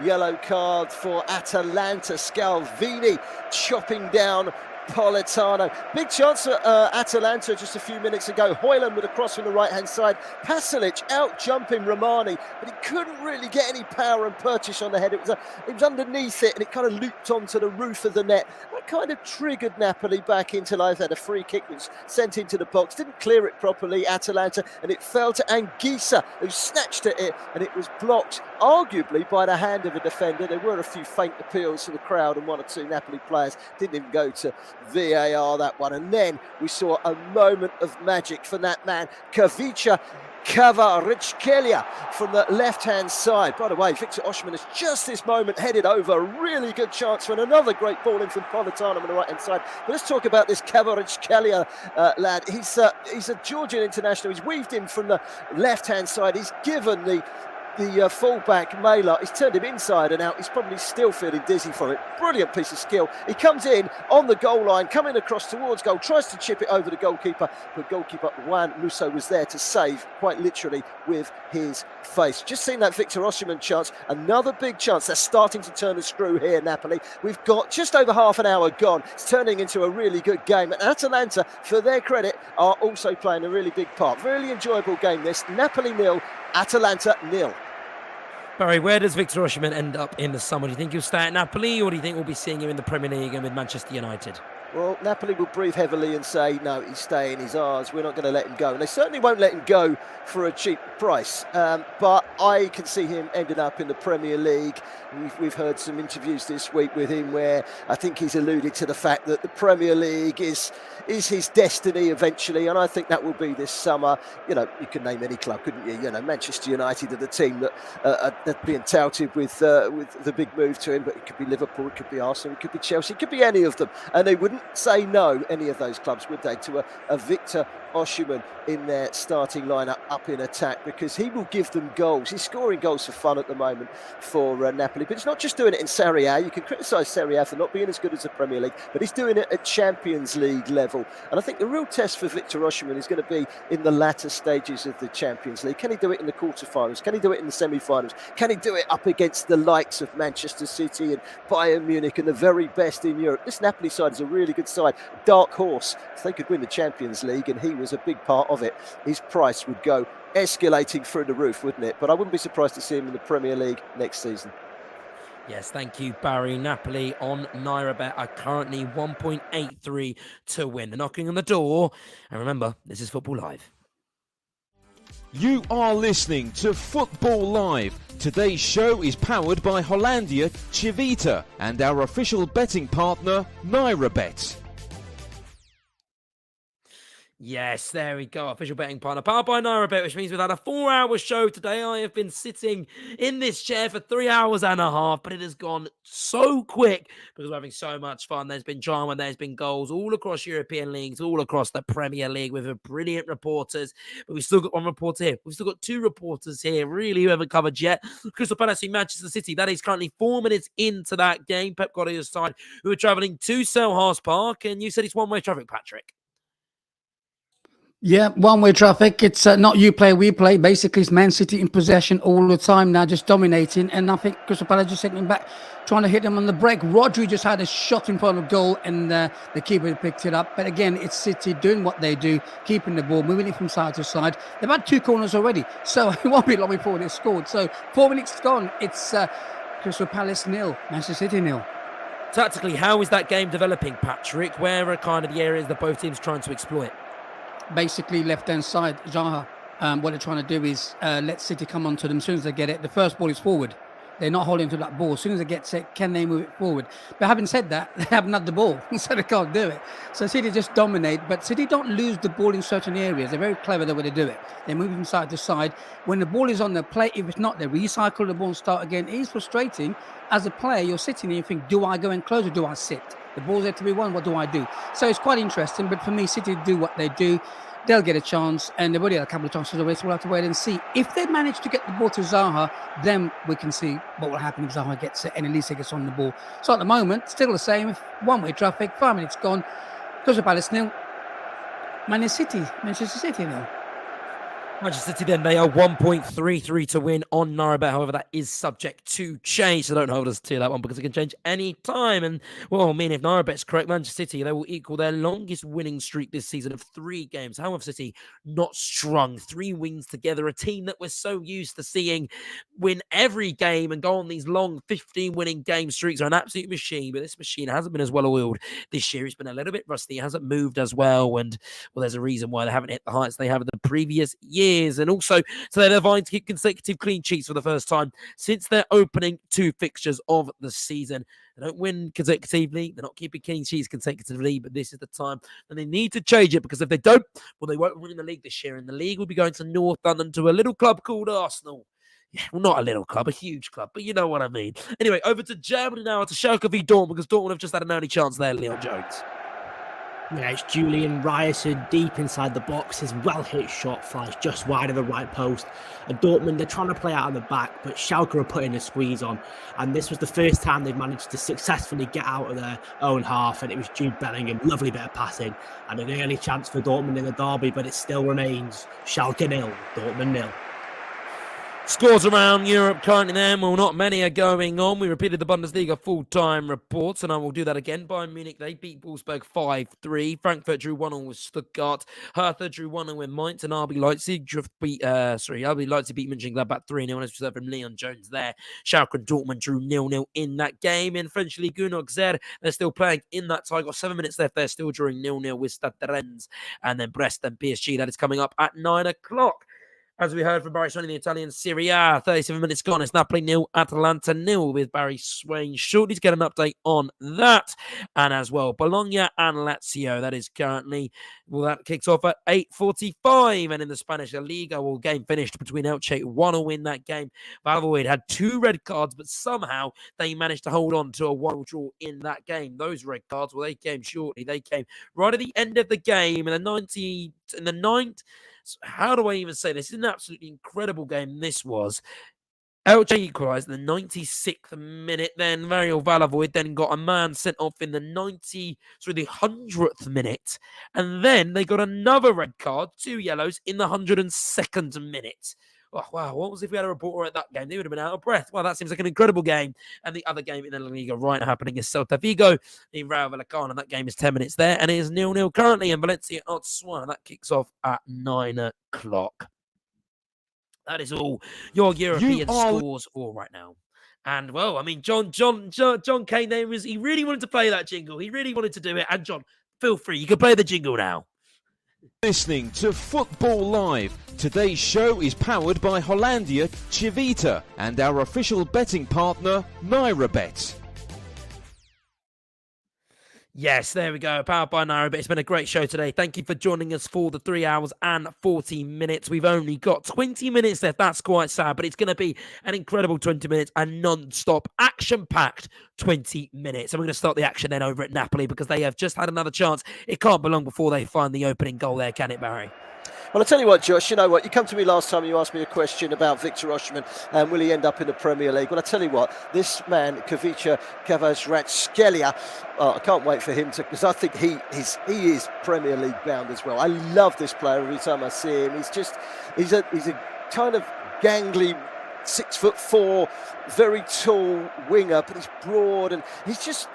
yellow card for Atalanta. Scalvini chopping down Politano. Big chance for Atalanta just a few minutes ago. Højlund with a cross from the right-hand side. Pasalic out jumping Romani, but he couldn't really get any power and purchase on the head. It was underneath it, and it kind of looped onto the roof of the net. That kind of triggered Napoli back into life. They had a free kick that was sent into the box. Didn't clear it properly, Atalanta, and it fell to Anguissa, who snatched at it, and it was blocked, arguably, by the hand of a defender. There were a few faint appeals to the crowd, and 1 or 2 Napoli players didn't even go to VAR, that one. And then we saw a moment of magic from that man, Kavica Kvaratskhelia, from the left-hand side. By the way, Victor Osimhen has just this moment headed over. A really good chance for another great ball in from Politano on the right-hand side. But let's talk about this Kvaratskhelia lad. He's a Georgian international. He's weaved in from the left-hand side. He's given the fullback Mela, he's turned him inside and out. He's probably still feeling dizzy from it. Brilliant piece of skill. He comes in on the goal line, coming across towards goal, tries to chip it over the goalkeeper, but goalkeeper Juan Musso was there to save, quite literally, with his face. Just seen that Victor Osimhen chance, another big chance. They're starting to turn the screw here, Napoli. We've got just over half an hour gone. It's turning into a really good game, and Atalanta, for their credit, are also playing a really big part. Really enjoyable game this. Napoli 0, Atalanta 0. Barry, where does Victor Osimhen end up in the summer? Do you think he'll stay at Napoli, or do you think we'll be seeing him in the Premier League and with Manchester United? Well, Napoli will breathe heavily and say, no, he's staying, he's ours, we're not going to let him go. And they certainly won't let him go for a cheap price. But I can see him ending up in the Premier League. We've heard some interviews this week with him where I think he's alluded to the fact that the Premier League is his destiny eventually, and I think that will be this summer. You know, you could name any club, couldn't you? You know, Manchester United are the team that are being touted with the big move to him, but it could be Liverpool, it could be Arsenal, it could be Chelsea, it could be any of them. And they wouldn't say no, any of those clubs, would they, to a Victor Osimhen in their starting lineup up in attack, because he will give them goals. He's scoring goals for fun at the moment for Napoli, but he's not just doing it in Serie A. You can criticise Serie A for not being as good as the Premier League, but he's doing it at Champions League level. And I think the real test for Victor Osimhen is going to be in the latter stages of the Champions League. Can he do it in the quarterfinals? Can he do it in the semi-finals? Can he do it up against the likes of Manchester City and Bayern Munich and the very best in Europe? This Napoli side is a really good side. Dark horse. If they could win the Champions League, and he was a big part of it, his price would go escalating through the roof, wouldn't it? But I wouldn't be surprised to see him in the Premier League next season. Yes, thank you, Barry. Napoli on Nairabet are currently 1.83 to win. They're knocking on the door. And remember, this is Football Live. You are listening to Football Live. Today's show is powered by Hollandia Chivita and our official betting partner, Nairabet. Yes, there we go. Official betting partner, powered by Nairabet, which means we've had a 4-hour show today. I have been sitting in this chair for 3 hours and a half, but it has gone so quick because we're having so much fun. There's been drama, there's been goals all across European leagues, all across the Premier League with brilliant reporters. But we've still got one reporter here. We've still got two reporters here, really, who haven't covered yet. Crystal Palace v Manchester City. That is currently 4 minutes into that game. Pep Guardiola's side, who are travelling to Selhurst Park, and you said it's one-way traffic, Patrick. Yeah, one-way traffic. It's not you play, we play. Basically, it's Man City in possession all the time now, just dominating. And I think Crystal Palace just sitting back, trying to hit them on the break. Rodri just had a shot in front of goal, and the keeper picked it up. But again, it's City doing what they do, keeping the ball, moving it from side to side. They've had 2 corners already, so it won't be long before they scored. So 4 minutes gone. It's Crystal Palace 0, Manchester City 0. Tactically, how is that game developing, Patrick? Where are kind of the areas that both teams trying to exploit? Basically, left-hand side, Zaha. What they're trying to do is let City come onto them. As soon as they get it, the first ball is forward. They're not holding to that ball. As soon as they get it, can they move it forward? But having said that, they haven't had the ball, so they can't do it. So City just dominate, but City don't lose the ball in certain areas. They're very clever the way they do it. They move from side to side. When the ball is on the plate, if it's not, they recycle the ball and start again. It is frustrating. As a player, you're sitting there, you think, do I go in close or do I sit? The ball's there to be won, what do I do? So it's quite interesting, but for me, City do what they do. They'll get a chance, and they've already had a couple of chances already, so we'll have to wait and see. If they manage to get the ball to Zaha, then we can see what will happen if Zaha gets it, and at least he gets on the ball. So at the moment, still the same, one-way traffic, 5 minutes gone. Crystal Palace 0, Manchester City 0. Manchester City then, they are 1.33 to win on Nairabet. However, that is subject to change, so don't hold us to that one because it can change any time. And, well, I mean, if Nairabet's correct, Manchester City, they will equal their longest winning streak this season of 3 games. How have City not strung 3 wins together? A team that we're so used to seeing win every game and go on these long 15-winning game streaks are an absolute machine, but this machine hasn't been as well oiled this year. It's been a little bit rusty. It hasn't moved as well, and, well, there's a reason why they haven't hit the heights they have in the previous year. And also, so they're vying to keep consecutive clean sheets for the first time since their opening 2 fixtures of the season. They don't win consecutively. They're not keeping clean sheets consecutively, but this is the time and they need to change it because if they don't, well, they won't win the league this year. And the league will be going to North London to a little club called Arsenal. Yeah, well, not a little club, a huge club, but you know what I mean. Anyway, over to Germany now, to Schalke v Dortmund, because Dortmund have just had an early chance there, Leon Jones. Yeah, it's Julian Ryerson deep inside the box. His well-hit shot flies just wide of the right post. And Dortmund, they're trying to play out of the back, but Schalke are putting a squeeze on. And this was the first time they've managed to successfully get out of their own half. And it was Jude Bellingham, lovely bit of passing. And an early chance for Dortmund in the derby, but it still remains Schalke 0, Dortmund 0. Scores around Europe currently then. Well, not many are going on. We repeated the Bundesliga full-time reports, and I will do that again. Bayern Munich, they beat Wolfsburg 5-3. Frankfurt drew 1-0 with Stuttgart. Hertha drew 1-0 with Mainz, and RB Leipzig beat Mönchengladbach 3-0. As we said from Leon Jones there. Schalke and Dortmund drew 0-0 in that game. In French Ligue 1, Auxerre, they're still playing in that tie. Got 7 minutes left. They're still drawing 0-0 with Stade Rennes. And then Brest and PSG, that is coming up at 9 o'clock. As we heard from Barry Swain in the Italian Serie A, 37 minutes gone. It's Napoli 0, Atalanta 0 with Barry Swain shortly to get an update on that. And as well, Bologna and Lazio. That is currently, well, that kicks off at 8:45. And in the Spanish La Liga, well, game finished between Elche 1-0 in that game. Valladolid had 2 red cards, but somehow they managed to hold on to a 1-1 draw in that game. Those red cards, well, they came shortly. They came right at the end of the game in the 9th. So how do I even say this? It's an absolutely incredible game this was. Elche equalised in the 96th minute. Then Mario Valladolid then got a man sent off in the 100th minute. And then they got another red card, 2 yellows, in the 102nd minute. Oh, wow, what was if we had a reporter at that game? They would have been out of breath. Well, that seems like an incredible game. And the other game in the La Liga right now happening is Celta Vigo in Rayo Vallecano. That game is 10 minutes there. And it is 0-0 currently in Valencia at Swan. That kicks off at 9 o'clock. That is all your European scores for right now. And, well, I mean, John Kane there, he really wanted to play that jingle. He really wanted to do it. And, John, feel free. You can play the jingle now. Listening to Football Live. Today's show is powered by Hollandia Chivita and our official betting partner, Nairabet. Yes, there we go. Powered by Nairabet. It's been a great show today. Thank you for joining us for the 3 hours and 40 minutes. We've only got 20 minutes left. That's quite sad, but it's going to be an incredible 20 minutes and non-stop, action-packed 20 minutes. And we're going to start the action then over at Napoli because they have just had another chance. It can't be long before they find the opening goal there, can it, Barry? Well, I'll tell you what, Josh, you know what? You come to me last time, you asked me a question about Victor Osimhen and will he end up in the Premier League? Well, I tell you what, this man, Kavica Kvaratskhelia, I can't wait for him to, because I think he is Premier League bound as well. I love this player every time I see him. He's a kind of gangly 6'4", very tall winger, but he's broad and he's just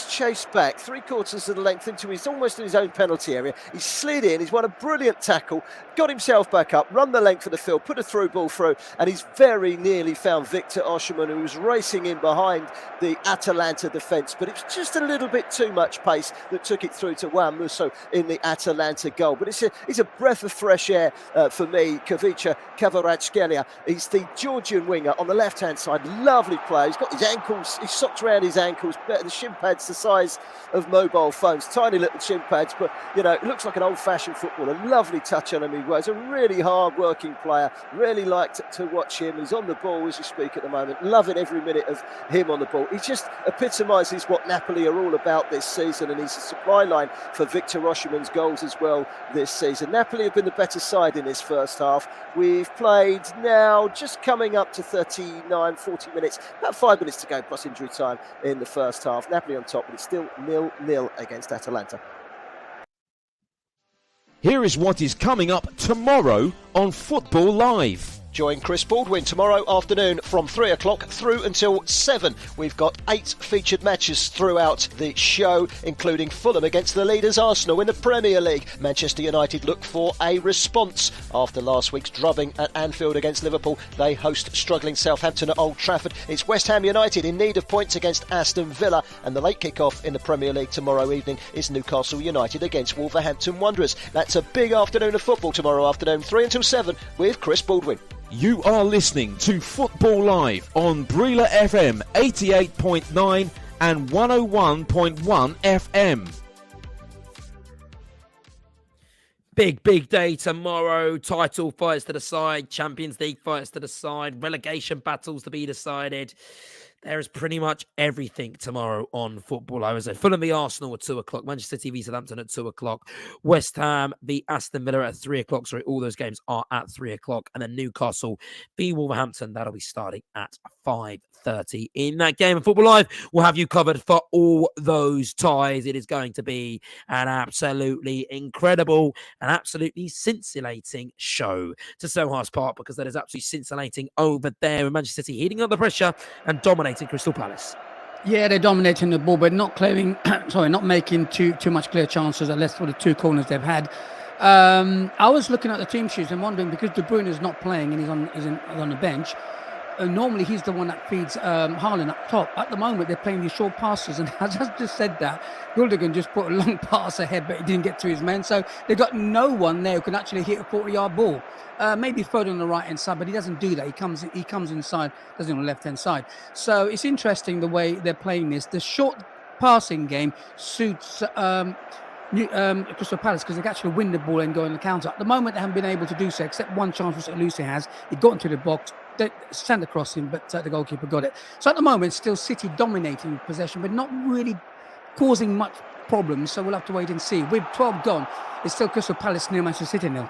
chased back 3/4 of the length into almost in his own penalty area. He's slid in, he's won a brilliant tackle, got himself back up, run the length of the field, put a through ball through, and he's very nearly found Victor Osimhen, who was racing in behind the Atalanta defence, but it was just a little bit too much pace that took it through to Juan Musso in the Atalanta goal. But it's a breath of fresh air for me, Kavica Kvaratskhelia. He's the Georgian winger on the left-hand side, lovely player. He's got his ankles, he's socked around his ankles, the shin pads the size of mobile phones, tiny little shin pads, but you know, it looks like an old-fashioned footballer. Lovely touch on him. He's a really hard-working player. Really liked to watch him. He's on the ball as we speak at the moment. Loving every minute of him on the ball. He just epitomises what Napoli are all about this season, and he's a supply line for Victor Osimhen's goals as well this season. Napoli have been the better side in this first half. We've played now just coming up to 39, 40 minutes, about 5 minutes to go plus injury time in the first half. Napoli on top, but it's still 0-0 against Atalanta. Here is what is coming up tomorrow on Football Live. Join Chris Baldwin tomorrow afternoon from 3 o'clock through until 7. We've got 8 featured matches throughout the show, including Fulham against the leaders Arsenal in the Premier League. Manchester United look for a response after last week's drubbing at Anfield against Liverpool. They host struggling Southampton at Old Trafford. It's West Ham United in need of points against Aston Villa, and the late kick-off in the Premier League tomorrow evening is Newcastle United against Wolverhampton Wanderers. That's a big afternoon of football tomorrow afternoon, 3 until 7 with Chris Baldwin. You are listening to Football Live on Brila FM 88.9 and 101.1 FM. Big day tomorrow. Title fights to decide, Champions League fights to decide, relegation battles to be decided. There is pretty much everything tomorrow on Football. I was at Fulham v Arsenal at 2 o'clock, Manchester City v Southampton at 2 o'clock, West Ham v Aston Villa at 3 o'clock. Sorry, all those games are at 3 o'clock. And then Newcastle v Wolverhampton, that'll be starting at 5:30. In that game of Football Live, we'll have you covered for all those ties. It is going to be an absolutely incredible and absolutely scintillating show to Selhurst Park, because that is absolutely scintillating over there with Manchester City heating up the pressure and dominating Crystal Palace. Yeah, they're dominating the ball, but not clearing. Not making too much clear chances, unless for the 2 corners they've had. I was looking at the team sheets and wondering, because De Bruyne is not playing and he's on the bench. Normally he's the one that feeds Haaland up top. At the moment they're playing these short passes, and I just said that Gundogan just put a long pass ahead, but he didn't get to his man. So they've got no one there who can actually hit a 40-yard ball. Maybe Foden on the right hand side, but he doesn't do that. He comes inside, doesn't on the left hand side. So it's interesting the way they're playing this. The short passing game suits Crystal Palace, because they can actually win the ball and go on the counter. At the moment they haven't been able to do so, except one chance which Lucy has. He got into the box, sent across him, but the goalkeeper got it. So at the moment, still City dominating possession, but not really causing much problems. So we'll have to wait and see. With 12 gone, it's still Crystal Palace nil, Manchester City nil.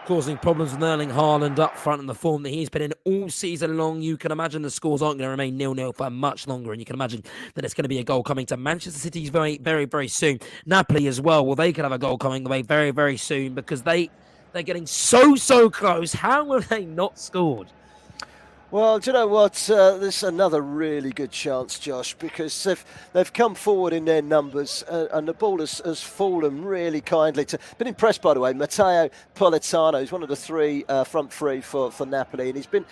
Causing problems with Erling Haaland up front in the form that he's been in all season long. You can imagine the scores aren't going to remain 0-0 for much longer, and you can imagine that it's going to be a goal coming to Manchester City very, very, very soon. Napoli as well. Well, they could have a goal coming away very, very soon, because they're getting so close. How have they not scored? Well, do you know what? There's another really good chance, Josh, because they've come forward in their numbers, and the ball has fallen really kindly. Been impressed, by the way, Matteo Politano. He's one of the 3 front 3 for Napoli, and he's been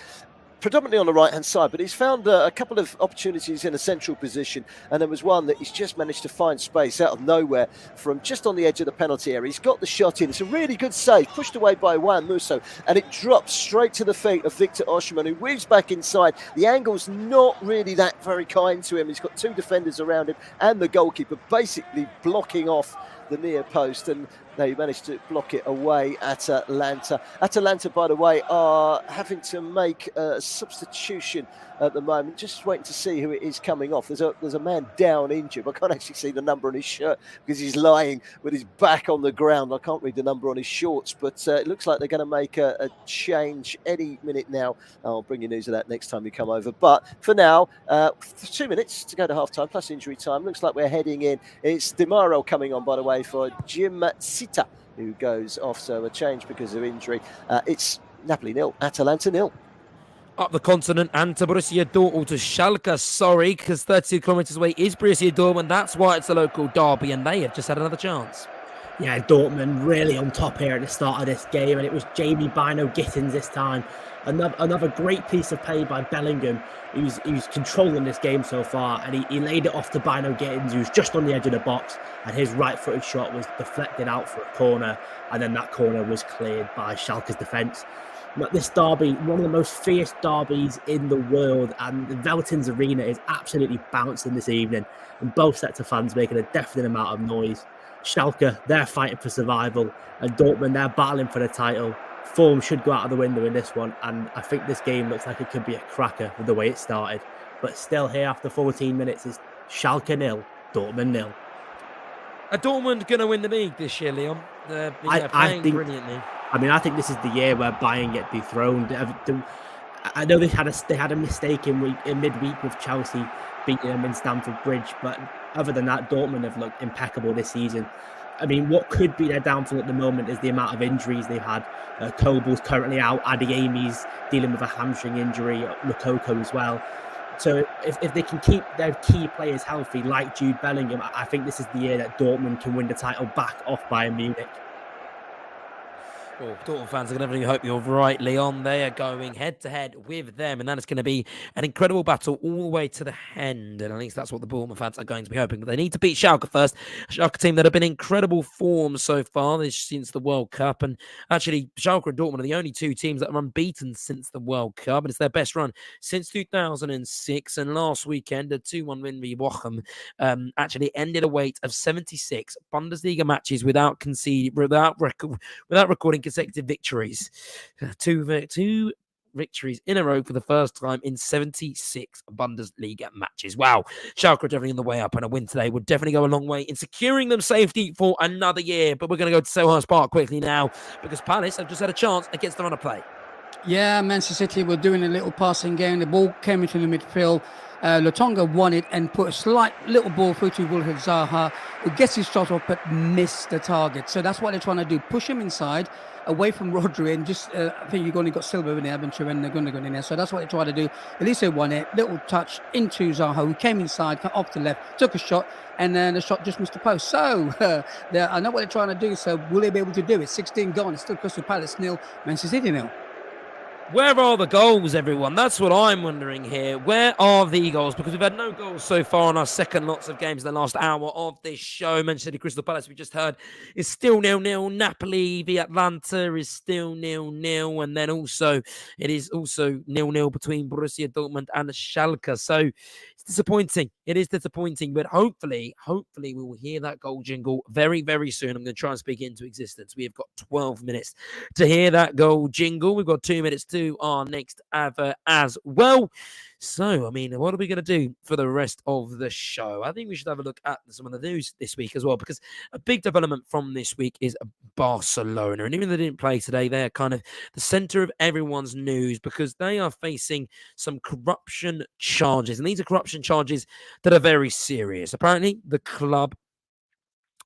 predominantly on the right-hand side, but he's found a couple of opportunities in a central position, and there was one that he's just managed to find space out of nowhere from just on the edge of the penalty area. He's got the shot in. It's a really good save, pushed away by Juan Musso, and it drops straight to the feet of Victor Osimhen, who weaves back inside. The angle's not really that very kind to him. He's got two defenders around him and the goalkeeper basically blocking off the near post, and they managed to block it away. Atalanta, by the way, are having to make a substitution at the moment. Just waiting to see who it is coming off. There's a man down injured. I can't actually see the number on his shirt because he's lying with his back on the ground. I can't read the number on his shorts, but it looks like they're going to make a change any minute now. I'll bring you news of that next time you come over. But for now, 2 minutes to go to half time plus injury time. Looks like we're heading in. It's Demaro coming on, by the way, for Jim Sita, who goes off. So a change because of injury. It's Napoli 0, Atalanta 0. Up the continent and to Borussia Dortmund, to Schalke, sorry, because 32 kilometres away is Borussia Dortmund. That's why it's a local derby, and they have just had another chance. Yeah, Dortmund really on top here at the start of this game, and it was Jamie Bino Gittins this time. Another great piece of play by Bellingham, who's controlling this game so far, and he laid it off to Bino Gittins, who's just on the edge of the box, and his right-footed shot was deflected out for a corner, and then that corner was cleared by Schalke's defence. But this derby, one of the most fierce derbies in the world, and the Veltins Arena is absolutely bouncing this evening, and both sets of fans making a deafening amount of noise. Schalke, they're fighting for survival, and Dortmund, they're battling for the title. Form should go out of the window in this one, and I think this game looks like it could be a cracker with the way it started. But still here after 14 minutes is Schalke 0, Dortmund 0. Are Dortmund going to win the league this year, Leon? They're playing brilliantly. I mean, I think this is the year where Bayern get dethroned. I know they had a mistake in midweek with Chelsea beating them in Stamford Bridge, but other than that, Dortmund have looked impeccable this season. I mean, what could be their downfall at the moment is the amount of injuries they've had. Kobel's currently out, Adeyemi's dealing with a hamstring injury, Lookman as well. So if they can keep their key players healthy, like Jude Bellingham, I think this is the year that Dortmund can win the title back off Bayern Munich. Well, Dortmund fans are going to really hope you're right, Leon. They are going head-to-head with them, and that is going to be an incredible battle all the way to the end, and at least that's what the Dortmund fans are going to be hoping. But they need to beat Schalke first. A Schalke team that have been in incredible form so far since the World Cup, and actually Schalke and Dortmund are the only two teams that are unbeaten since the World Cup, and it's their best run since 2006, and last weekend, a 2-1 win v Bochum actually ended a wait of 76 Bundesliga matches without recording consecutive victories. Two victories in a row for the first time in 76 Bundesliga matches. Wow. Schalke are definitely on the way up, and a win today would definitely go a long way in securing them safety for another year. But we're going to go to Selhurst Park quickly now, because Palace have just had a chance against the run of play. Yeah, Manchester City were doing a little passing game. The ball came into the midfield. Lotonga won it and put a slight little ball through to Wilfried Zaha, who gets his shot off but missed the target. So that's what they're trying to do. Push him inside, away from Rodri, and just, I think you've only got Silva in there, haven't you? And they're going to go in there. So that's what they try to do. At least they won it. Little touch into Zaha, who came inside, off the left, took a shot, and then the shot just missed the post. So I know what they're trying to do. So will they be able to do it? 16 gone. Still Crystal Palace 0, Manchester City 0. Where are the goals, everyone? That's what I'm wondering here. Where are the goals? Because we've had no goals so far in our second lots of games in the last hour of this show. Manchester City Crystal Palace, we just heard, is still 0-0. Napoli v Atlanta is still 0-0. And then also, it is also 0-0 between Borussia Dortmund and Schalke. So it's disappointing. It is disappointing. But hopefully we will hear that goal jingle very, very soon. I'm going to try and speak it into existence. We have got 12 minutes to hear that goal jingle. We've got 2 minutes to our next advert as well. So, I mean, what are we going to do for the rest of the show? I think we should have a look at some of the news this week as well, because a big development from this week is Barcelona. And even though they didn't play today, they're kind of the center of everyone's news because they are facing some corruption charges. And these are corruption charges that are very serious. Apparently, the club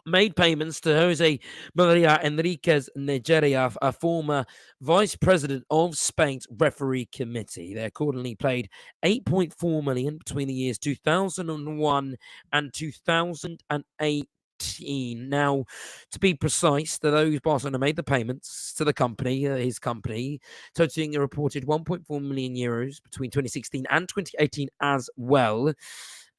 made payments to Jose Maria Enriquez Nigeria, a former vice president of Spain's referee committee. They accordingly paid $8.4 million between the years 2001 and 2008 Now, to be precise, those Barcelona made the payments to the company, his company, totaling a reported 1.4 million euros between 2016 and 2018 as well,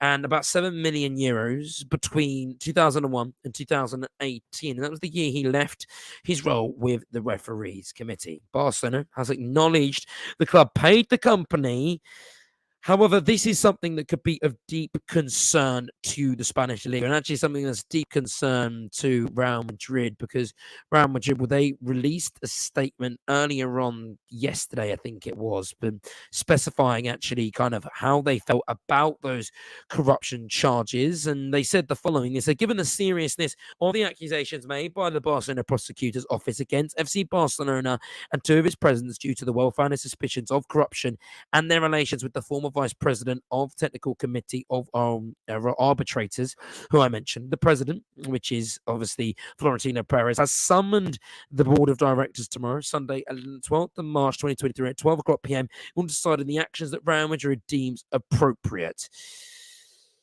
and about 7 million euros between 2001 and 2018. And that was the year he left his role with the referees committee. Barcelona has acknowledged the club paid the company. However, this is something that could be of deep concern to the Spanish League, and actually something that's deep concern to Real Madrid, because Real Madrid, well, they released a statement earlier on yesterday, I think it was, but specifying actually kind of how they felt about those corruption charges. And they said the following. They said, given the seriousness of the accusations made by the Barcelona prosecutor's office against FC Barcelona and two of its presidents due to the well-founded suspicions of corruption and their relations with the former vice president of technical committee of arbitrators, who I mentioned, the president, which is obviously Florentino Perez, has summoned the board of directors tomorrow, Sunday, 12th of March 2023 at 12 o'clock p.m. on deciding the actions that Real Madrid deems appropriate.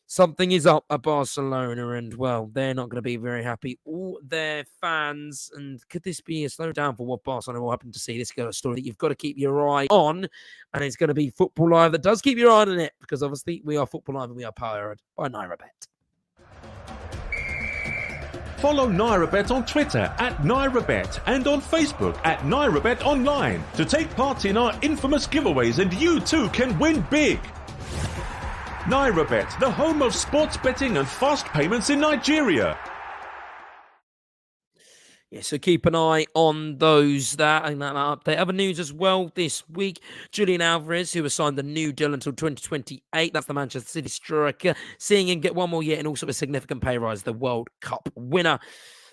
Something is up at Barcelona, and, well, they're not going to be very happy. All their fans, and could this be a slowdown for what Barcelona will happen to see? This is a story that you've got to keep your eye on, and it's going to be Football Live that does keep your eye on it, because obviously we are Football Live and we are powered by Nairabet. Follow Nairabet on Twitter @Nairabet and on Facebook @Nairabet Online to take part in our infamous giveaways, and you too can win big. Nairabet, the home of sports betting and fast payments in Nigeria. Yeah, so keep an eye on that update. Other news as well this week. Julian Alvarez, who has signed the new deal until 2028. That's the Manchester City striker. Seeing him get one more year and also a significant pay rise, the World Cup winner.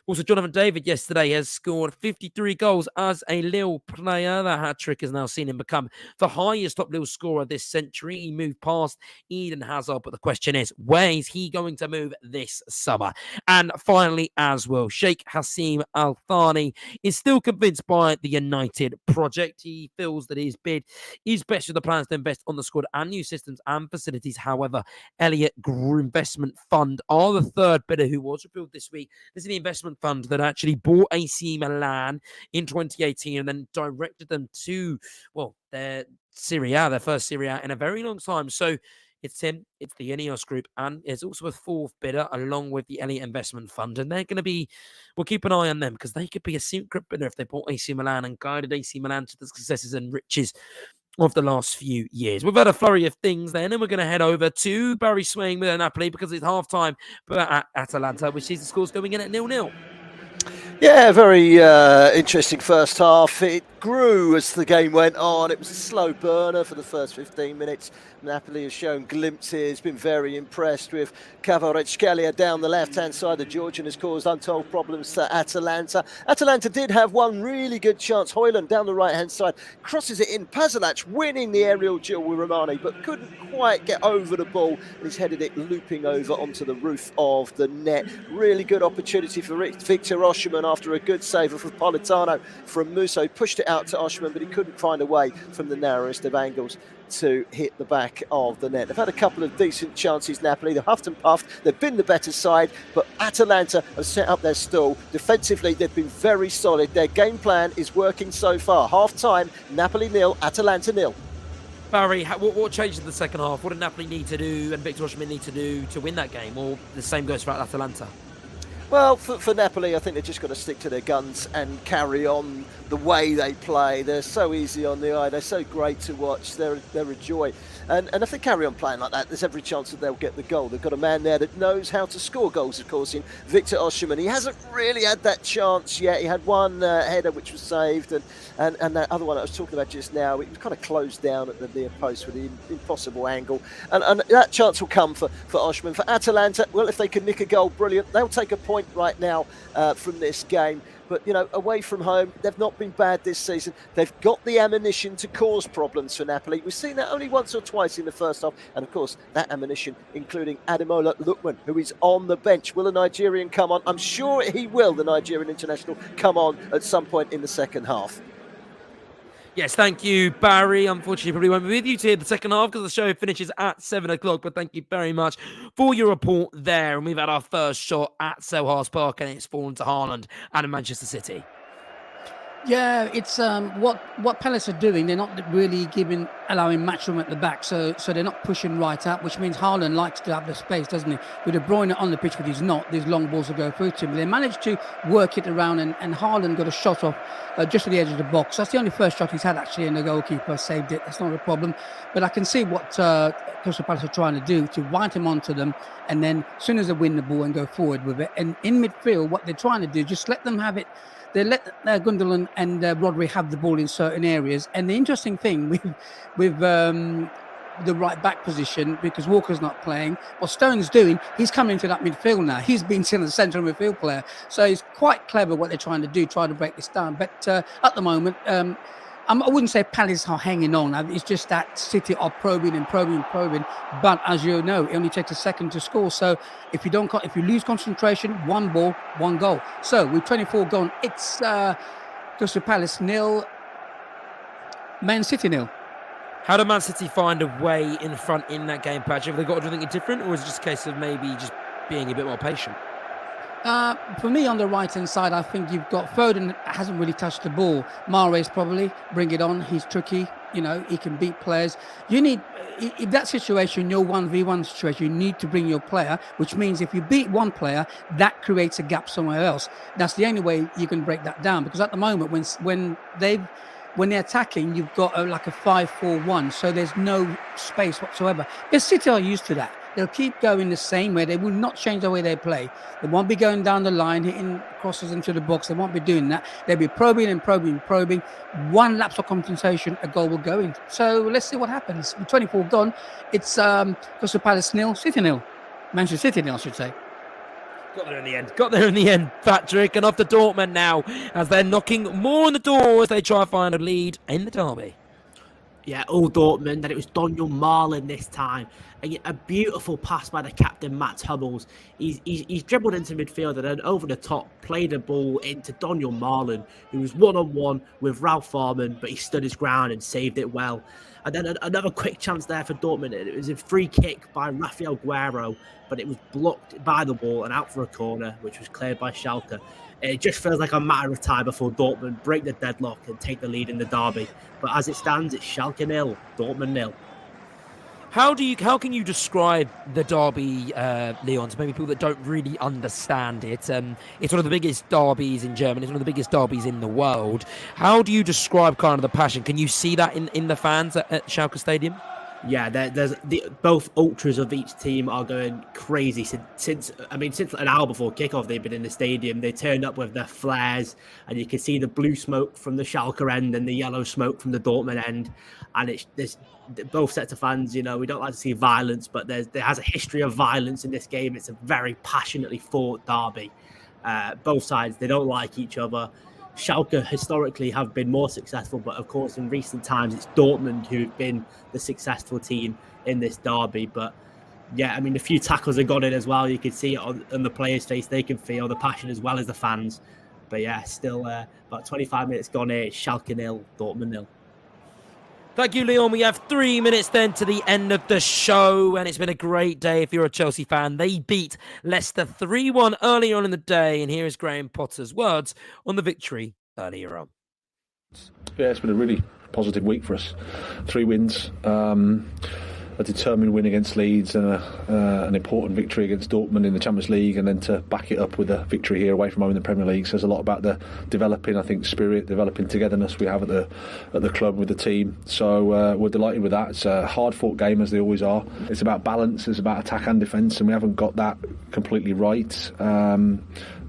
Also, Jonathan David yesterday has scored 53 goals as a Lille player. That hat-trick has now seen him become the highest top Lille scorer this century. He moved past Eden Hazard, but the question is, where is he going to move this summer? And finally, as well, Sheikh Hassim Al Thani is still convinced by the United project. He feels that his bid is best with the plans to invest on the squad and new systems and facilities. However, Elliott Investment Fund are the third bidder who was revealed this week. This is the investment fund that actually bought AC Milan in 2018 and then directed them to, well, their Serie A, their first Serie A in a very long time. So it's him, it's the Ineos Group, and it's also a fourth bidder along with the Elliott Investment Fund. And they're going to be, we'll keep an eye on them because they could be a secret bidder if they bought AC Milan and guided AC Milan to the successes and riches of the last few years. We've had a flurry of things then, and we're going to head over to Barry Swing with Napoli because it's half-time at Atalanta, which sees the scores going in at 0-0. Yeah, very interesting first half. It grew as the game went on. It was a slow burner for the first 15 minutes. Napoli has shown glimpses, been very impressed with Kvaratskhelia down the left-hand side. The Georgian has caused untold problems to Atalanta. Atalanta did have one really good chance. Højlund down the right-hand side crosses it in. Pazalac winning the aerial duel with Romani, but couldn't quite get over the ball. And he's headed it looping over onto the roof of the net. Really good opportunity for Victor Osimhen after a good save of Politano from Musso. He pushed it out to Osimhen, but he couldn't find a way from the narrowest of angles to hit the back of the net. They've had a couple of decent chances, Napoli. They've huffed and puffed. They've been the better side, but Atalanta have set up their stall. Defensively, they've been very solid. Their game plan is working so far. Half-time, Napoli 0, Atalanta 0. Barry, what changed in the second half? What did Napoli need to do and Victor Osimhen need to do to win that game? Or the same goes for Atalanta? Well, for Napoli, I think they've just got to stick to their guns and carry on the way they play. They're so easy on the eye. They're so great to watch. They're a joy. And if they carry on playing like that, there's every chance that they'll get the goal. They've got a man there that knows how to score goals, of course, in Victor Osimhen. He hasn't really had that chance yet. He had one header which was saved, and that other one I was talking about just now, it was kind of closed down at the near post with the impossible angle. And that chance will come for Osimhen. For Atalanta, well, if they can nick a goal, brilliant. They'll take a point right now from this game. But, you know, away from home, they've not been bad this season. They've got the ammunition to cause problems for Napoli. We've seen that only once or twice in the first half. And, of course, that ammunition, including Ademola Lookman, who is on the bench. Will a Nigerian come on? I'm sure he will, the Nigerian international, come on at some point in the second half. Yes, thank you, Barry. Unfortunately, probably won't be with you to hear the second half because the show finishes at 7 o'clock. But thank you very much for your report there. And we've had our first shot at Selhurst Park, and it's fallen to Haaland and Manchester City. Yeah, it's what Palace are doing. They're not really allowing match room at the back, so they're not pushing right up, which means Haaland likes to have the space, doesn't he? With De Bruyne on the pitch, but he's not. These long balls will go through to him. They managed to work it around, and Haaland got a shot off just at the edge of the box. That's the only first shot he's had actually, and the goalkeeper saved it. That's not a problem. But I can see what Crystal Palace are trying to do to wind him onto them, and then as soon as they win the ball and go forward with it, and in midfield, what they're trying to do, just let them have it. They let Gundogan and Rodri have the ball in certain areas. And the interesting thing with the right back position, because Walker's not playing, what Stone's doing, he's coming into that midfield now. He's been seen as a central midfield player. So it's quite clever what they're trying to do, try to break this down. But at the moment, I wouldn't say Palace are hanging on. It's just that City are probing. But as you know, it only takes a second to score. So if you lose concentration, one ball, one goal. So with 24 gone, it's Crystal Palace 0, Man City 0. How do Man City find a way in front in that game, Patrick? Have they got to do anything different, or is it just a case of maybe just being a bit more patient? For me, on the right-hand side, I think you've got Foden hasn't really touched the ball. Mahrez probably, bring it on. He's tricky. You know, he can beat players. You need, in that situation, your 1v1 situation, you need to bring your player, which means if you beat one player, that creates a gap somewhere else. That's the only way you can break that down. Because at the moment, when they're attacking, you've got like a 5-4-1, so there's no space whatsoever. Because City are used to that. They'll keep going the same way. They will not change the way they play. They won't be going down the line, hitting crosses into the box. They won't be doing that. They'll be probing. One lapse of concentration, a goal will go in. So let's see what happens. With 24 gone, it's Crystal Palace 0, City 0. Manchester City 0, I should say. Got there in the end, Patrick. And off to Dortmund now, as they're knocking more on the door as they try and find a lead in the derby. Yeah, all Dortmund, and it was Daniel Marlin this time. A beautiful pass by the captain, Mats Hummels. He's dribbled into midfield and then over the top, played the ball into Daniel Marlin, who was one-on-one with Ralph Farman, but he stood his ground and saved it well. And then another quick chance there for Dortmund. It was a free kick by Rafael Guerrero, but it was blocked by the ball and out for a corner, which was cleared by Schalke. It just feels like a matter of time before Dortmund break the deadlock and take the lead in the derby. But as it stands, it's Schalke 0, Dortmund 0. How can you describe the derby, Leon, to maybe people that don't really understand it? It's one of the biggest derbies in Germany. It's one of the biggest derbies in the world. How do you describe kind of the passion? Can you see that in the fans at Schalke Stadium? Yeah, both ultras of each team are going crazy since an hour before kickoff. They've been in the stadium. They turned up with their flares, and you can see the blue smoke from the Schalke end and the yellow smoke from the Dortmund end. And there's both sets of fans. You know, we don't like to see violence, but there has a history of violence in this game. It's a very passionately fought derby. Both sides, they don't like each other. Schalke historically have been more successful, but of course in recent times it's Dortmund who've been the successful team in this derby. But yeah, I mean, a few tackles have gone in as well. You can see it on the players' face. They can feel the passion as well as the fans. But yeah, still about 25 minutes gone here. It's Schalke 0, Dortmund 0. Thank you, Leon. We have 3 minutes then to the end of the show, and it's been a great day if you're a Chelsea fan. They beat Leicester 3-1 earlier on in the day, and here is Graham Potter's words on the victory earlier on. Yeah, it's been a really positive week for us. 3 wins, a determined win against Leeds and an important victory against Dortmund in the Champions League, and then to back it up with a victory here away from home in the Premier League says a lot about the developing, I think, spirit, developing togetherness we have at the club with the team. So we're delighted with that. It's a hard-fought game, as they always are. It's about balance, it's about attack and defence, and we haven't got that completely right.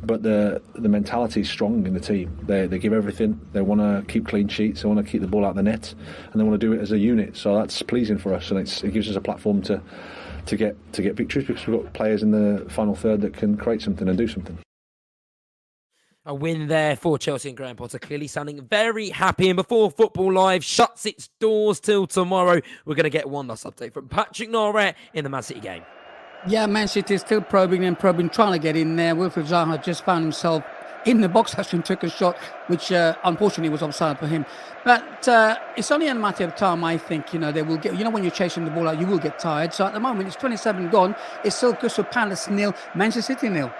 But the mentality is strong in the team. They give everything. They want to keep clean sheets. They want to keep the ball out of the net, and they want to do it as a unit. So that's pleasing for us, and it gives us a platform to get victories, because we've got players in the final third that can create something and do something. A win there for Chelsea, and Graham Potter clearly sounding very happy. And before Football Live shuts its doors till tomorrow, we're going to get one last update from Patrick Nairabet in the Man City game. Yeah, Man City is still probing, trying to get in there. Wilfried Zaha just found himself in the box actually took a shot, which unfortunately was offside for him. But it's only a matter of time, I think. They will get. When you're chasing the ball out, you will get tired. So at the moment, it's 27 gone. It's still Crystal Palace 0, Manchester City 0.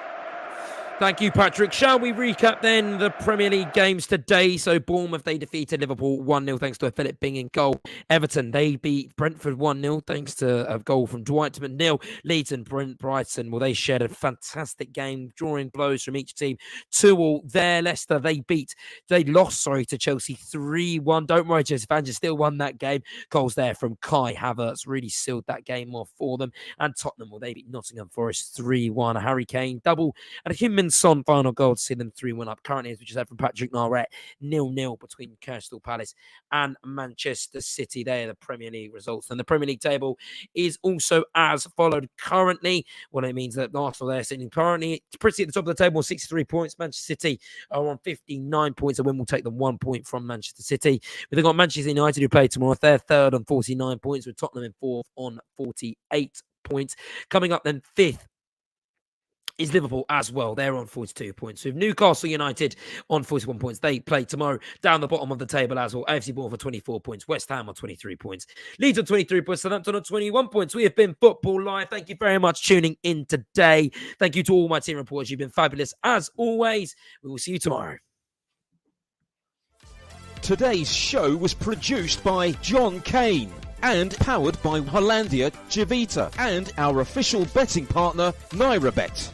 Thank you, Patrick. Shall we recap then the Premier League games today? So Bournemouth, they defeated Liverpool 1-0 thanks to a Philip Bing in goal. Everton, they beat Brentford 1-0 thanks to a goal from Dwight McNeil. Leeds and Brighton, well, they shared a fantastic game, drawing blows from each team. 2-2 there. Leicester, they lost to Chelsea 3-1. Don't worry, Chelsea fans, you still won that game. Goals there from Kai Havertz really sealed that game off for them. And Tottenham, well, they beat Nottingham Forest 3-1. A Harry Kane double and a Heung-min Son final goal to see them 3-1 up. Currently, as we just heard from Patrick Nairabet, 0-0 between Crystal Palace and Manchester City. They are the Premier League results. And the Premier League table is also as followed currently. Well, it means that Arsenal, they're sitting currently pretty at the top of the table, 63 points. Manchester City are on 59 points. A win will take them 1 point from Manchester City. We've got Manchester United who play tomorrow. They're third on 49 points, with Tottenham in fourth on 48 points. Coming up then fifth is Liverpool as well. They're on 42 points. With Newcastle United on 41 points. They play tomorrow. Down the bottom of the table as well. AFC Bournemouth for 24 points. West Ham on 23 points. Leeds on 23 points. Southampton on 21 points. We have been Football Live. Thank you very much for tuning in today. Thank you to all my team reporters. You've been fabulous as always. We will see you tomorrow. Today's show was produced by John Kane and powered by Hollandia Civita and our official betting partner, Nairabet.